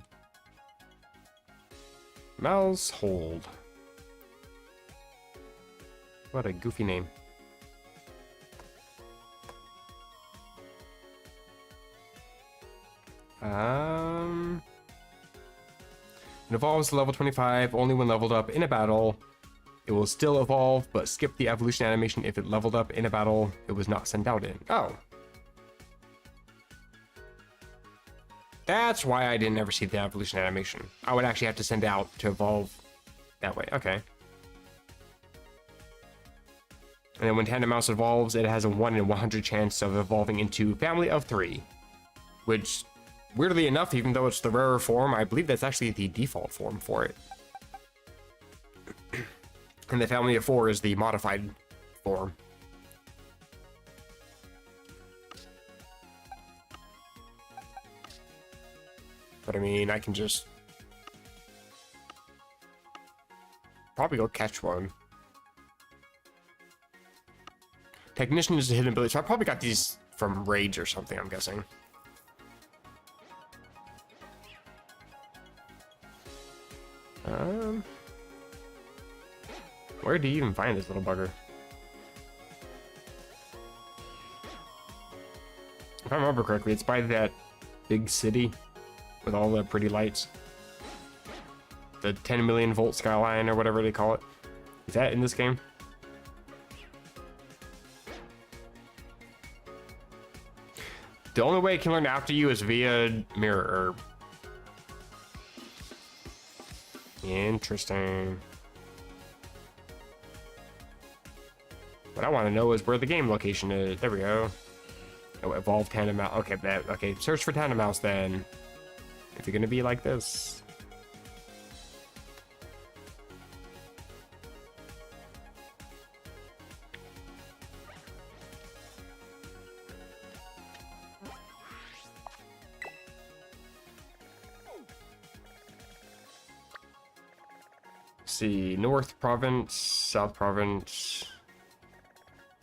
Mouse hold. What a goofy name. It evolves to level 25 only when leveled up in a battle It will still evolve, but skip the evolution animation if it leveled up in a battle it was not sent out in. Oh. That's why I didn't ever see the evolution animation. I would actually have to send it out to evolve that way. Okay. And then when Tandem Mouse evolves, it has a 1 in 100 chance of evolving into Family of 3. Which, weirdly enough, even though it's the rarer form, I believe that's actually the default form for it. And the Family of 4 is the modified form. But I mean, I can just probably go catch one. Technician is a hidden ability, so I probably got these from Rage or something, I'm guessing. Where do you even find this little bugger? If I remember correctly, it's by that big city with all the pretty lights. The 10 million volt skyline or whatever they call it. Is that in this game? The only way it can learn after you is via mirror. Interesting. What I want to know is where the game location is. There we go. Oh, evolve Tandem Mouse. Okay, okay. Search for Tandem Mouse then. If you're gonna be like this. See, North Province, South Province,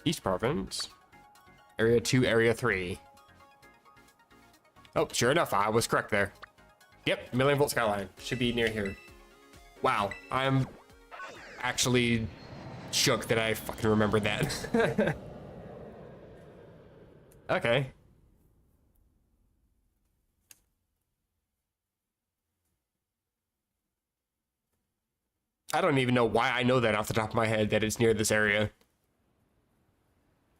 East Province, Area 2, Area 3. Oh, sure enough, I was correct there. Yep, million volt skyline. Should be near here. Wow, I'm actually shook that I fucking remembered that. Okay. I don't even know why I know that off the top of my head, that it's near this area.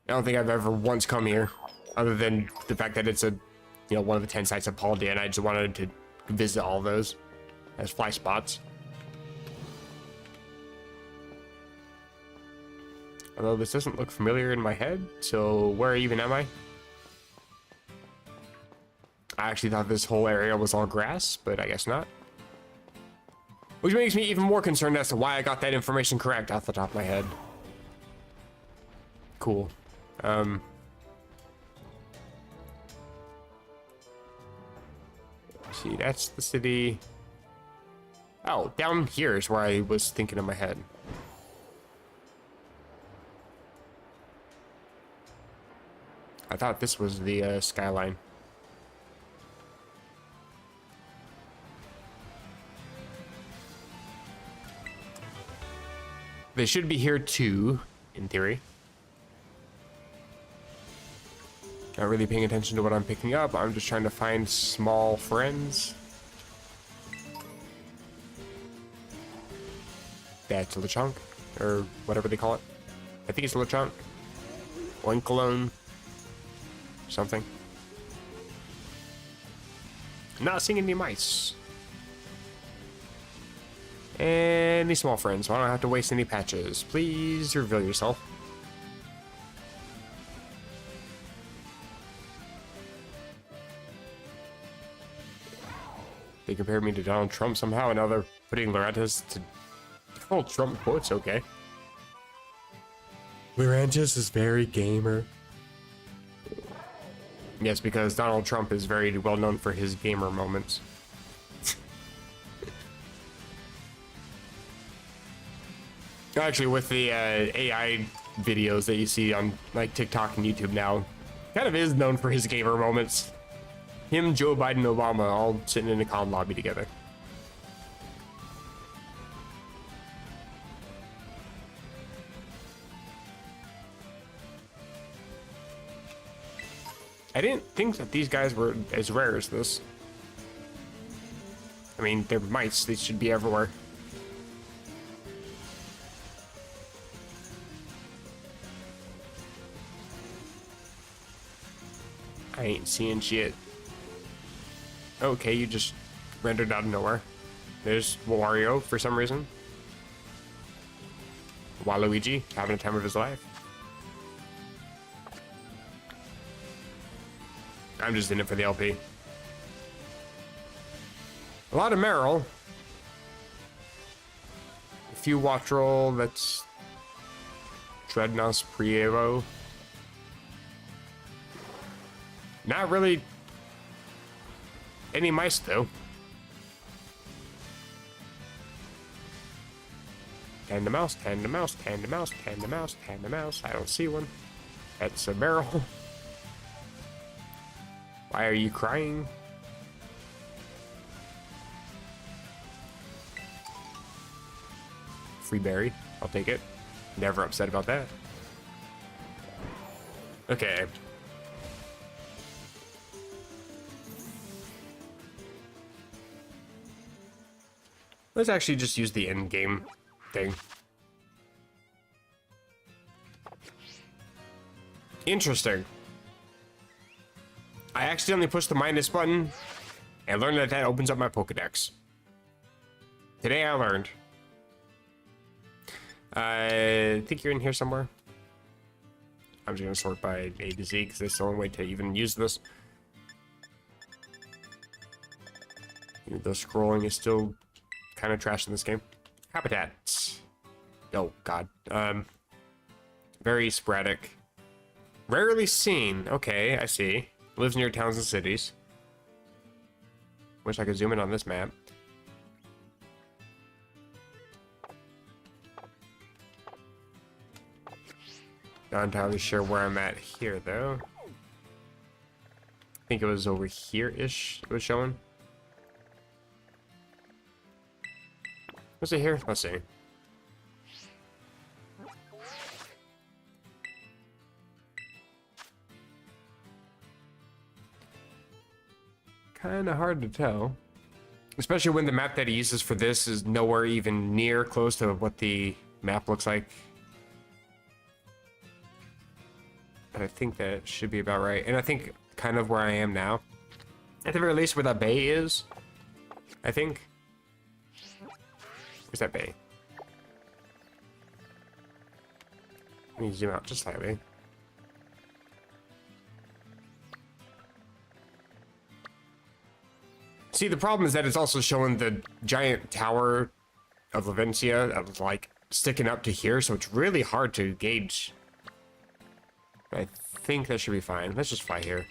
I don't think I've ever once come here, other than the fact that it's a, you know, one of the 10 sites of Paul D, and I just wanted to visit all those as fly spots. Although this doesn't look familiar in my head, so where even am I? I actually thought this whole area was all grass, but I guess not. Which makes me even more concerned as to why I got that information correct off the top of my head. Cool. See, that's the city. Oh, down here is where I was thinking in my head. I thought this was the skyline. They should be here too, in theory. Not really paying attention to what I'm picking up. I'm just trying to find small friends. That's LeChonk, or whatever they call it. I think it's LeChonk. Oinkalone. Something. Not seeing any mice. Any small friends, so I don't have to waste any patches. Please reveal yourself. They compared me to Donald Trump somehow, and now they're putting Lurantis to Donald Trump quotes. Okay. Lurantis is very gamer. Yes, because Donald Trump is very well known for his gamer moments. Actually, with the AI videos that you see on like TikTok and YouTube now, kind of is known for his gamer moments. Him, Joe Biden, Obama, all sitting in a comm lobby together. I didn't think that these guys were as rare as this. I mean, they're mice. They should be everywhere. I ain't seeing shit. Okay, you just rendered out of nowhere. There's Wario for some reason. Waluigi having a time of his life. I'm just in it for the LP. A lot of Meryl. A few Wattrel, that's Dreadnoughts Prievo. Not really any mice though. Tand the mouse, tand the mouse, tand the mouse, tand the mouse, tand the mouse. I don't see one. That's a barrel. Why are you crying? Free berry. I'll take it. Never upset about that. Okay. Let's actually just use the end game thing. Interesting. I accidentally pushed the minus button and learned that that opens up my Pokedex. Today I learned. I think you're in here somewhere. I'm just gonna sort by A to Z because that's the only way to even use this. The scrolling is still kind of trash in this game. Habitats. Oh god. Very sporadic. Rarely seen. Okay, I see. Lives near towns and cities. Wish I could zoom in on this map. Not entirely sure where I'm at here, though. I think it was over here-ish it was showing. Was it here? Let's see. Kind of hard to tell. Especially when the map that he uses for this is nowhere even near close to what the map looks like. But I think that should be about right. And I think kind of where I am now. At the very least where that bay is. I think. Where's that bay? Let me zoom out just slightly. See, the problem is that it's also showing the giant tower of Lavencia of like sticking up to here, so it's really hard to gauge. I think that should be fine. Let's just fly here.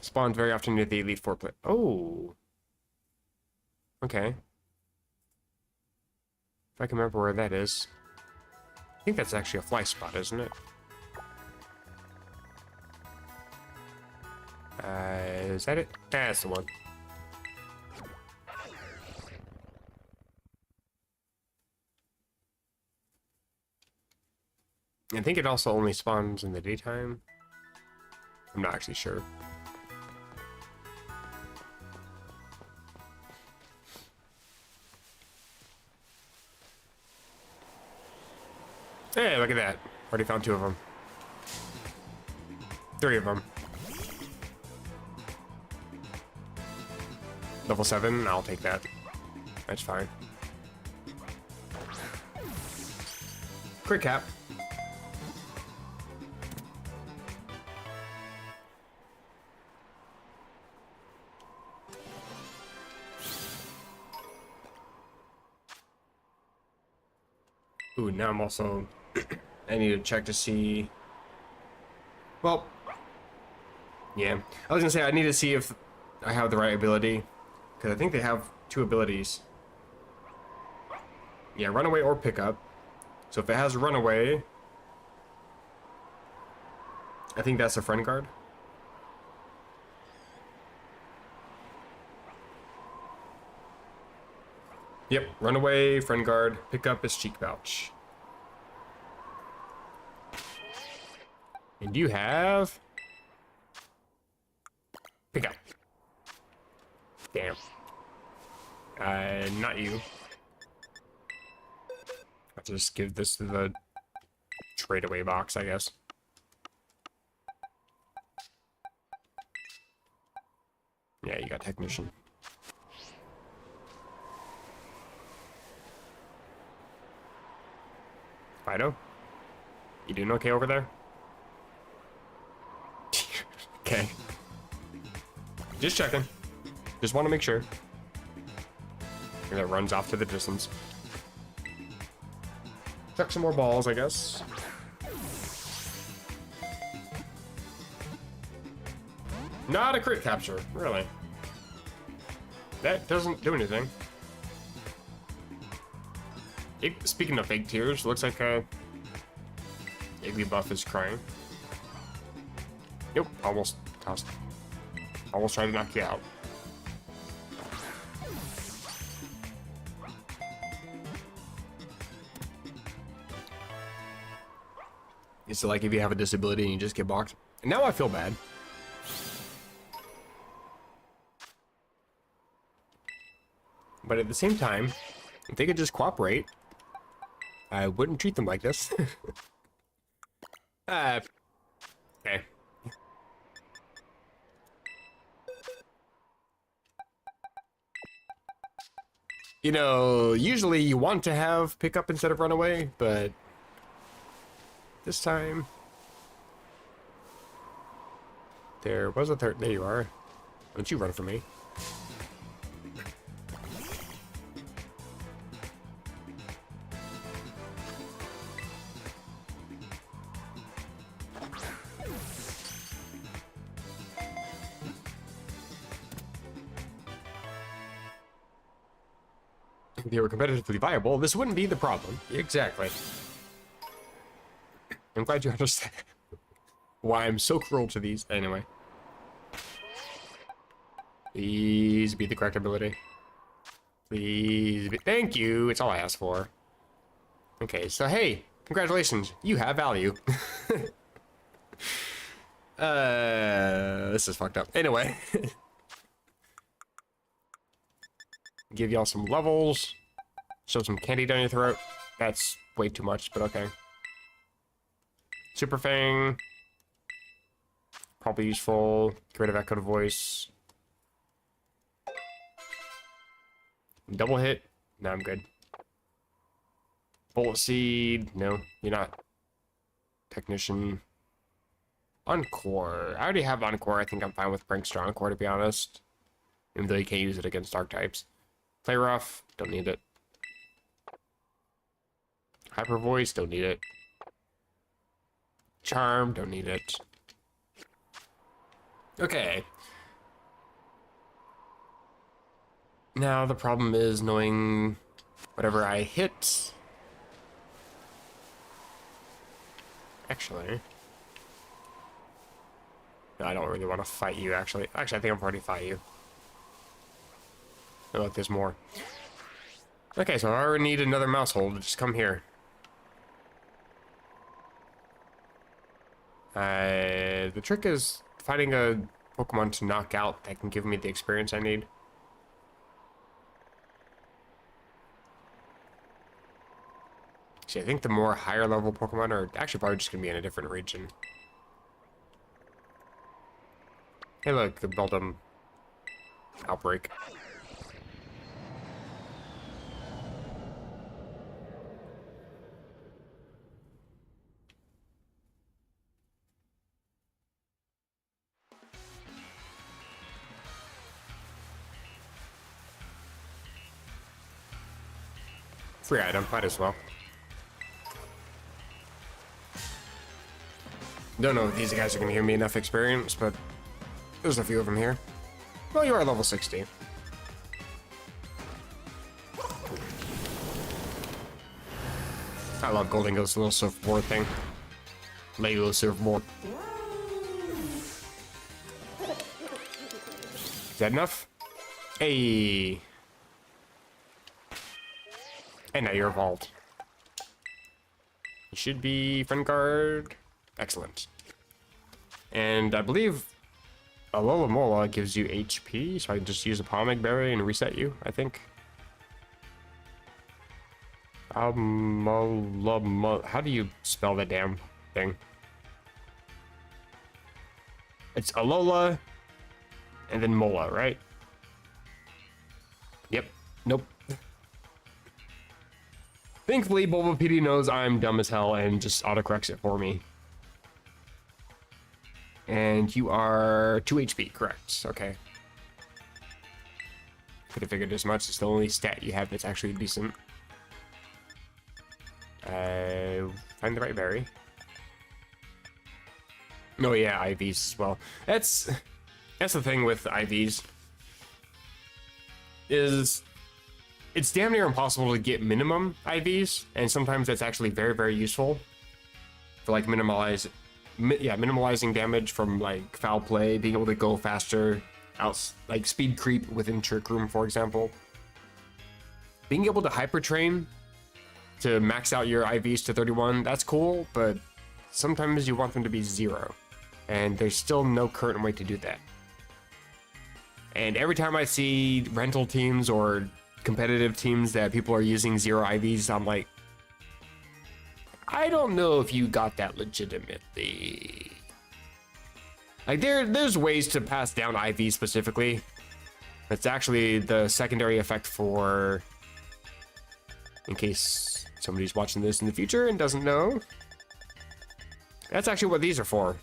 Spawns very often near the Elite Four play. Oh. Okay. If I can remember where that is. I think that's actually a fly spot, isn't it? Is that it? That's the one. I think it also only spawns in the daytime. I'm not actually sure. Hey, look at that. Already found 2 of them. 3 of them. Level 7, I'll take that. That's fine. Quick cap. Ooh, now I'm also... I need to check to see... Well... Yeah. I was gonna say, I need to see if I have the right ability. Because I think they have 2 abilities. Yeah, runaway or pickup. So if it has runaway... I think that's a friend guard. Yep, runaway, friend guard, pickup is cheek pouch. And you have... Pickup. Damn. Not you. I'll just give this to the trade away box, I guess. Yeah, you got technician. Fido? You doing okay over there? Okay. Just checking. Just want to make sure. And it runs off to the distance. Chuck some more balls, I guess. Not a crit capture, really. That doesn't do anything. Speaking of fake tears, looks like Igglybuff is crying. Nope, almost tossed. Almost tried to knock you out. Is it like if you have a disability and you just get blocked? And now I feel bad. But at the same time, if they could just cooperate, I wouldn't treat them like this. Okay. You know, usually you want to have pickup instead of runaway, but this time there was a third. There you are. Don't you run for me? If they were competitively viable, this wouldn't be the problem. Exactly. I'm glad you understand why I'm so cruel to these. Anyway. Please be the correct ability. Please be. Thank you. It's all I asked for. Okay, so hey, congratulations. You have value. This is fucked up. Anyway. Give y'all some levels. Shove some candy down your throat. That's way too much, but okay. Super Fang. Probably useful. Get rid of Echo to Voice. Double hit. No, I'm good. Bullet Seed. No, you're not. Technician. Encore. I already have Encore. I think I'm fine with Prankster Encore, to be honest. Even though you can't use it against Dark types. Play Rough. Don't need it. Hyper Voice. Don't need it. Charm. Don't need it. Okay. Now the problem is knowing whatever I hit. Actually. No, I don't really want to fight you, actually. Actually, I think I'm already fight you. Oh, look, there's more. Okay, so I already need another mouse hole to just come here. The trick is finding a Pokemon to knock out that can give me the experience I need. See, I think the more higher level Pokemon are actually probably just going to be in a different region. Hey look, the Beldum outbreak. Free item, might as well. Don't know if these guys are going to give me enough experience, but there's a few of them here. Well, you are level 60. I love Goldingo's little surfboard thing. Lego surfboard. Is that enough? Hey. And now you're evolved. You should be friend guard. Excellent. And I believe Alola Mola gives you HP, so I can just use a Palmic Berry and reset you, I think. How do you spell the damn thing? It's Alola And then Mola, right? Yep. Nope. Thankfully, Bulbapedia knows I'm dumb as hell and just autocorrects it for me. And you are 2 HP, correct. Okay. Could have figured as much. It's the only stat you have that's actually decent. Find the right berry. Oh yeah, IVs as well. That's the thing with IVs. Is it's damn near impossible to get minimum IVs, and sometimes that's actually very, very useful for like minimalizing damage from like foul play, being able to go faster, like speed creep within Trick Room, for example. Being able to hyper train to max out your IVs to 31, that's cool, but sometimes you want them to be 0, and there's still no current way to do that. And every time I see rental teams or competitive teams that people are using 0 IVs, I'm like, I don't know if you got that legitimately. Like there's ways to pass down IV specifically. It's actually the secondary effect for, in case somebody's watching this in the future and doesn't know, that's actually what these are for.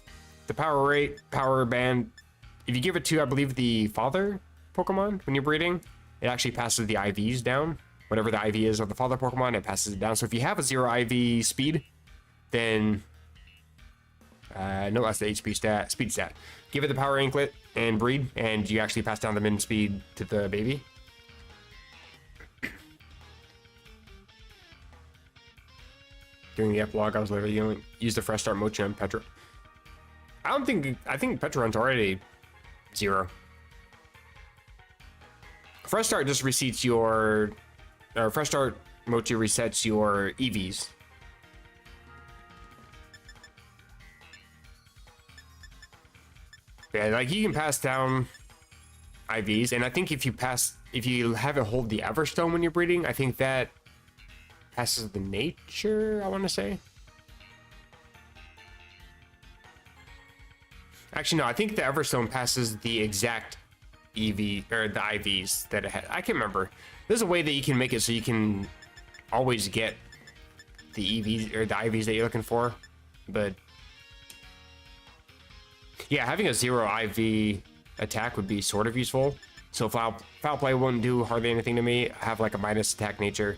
The power rate, power band, if you give it to, I believe, the father Pokemon when you're breeding, it actually passes the IVs down. Whatever the IV is of the father Pokemon, it passes it down. So if you have a 0 IV speed, then no, that's the HP stat, speed stat. Give it the power anklet and breed, and you actually pass down the min speed to the baby. During the epilogue, I was literally going to use the fresh start mochi on Petra. I think Petron's already 0. Fresh start just resets your, or fresh start mochi resets your EVs. Yeah, like you can pass down IVs, and I think if you have it hold the Everstone when you're breeding, I think that passes the nature, I want to say. Actually, no, I think the Everstone passes the exact EV, or the IVs that it had. I can't remember. There's a way that you can make it so you can always get the EVs, or the IVs that you're looking for, but yeah, having a 0 IV attack would be sort of useful. So foul play wouldn't do hardly anything to me. I have like a minus attack nature,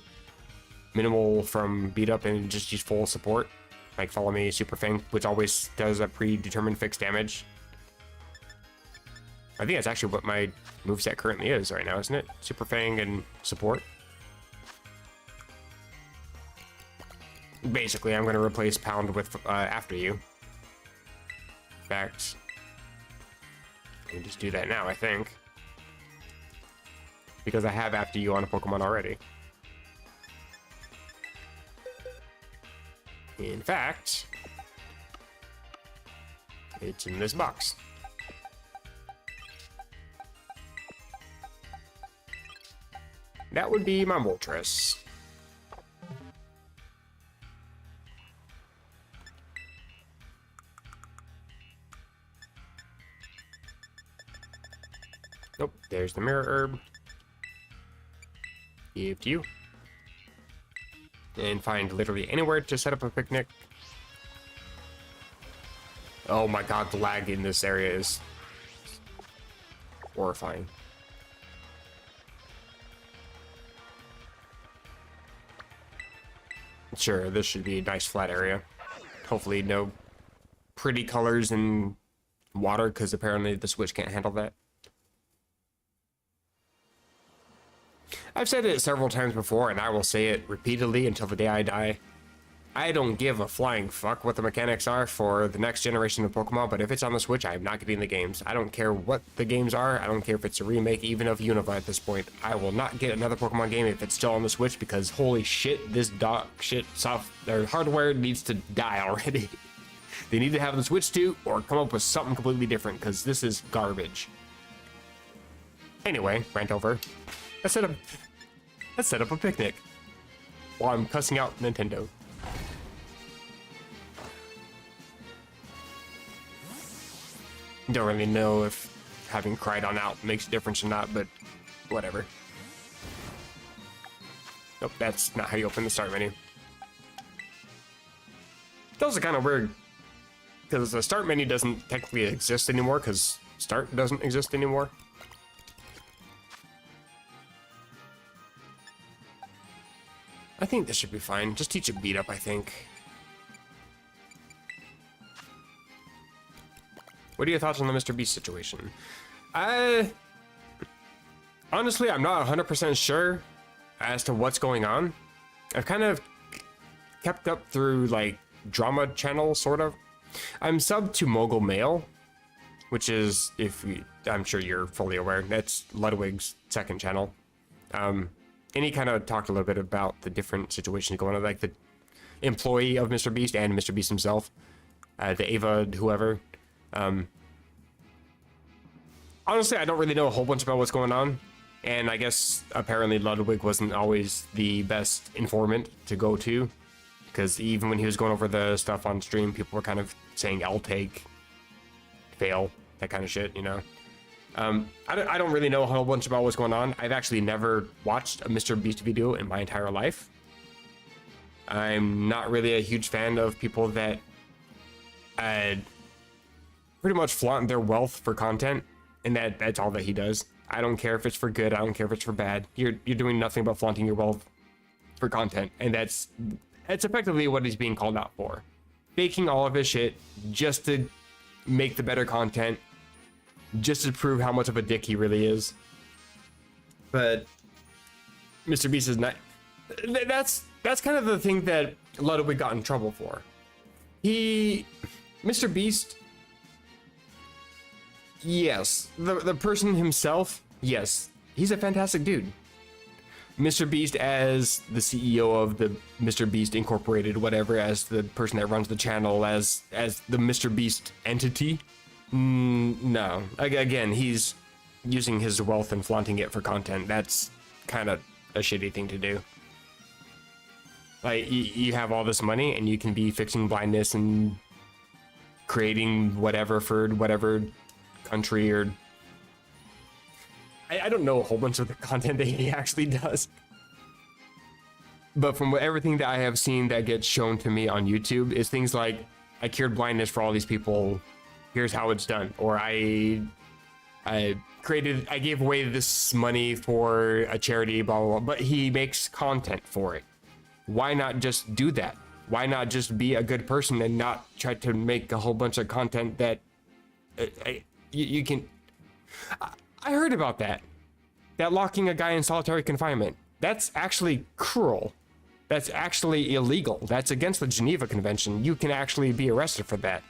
minimal from beat up, and just use full support. Like Follow Me, Super Fang, which always does a predetermined fixed damage. I think that's actually what my moveset currently is right now, isn't it? Super Fang and support. Basically, I'm going to replace Pound with After You. In fact, I can just do that now, I think. Because I have After You on a Pokemon already. In fact, it's in this box. That would be my Moltres. Nope, there's the Mirror Herb. Give to you. And find literally anywhere to set up a picnic. Oh my god, the lag in this area is horrifying. Sure, this should be a nice flat area. Hopefully no pretty colors and water, because apparently the Switch can't handle that. I've said it several times before, and I will say it repeatedly until the day I die. I don't give a flying fuck what the mechanics are for the next generation of Pokemon, but if it's on the Switch, I am not getting the games. I don't care what the games are. I don't care if it's a remake, even of Unova at this point. I will not get another Pokemon game if it's still on the Switch, because holy shit, this dog shit hardware needs to die already. They need to have the Switch 2 or come up with something completely different, because this is garbage. Anyway, rant over. Let's set up a picnic while I'm cussing out Nintendo. Don't really know having cried on out makes a difference or not, but whatever. Nope, that's not how you open the start menu. It's also kind of weird because the start menu doesn't technically exist anymore because start doesn't exist anymore. I think this should be fine. Just teach a beat up, I think. What are your thoughts on the Mr. Beast situation? Honestly, I'm not 100% sure as to what's going on. I've kind of kept up through like drama channel, sort of. I'm subbed to Mogul Mail, which is, I'm sure you're fully aware, that's Ludwig's second channel. And he kind of talked a little bit about the different situations going on, like the employee of Mr. Beast and Mr. Beast himself, the Ava, whoever. Honestly, I don't really know a whole bunch about what's going on. And I guess apparently Ludwig wasn't always the best informant to go to. Because even when he was going over the stuff on stream, people were kind of saying I'll take, fail, that kind of shit, you know. I don't really know a whole bunch about what's going on. I've actually never watched a Mr. Beast video in my entire life. I'm not really a huge fan of people that pretty much flaunt their wealth for content, and that's all that he does. I don't care if it's for good. I don't care if it's for bad. You're doing nothing but flaunting your wealth for content, and that's effectively what he's being called out for. Faking all of his shit just to make the better content, just to prove how much of a dick he really is. But Mr. Beast is not. That's kind of the thing that Ludwig got in trouble for. Mr. Beast, yes, the person himself, yes, he's a fantastic dude. Mr. Beast as the CEO of the Mr. Beast Incorporated, whatever, as the person that runs the channel, as the Mr. Beast entity. No. Again, he's using his wealth and flaunting it for content. That's kind of a shitty thing to do. Like, you have all this money and you can be fixing blindness and creating whatever for whatever country or... I don't know a whole bunch of the content that he actually does. But from everything that I have seen that gets shown to me on YouTube is things like, I cured blindness for all these people, here's how it's done. Or I gave away this money for a charity, blah, blah, blah. But he makes content for it. Why not just do that? Why not just be a good person and not try to make a whole bunch of content that you can... I heard about that locking a guy in solitary confinement. That's actually cruel. That's actually illegal. That's against the Geneva Convention. You can actually be arrested for that.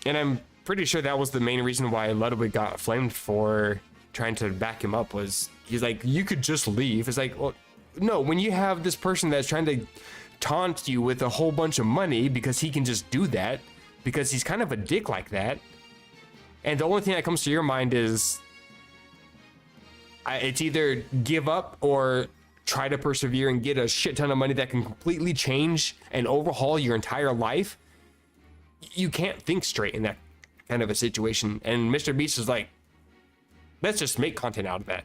And I'm pretty sure that was the main reason why Ludwig got flamed for trying to back him up, was he's like, you could just leave. It's like, well, no, when you have this person that's trying to taunt you with a whole bunch of money because he can just do that, because he's kind of a dick like that, and the only thing that comes to your mind is it's either give up or try to persevere and get a shit ton of money that can completely change and overhaul your entire life. You can't think straight in that kind of a situation. And Mr. Beast is like, let's just make content out of that.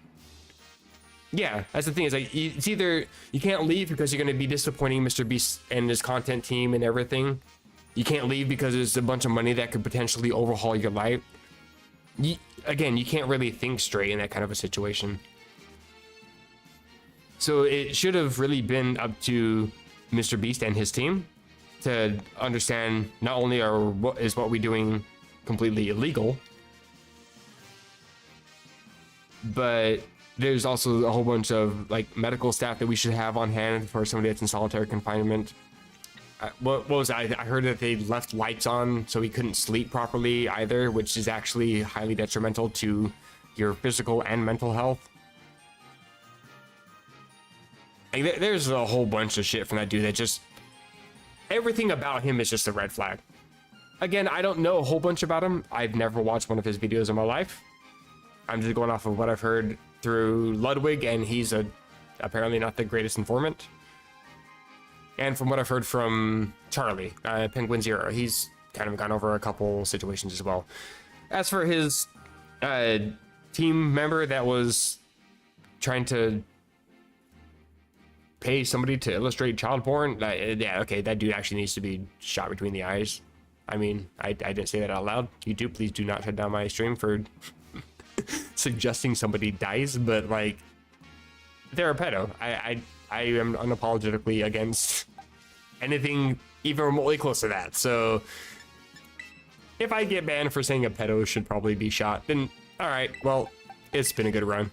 Yeah, that's the thing. Is like, it's either you can't leave because you're going to be disappointing Mr. Beast and his content team and everything. You can't leave because there's a bunch of money that could potentially overhaul your life. Again, you can't really think straight in that kind of a situation. So it should have really been up to Mr. Beast and his team to understand not only is what we're doing completely illegal, but there's also a whole bunch of like medical staff that we should have on hand for somebody that's in solitary confinement. What was I heard that they left lights on so he couldn't sleep properly either, which is actually highly detrimental to your physical and mental health. Like, there's a whole bunch of shit from that dude that just... Everything about him is just a red flag. Again, I don't know a whole bunch about him. I've never watched one of his videos in my life. I'm just going off of what I've heard through Ludwig, and he's apparently not the greatest informant. And from what I've heard from Charlie, Penguin Zero, he's kind of gone over a couple situations as well. As for his team member that was trying to pay somebody to illustrate child porn, yeah, okay, that dude actually needs to be shot between the eyes. I mean, I didn't say that out loud. YouTube, please do not shut down my stream for suggesting somebody dies, but like, they're a pedo. I am unapologetically against anything even remotely close to that. So if I get banned for saying a pedo should probably be shot, then all right, well, it's been a good run.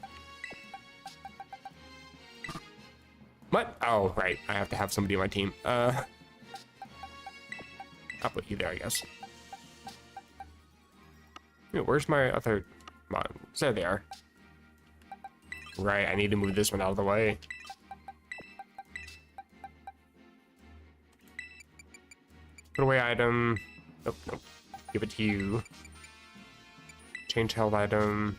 What? Oh, right. I have to have somebody on my team. I'll put you there, I guess. Wait, where's my other... Come on. So there they are. Right, I need to move this one out of the way. Put away item. Nope, nope. Give it to you. Change held item.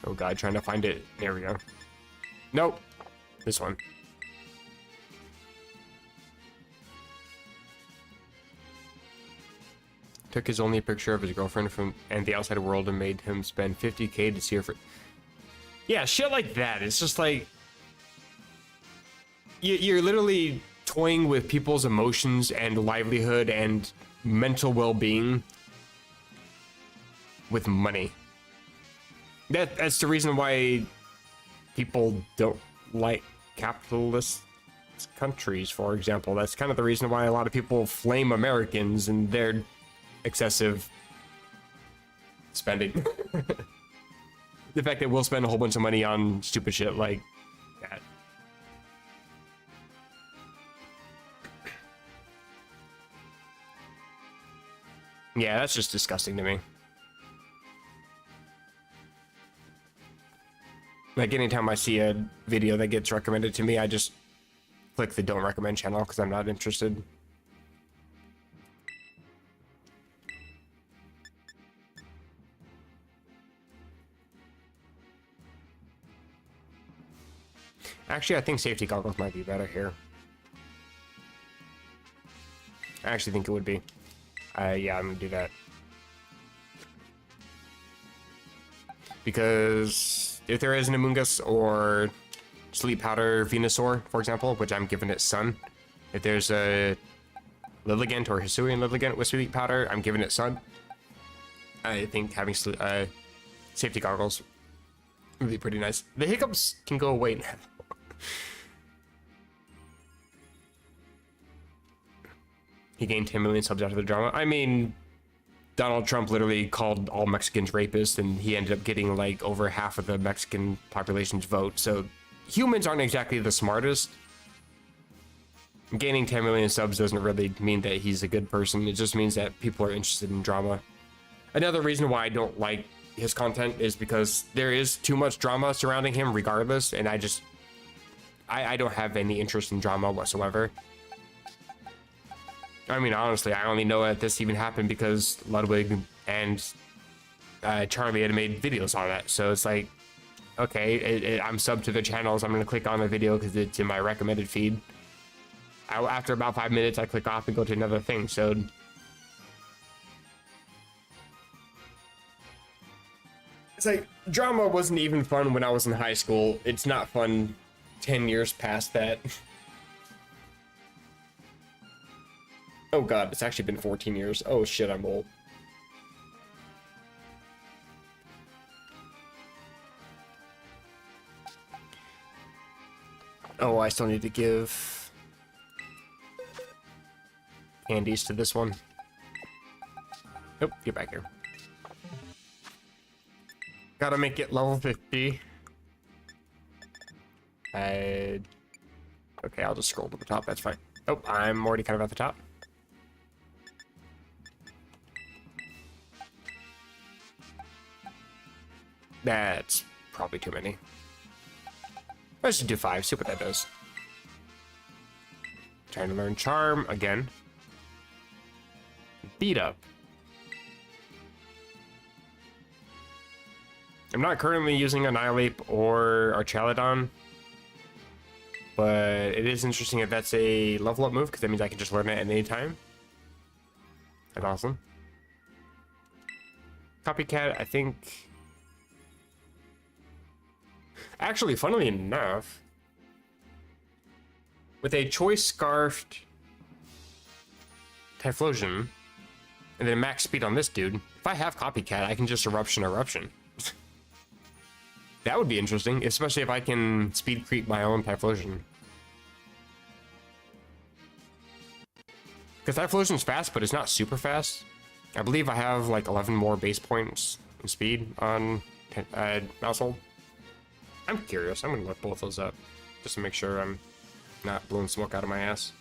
Oh god, trying to find it. There we go. Nope. This one. Took his only picture of his girlfriend from and the outside world and made him spend 50K to see her for... Yeah, shit like that. It's just like... You're literally toying with people's emotions and livelihood and mental well-being with money. That's the reason why people don't like capitalist countries, for example. That's kind of the reason why a lot of people flame Americans and their excessive spending. The fact that we'll spend a whole bunch of money on stupid shit like that. Yeah, that's just disgusting to me. Like, anytime I see a video that gets recommended to me, I just click the don't recommend channel because I'm not interested. Actually, I think safety goggles might be better here. I actually think it would be. Yeah, I'm gonna do that. Because if there is an Amoongus or Sleep Powder Venusaur, for example, which I'm giving it Sun. If there's a Lilligant or Hisuian Lilligant with Sleep Powder, I'm giving it Sun. I think having safety goggles would be pretty nice. The hiccups can go away now. He gained 10 million subs after the drama. I mean, Donald Trump literally called all Mexicans rapists, and he ended up getting like over half of the Mexican population's vote. So humans aren't exactly the smartest. Gaining 10 million subs doesn't really mean that he's a good person. It just means that people are interested in drama. Another reason why I don't like his content is because there is too much drama surrounding him regardless, and I don't have any interest in drama whatsoever. I mean, honestly, I only know that this even happened because Ludwig and Charlie had made videos on that. So it's like, okay, I'm subbed to their channels. I'm going to click on the video because it's in my recommended feed. After about 5 minutes, I click off and go to another thing. So it's like, drama wasn't even fun when I was in high school. It's not fun 10 years past that. Oh god, it's actually been 14 years. Oh shit, I'm old. Oh, I still need to give candies to this one. Nope, get back here. Gotta make it level 50. Okay, I'll just scroll to the top, that's fine. Oh, I'm already kind of at the top. That's probably too many. Let's just do 5, see what that does. Trying to learn Charm again. Beat Up. I'm not currently using Annihilate or Archaludon. But it is interesting that that's a level up move, because that means I can just learn it at any time. That's awesome. Copycat, I think... Actually, funnily enough, with a choice scarfed Typhlosion, and then max speed on this dude, if I have Copycat, I can just Eruption. That would be interesting, especially if I can speed creep my own Typhlosion. Because Typhlosion's fast, but it's not super fast. I believe I have like 11 more base points in speed on Mousehold. I'm curious. I'm gonna look both those up just to make sure I'm not blowing smoke out of my ass.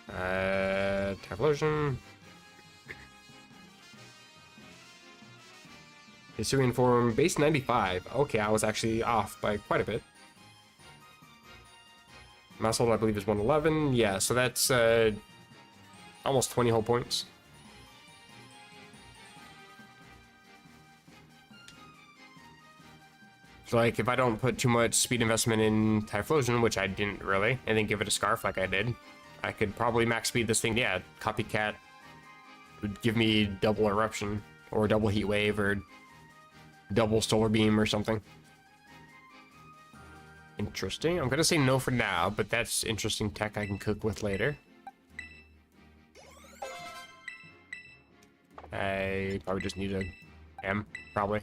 Typhlosion. Hisuian form, base 95. Okay, I was actually off by quite a bit. Mousehold, I believe, is 111. Yeah, so that's almost 20 whole points. So, like, if I don't put too much speed investment in Typhlosion, which I didn't really, and then give it a Scarf like I did, I could probably max speed this thing. Yeah, Copycat would give me double Eruption, or double Heat Wave, or double Solar Beam, or something. Interesting. I'm gonna say no for now, but that's interesting tech I can cook with later. I probably just need a M, probably.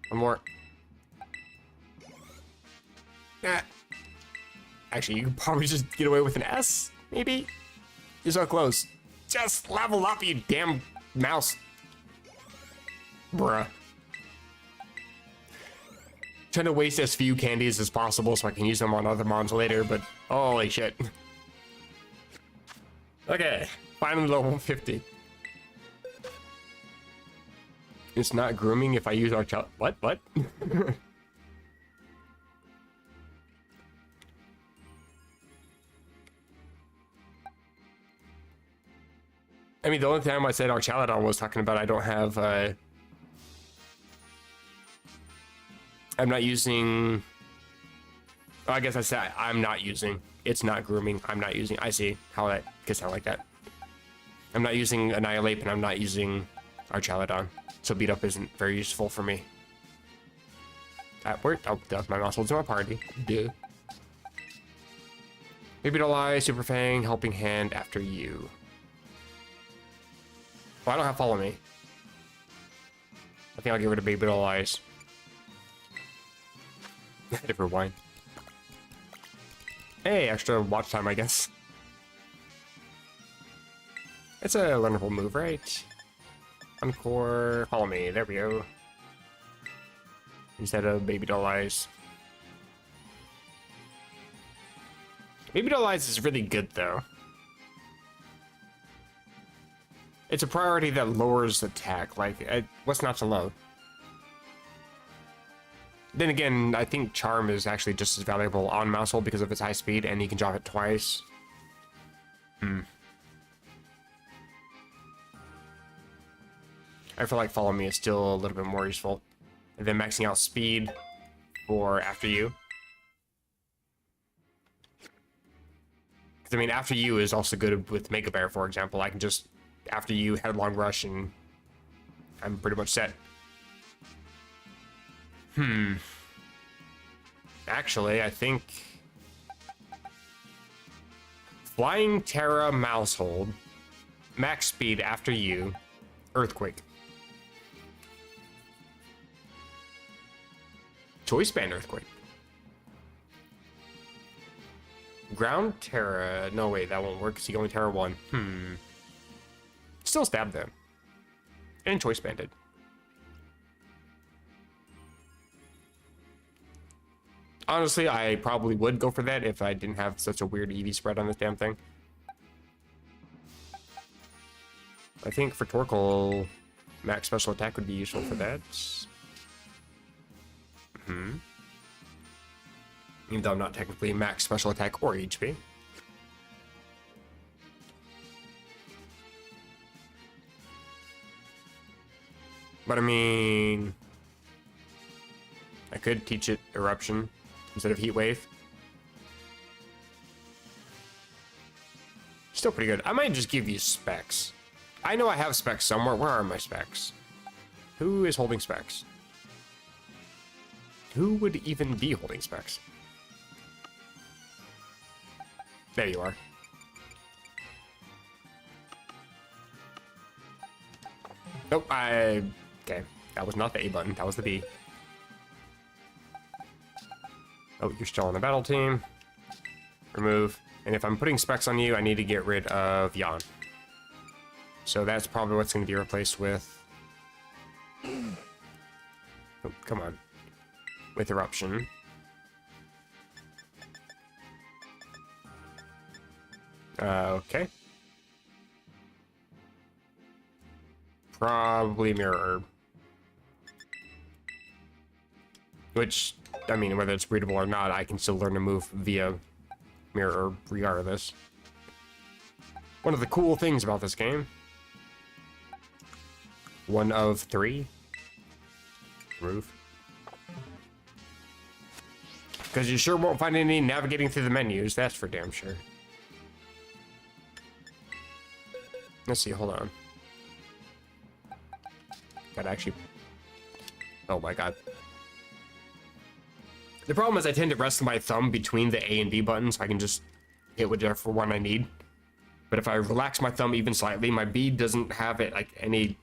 One more. Ah. Actually, you could probably just get away with an S, maybe? You're so close. Just level up, you damn mouse. Bruh. Trying to waste as few candies as possible so I can use them on other mons later, but holy shit. Okay, finally level 50. It's not grooming if I use our child. What? I mean, the only time I said Archaladon was talking about I don't have, I'm not using, oh, I guess I said I'm not using, it's not grooming, I'm not using, I see how that could sound like that. I'm not using Annihilate, and I'm not using Archaladon, so beat up isn't very useful for me. That worked. Oh, duh, my muscles in my party. Duh. Maybe to lie, Super Fang, Helping Hand after you. Well, I don't have Follow Me. I think I'll get rid of Baby Doll Eyes. Different wine. Hey, extra watch time, I guess. It's a learnable move, right? Encore, Follow Me. There we go. Instead of Baby Doll Eyes. Baby Doll Eyes is really good, though. It's a priority that lowers attack. Like, what's not to love? Then again, I think Charm is actually just as valuable on Mousehold because of its high speed, and you can drop it twice. I feel like Follow Me is still a little bit more useful. And then maxing out speed for After You. Because, I mean, After You is also good with Mega Bear, for example. I can just After You, Headlong Rush, and I'm pretty much set. Actually, I think Flying Terra Mousehold, max speed After You, Earthquake. Choice Band Earthquake. Ground Terra. No, wait, that won't work because you only Terra 1. Still stab them. And Choice Banded. Honestly, I probably would go for that if I didn't have such a weird EV spread on this damn thing. I think for Torkoal, max special attack would be useful for that. Even though I'm not technically max special attack or HP. But I mean, I could teach it Eruption instead of Heat Wave. Still pretty good. I might just give you specs. I know I have specs somewhere. Where are my specs? Who is holding specs? Who would even be holding specs? There you are. Nope, okay. That was not the A button. That was the B. Oh, you're still on the battle team. Remove. And if I'm putting specs on you, I need to get rid of Yawn. So that's probably what's going to be replaced with... Oh, come on. With Eruption. Okay. Probably Mirror Herb. Which, I mean, whether it's breedable or not, I can still learn to move via Mirror Herb regardless. One of the cool things about this game. One of 3. Roof. Because you sure won't find any navigating through the menus, that's for damn sure. Let's see, hold on. Gotta actually... Oh my god. The problem is I tend to rest my thumb between the A and B buttons so I can just hit whichever one I need. But if I relax my thumb even slightly, my B doesn't have it like any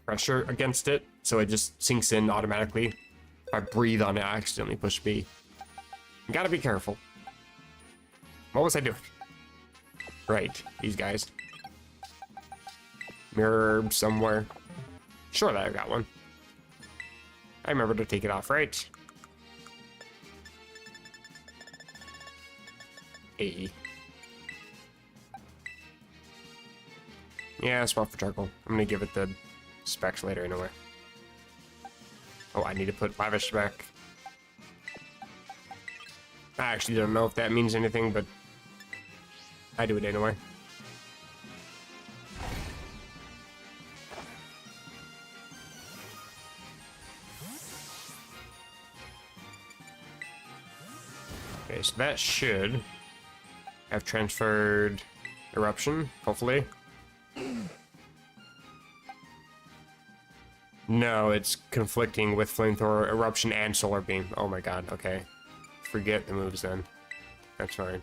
pressure against it, so it just sinks in automatically. If I breathe on it, I accidentally push B. You gotta be careful. What was I doing? Right, these guys. Mirror Herb somewhere. Sure that I got one. I remember to take it off, right? A. Yeah, swap for charcoal. I'm gonna give it the specs later anyway. Oh, I need to put lavish spec. I actually don't know if that means anything, but I do it anyway. Okay, so that should have transferred Eruption, hopefully. No, it's conflicting with Flamethrower, Eruption, and Solar Beam. Oh my god, okay. Forget the moves then. That's fine.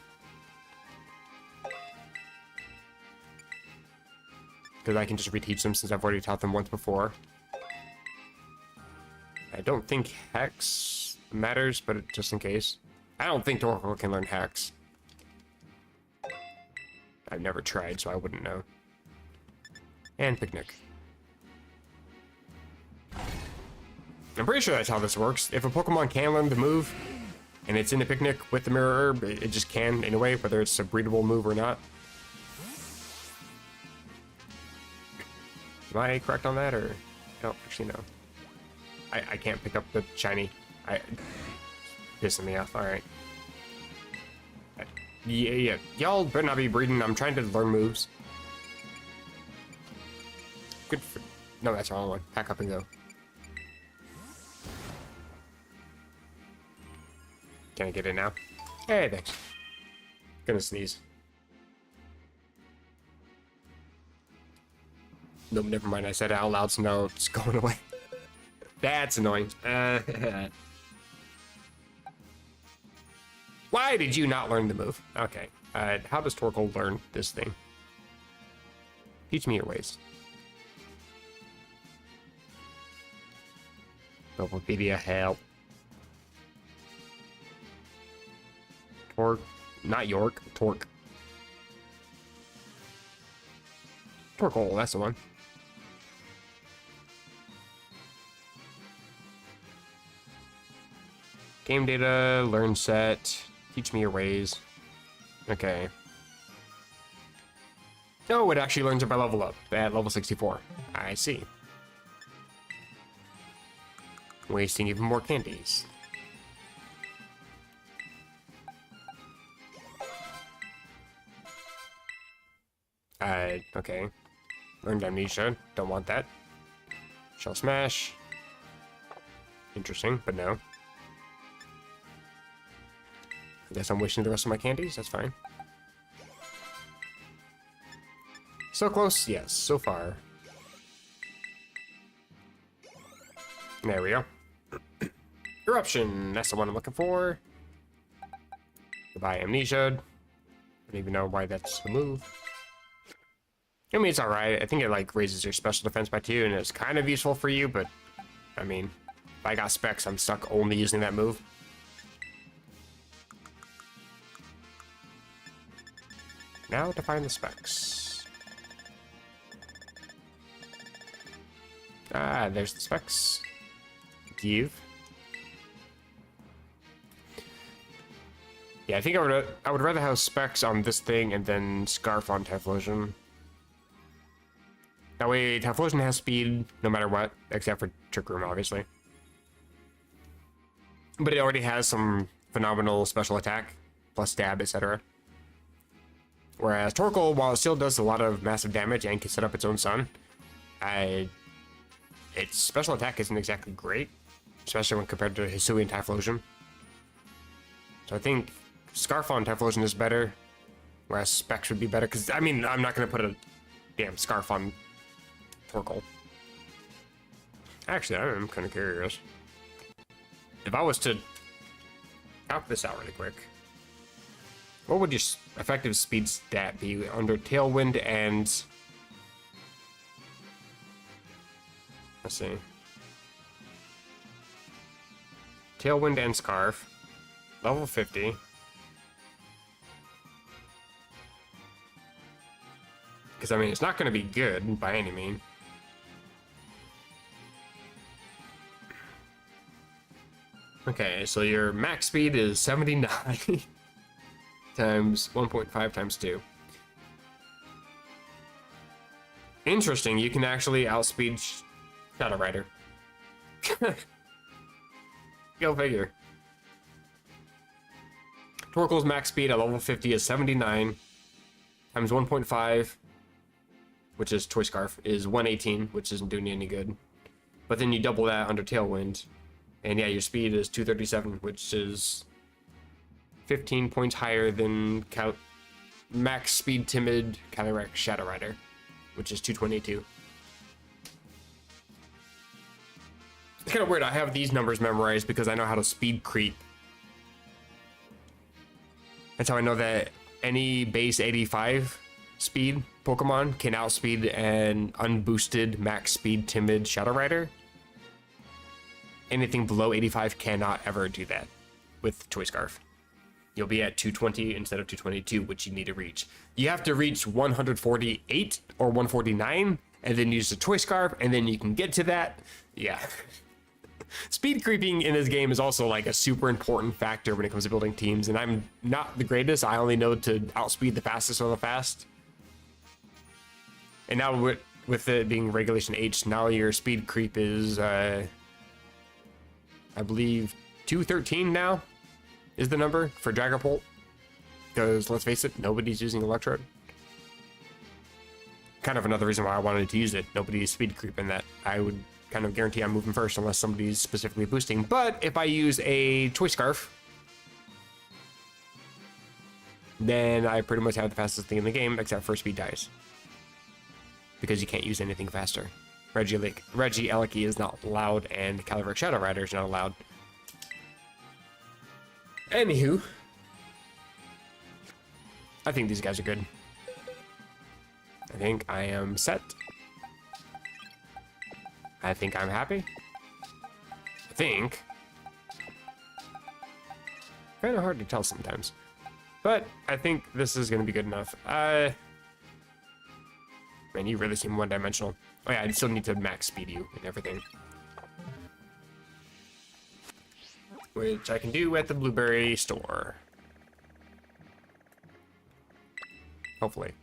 Because I can just reteach them since I've already taught them once before. I don't think Hex matters, but just in case. I don't think Torkoal can learn Hex. I've never tried, so I wouldn't know. And Picnic. I'm pretty sure that's how this works. If a Pokemon can learn the move, and it's in the Picnic with the Mirror Herb, it just can anyway, whether it's a breedable move or not. Am I correct on that, or... No, actually no. I can't pick up the shiny. Pissing me off, alright. Yeah. Y'all better not be breeding. I'm trying to learn moves. Good for... No, that's the wrong one. Pack up and go. Can I get in now? Hey, thanks. Gonna sneeze. Nope, never mind. I said it out loud, so now it's going away. That's annoying. Why did you not learn the move? Okay. How does Torkoal learn this thing? Teach me your ways. Bulbapedia, help. Torque. Not York. Torque. Torkoal, that's the one. Game data, learn set, teach me your ways. Okay. Oh, it actually learns if I level up at level 64. I see. Wasting even more candies. Okay. Learned Amnesia. Don't want that. Shell Smash. Interesting, but no. Guess I'm wasting the rest of my candies. That's fine. So close, yes, so far. There we go. Eruption, that's the one I'm looking for. Goodbye, Amnesia. I don't even know why that's a move. I mean, it's alright. I think it, like, raises your special defense by 2, and it's kind of useful for you, but, I mean, if I got specs, I'm stuck only using that move. Now to find the specs. Ah, there's the specs. Give. Yeah, I think I would rather have specs on this thing and then Scarf on Typhlosion. That way, Typhlosion has speed no matter what, except for Trick Room, obviously. But it already has some phenomenal special attack, plus stab, etc. Whereas Torkoal, while it still does a lot of massive damage and can set up its own sun, its special attack isn't exactly great, especially when compared to Hisui and Typhlosion. So I think Scarf on Typhlosion is better, whereas Specs would be better, because, I mean, I'm not going to put a damn Scarf on Torkoal. Actually, I'm kind of curious. If I was to calc this out really quick, what would your effective speed stat be under Tailwind and... Let's see. Tailwind and Scarf. Level 50. Because, I mean, it's not going to be good by any means. Okay, so your max speed is 79 times 1.5 times 2. Interesting, you can actually outspeed Shadow Rider. Go figure. Torkoal's max speed at level 50 is 79 times 1.5, which is Toy Scarf, is 118, which isn't doing you any good. But then you double that under Tailwind, and yeah, your speed is 237, which is 15 points higher than max speed Timid Calyrex Shadow Rider, which is 222. It's kind of weird. I have these numbers memorized because I know how to speed creep. That's how I know that any base 85 speed Pokemon can outspeed an unboosted max speed Timid Shadow Rider. Anything below 85 cannot ever do that with Toy Scarf. You'll be at 220 instead of 222, which you need to reach. You have to reach 148 or 149, and then use the Toy Scarf, and then you can get to that. Yeah. Speed creeping in this game is also like a super important factor when it comes to building teams, and I'm not the greatest. I only know to outspeed the fastest or the fast. And now with it being Regulation H, now your speed creep is, I believe 213 now is the number for Dragapult. Because let's face it, nobody's using Electrode. Kind of another reason why I wanted to use it. Nobody's speed creeping that. I would kind of guarantee I'm moving first unless somebody's specifically boosting. But if I use a Toy Scarf, then I pretty much have the fastest thing in the game except for speed dies. Because you can't use anything faster. Reggie Eleki is not allowed, and Calyrex Shadow Rider is not allowed. Anywho, I think these guys are good. I think I am set. I think I'm happy. I think. Kind of hard to tell sometimes. But I think this is going to be good enough. Man, you really seem one-dimensional. Oh yeah, I still need to max speed you and everything. Which I can do at the Blueberry store. Hopefully.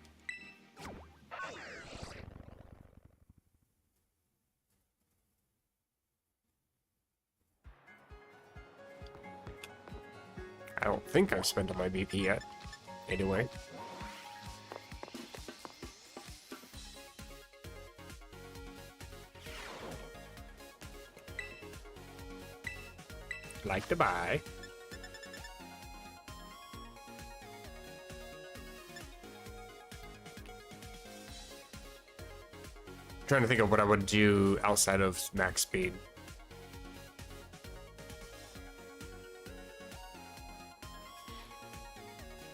I don't think I've spent all my BP yet. Anyway. Like to buy. trying to think of what I would do outside of max speed.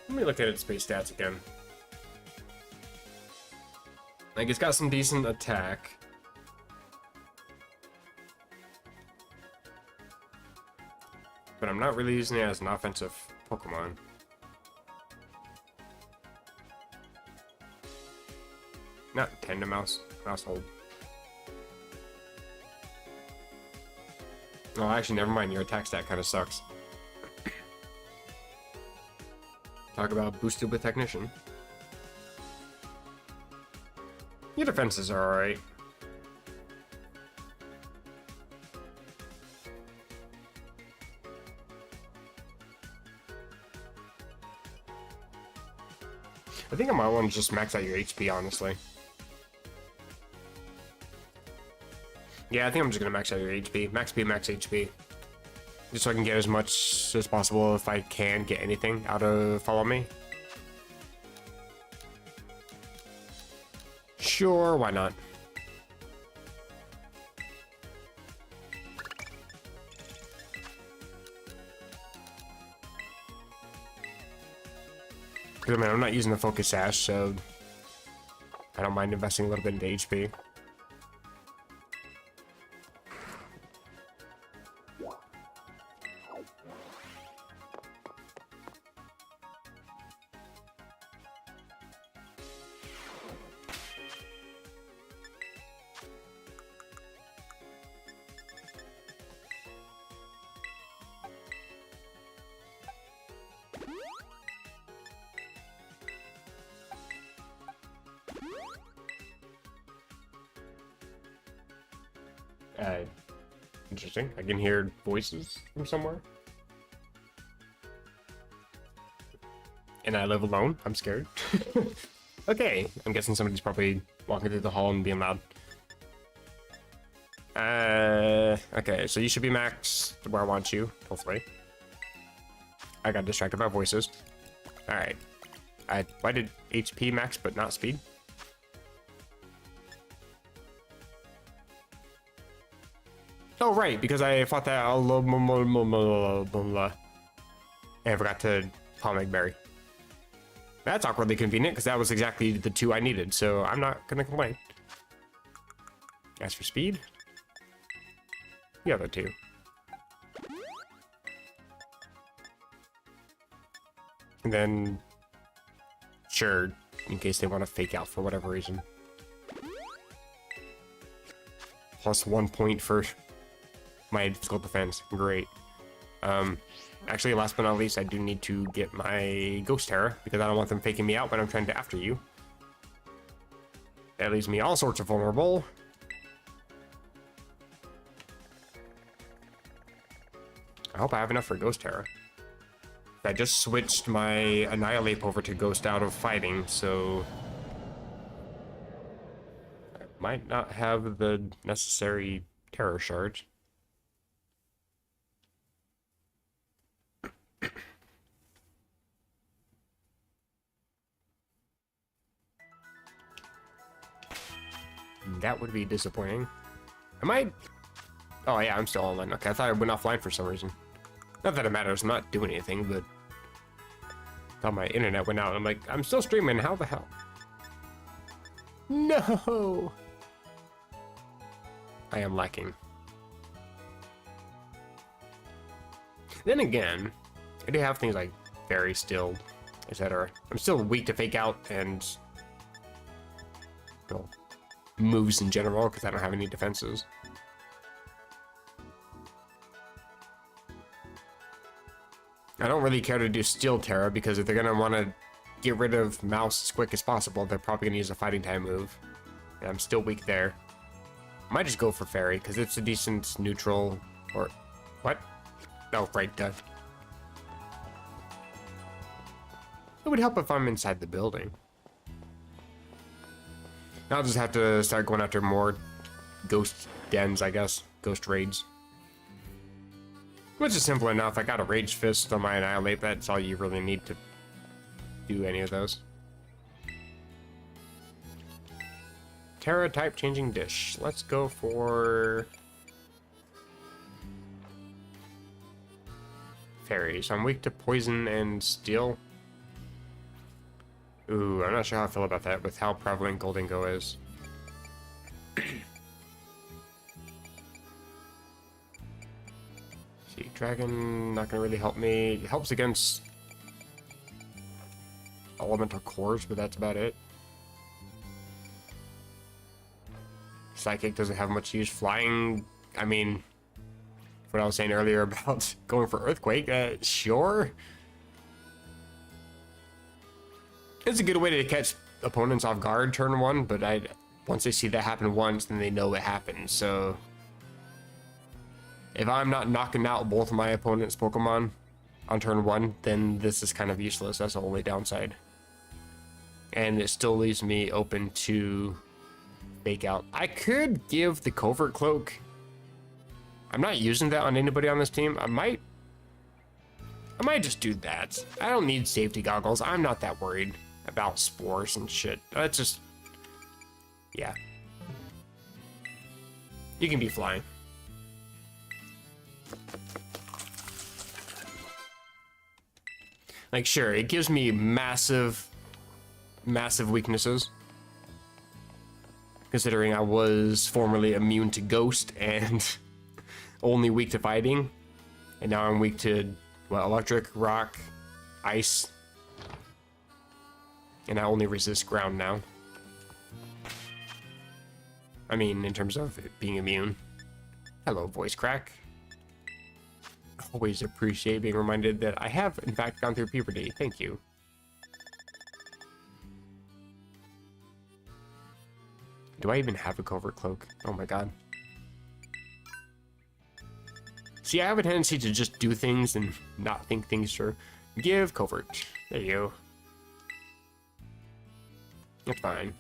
Let me look at its base stats again. Like, it's got some decent attack. But I'm not really using it as an offensive Pokemon. Not Tandem Mouse. Household. Oh, actually, never mind. Your attack stat kind of sucks. Talk about boosted with Technician. Your defenses are alright. I think I might want to just max out your HP, honestly. Yeah, I think I'm just gonna max out your HP. Max speed, max HP. Just so I can get as much as possible if I can get anything out of Follow Me. Sure, why not? Because I mean, I'm not using the Focus Sash, so I don't mind investing a little bit into HP. Interesting. I can hear voices from somewhere. And I live alone. I'm scared. Okay. I'm guessing somebody's probably walking through the hall and being loud. Okay. So you should be maxed where I want you, hopefully. I got distracted by voices. Alright. Why did HP max but not speed? Oh, right, because I fought that and I forgot to Palm Berry. That's awkwardly convenient, because that was exactly the two I needed, so I'm not going to complain. As for speed, the other two. And then, sure, in case they want to fake out for whatever reason. Plus 1 point for my physical defense. Great. Actually, last but not least, I do need to get my Ghost Terror, because I don't want them faking me out when I'm trying to after you. That leaves me all sorts of vulnerable. I hope I have enough for Ghost Terror. I just switched my Annihilate over to Ghost out of fighting, so I might not have the necessary Terror Shards. That would be disappointing. Am I? Oh yeah, I'm still online. Okay, I thought I went offline for some reason. Not that it matters, I'm not doing anything, but I thought my internet went out. I'm like, I'm still streaming, how the hell? No! I am lacking. Then again, I do have things like Very Still, etc. I'm still weak to Fake Out and, well, moves in general, because I don't have any defenses. I don't really care to do Steel Terror, because if they're going to want to get rid of Mouse as quick as possible, they're probably going to use a Fighting Type move. And I'm still weak there. I might just go for Fairy, because it's a decent neutral, or... What? Oh, right, duh. It would help if I'm inside the building. I'll just have to start going after more ghost dens, I guess. Ghost raids. Which is simple enough. I got a Rage Fist on my Annihilate. That's all you really need to do any of those. Terra type changing dish. Let's go for fairy. So I'm weak to poison and steel. Ooh, I'm not sure how I feel about that with how prevalent Goldingo is. See, dragon not gonna really help me. It helps against elemental cores, but that's about it. Psychic doesn't have much use. Flying, I mean, what I was saying earlier about going for Earthquake, sure. It's a good way to catch opponents off guard turn one, but once they see that happen once, then they know it happened. So if I'm not knocking out both of my opponent's Pokemon on turn one, then this is kind of useless. That's the only downside. And it still leaves me open to fake out. I could give the Covert Cloak. I'm not using that on anybody on this team. I might just do that. I don't need safety goggles. I'm not that worried about spores and shit. That's just, yeah. You can be flying. Like, sure, it gives me massive weaknesses, considering I was formerly immune to Ghost and only weak to fighting, and now I'm weak to, well, electric, rock, ice, and I only resist ground now. I mean, in terms of it being immune. Hello, voice crack. Always appreciate being reminded that I have, in fact, gone through puberty. Thank you. Do I even have a Covert Cloak? Oh my god. See, I have a tendency to just do things and not think things through. Give Covert. There you go. That's fine.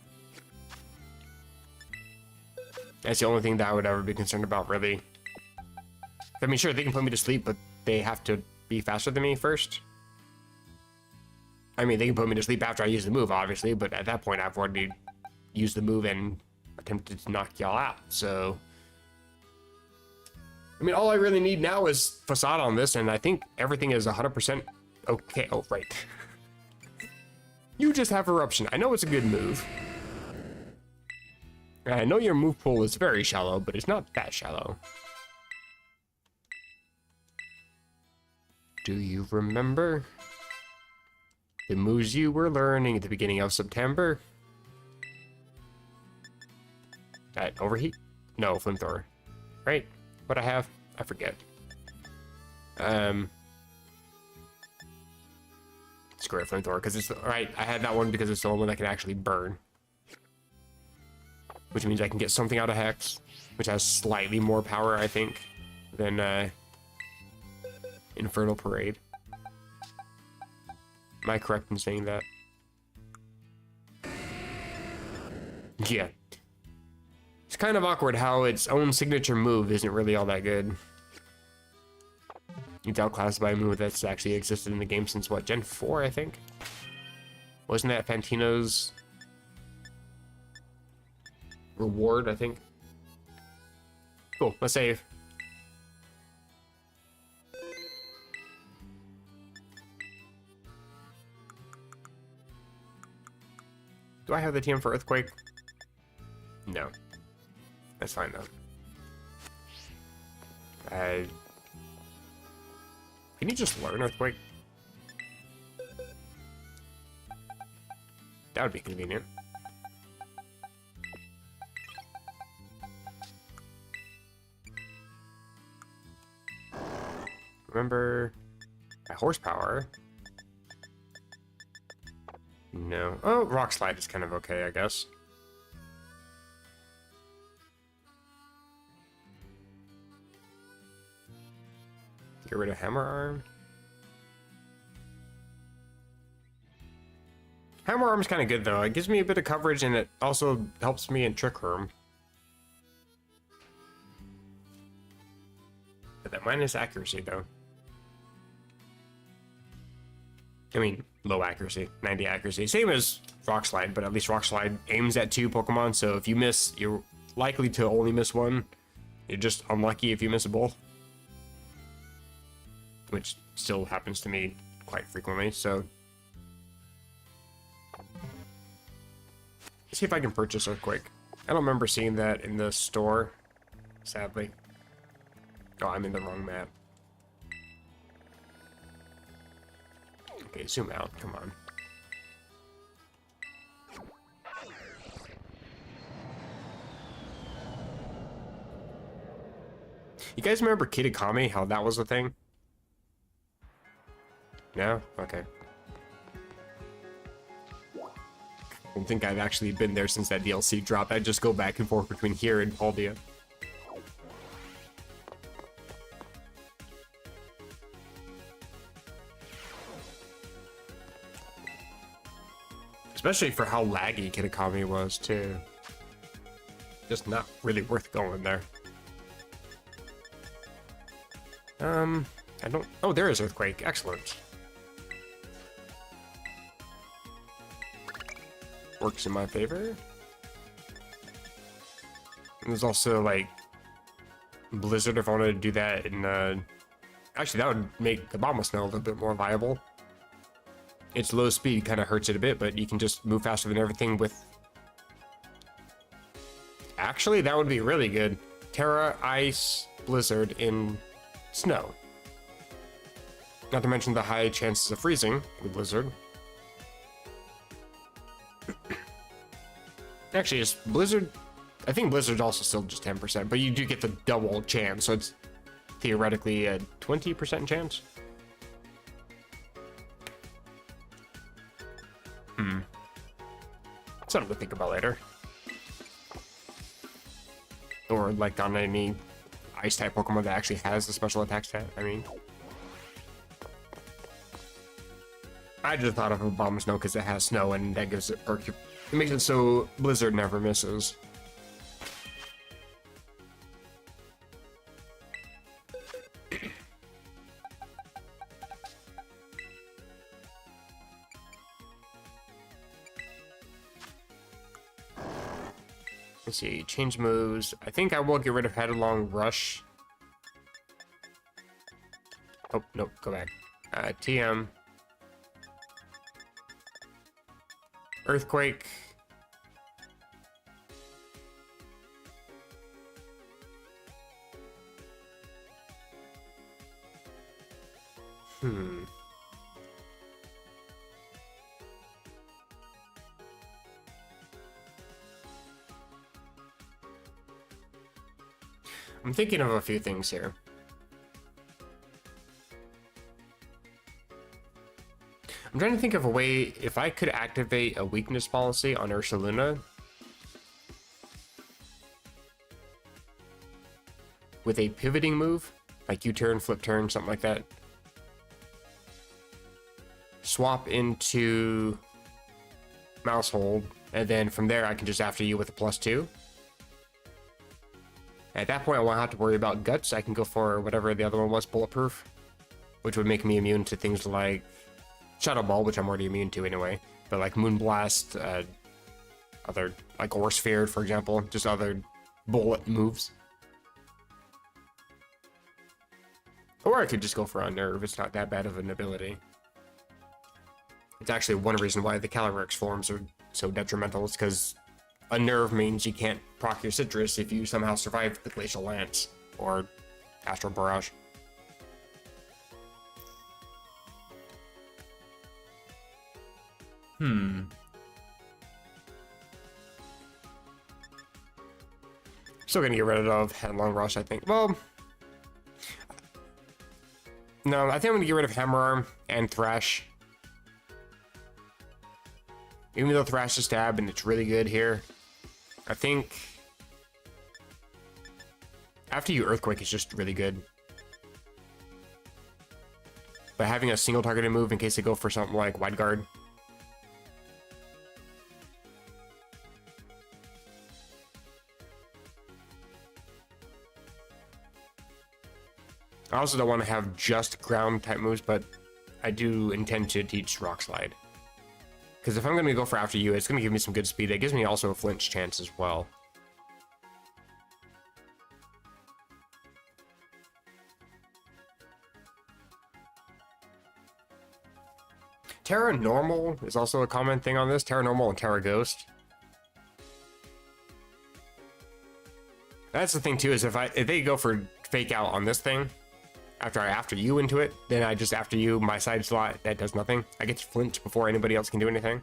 That's the only thing that I would ever be concerned about, really. I mean, sure, they can put me to sleep, but they have to be faster than me first. I mean, they can put me to sleep after I use the move, obviously, but at that point, I've already used the move and attempted to knock y'all out, so... I mean, all I really need now is Facade on this, and I think everything is 100% okay. Oh, right. You just have Eruption. I know it's a good move. And I know your move pool is very shallow, but it's not that shallow. Do you remember the moves you were learning at the beginning of September? Overheat? No, Flamethrower. Right? What I have? I forget. Screw it, Flamethrower, because it's... Right, I had that one because it's the only one that can actually burn. Which means I can get something out of Hex, which has slightly more power, I think, than Infernal Parade. Am I correct in saying that? Yeah. It's kind of awkward how its own signature move isn't really all that good. It's outclassed by a move that's actually existed in the game since, what, Gen 4, I think? Wasn't that Fantino's reward, I think? Cool, let's save. Do I have the TM for Earthquake? No. That's fine, though. Can you just learn Earthquake? That would be convenient. Remember my horsepower? No. Oh, Rock Slide is kind of okay, I guess. Get rid of Hammer Arm. Hammer Arm's kind of good, though. It gives me a bit of coverage, and it also helps me in Trick Room. But that minus accuracy, though. I mean, low accuracy, 90 accuracy. Same as Rock Slide, but at least Rock Slide aims at 2 Pokemon, so if you miss, you're likely to only miss one. You're just unlucky if you miss a both. Which still happens to me quite frequently, so... Let's see if I can purchase Earthquake. I don't remember seeing that in the store, sadly. Oh, I'm in the wrong map. Okay, zoom out, come on. You guys remember Kitakami, how that was a thing? No? Okay. I don't think I've actually been there since that DLC dropped. I just go back and forth between here and Paldea. Especially for how laggy Kitakami was, too. Just not really worth going there. I don't... Oh, there is Earthquake. Excellent. Works in my favor. There's also, like, Blizzard if I wanted to do that in, Actually, that would make the Abomasnow a little bit more viable. Its low speed kind of hurts it a bit, but you can just move faster than everything with... Actually, that would be really good. Terra, Ice, Blizzard in Snow. Not to mention the high chances of freezing with Blizzard. Actually, it's Blizzard... I think Blizzard's also still just 10%, but you do get the double chance, so it's theoretically a 20% chance. Something to think about later. Or like on any ice type Pokemon that actually has the special attack stat, I mean. I just thought of Abomasnow because it has snow and that gives it perk. It makes it so Blizzard never misses. Let's see, change moves. I think I will get rid of Headlong Rush. Oh, nope, go back. TM. Earthquake. I'm thinking of a few things here. I'm trying to think of a way, if I could activate a weakness policy on Ursaluna with a pivoting move, like U-turn, flip turn, something like that. Swap into Mouse Hold, and then from there I can just after you with a +2. At that point, I won't have to worry about Guts. I can go for whatever the other one was, Bulletproof, which would make me immune to things like Shadow Ball, which I'm already immune to anyway, but like Moonblast, other, like Ore Sphere, for example, just other bullet moves. Or I could just go for Unnerve. It's not that bad of an ability. It's actually one reason why the Calyrex forms are so detrimental. It's because Unnerve means you can't proc your Citrus if you somehow survive the Glacial Lance or Astral Barrage. Still gonna get rid of Headlong Rush, I think. Well, no, I think I'm gonna get rid of Hammer Arm and Thrash. Even though Thrash is stab and it's really good here, I think after you Earthquake is just really good. But having a single targeted move in case they go for something like Wide Guard. I also don't want to have just ground type moves, but I do intend to teach Rock Slide. Because if I'm going to go for After You, it's going to give me some good speed. It gives me also a flinch chance as well. Terra Normal is also a common thing on this. Terra Normal and Terra Ghost. That's the thing too, is if they go for Fake Out on this thing, after I After You into it, then I just After You my side slot, that does nothing. I get to flinch before anybody else can do anything.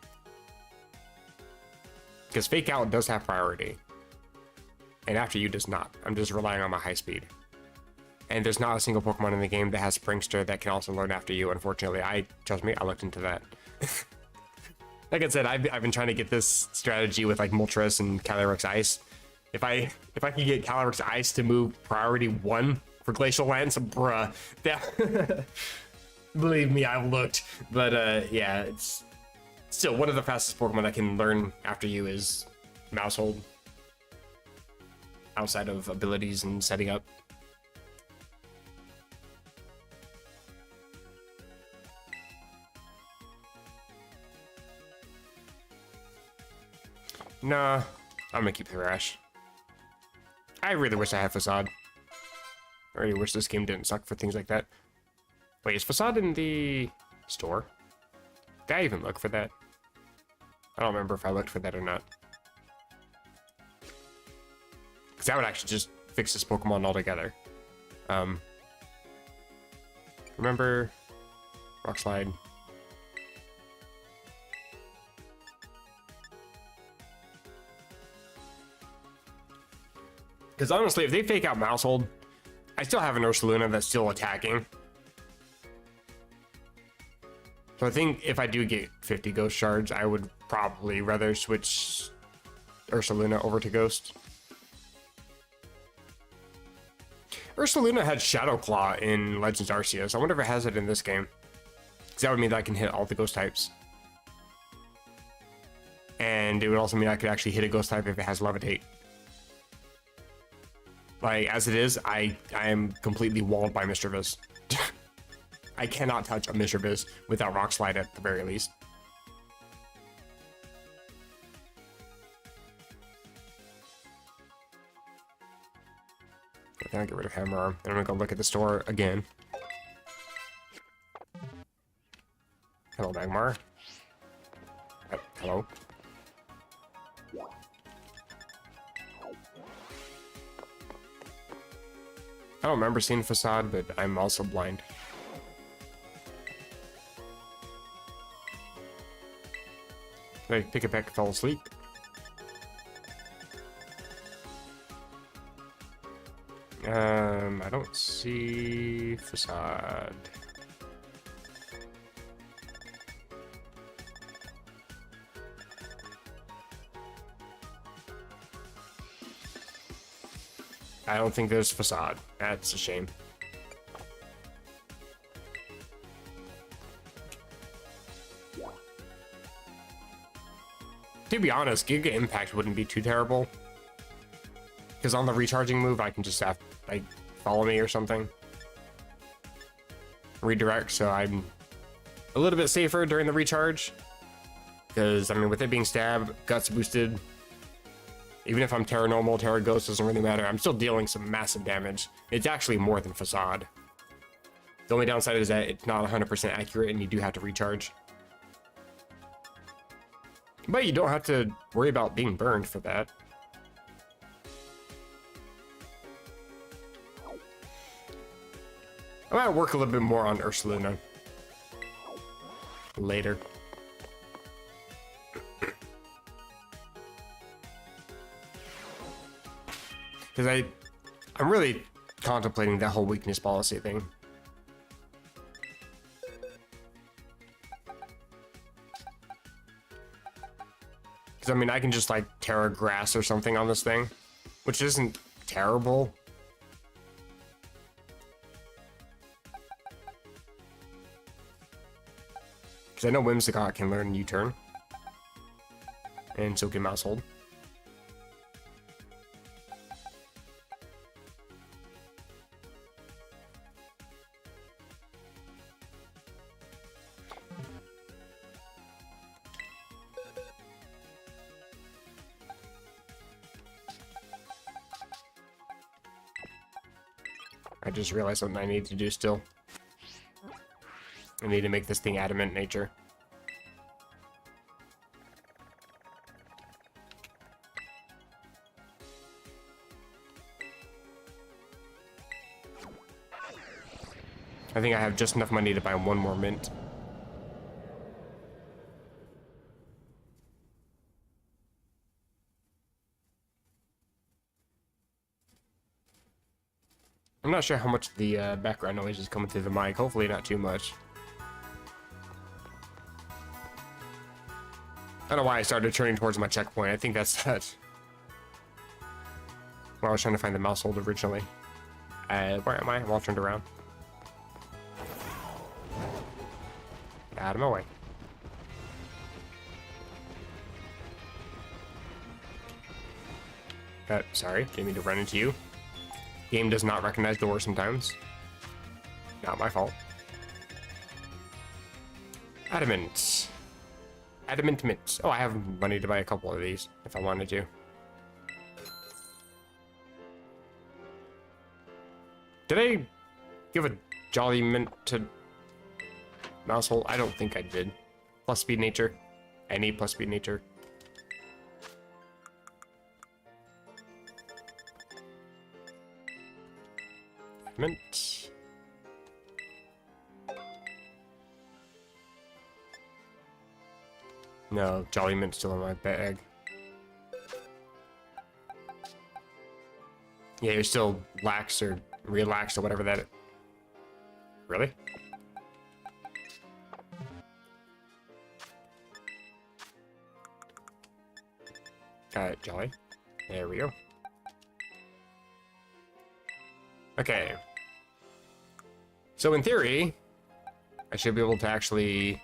Because Fake Out does have priority. And After You does not. I'm just relying on my high speed. And there's not a single Pokemon in the game that has Springster that can also learn After You, unfortunately. Trust me, I looked into that. Like I said, I've been trying to get this strategy with like Moltres and Calyrex Ice. If I can get Calyrex Ice to move priority 1 for Glacial Lance, bruh, that believe me, I looked. But yeah, it's still one of the fastest Pokemon that can learn After You is Mousehold. Outside of abilities and setting up. Nah, I'm gonna keep Thrash. I really wish I had Facade. I really wish this game didn't suck for things like that. Wait, is Facade in the store? Did I even look for that? I don't remember if I looked for that or not. Because that would actually just fix this Pokemon altogether. Remember? Rock Slide. Because honestly, if they Fake Out Mousehold, I still have an Ursaluna that's still attacking. So I think if I do get 50 Ghost Shards, I would probably rather switch Ursaluna over to Ghost. Ursaluna had Shadow Claw in Legends Arceus. I wonder if it has it in this game. Because that would mean that I can hit all the Ghost types. And it would also mean I could actually hit a Ghost type if it has Levitate. Like, as it is, I am completely walled by Mischievous. I cannot touch a Mischievous without Rock Slide at the very least. Okay, then I get rid of Hammer Arm. Then I'm gonna go look at the store again. Hello, Magmar. Hello. I don't remember seeing Facade, but I'm also blind. Like, Pick a Peck fell asleep. I don't see Facade. I don't think there's Facade. That's a shame. To be honest, Giga Impact wouldn't be too terrible. Because on the recharging move, I can just have, like, follow me or something. Redirect, so I'm a little bit safer during the recharge. Because, I mean, with it being Stab, Guts boosted, even if I'm Terra Normal, Terra Ghost doesn't really matter. I'm still dealing some massive damage. It's actually more than Facade. The only downside is that it's not 100% accurate and you do have to recharge. But you don't have to worry about being burned for that. I might work a little bit more on Ursaluna later. Because I'm really contemplating that whole weakness policy thing. Because, I mean, I can just, like, Terra Grass or something on this thing, which isn't terrible. Because I know Whimsicott can learn U-turn. And so can Mousehold. I just realized something I need to do still. I need to make this thing adamant nature. I think I have just enough money to buy one more mint. I'm not sure how much the background noise is coming through the mic. Hopefully not too much. I don't know why I started turning towards my checkpoint. I think that's that. Well, I was trying to find the mouse hold originally. Where am I? I'm all turned around. Out of my way. Sorry, didn't mean to run into you. Game does not recognize doors sometimes. Not my fault. Adamant. Adamant mint. Oh, I have money to buy a couple of these if I wanted to. Did I give a jolly mint to Mousehole? I don't think I did. Plus speed nature. Any plus speed nature. Mint. No, Jolly Mint's still in my bag. Yeah, you're still lax or relaxed or whatever that is. Really? Jolly. There we go. Okay. So in theory, I should be able to actually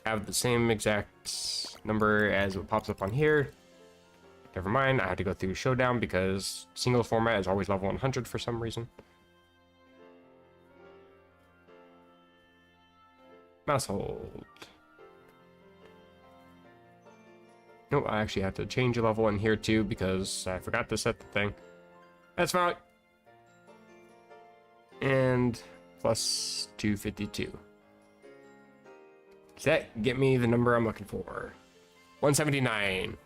have the same exact number as what pops up on here. Never mind, I had to go through Showdown because single format is always level 100 for some reason. Mouse hold. Nope, I actually have to change a level in here too because I forgot to set the thing. That's fine. And plus 252. Does that get me the number I'm looking for? 179.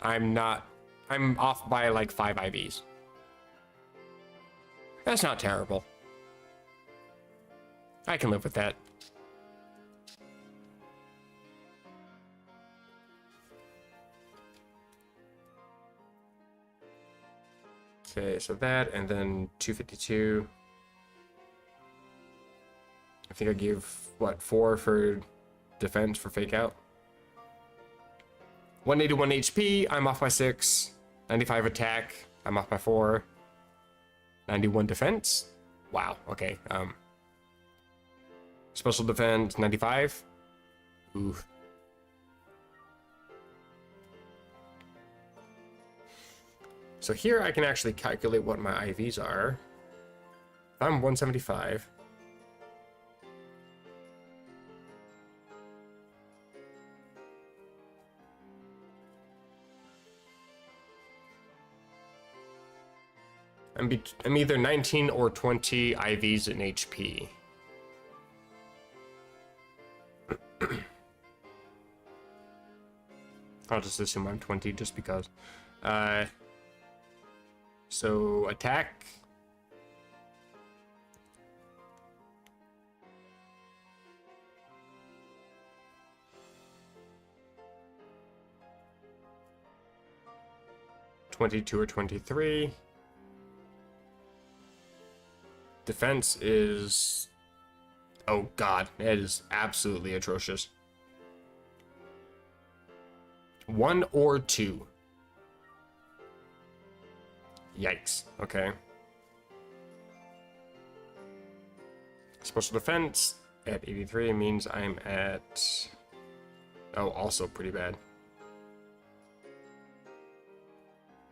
I'm off by like 5 IVs. That's not terrible. I can live with that. Okay, so that, and then 252. I think I gave, what, 4 for defense for fake out? 181 HP, I'm off by 6. 95 attack, I'm off by 4. 91 defense? Wow, okay. Special defense, 95. Ooh. So here I can actually calculate what my IVs are. If I'm 175. I'm either 19 or 20 IVs in HP. I'll just assume I'm 20 just because. So attack. (22 or 23). Defense is, oh god, it is absolutely atrocious. 1 or 2. Yikes. Okay. Special defense at 83 means I'm at, oh, also pretty bad.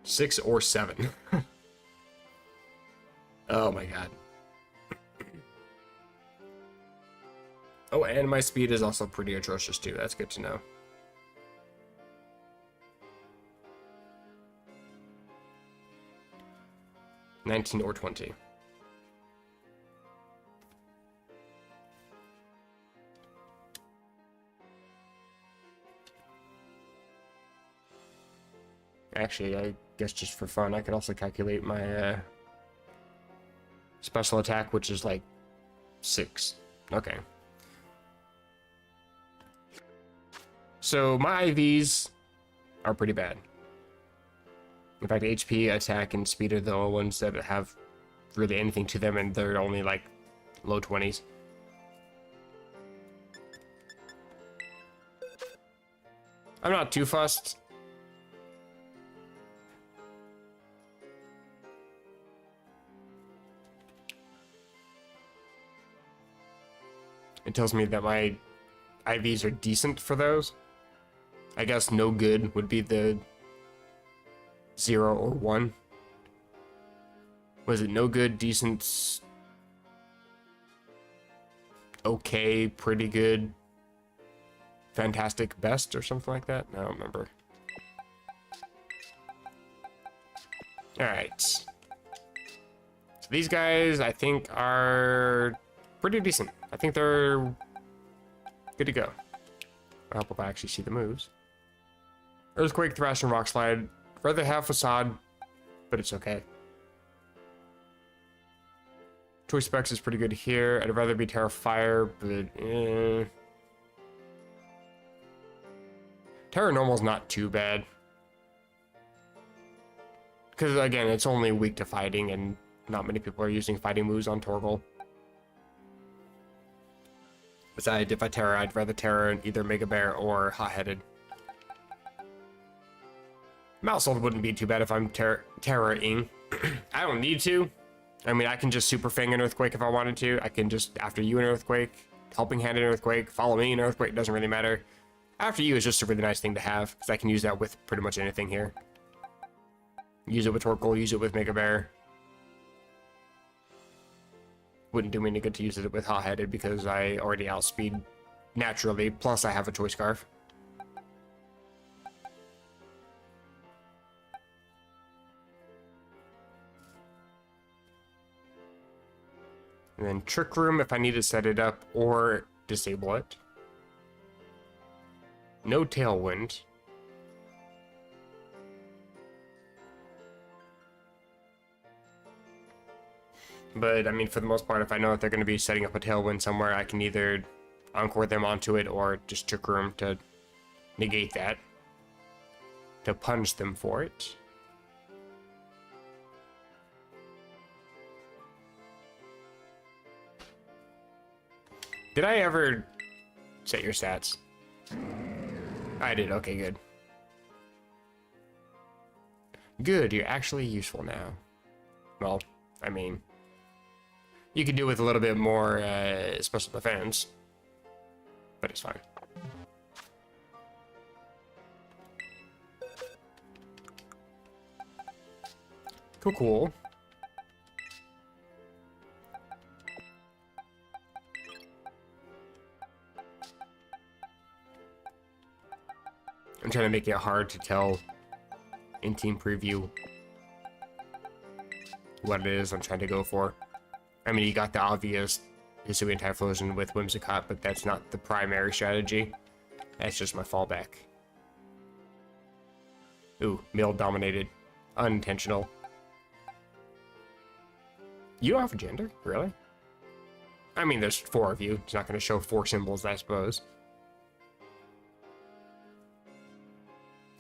6 or 7. Oh my god. Oh, and my speed is also pretty atrocious too. That's good to know. $19 or 20. Actually, I guess just for fun, I could also calculate my special attack, which is like 6. Okay. So my IVs are pretty bad. In fact, HP, attack, and speed are the only ones that have really anything to them, and they're only like low 20s. I'm not too fussed. It tells me that my IVs are decent for those. I guess no good would be the 0 or 1. Was it no good, decent, okay, pretty good, fantastic, best, or something like that? I don't remember. Alright. So these guys, I think, are pretty decent. I think they're good to go. I hope if I actually see the moves. Earthquake, Thrash, and Rock Slide. Rather have Facade, but it's okay. Choice Specs is pretty good here. I'd rather be Terra Fire, but Terra Normal's not too bad. Because, again, it's only weak to fighting, and not many people are using fighting moves on Torgal. Besides, if I Terra, I'd rather Terra either Mega Bear or Hot-Headed. Mousehold wouldn't be too bad if I'm Terra-ing. I don't need to. I mean, I can just Super Fang an Earthquake if I wanted to. I can just, after you an Earthquake, Helping Hand an Earthquake, follow me an Earthquake, doesn't really matter. After you is just a really nice thing to have, because I can use that with pretty much anything here. Use it with Torkoal, use it with Mega Bear. Wouldn't do me any good to use it with Hot-Headed because I already outspeed naturally, plus I have a Choice Scarf. And then Trick Room if I need to set it up or disable it. No Tailwind. But, I mean, for the most part, if I know that they're going to be setting up a Tailwind somewhere, I can either Encore them onto it or just Trick Room to negate that. To punish them for it. Did I ever set your stats? I did, okay, good. Good, you're actually useful now. Well, I mean, you could do with a little bit more special defense, but it's fine. Cool, cool. I'm trying to make it hard to tell in team preview what it is I'm trying to go for. I mean, you got the obvious Hisuian Typhlosion with Whimsicott, but that's not the primary strategy. That's just my fallback. Ooh, male dominated. Unintentional. You don't have a gender? Really? I mean, there's 4 of you. It's not going to show 4 symbols, I suppose.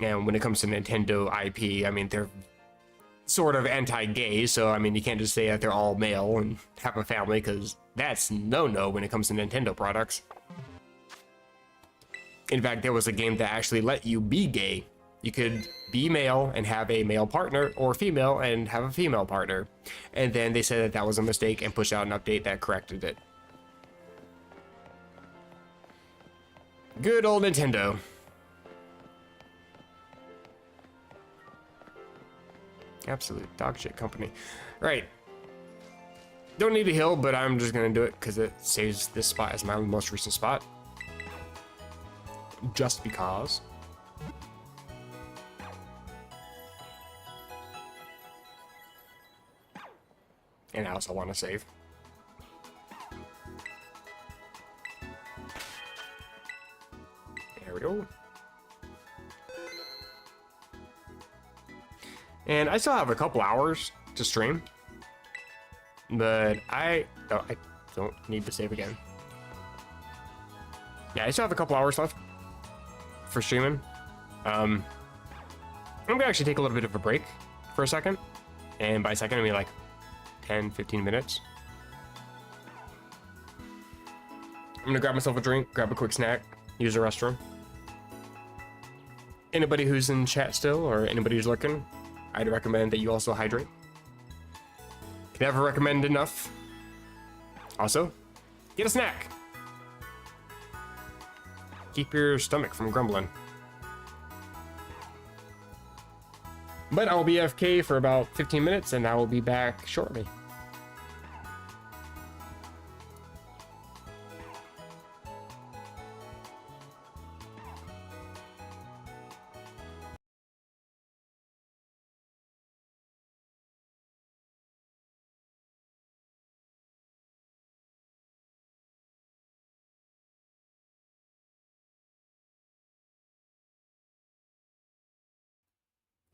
And when it comes to Nintendo IP, I mean, they're sort of anti-gay, so I mean, you can't just say that they're all male and have a family, because that's no-no when it comes to Nintendo products. In fact, there was a game that actually let you be gay. You could be male and have a male partner, or female and have a female partner. And then they said that that was a mistake and pushed out an update that corrected it. Good old Nintendo. Absolute dog shit company. Right. Don't need a heal, but I'm just gonna do it because it saves this spot as my most recent spot. Just because. And I also want to save. There we go. And I still have a couple hours to stream. But I don't need to save again. Yeah, I still have a couple hours left for streaming. I'm gonna actually take a little bit of a break for a second. And by a second, I mean like 10, 15 minutes. I'm gonna grab myself a drink, grab a quick snack, use the restroom. Anybody who's in chat still, or anybody who's looking, I'd recommend that you also hydrate. Can never recommend enough. Also, get a snack. Keep your stomach from grumbling. But I will be AFK for about 15 minutes, and I will be back shortly.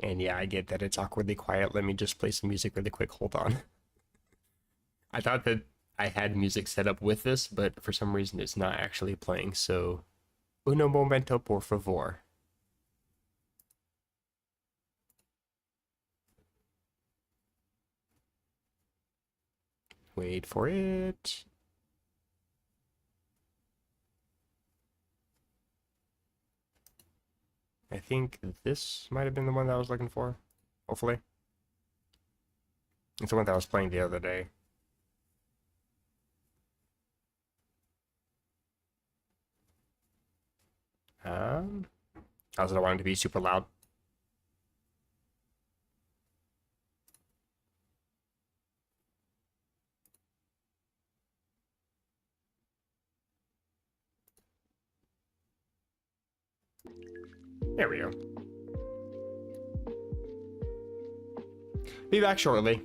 And yeah, I get that it's awkwardly quiet. Let me just play some music really quick. Hold on. I thought that I had music set up with this, but for some reason it's not actually playing. So, uno momento, por favor. Wait for it. I think this might have been the one that I was looking for. Hopefully. It's the one that I was playing the other day. I also don't want it to be super loud. There we go. Be back shortly.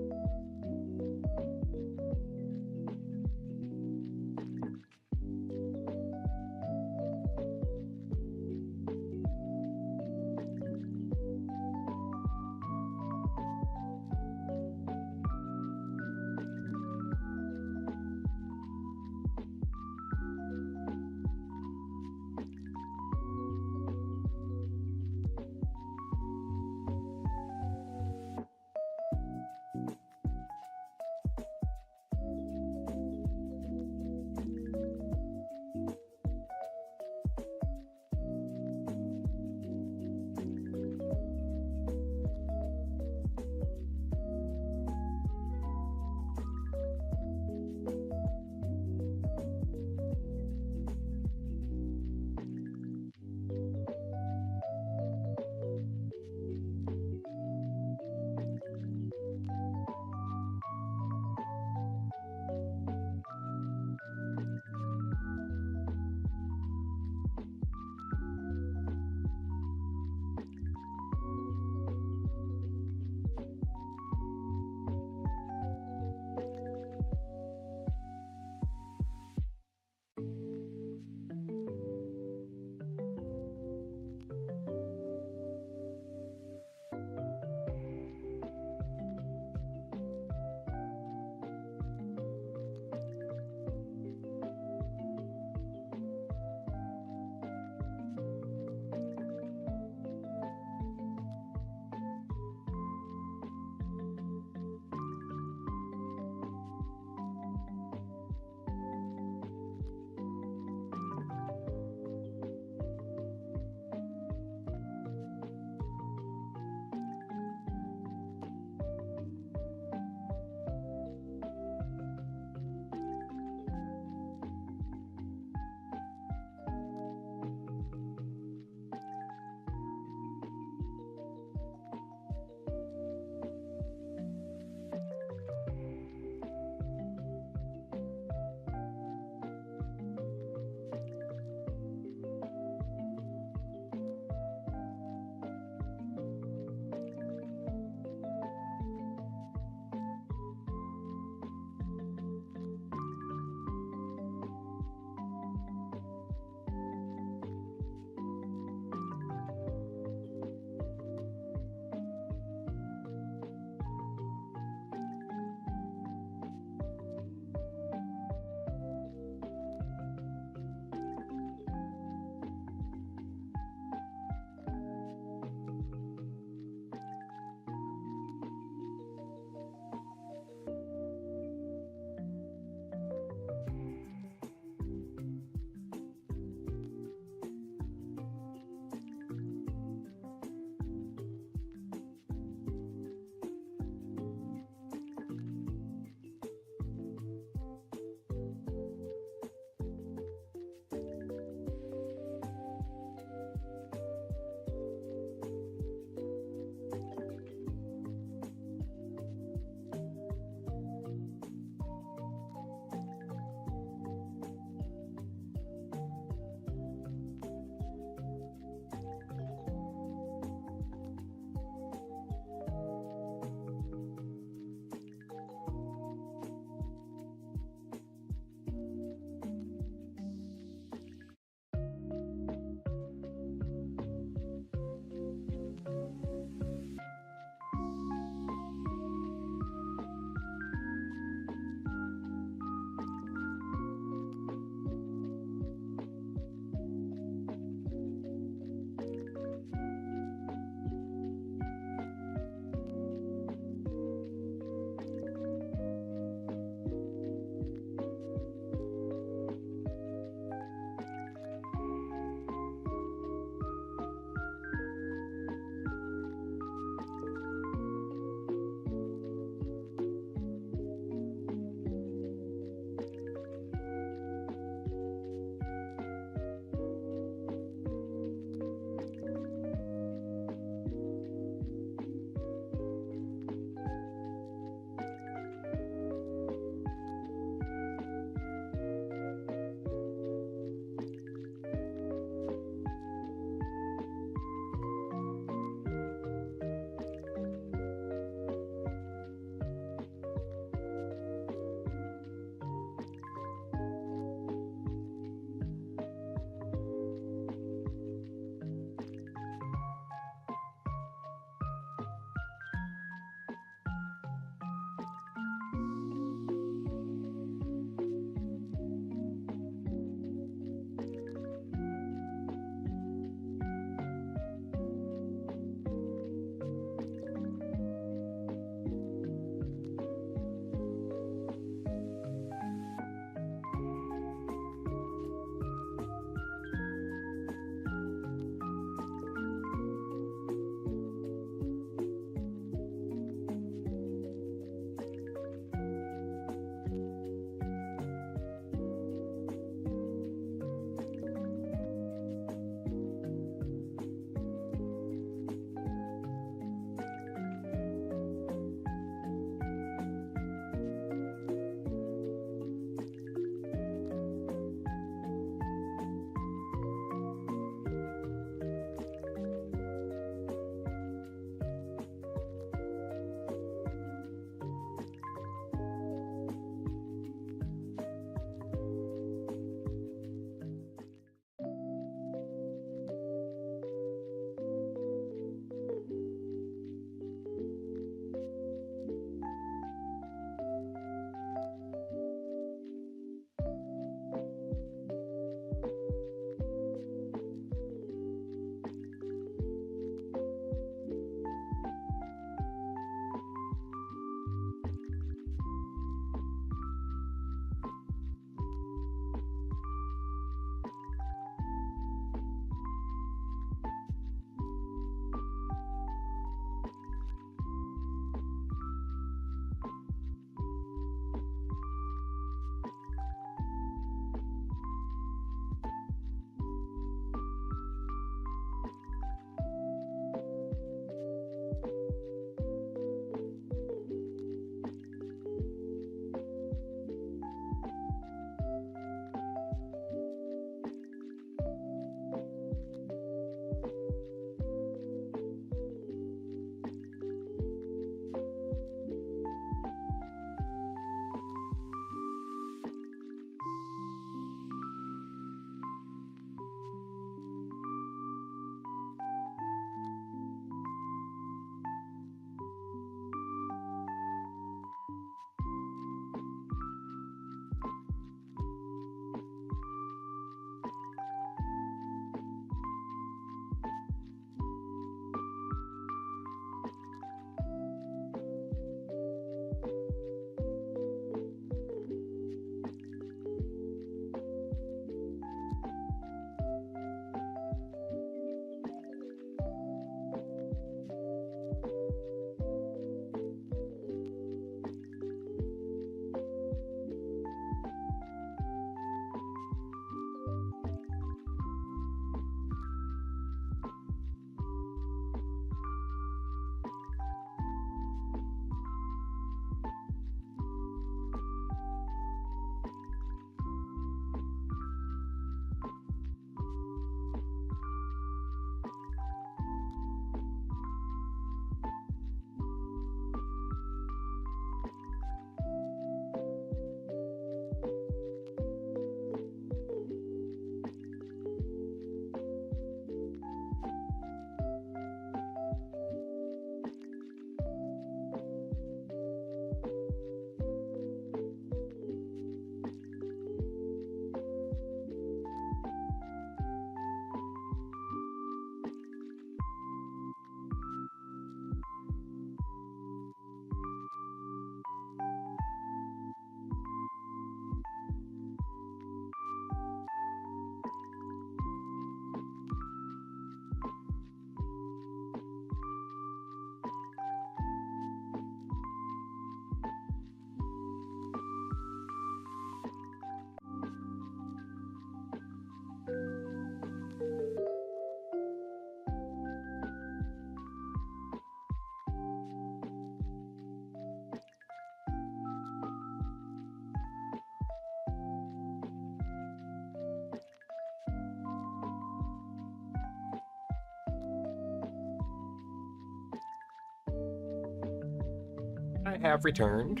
I have returned.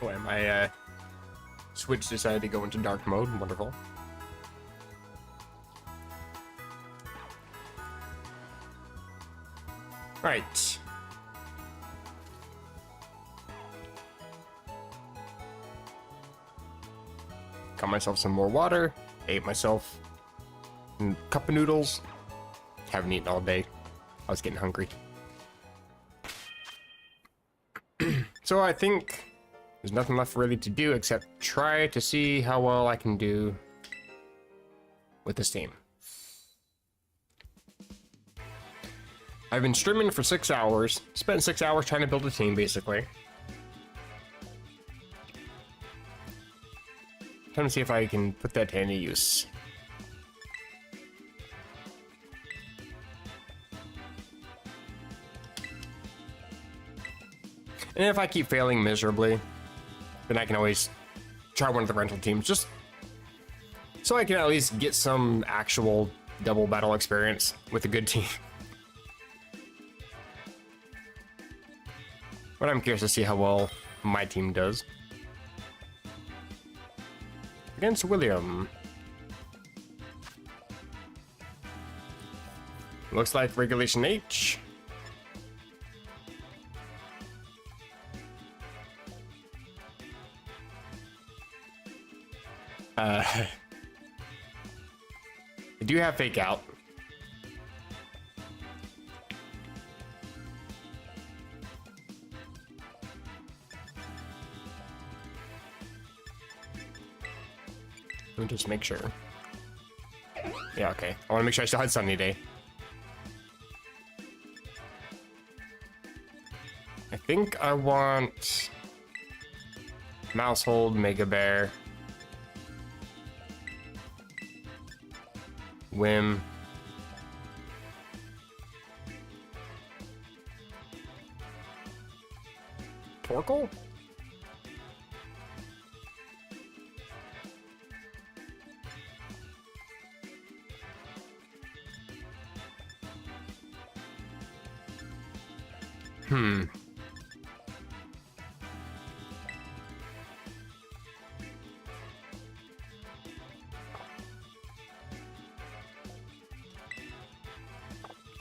Oh, and my Switch decided to go into dark mode. Wonderful. Right. Got myself some more water. Ate myself a cup of noodles. Haven't eaten all day. I was getting hungry. So I think there's nothing left really to do except try to see how well I can do with this team. I've been streaming for 6 hours. Spent 6 hours trying to build a team, basically. Trying to see if I can put that to any use. And if I keep failing miserably, then I can always try one of the rental teams, just so I can at least get some actual double battle experience with a good team. But I'm curious to see how well my team does. Against William. Looks like Regulation H. I do have Fake Out. Let me just make sure. Yeah, okay. I want to make sure I still had Sunny Day. I think I want Mousehold, Mega Bear, Whim, Torkoal?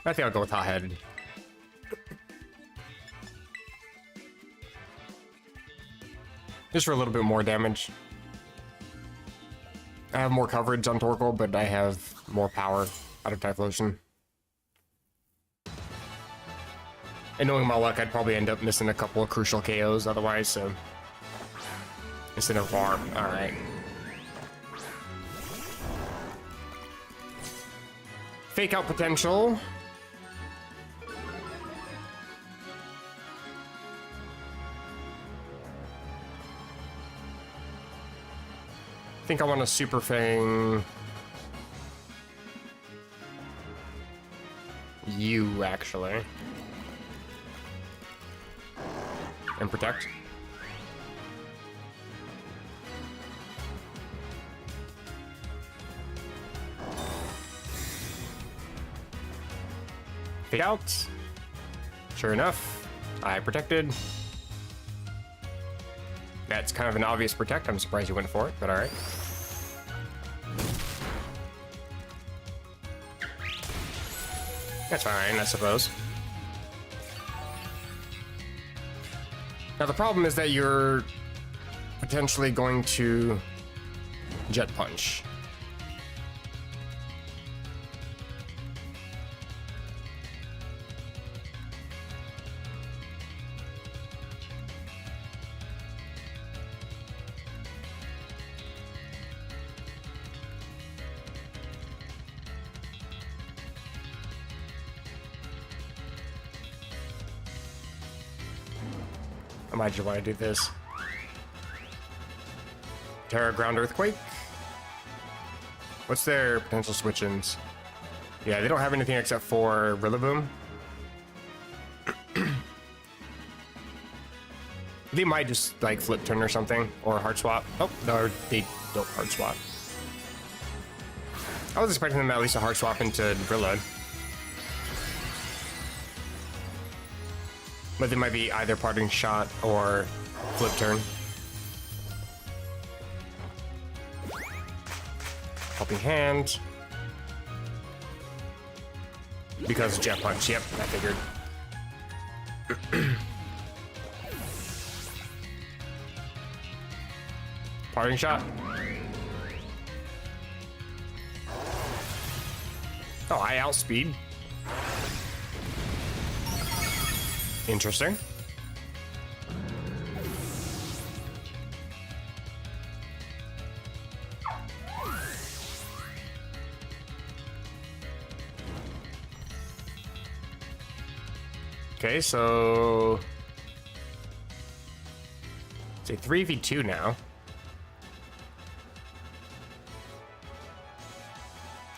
I think I'll go with Hot-Headed. Just for a little bit more damage. I have more coverage on Torkoal, but I have more power out of Typhlosion. And knowing my luck, I'd probably end up missing a couple of crucial KOs otherwise, so... Instead of VAR. Alright. Fake Out potential. I think I want a Super Fang. You, actually. And Protect. Fake Out. Sure enough, I protected. That's kind of an obvious protect. I'm surprised you went for it, but alright. That's fine, I suppose. Now the problem is that you're potentially going to Jet Punch. I might just want to do this. Terra Ground Earthquake. What's their potential switch-ins? Yeah, they don't have anything except for Rillaboom. They might just like Flip Turn or something, or Heart Swap. Oh, no, they don't Heart Swap. I was expecting them at least a hard swap into Reload. But they might be either parting shot or flip turn. Helping hand. Because Jet Punch, yep, I figured. Parting shot. Oh, I outspeed. Interesting. Okay, so it's a 3v2 now.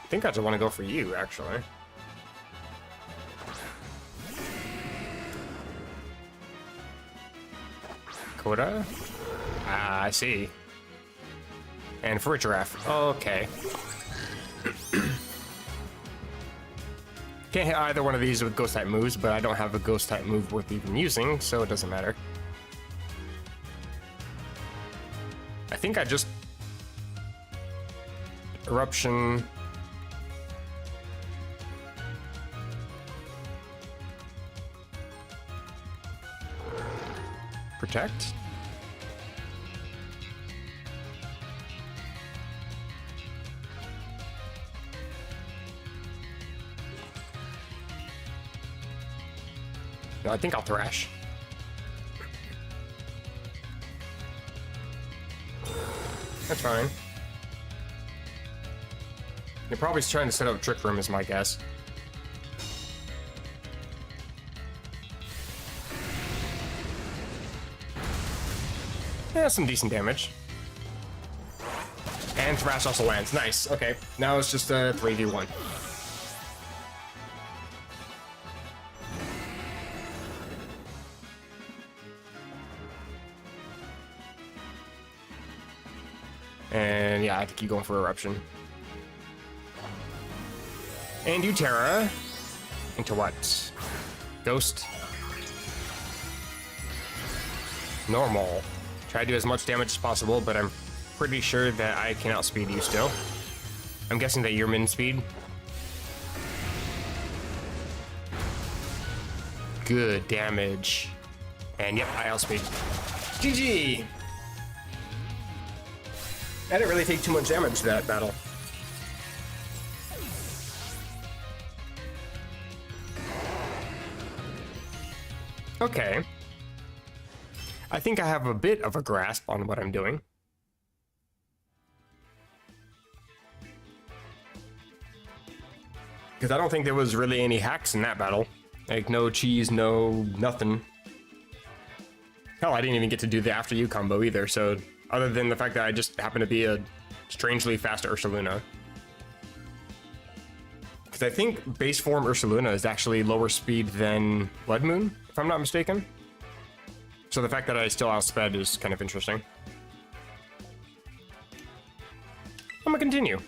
I think I just want to go for you, actually. Coda? Ah, I see. And for a giraffe. Okay. Can't hit either one of these with ghost type moves, but I don't have a ghost type move worth even using, so it doesn't matter. I think I just... Eruption... Protect? No, I think I'll thrash. That's fine. You're probably trying to set up a Trick Room is my guess. Yeah, some decent damage. And Thrash also lands. Nice. Okay. Now it's just a 3v1. And yeah, I have to keep going for Eruption. And you Terra. Into what? Ghost. Normal. Try to do as much damage as possible, but I'm pretty sure that I can outspeed you still. I'm guessing that you're min speed. Good damage. And yep, I outspeed. GG! I didn't really take too much damage that battle. Okay. I think I have a bit of a grasp on what I'm doing. Because I don't think there was really any hacks in that battle. Like, no cheese, no nothing. Hell, I didn't even get to do the after you combo either, so... Other than the fact that I just happen to be a strangely fast Ursaluna. Because I think base form Ursaluna is actually lower speed than Blood Moon, if I'm not mistaken. So the fact that I still outsped is kind of interesting. I'm gonna continue.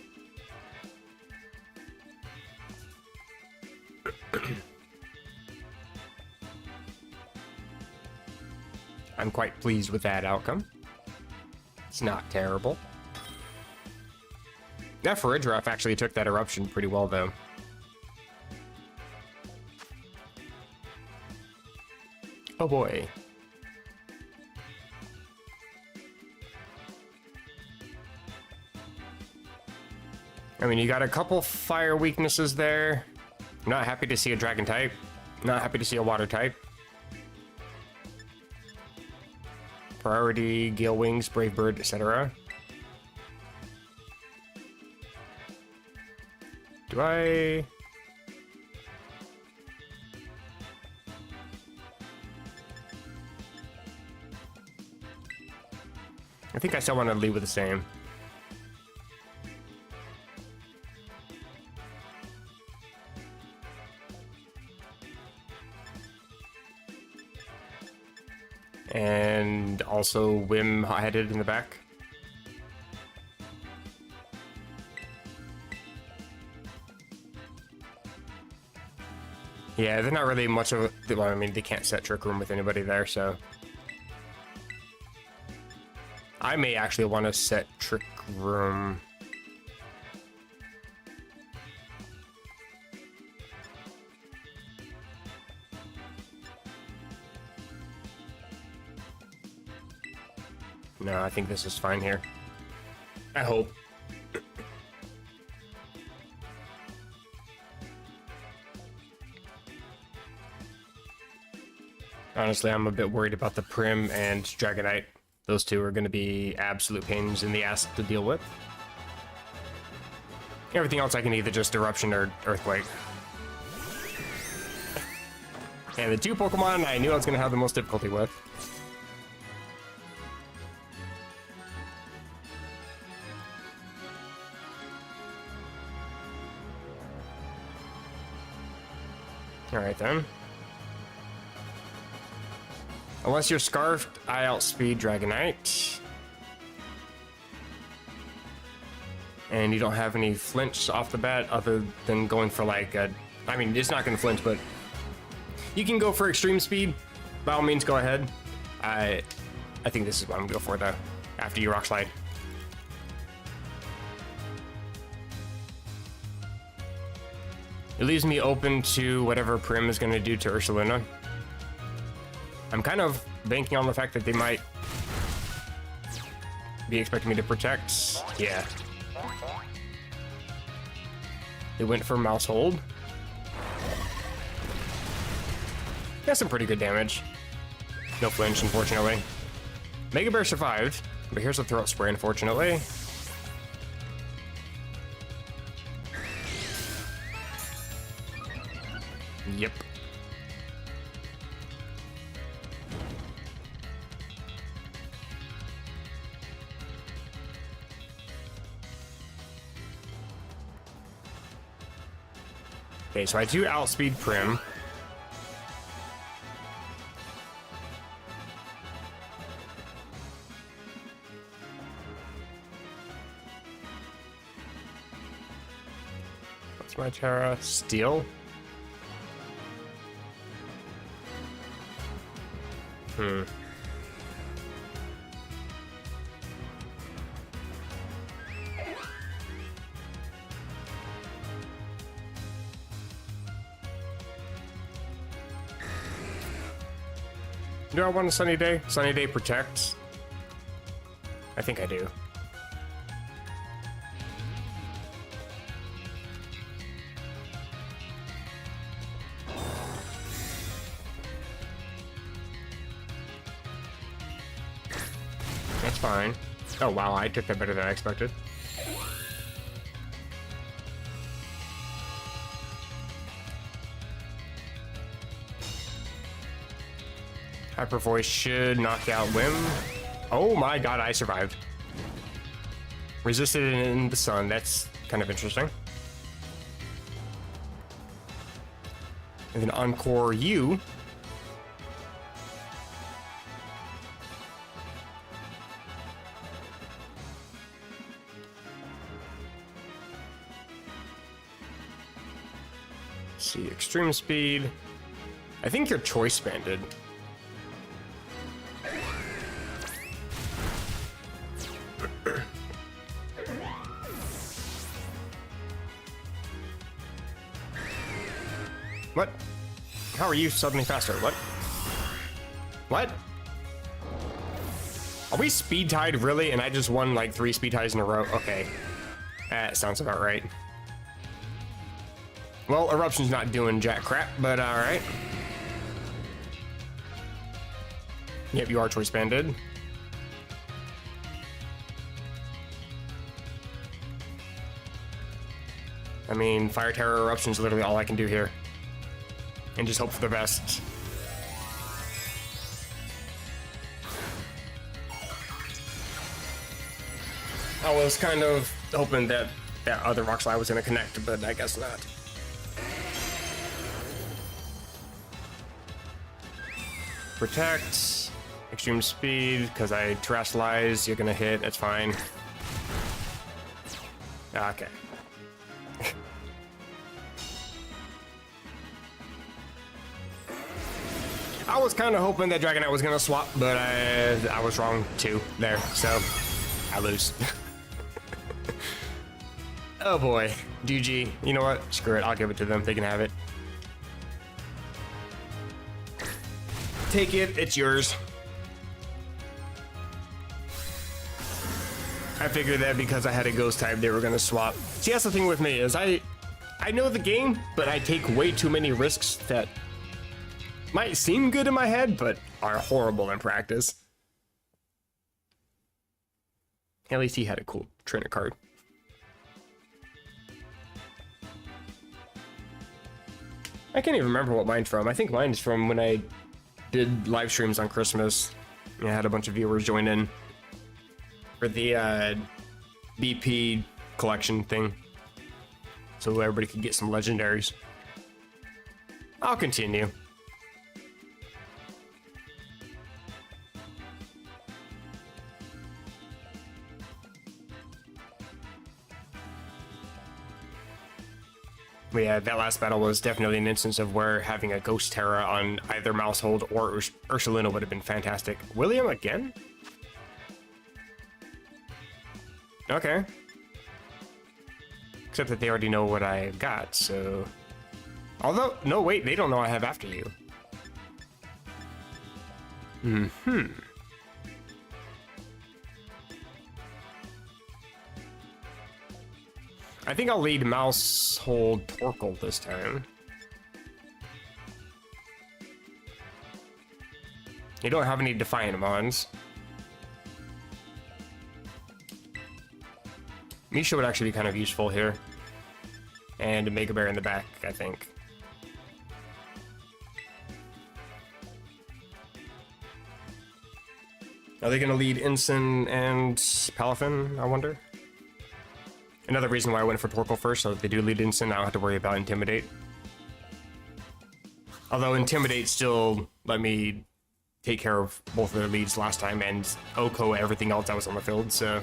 I'm quite pleased with that outcome. It's not terrible. That Farigiraf actually took that eruption pretty well, though. Oh boy. I mean, you got a couple fire weaknesses there. I'm not happy to see a dragon type. Not happy to see a water type. Priority, Gale Wings, Brave Bird, etc. Do I... I think I still want to leave with the same. And also Wim hot-headed in the back. Yeah, they're not really much of a... Well, I mean, they can't set Trick Room with anybody there, so... I may actually want to set Trick Room... No, I think this is fine here. I hope. Honestly, I'm a bit worried about the Prim and Dragonite. Those two are going to be absolute pains in the ass to deal with. Everything else I can either just Eruption or Earthquake. And the two Pokemon I knew I was going to have the most difficulty with. Alright then. Unless you're Scarfed, I outspeed Dragonite. And you don't have any flinch off the bat other than going for like a... I mean, it's not going to flinch, but... You can go for extreme speed. By all means, go ahead. I think this is what I'm going to go for, though. After you Rock Slide. It leaves me open to whatever Prim is going to do to Ursaluna. I'm kind of banking on the fact that they might be expecting me to protect. Yeah. They went for Mouse Hold. Got some pretty good damage. No flinch, unfortunately. Mega Bear survived, but here's a Throat Spray, unfortunately. Yep. Okay, so I do outspeed Prim. What's my Terra? Steel? Do I want a Sunny Day? Sunny Day protects? I think I do. That's fine. Oh wow, I took that better than I expected. Hyper Voice should knock out Whim. Oh my god, I survived. Resisted in the sun, that's kind of interesting. And then Encore you. Let's see, Extreme Speed. I think you're Choice Banded. What? How are you suddenly faster? What? What? Are we speed tied really? And I just won like 3 speed ties in a row? Okay. That sounds about right. Well, Eruption's not doing jack crap, but alright. Yep, you are Choice Banded. I mean, Fire Terror Eruption's literally all I can do here. And just hope for the best. I was kind of hoping that that other Rock Slide was going to connect, but I guess not. Protect. Extreme Speed, because I Terrestrialize, you're going to hit, that's fine. Okay. I was kind of hoping that Dragonite was gonna swap, but I was wrong too there, so I lose. Oh boy, GG. You know what? Screw it. I'll give it to them. They can have it. Take it. It's yours. I figured that because I had a ghost type, they were gonna swap. See, that's the thing with me is I know the game, but I take way too many risks that might seem good in my head, but are horrible in practice. At least he had a cool trainer card. I can't even remember what mine's from. I think mine's from when I did live streams on Christmas. I had a bunch of viewers join in for the BP collection thing, so everybody could get some legendaries. I'll continue. But yeah, that last battle was definitely an instance of where having a Ghost Terra on either Mousehold or Ursaluna would have been fantastic. William again? Okay. Except that they already know what I've got, so... Although, no, wait, they don't know I have After You. Mm-hmm. I think I'll lead Mousehold Torkoal this time. You don't have any Defiant Mons. Misha would actually be kind of useful here. And a Mega Bear in the back, I think. Are they going to lead Ensign and Palafin, I wonder? Another reason why I went for Torkoal first, so if they do lead Ensign, I don't have to worry about Intimidate. Although Intimidate still let me take care of both of their leads last time, and Oko everything else that was on the field, so...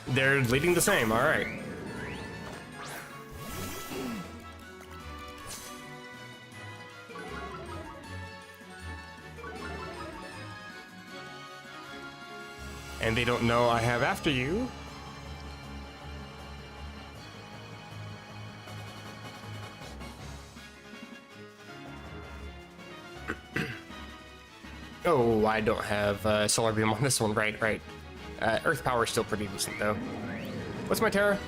They're leading the same, alright. And they don't know I have After You. Oh, I don't have Solar Beam on this one. Right. Earth Power is still pretty decent, though. What's my Terra?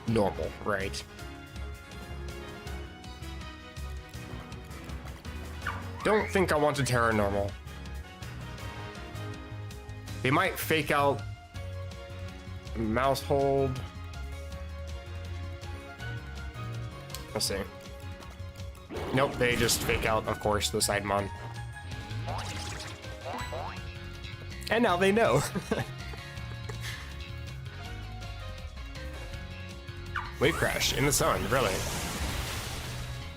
Normal, right. Don't think I want to Terra normal. They might fake out Mousehold. Let's see. Nope, they just fake out, of course, the Sidemon. And now they know. Wave Crash in the sun, really.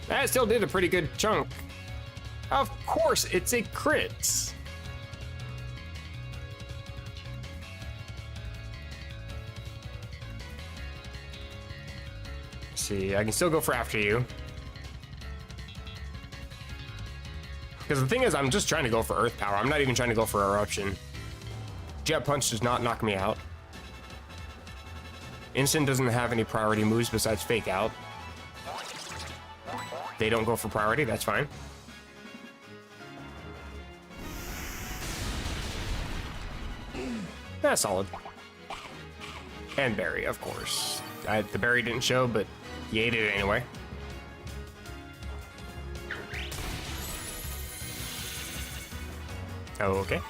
That still did a pretty good chunk. Of course, it's a crit. See, I can still go for After You. Because the thing is, I'm just trying to go for Earth Power. I'm not even trying to go for Eruption. Jet Punch does not knock me out. Instant doesn't have any priority moves besides Fake Out. They don't go for priority, that's fine. That's solid. And Berry, of course. The Berry didn't show, but you ate it anyway. Oh, okay.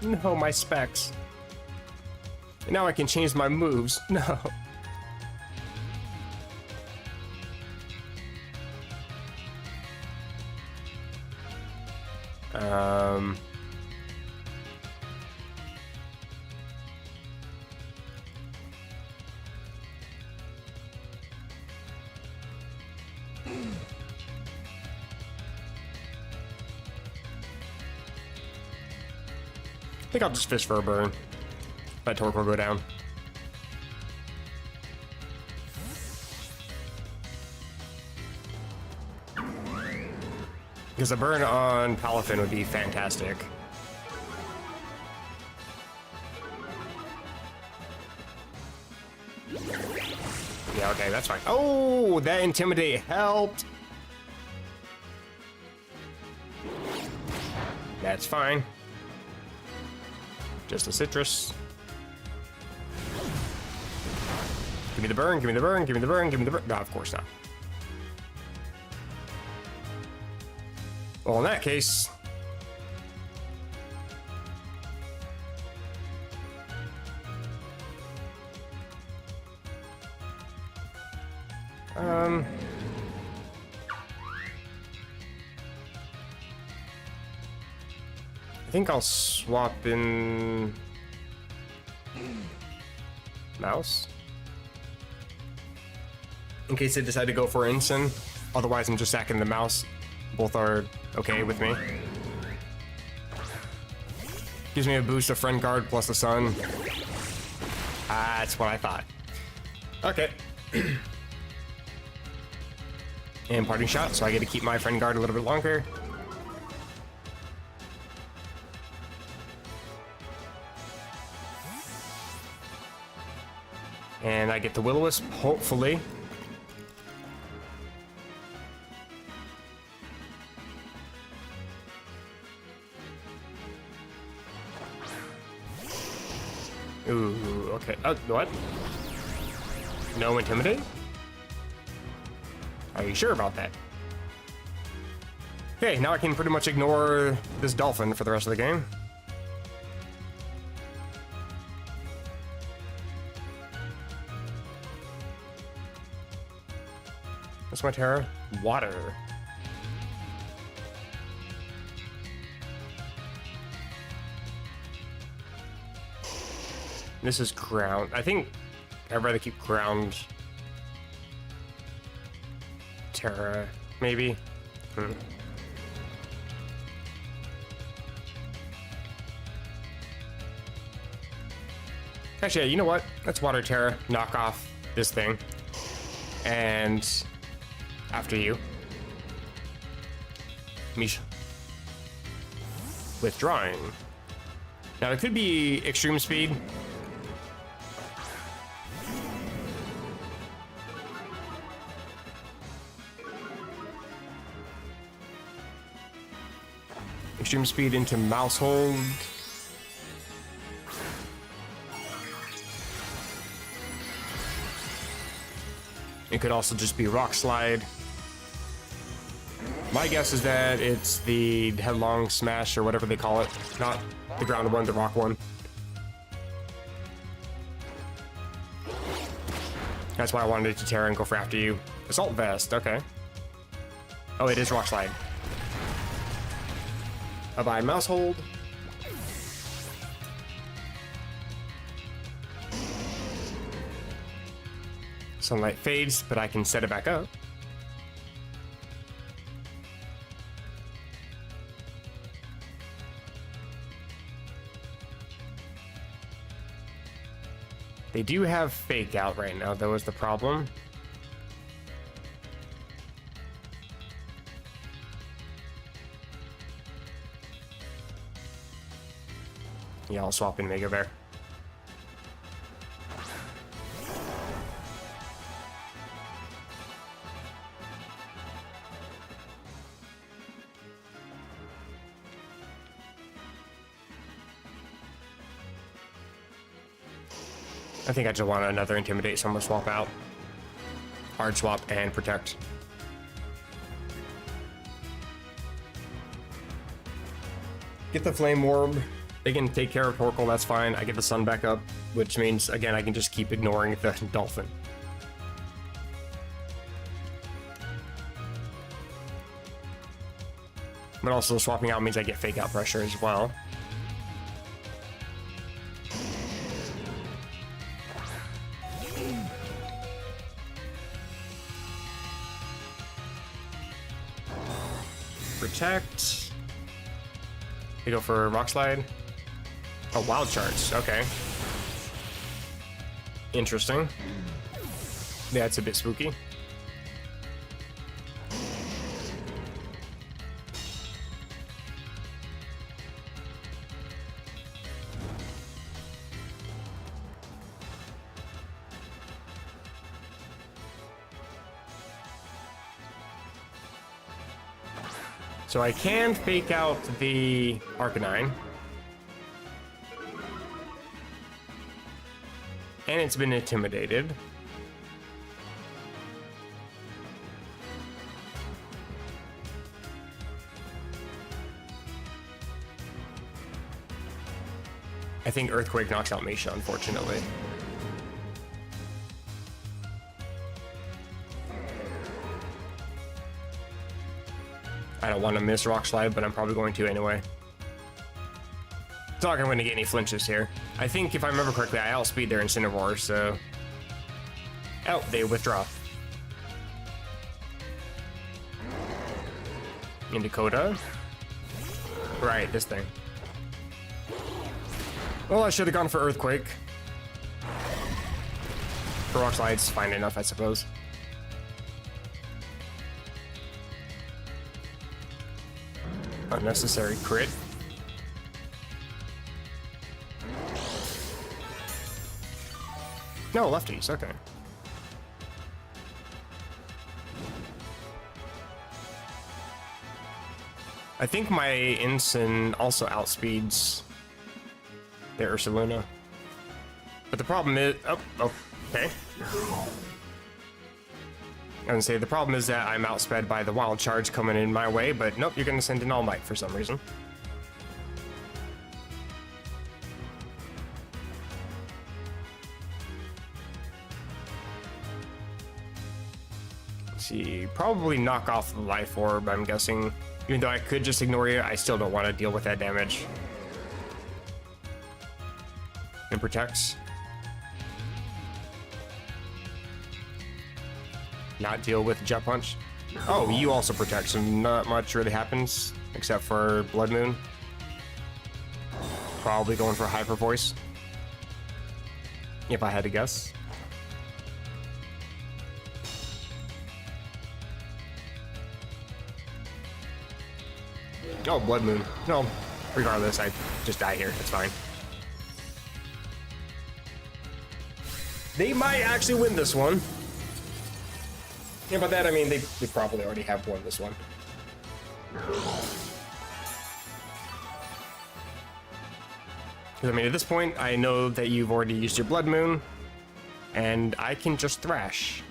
No, my specs. And now I can change my moves. No. I think I'll just fish for a burn. that torque will go down. Because a burn on Palafin would be fantastic. Yeah, okay, that's fine. Oh, that Intimidate helped. That's fine. Just a citrus. Give me the burn, give me the burn, give me the burn, give me the burn. No, of course not. Well, in that case... I think I'll swap in... Mouse? In case they decide to go for Ensign. Otherwise, I'm just sacking the mouse. Both are okay with me. Gives me a boost of Friend Guard plus the Sun. That's what I thought. Okay. And Parting Shot, so I get to keep my Friend Guard a little bit longer. And I get the Will-O-Wisp, hopefully. Ooh, okay. What? No Intimidate? Are you sure about that? Okay, now I can pretty much ignore this Dolphin for the rest of the game. What's my Terra? Water. This is ground. I think I'd rather keep ground. Terra, maybe. Actually, yeah, you know what? Let's Water Terra, knock off this thing. And after you. Misha. Withdrawing. Now it could be extreme speed. Extreme speed into mouse hold. It could also just be rock slide. My guess is that it's the headlong smash or whatever they call it, not the ground one, the rock one. That's why I wanted to Terra and go for after you. Assault vest, okay. Oh, it is rock slide. Bye-bye, mouse hold. Sunlight fades, but I can set it back up. They do have Fake out right now, though, is the problem. Yeah, I'll swap in Mega Bear. I think I just want another Intimidate, so I'm gonna swap out. Hard swap and Protect. Get the Flame Orb. They can take care of Torkoal, that's fine. I get the Sun back up, which means, again, I can just keep ignoring the Dolphin. But also swapping out means I get Fake Out pressure as well. Protect. They go for Rock Slide. Oh, Wild Charge, okay. Interesting. Yeah, it's a bit spooky. So I can fake out the Arcanine. And it's been intimidated. I think Earthquake knocks out Misha, unfortunately. I don't want to miss Rock Slide, but I'm probably going to anyway. It's not going to get any flinches here. I think if I remember correctly, I outspeed their Incineroar, so... Oh, they withdraw. In Dakota. Right, this thing. Well, I should have gone for Earthquake. For Rock Slide's fine enough, I suppose. Unnecessary crit. No, lefties, okay. I think my Ensign also outspeeds the Ursaluna. But the problem is... Oh, okay. I was gonna say, the problem is that I'm outsped by the Wild Charge coming in my way, but nope, you're gonna send an All Might for some reason. Let's see, probably knock off the Life Orb, I'm guessing. Even though I could just ignore you, I still don't want to deal with that damage. And protects. Not deal with Jet Punch. Oh, you also protect, so not much really happens except for Blood Moon. Probably going for Hyper Voice, if I had to guess. Oh, Blood Moon. No, regardless, I just die here. It's fine. They might actually win this one. Yeah, by that I mean they probably already have won this one. Because I mean, at this point, I know that you've already used your Blood Moon, and I can just Thrash.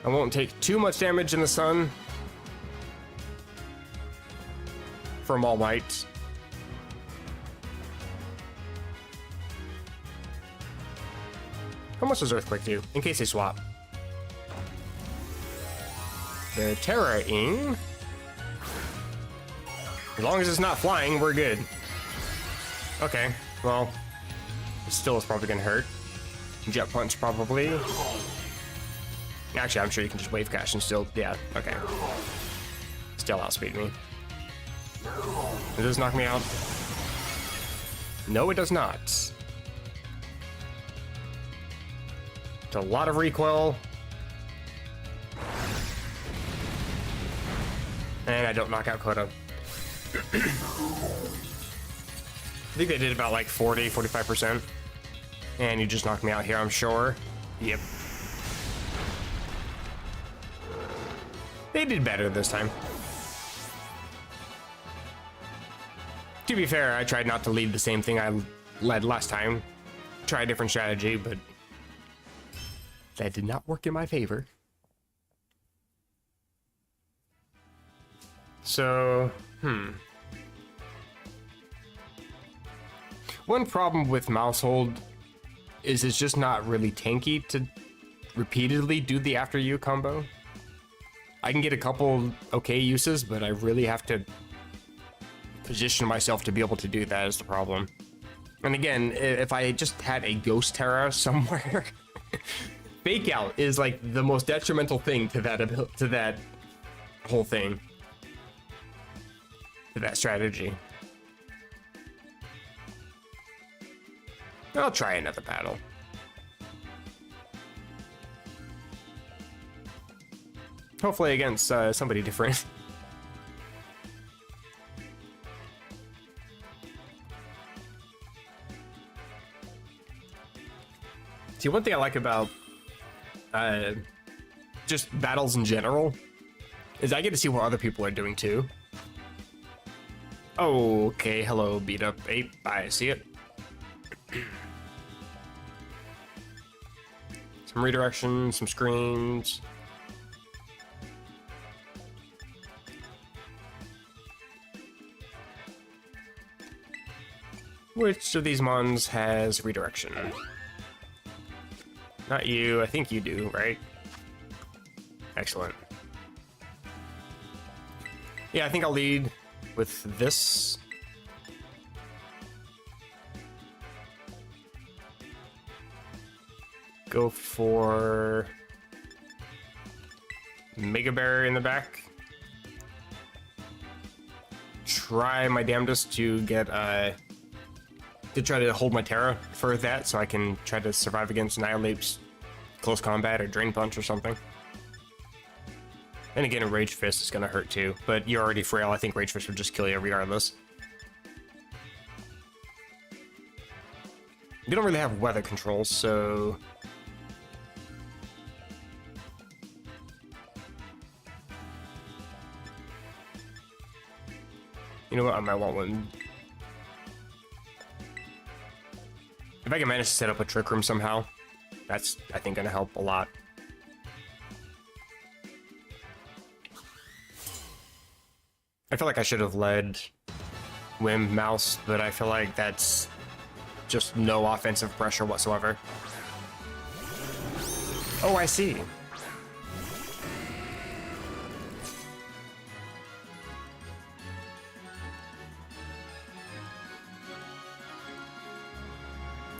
I won't take too much damage in the sun from All Might. How much does Earthquake do? In case they swap. The Terra-ing. As long as it's not flying, we're good. Okay, well, it still is probably gonna hurt. Jet Punch, probably. Actually, I'm sure you can just Wave Cash and still, yeah, okay. Still outspeed me. Does this knock me out? No, it does not. It's a lot of recoil. And I don't knock out Kodo. I think they did about like 45%. And you just knocked me out here, I'm sure. Yep. They did better this time. To be fair, I tried not to lead the same thing I led last time. Try a different strategy, but that did not work in my favor. So, one problem with Mousehold is it's just not really tanky to repeatedly do the After You combo. I can get a couple okay uses, but I really have to position myself to be able to do that is the problem. And again, if I just had a Ghost Terra somewhere, Fake Out is like the most detrimental thing to that whole thing, to that strategy. I'll try another battle. Hopefully against somebody different. See, one thing I like about just battles in general is I get to see what other people are doing too. Oh, okay. Hello, beat up ape. I see it. Some redirection, some screens. Which of these mons has redirection? Not you. I think you do, right? Excellent. Yeah, I think I'll lead with this. Go for Mega Bear in the back. Try my damnedest to get to try to hold my Terra for that, so I can try to survive against Annihilate's close combat or Drain Punch or something. And again, a Rage Fist is gonna hurt too, but you're already frail. I think Rage Fist would just kill you regardless. You don't really have weather controls, so... You know what, I might want one. If I can manage to set up a Trick Room somehow, that's, I think, gonna help a lot. I feel like I should have led Whim Mouse, but I feel like that's just no offensive pressure whatsoever. Oh, I see.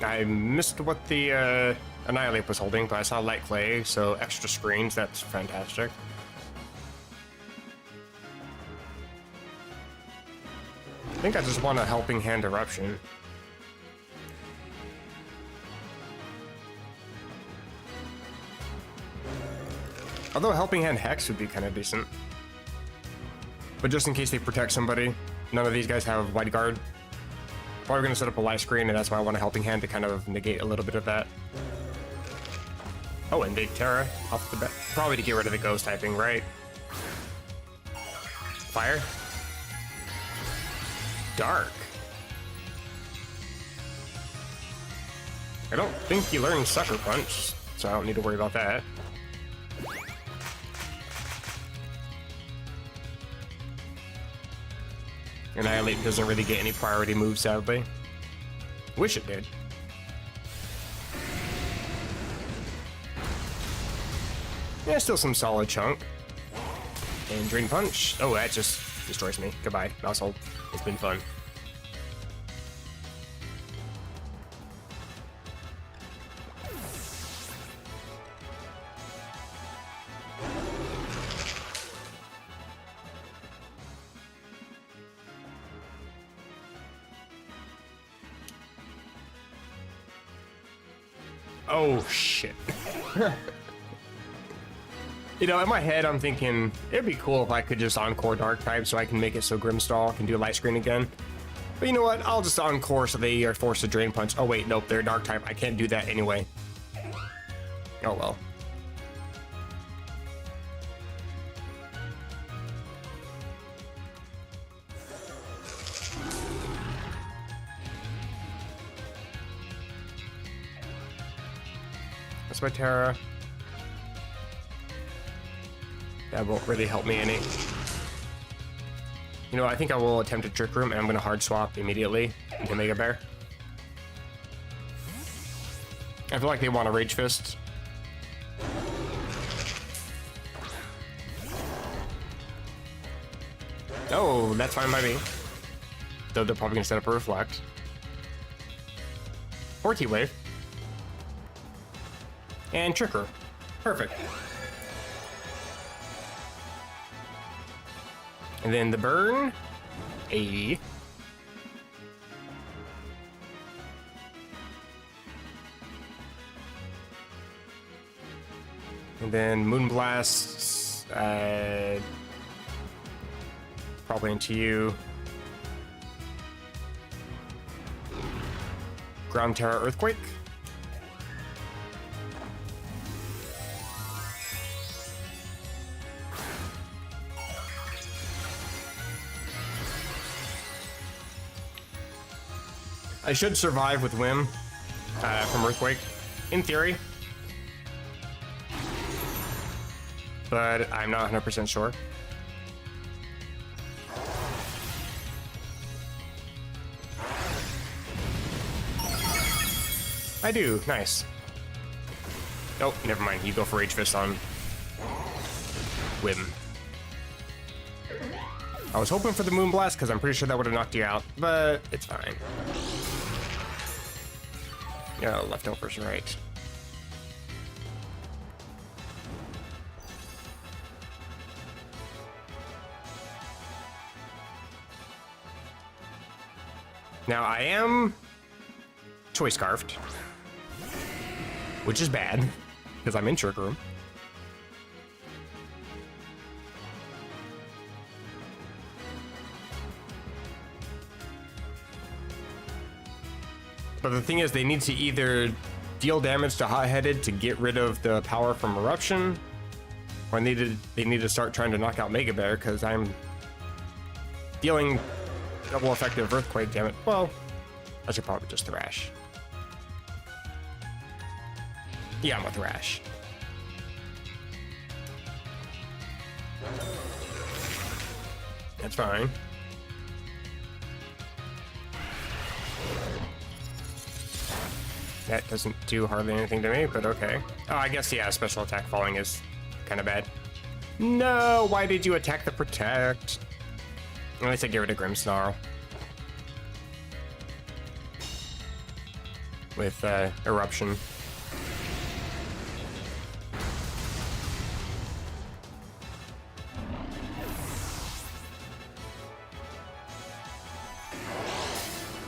I missed what the Annihilate was holding, but I saw Light Clay, so extra screens, that's fantastic. I think I just want a Helping Hand Eruption. Although a Helping Hand Hex would be kind of decent. But just in case they protect somebody, none of these guys have Wide Guard. Probably going to set up a light screen, and that's why I want a Helping Hand to kind of negate a little bit of that. Oh, and Big Terra off the bat. Probably to get rid of the ghost typing, right? Fire. Dark. I don't think he learned Sucker Punch, so I don't need to worry about that. Annihilate doesn't really get any priority moves, sadly. Wish it did. Yeah, still some solid chunk. And Drain Punch. Oh, that just destroys me. Goodbye, Mousehold. It's been fun. Oh, shit. You know, in my head, I'm thinking, it'd be cool if I could just Encore Dark type so I can make it so Grimstall can do a light screen again. But you know what? I'll just Encore so they are forced to Drain Punch. Oh, wait, nope, they're Dark type. I can't do that anyway. Oh, well. That's my Terra. That won't really help me any. You know, I think I will attempt a Trick Room, and I'm going to hard swap immediately into Mega Bear. I feel like they want a Rage Fist. Oh, that's fine by me. Though they're probably going to set up a Reflect. Or T-Wave. And Tricker. Perfect. And then the burn. A. And then Moonblast, probably into you. Ground Terror Earthquake. I should survive with Whim from Earthquake, in theory. But I'm not 100% sure. I do, nice. Oh, never mind, you go for Rage Fist on Whim. I was hoping for the Moonblast because I'm pretty sure that would have knocked you out, but it's fine. Yeah, leftovers, right. Now I am Choice Scarfed, which is bad because I'm in Trick Room. But the thing is, they need to either deal damage to Hot-Headed to get rid of the power from Eruption, or they need to start trying to knock out Mega Bear because I'm dealing double effective Earthquake damage. Well, I should probably just Thrash. Yeah, I'm a Thrash. That's fine. That doesn't do hardly anything to me, but okay. Oh, I guess, yeah, special attack falling is kind of bad. No, why did you attack the Protect? At least I get rid of Grimmsnarl. With Eruption.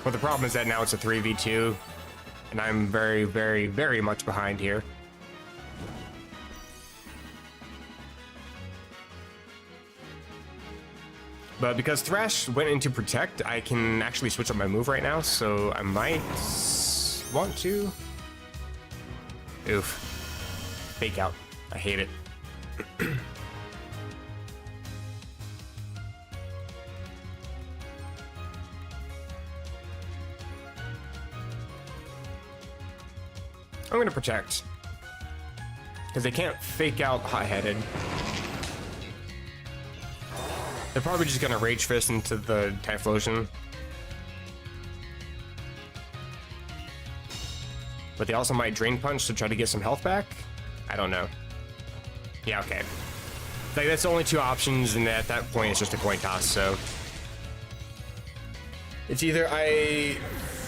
Well, the problem is that now it's a 3v2. And I'm very, very, very much behind here. But because Thrash went into Protect, I can actually switch up my move right now, so I might want to. Oof. Fake out. I hate it. I'm gonna Protect. Because they can't fake out Hot-Headed. They're probably just gonna Rage Fist into the Typhlosion. But they also might Drain Punch to try to get some health back? I don't know. Yeah, okay. Like, that's the only two options, and at that point it's just a coin toss, so... It's either I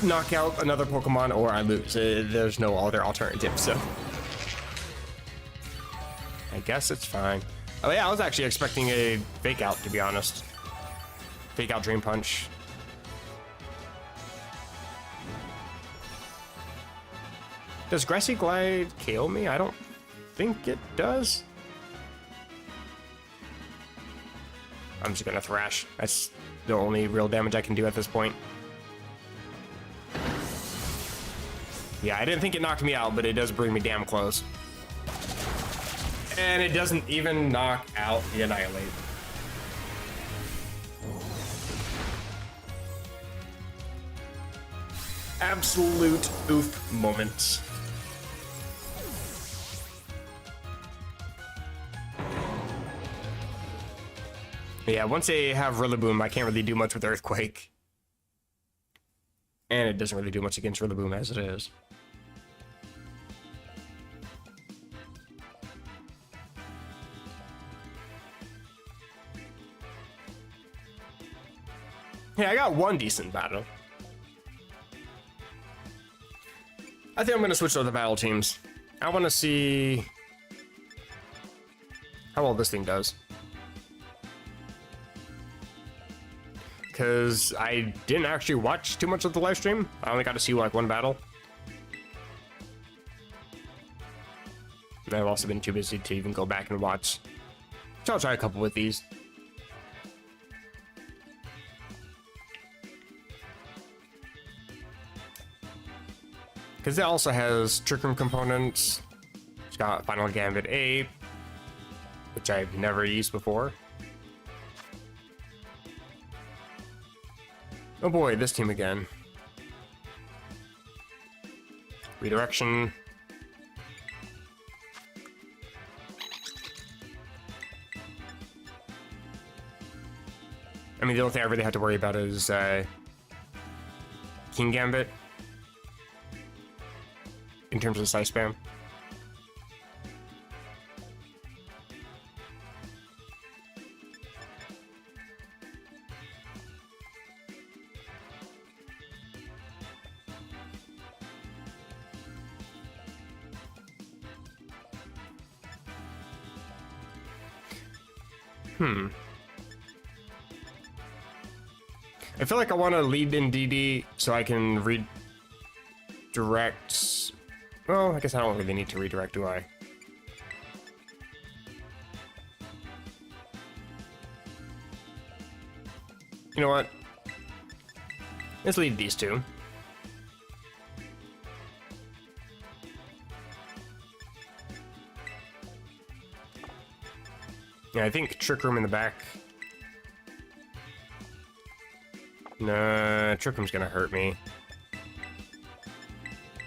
knock out another Pokemon or I lose. There's no other alternative, so... I guess it's fine. Oh yeah, I was actually expecting a Fake Out, to be honest. Fake Out Drain Punch. Does Grassy Glide KO me? I don't think it does. I'm just gonna Thrash. That's the only real damage I can do at this point. Yeah, I didn't think it knocked me out, but it does bring me damn close. And it doesn't even knock out the Annihilate. Absolute oof moment. Yeah, once they have Rillaboom, I can't really do much with Earthquake. And it doesn't really do much against Rillaboom as it is. Yeah, I got one decent battle. I think I'm going to switch to the battle teams. I want to see how well this thing does. Because I didn't actually watch too much of the live stream. I only got to see like one battle. I've also been too busy to even go back and watch. So I'll try a couple with these. Because it also has Trick Room components. It's got Final Gambit 8, which I've never used before. Oh boy, this team again. Redirection. I mean, the only thing I really have to worry about is King Gambit in terms of size spam. I feel like I want to lead in DD so I can redirect. Well, I guess I don't really need to redirect, do I? You know what? Let's lead these two. Yeah, I think Trick Room in the back. Nah, Trick Room's gonna hurt me.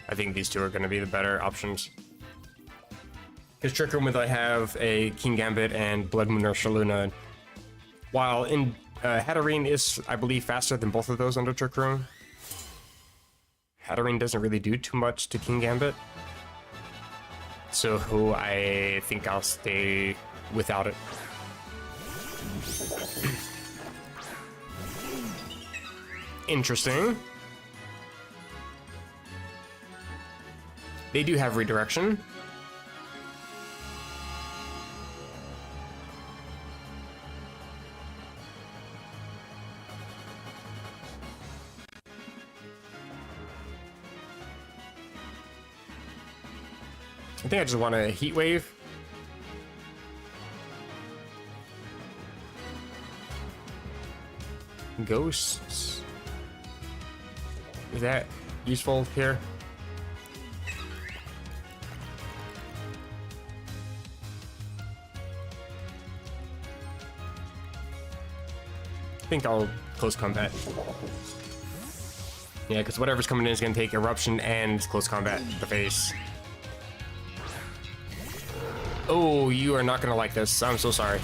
I think these two are gonna be the better options. Because Trick Room would have a King Gambit and Blood Moon or Shaluna. While in Hatterene is, I believe, faster than both of those under Trick Room. Hatterene doesn't really do too much to King Gambit. So I think I'll stay without it. Interesting. They do have redirection. I think I just want a heat wave. Ghosts. Is that useful here? I think I'll close combat. Yeah, because whatever's coming in is going to take eruption and close combat to the face. Oh, you are not going to like this. I'm so sorry.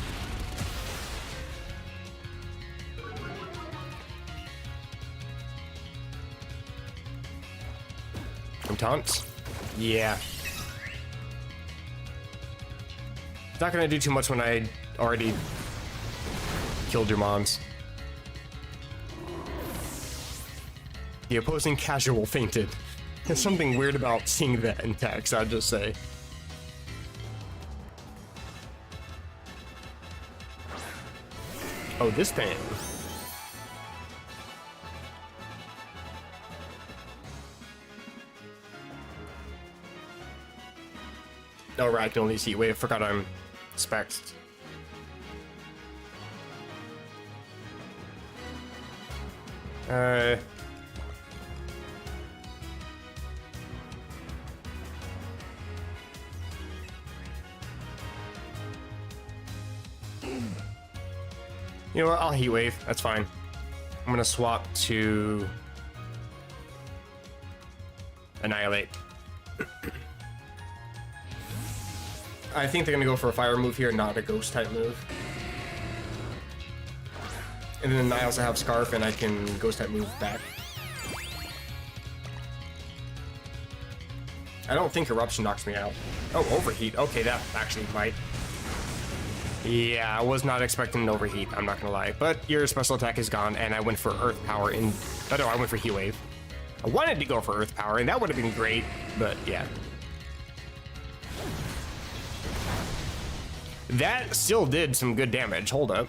Taunts? Yeah. It's not gonna do too much when I already killed your mons. The opposing casual fainted. There's something weird about seeing that in text, I'd just say. Oh, this thing. Oh, right, I can only see. Wait, I forgot I'm specs. You know what? I'll heat wave. That's fine. I'm gonna swap to Annihilate. I think they're gonna go for a fire move here, not a ghost type move. And then I also have Scarf, and I can ghost type move back. I don't think Eruption knocks me out. Oh, Overheat. Okay, that actually might. Yeah, I was not expecting an Overheat, I'm not gonna lie. But your special attack is gone, and I went for Earth Power in... Oh no, I went for Heat Wave. I wanted to go for Earth Power, and that would have been great, but yeah. That still did some good damage. Hold up.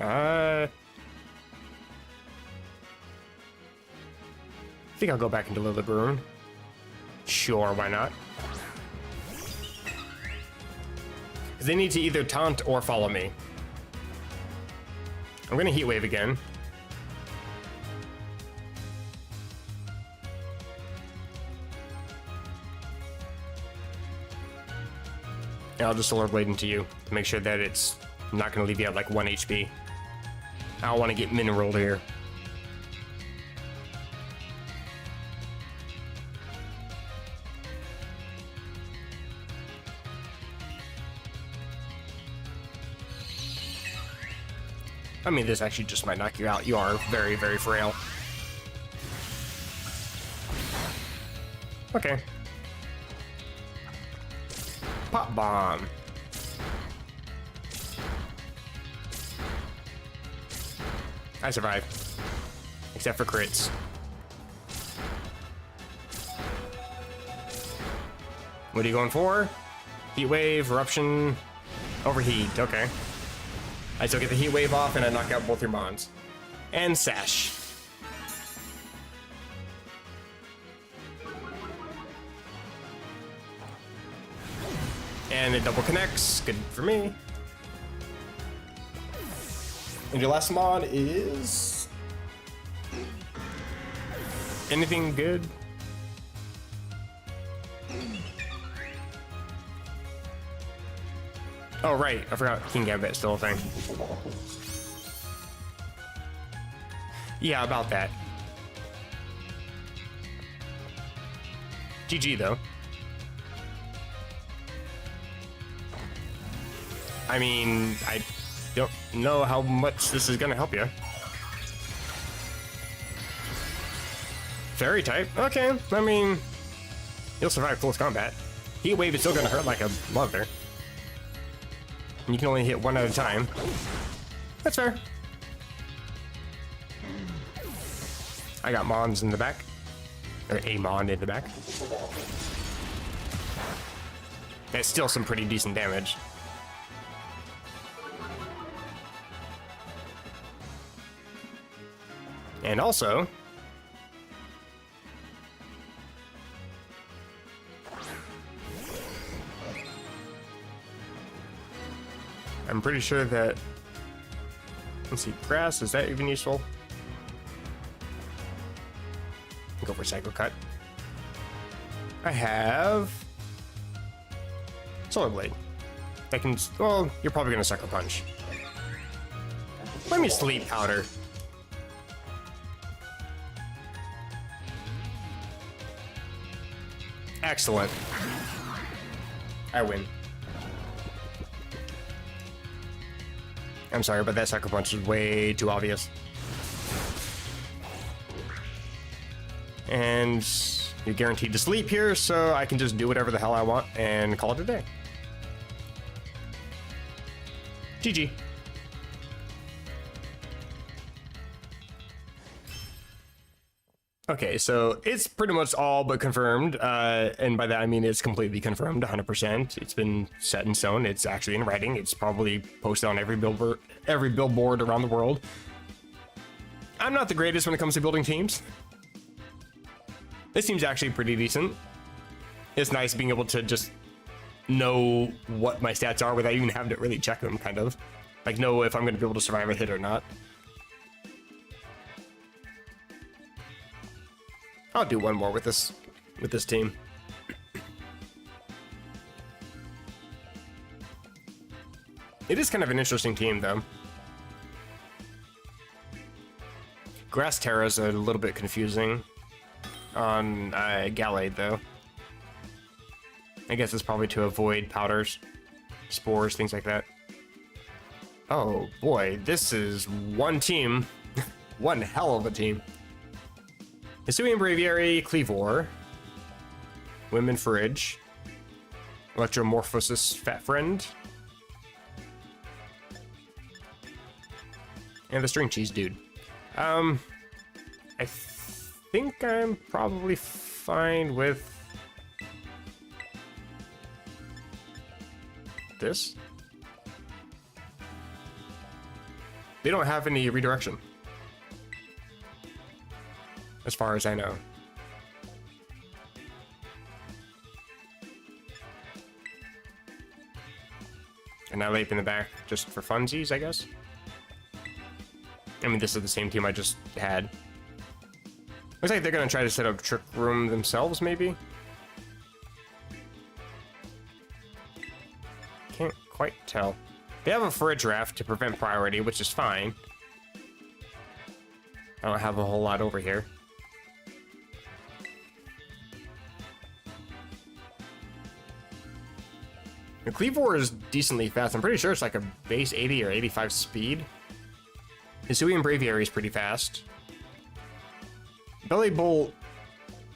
I think I'll go back into Lily Bruin. Sure, why not? Because they need to either taunt or follow me. I'm gonna Heat Wave again. And I'll just Solar Blade into you to make sure that it's not gonna leave you at like 1 HP. I don't want to get mineraled here. I mean, this actually just might knock you out. You are very, very frail. Okay. Pop Bomb. I survive. Except for crits. What are you going for? Heat Wave, Eruption, Overheat. Okay. I still get the Heat Wave off and I knock out both your mons. And Sash. And it double connects. Good for me. And your last mod is... anything good? Oh, right. I forgot King Gambit's still a thing. Yeah, about that. GG, though. I mean, I don't know how much this is going to help you. Fairy type? Okay. I mean, you'll survive close combat. Heat Wave is still going to hurt like a mother. You can only hit one at a time. That's fair. I got Mons in the back. Or a Mon in the back. That's still some pretty decent damage. And also... I'm pretty sure that... let's see, grass, is that even useful? Go for Psycho Cut. I have... Solar Blade. I can... well, you're probably gonna Sucker Punch. Let me Sleep Powder. Excellent. I win. I'm sorry, but that Sucker Punch is way too obvious. And you're guaranteed to sleep here, so I can just do whatever the hell I want and call it a day. GG. Okay, so it's pretty much all but confirmed, and by that I mean it's completely confirmed, 100%. It's been set in stone. It's actually in writing. It's probably posted on every billboard around the world. I'm not the greatest when it comes to building teams. This seems actually pretty decent. It's nice being able to just know what my stats are without even having to really check them, kind of. Like, know if I'm going to be able to survive a hit or not. I'll do one more with this team. It is kind of an interesting team, though. Grass Terra's a little bit confusing on Gallade, though. I guess it's probably to avoid powders, spores, things like that. Oh boy, this is one team. One hell of a team. Hisuian Braviary, Cleavor, Women Fridge, Electromorphosis Fat Friend, and the String Cheese Dude. I think I'm probably fine with this. They don't have any redirection, as far as I know. And I leap in the back just for funsies, I guess. I mean, this is the same team I just had. Looks like they're gonna try to set up Trick Room themselves, maybe? Can't quite tell. They have a fridge raft to prevent priority, which is fine. I don't have a whole lot over here. The Cleavor is decently fast. I'm pretty sure it's like a base 80 or 85 speed. Hisuian Braviary is pretty fast. Belly Bolt,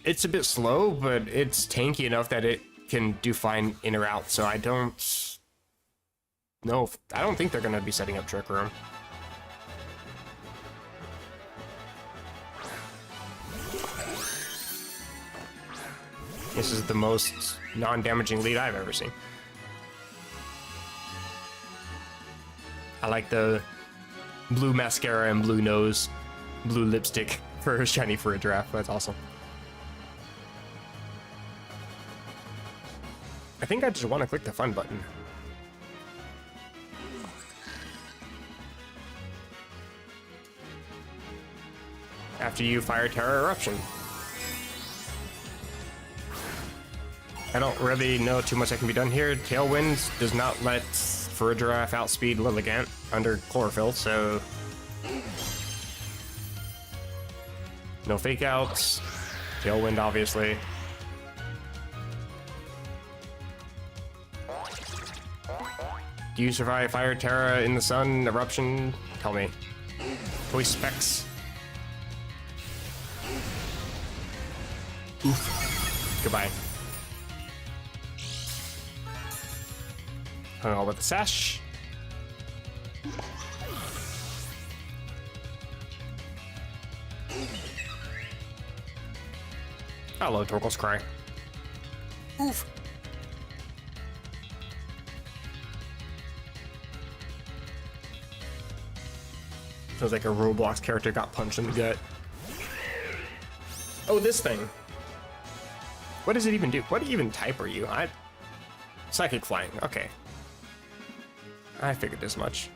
it's a bit slow, but it's tanky enough that it can do fine in or out, so I don't know. I don't think they're going to be setting up Trick Room. This is the most non-damaging lead I've ever seen. I like the blue mascara and blue nose, blue lipstick for shiny for a draft. That's awesome. I think I just want to click the fun button. After you fire Terra Eruption. I don't really know too much that can be done here. Tailwind does not let Giraffe outspeed Lilligant under Chlorophyll, so no fake outs. Tailwind, obviously. Do you survive Fire Terra in the Sun Eruption? Tell me. Toy Specs. Oof. Goodbye. Oh, with the sash. Hello, Torkoal's Cry. Oof. Feels like a Roblox character got punched in the gut. Oh, this thing. What does it even do? What even type are you? Psychic Flying. Okay. I figured as much.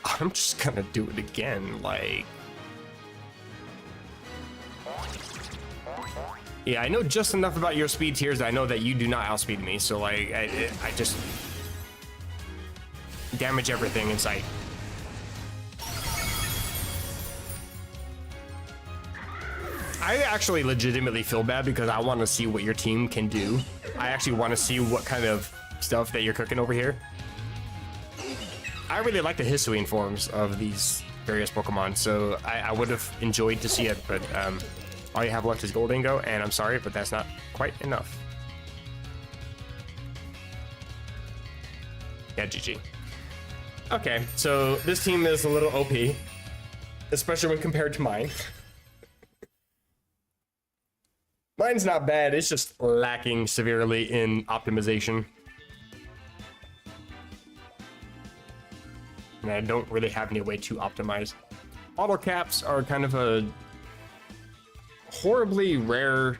I'm just gonna do it again, like... Yeah, I know just enough about your speed tiers that I know that you do not outspeed me, so like, I just... damage everything in sight. I actually legitimately feel bad because I want to see what your team can do. I actually want to see what kind of stuff that you're cooking over here. I really like the Hisuian forms of these various Pokemon, so I would have enjoyed to see it, but all you have left is Goldingo, and I'm sorry, but that's not quite enough. Yeah, GG. Okay, so this team is a little OP, especially when compared to mine. Mine's not bad, it's just lacking severely in optimization. And I don't really have any way to optimize. Auto caps are kind of a horribly rare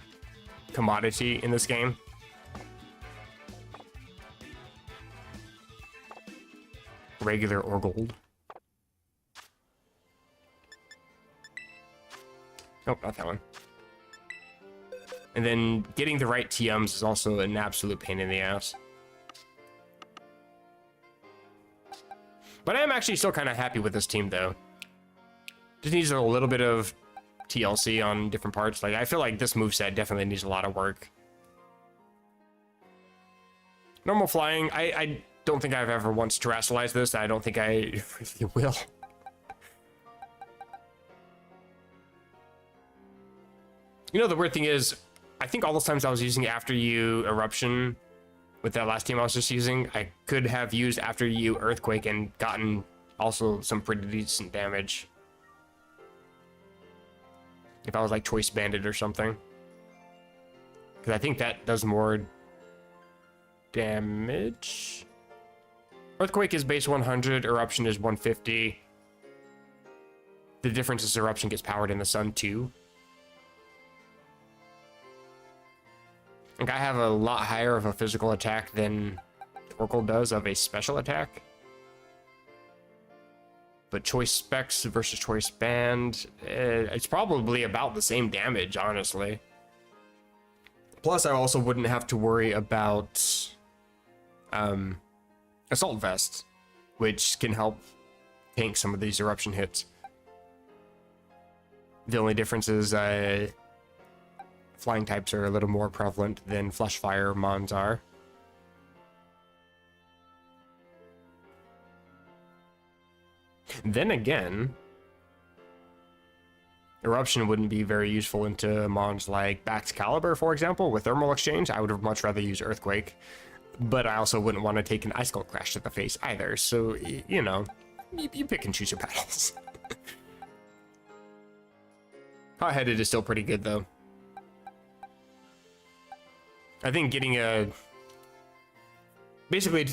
commodity in this game. Regular or gold. Nope, not that one. And then getting the right TMs is also an absolute pain in the ass. But I am actually still kind of happy with this team, though. Just needs a little bit of TLC on different parts. Like, I feel like this moveset definitely needs a lot of work. Normal flying, I don't think I've ever once terrestrialized this. I don't think I really will. You know, the weird thing is, I think all those times I was using After You Eruption with that last team I was just using, I could have used After You Earthquake and gotten also some pretty decent damage. If I was like Choice Bandit or something. Because I think that does more damage. Earthquake is base 100, Eruption is 150. The difference is Eruption gets powered in the sun too. Like I have a lot higher of a physical attack than Torkoal does of a special attack. But choice specs versus choice band, it's probably about the same damage, honestly. Plus, I also wouldn't have to worry about Assault Vest, which can help tank some of these eruption hits. The only difference is flying types are a little more prevalent than Flash Fire Mons are. Then again, Eruption wouldn't be very useful into Mons like Baxcalibur, for example, with Thermal Exchange. I would much rather use Earthquake, but I also wouldn't want to take an Ice Skull Crash to the face either, so, you know, you pick and choose your battles. Hot-Headed is still pretty good, though. I think getting basically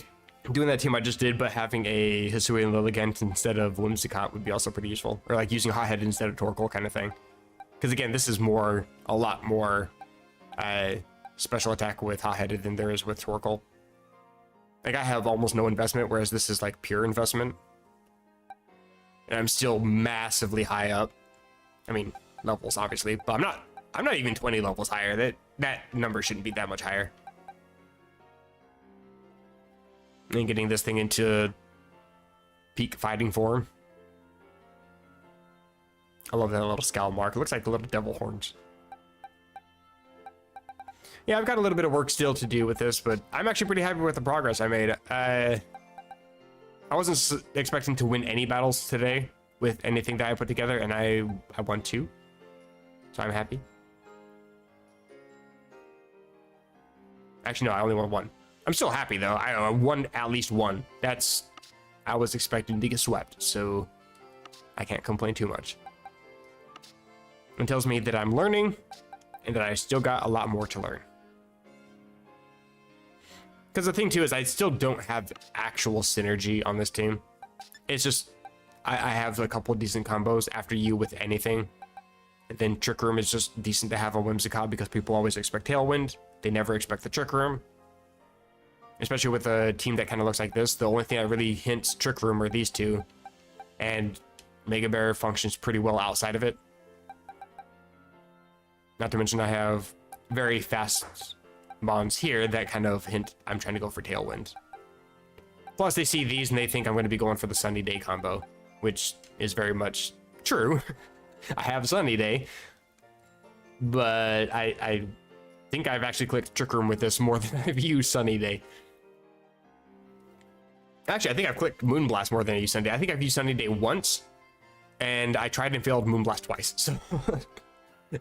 doing that team I just did, but having a Hisui and Lilligant instead of Whimsicott would be also pretty useful. Or like using Hot-Headed instead of Torkoal kind of thing. Because again, this is a lot more special attack with Hot-Headed than there is with Torkoal. Like I have almost no investment, whereas this is like pure investment. And I'm still massively high up. I mean, levels obviously, but I'm not even 20 levels higher. That number shouldn't be that much higher. And getting this thing into peak fighting form. I love that little scowl mark. It looks like the little devil horns. Yeah, I've got a little bit of work still to do with this, but I'm actually pretty happy with the progress I made. I wasn't expecting to win any battles today with anything that I put together, and I won 2. So I'm happy. Actually, no, I only won 1. I'm still happy though. I won at least 1. I was expecting to get swept, so I can't complain too much. It tells me that I'm learning and that I still got a lot more to learn. Because the thing too is I still don't have actual synergy on this team. It's just I have a couple of decent combos after you with anything. And then Trick Room is just decent to have on Whimsicott because people always expect Tailwind. They never expect the Trick Room. Especially with a team that kind of looks like this. The only thing that really hints Trick Room are these two. And Mega Bear functions pretty well outside of it. Not to mention I have very fast Mons here that kind of hint I'm trying to go for Tailwind. Plus they see these and they think I'm going to be going for the Sunny Day combo. Which is very much true. I have Sunny Day. But I think I've actually clicked Trick Room with this more than I've used Sunny Day. Actually, I think I've clicked Moonblast more than I used Sunny Day. I think I've used Sunny Day once, and I tried and failed Moonblast twice. So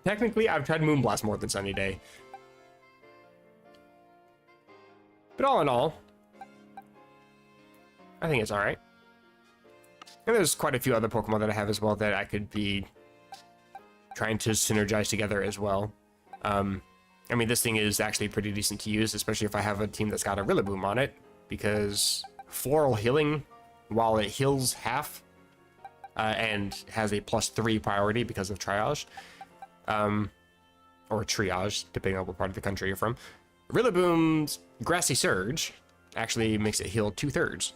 technically, I've tried Moonblast more than Sunny Day. But all in all, I think it's all right. And there's quite a few other Pokemon that I have as well that I could be trying to synergize together as well. I mean, this thing is actually pretty decent to use, especially if I have a team that's got a Rillaboom on it, because Floral Healing, while it heals half and has a +3 priority because of Triage, or Triage, depending on what part of the country you're from, Rillaboom's Grassy Surge actually makes it heal 2/3.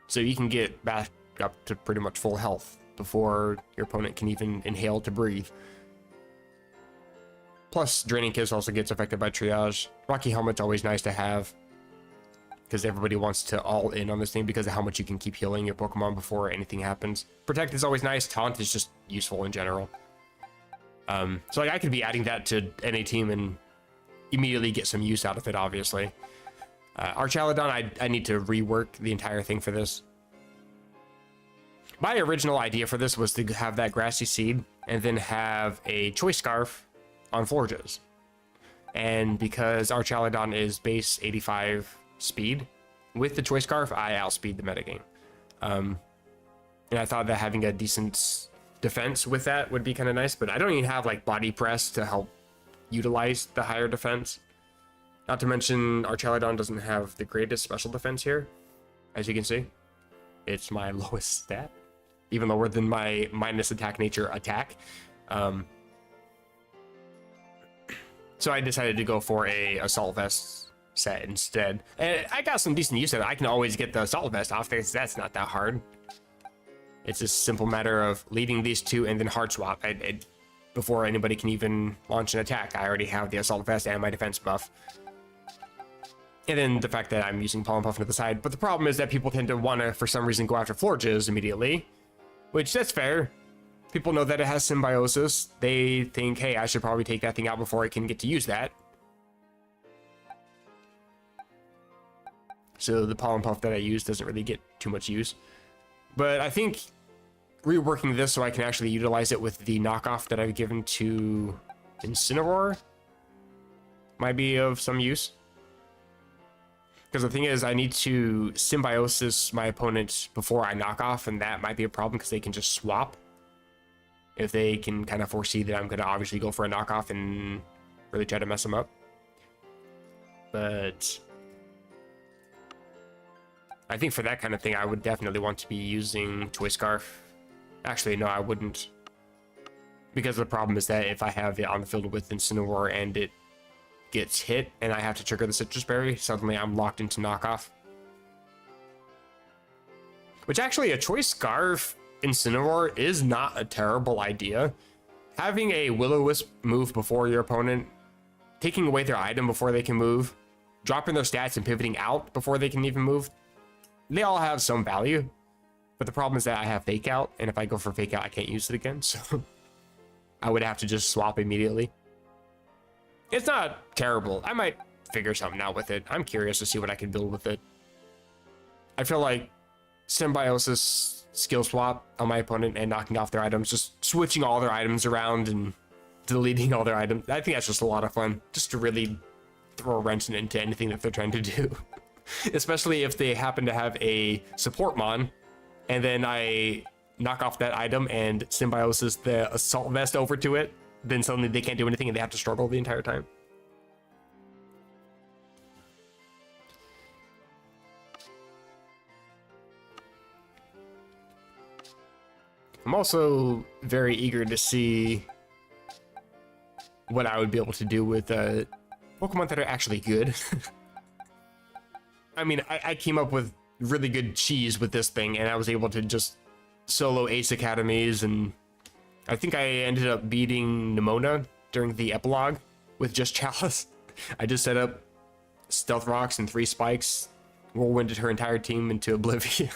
So you can get back up to pretty much full health before your opponent can even inhale to breathe. Plus, Draining Kiss also gets affected by Triage. Rocky Helmet's always nice to have, because everybody wants to all in on this thing because of how much you can keep healing your Pokemon before anything happens. Protect is always nice. Taunt is just useful in general. So like, I could be adding that to any team and immediately get some use out of it, obviously. Archaladon, I need to rework the entire thing for this. My original idea for this was to have that Grassy Seed and then have a Choice Scarf on Florges. And because Archaladon is base 85 speed, with the Choice Scarf, I outspeed the metagame. And I thought that having a decent defense with that would be kind of nice, but I don't even have like Body Press to help utilize the higher defense. Not to mention, Archaladon doesn't have the greatest special defense here. as you can see. It's my lowest stat, even lower than my minus attack nature attack. So I decided to go for a assault vest set instead. And I got some decent use of it. I can always get the assault vest off there, so that's not that hard. It's a simple matter of leading these two and then hard swap. Before anybody can even launch an attack, I already have the assault vest and my defense buff. And then the fact that I'm using Pollen Puff to the side. But the problem is that people tend to want to, for some reason, go after Florges immediately. Which, that's fair. People know that it has Symbiosis. They think, hey, I should probably take that thing out before I can get to use that. So the Pollen Puff that I use doesn't really get too much use. But I think reworking this so I can actually utilize it with the knockoff that I've given to Incineroar might be of some use. Because the thing is, I need to Symbiosis my opponent before I knock off, and that might be a problem because they can just swap. If they can kind of foresee that I'm going to obviously go for a knockoff and really try to mess them up. But I think for that kind of thing, I would definitely want to be using Toy Scarf. Actually, no, I wouldn't. Because the problem is that if I have it on the field with Incineroar and it gets hit and I have to trigger the Citrus Berry, suddenly I'm locked into knockoff. Which actually, a Choice Scarf Incineroar is not a terrible idea. Having a Will-O-Wisp move before your opponent, taking away their item before they can move, dropping their stats and pivoting out before they can even move, they all have some value. But the problem is that I have Fake Out, and if I go for Fake Out, I can't use it again, so I would have to just swap immediately. It's not terrible. I might figure something out with it. I'm curious to see what I can build with it. I feel like Symbiosis skill swap on my opponent and knocking off their items, just switching all their items around and deleting all their items. I think that's just a lot of fun, just to really throw a wrench into anything that they're trying to do. Especially if they happen to have a support mon, and then I knock off that item and Symbiosis the assault vest over to it, then suddenly they can't do anything and they have to struggle the entire time. I'm also very eager to see what I would be able to do with Pokemon that are actually good. I mean, I came up with really good cheese with this thing, and I was able to just solo Ace Academies, and I think I ended up beating Nimona during the epilogue with just Chalice. I just set up Stealth Rocks and 3 Spikes, whirlwinded her entire team into oblivion.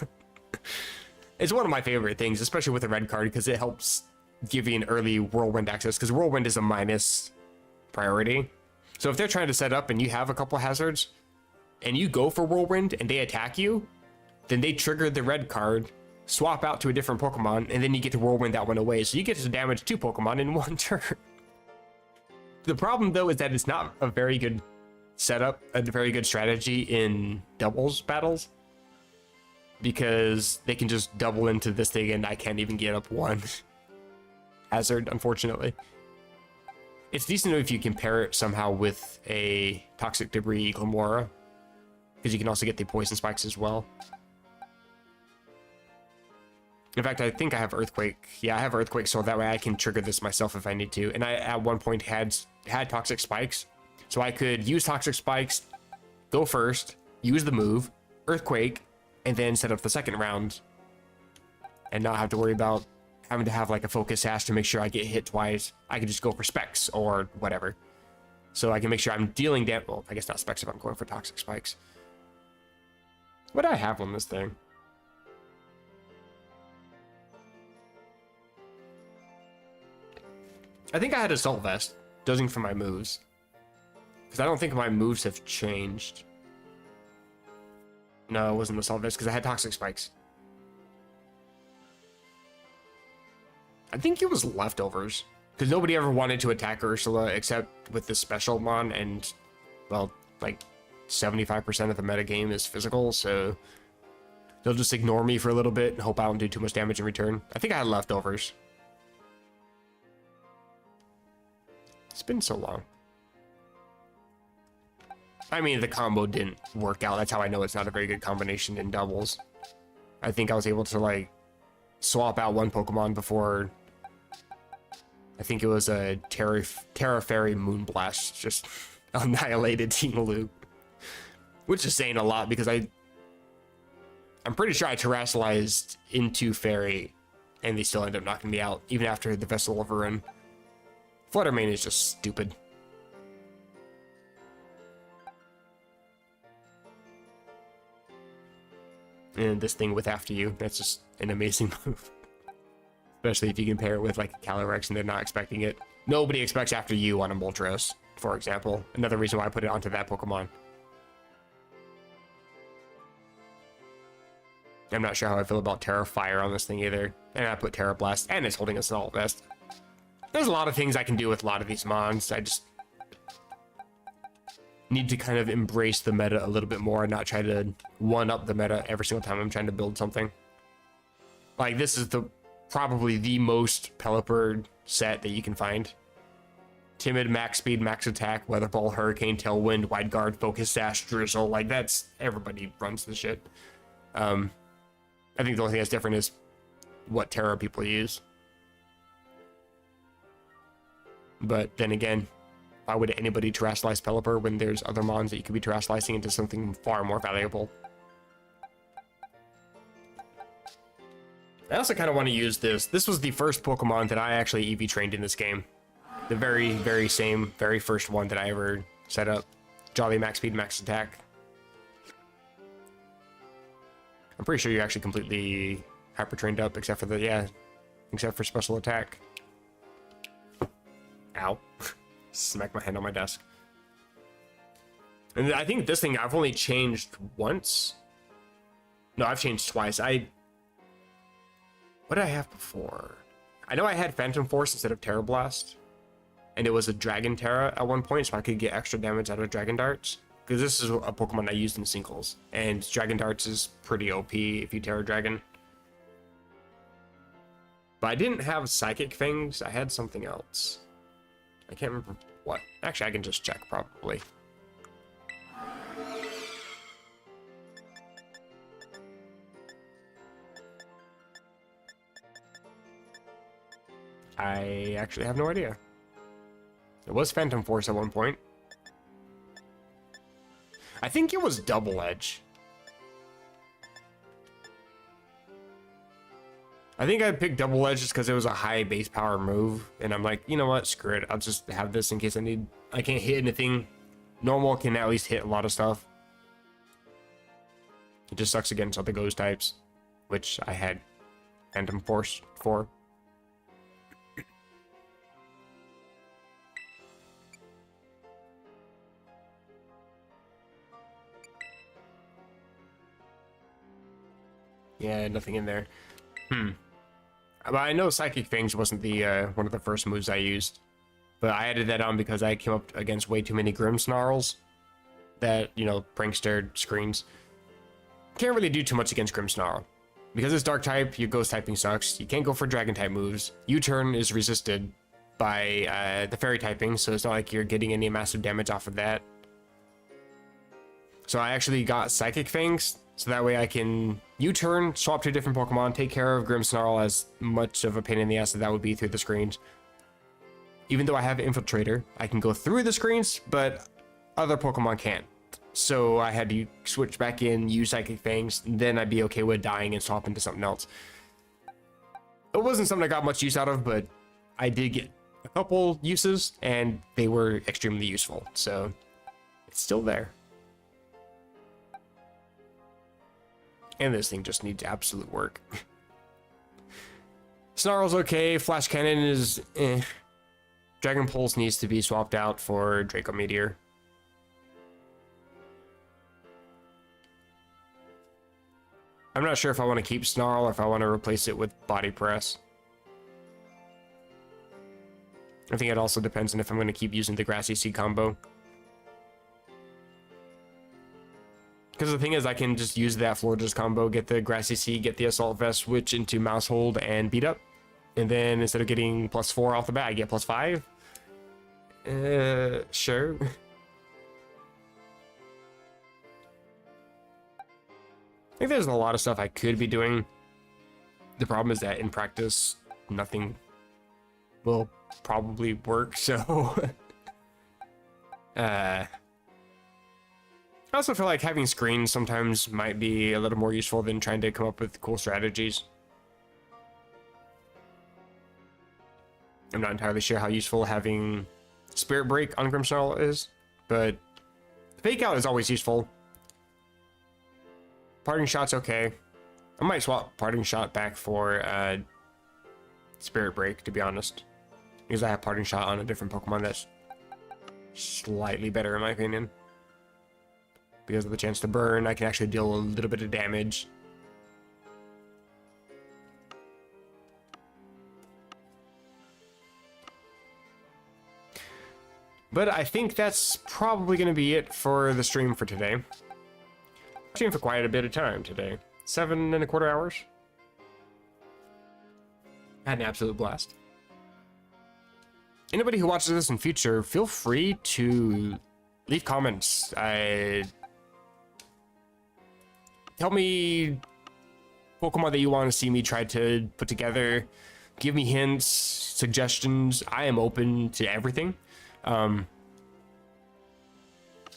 It's one of my favorite things, especially with the red card, because it helps give you an early Whirlwind access, because Whirlwind is a minus priority. So if they're trying to set up and you have a couple hazards, and you go for Whirlwind and they attack you, then they trigger the red card, swap out to a different Pokemon, and then you get to Whirlwind that one away. So you get to damage 2 Pokemon in one turn. The problem, though, is that it's not a very good setup, a very good strategy in doubles battles, because they can just double into this thing and I can't even get up 1 hazard, unfortunately. It's decent if you compare it somehow with a Toxic Debris Glamora, because you can also get the Poison Spikes as well. In fact, I think I have Earthquake. Yeah, I have Earthquake, so that way I can trigger this myself if I need to. And I, at one point, had Toxic Spikes, so I could use Toxic Spikes, go first, use the move, Earthquake, and then set up the second round, and not have to worry about having to have like a focus sash to make sure I get hit twice. I can just go for Specs or whatever. So I can make sure I'm dealing damage. Well, I guess not Specs if I'm going for Toxic Spikes. What do I have on this thing? I think I had Assault Vest, judging from my moves. Because I don't think my moves have changed. No, it wasn't Assault Vest, because I had Toxic Spikes. I think it was Leftovers, because nobody ever wanted to attack Ursula except with this special mon, and, well, like, 75% of the metagame is physical, so they'll just ignore me for a little bit and hope I don't do too much damage in return. I think I had Leftovers. It's been so long. I mean, the combo didn't work out. That's how I know it's not a very good combination in doubles. I think I was able to, like, swap out one Pokemon before... I think it was a Terra Fairy Moonblast just annihilated Team Aloo. Which is saying a lot because I'm pretty sure I terrestrialized into Fairy and they still end up knocking me out, even after the Vessel Overrun. Fluttermane is just stupid. And this thing with After You, that's just an amazing move. Especially if you compare it with like a Calyrex and they're not expecting it. Nobody expects After You on a Moltres, for example. Another reason why I put it onto that Pokemon. I'm not sure how I feel about Terra Fire on this thing either. And I put Terra Blast, and it's holding a Assault Vest. There's a lot of things I can do with a lot of these mons. I just need to kind of embrace the meta a little bit more and not try to one-up the meta every single time I'm trying to build something. Like, this is probably the most Pelipper set that you can find. Timid, max speed, max attack, Weather Ball, Hurricane, Tailwind, Wide Guard, Focus Sash, Drizzle. Like, that's... everybody runs this shit. I think the only thing that's different is what Terra people use. But then again, why would anybody terrestrialize Pelipper when there's other mons that you could be terrestrializing into something far more valuable? I also kind of want to use this. This was the first Pokemon that I actually EV trained in this game. The very first one that I ever set up. Jolly Max Speed, Max Attack. I'm pretty sure you're actually completely hyper trained up, except for special attack. Ow. Smack my hand on my desk. And I think this thing I've only changed once. No, I've changed twice. What did I have before? I know I had Phantom Force instead of Terra Blast. And it was a Dragon Terra at one point, so I could get extra damage out of Dragon Darts. Because this is a Pokemon I used in singles. And Dragon Darts is pretty OP if you Terra Dragon. But I didn't have Psychic Fangs, I had something else. I can't remember what. Actually, I can just check, probably. I actually have no idea. It was Phantom Force at one point. I think it was Double Edge. I think I picked Double Edge just because it was a high base power move. And I'm like, you know what? Screw it. I'll just have this in case I can't hit anything. Normal can at least hit a lot of stuff. It just sucks against other ghost types, which I had Phantom Force for. Yeah, nothing in there. But I know Psychic Fangs wasn't the one of the first moves I used. But I added that on because I came up against way too many Grimmsnarls that, you know, prankster screens. Can't really do too much against Grimmsnarl. Because it's Dark type, your Ghost typing sucks. You can't go for Dragon type moves. U-turn is resisted by the Fairy typing, so it's not like you're getting any massive damage off of that. So I actually got Psychic Fangs, so that way I can U-turn, swap to a different Pokemon, take care of Grimmsnarl, as much of a pain in the ass as that would be through the screens. Even though I have Infiltrator, I can go through the screens, but other Pokemon can't. So I had to switch back in, use Psychic Fangs, and then I'd be okay with dying and swap into something else. It wasn't something I got much use out of, but I did get a couple uses, and they were extremely useful, so it's still there. And this thing just needs absolute work. Snarl's okay, Flash Cannon is eh. Dragon Pulse needs to be swapped out for Draco Meteor. I'm not sure if I want to keep Snarl or if I want to replace it with Body Press. I think it also depends on if I'm going to keep using the Grassy Sea combo. Because the thing is, I can just use that Florges combo, get the Grassy Sea, get the Assault Vest, switch into Mouse Hold, and beat up. And then instead of getting +4 off the bat, I get +5. Sure. think there's a lot of stuff I could be doing. The problem is that in practice, nothing will probably work, so... I also feel like having screens sometimes might be a little more useful than trying to come up with cool strategies. I'm not entirely sure how useful having Spirit Break on Grimmsnarl is, but Fake Out is always useful. Parting Shot's okay. I might swap Parting Shot back for Spirit Break, to be honest. Because I have Parting Shot on a different Pokemon that's slightly better in my opinion. Because of the chance to burn, I can actually deal a little bit of damage. But I think that's probably going to be it for the stream for today. I streamed for quite a bit of time today. 7.25 hours. Had an absolute blast. Anybody who watches this in future, feel free to leave comments. Tell me Pokemon that you want to see me try to put together. Give me hints, suggestions. I am open to everything.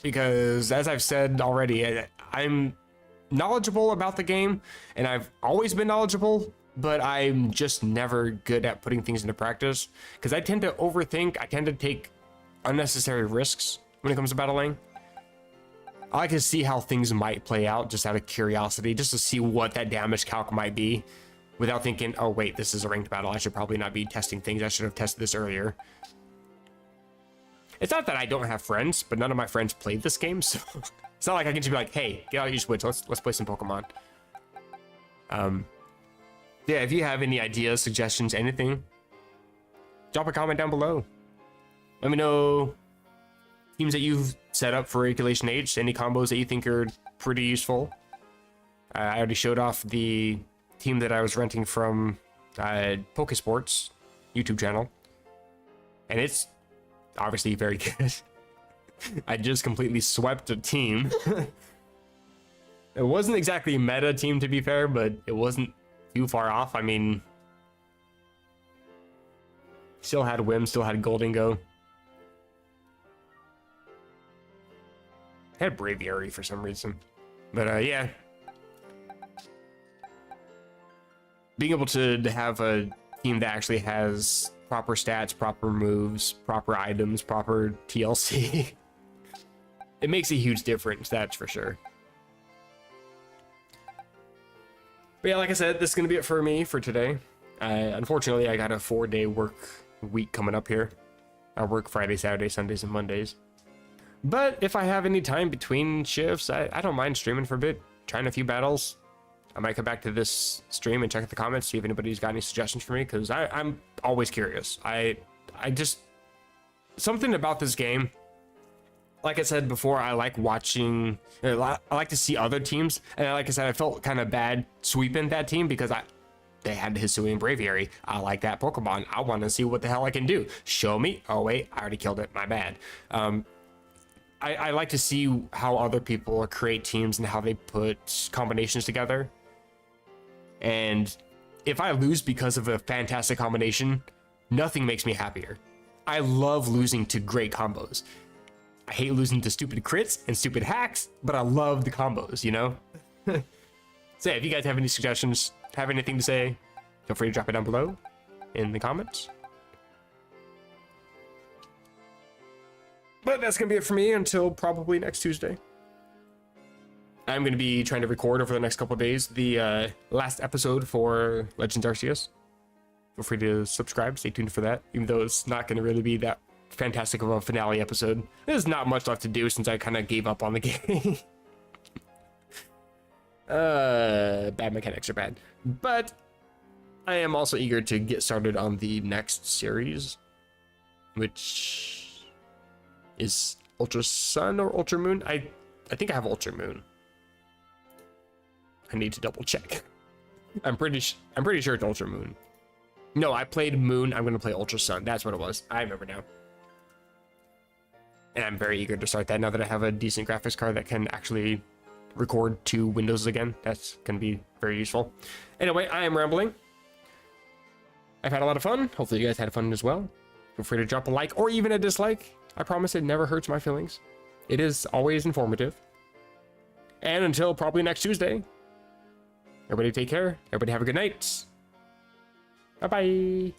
Because as I've said already, I'm knowledgeable about the game, and I've always been knowledgeable, but I'm just never good at putting things into practice because I tend to overthink. I tend to take unnecessary risks when it comes to battling. I like to see how things might play out just out of curiosity, just to see what that damage calc might be without thinking, oh wait, this is a ranked battle, I should probably not be testing things, I should have tested this earlier. It's not that I don't have friends, but none of my friends played this game, so it's not like I can just be like, hey, get out of your Switch, let's play some Pokemon. Yeah, if you have any ideas, suggestions, anything, drop a comment down below. Let me know teams that you've set up for Regulation H, any combos that you think are pretty useful. I already showed off the team that I was renting from Pokesports YouTube channel, and it's obviously very good. I just completely swept a team. It wasn't exactly a meta team, to be fair, but it wasn't too far off. I mean, still had Whim, still had Goldingo. Had Braviary for some reason. But yeah. Being able to have a team that actually has proper stats, proper moves, proper items, proper TLC. It makes a huge difference, that's for sure. But yeah, like I said, this is going to be it for me for today. Unfortunately, I got a 4-day work week coming up here. I work Friday, Saturday, Sundays, and Mondays. But if I have any time between shifts, I don't mind streaming for a bit, trying a few battles. I might come back to this stream and check the comments, see if anybody's got any suggestions for me, because I'm always curious. I just... Something about this game, like I said before, I like watching... I like to see other teams, and like I said, I felt kind of bad sweeping that team because they had Hisui and Braviary. I like that Pokemon. I want to see what the hell I can do. Show me. Oh wait, I already killed it. My bad. I like to see how other people create teams and how they put combinations together. And if I lose because of a fantastic combination, nothing makes me happier. I love losing to great combos. I hate losing to stupid crits and stupid hacks, but I love the combos, you know? So yeah, if you guys have any suggestions, have anything to say, feel free to drop it down below in the comments. But that's going to be it for me until probably next Tuesday. I'm going to be trying to record over the next couple of days the last episode for Legends Arceus. Feel free to subscribe, stay tuned for that, even though it's not going to really be that fantastic of a finale episode. There's not much left to do since I kind of gave up on the game. Bad mechanics are bad. But I am also eager to get started on the next series, which is Ultra Sun or Ultra Moon. I think I have Ultra Moon. I need to double check. I'm pretty sure it's Ultra Moon. No, I played Moon. I'm going to play Ultra Sun. That's what it was. I remember now. And I'm very eager to start that now that I have a decent graphics card that can actually record 2 windows again. That's going to be very useful. Anyway, I am rambling. I've had a lot of fun. Hopefully you guys had fun as well. Feel free to drop a like or even a dislike. I promise it never hurts my feelings. It is always informative. And until probably next Tuesday, everybody take care. Everybody have a good night. Bye-bye.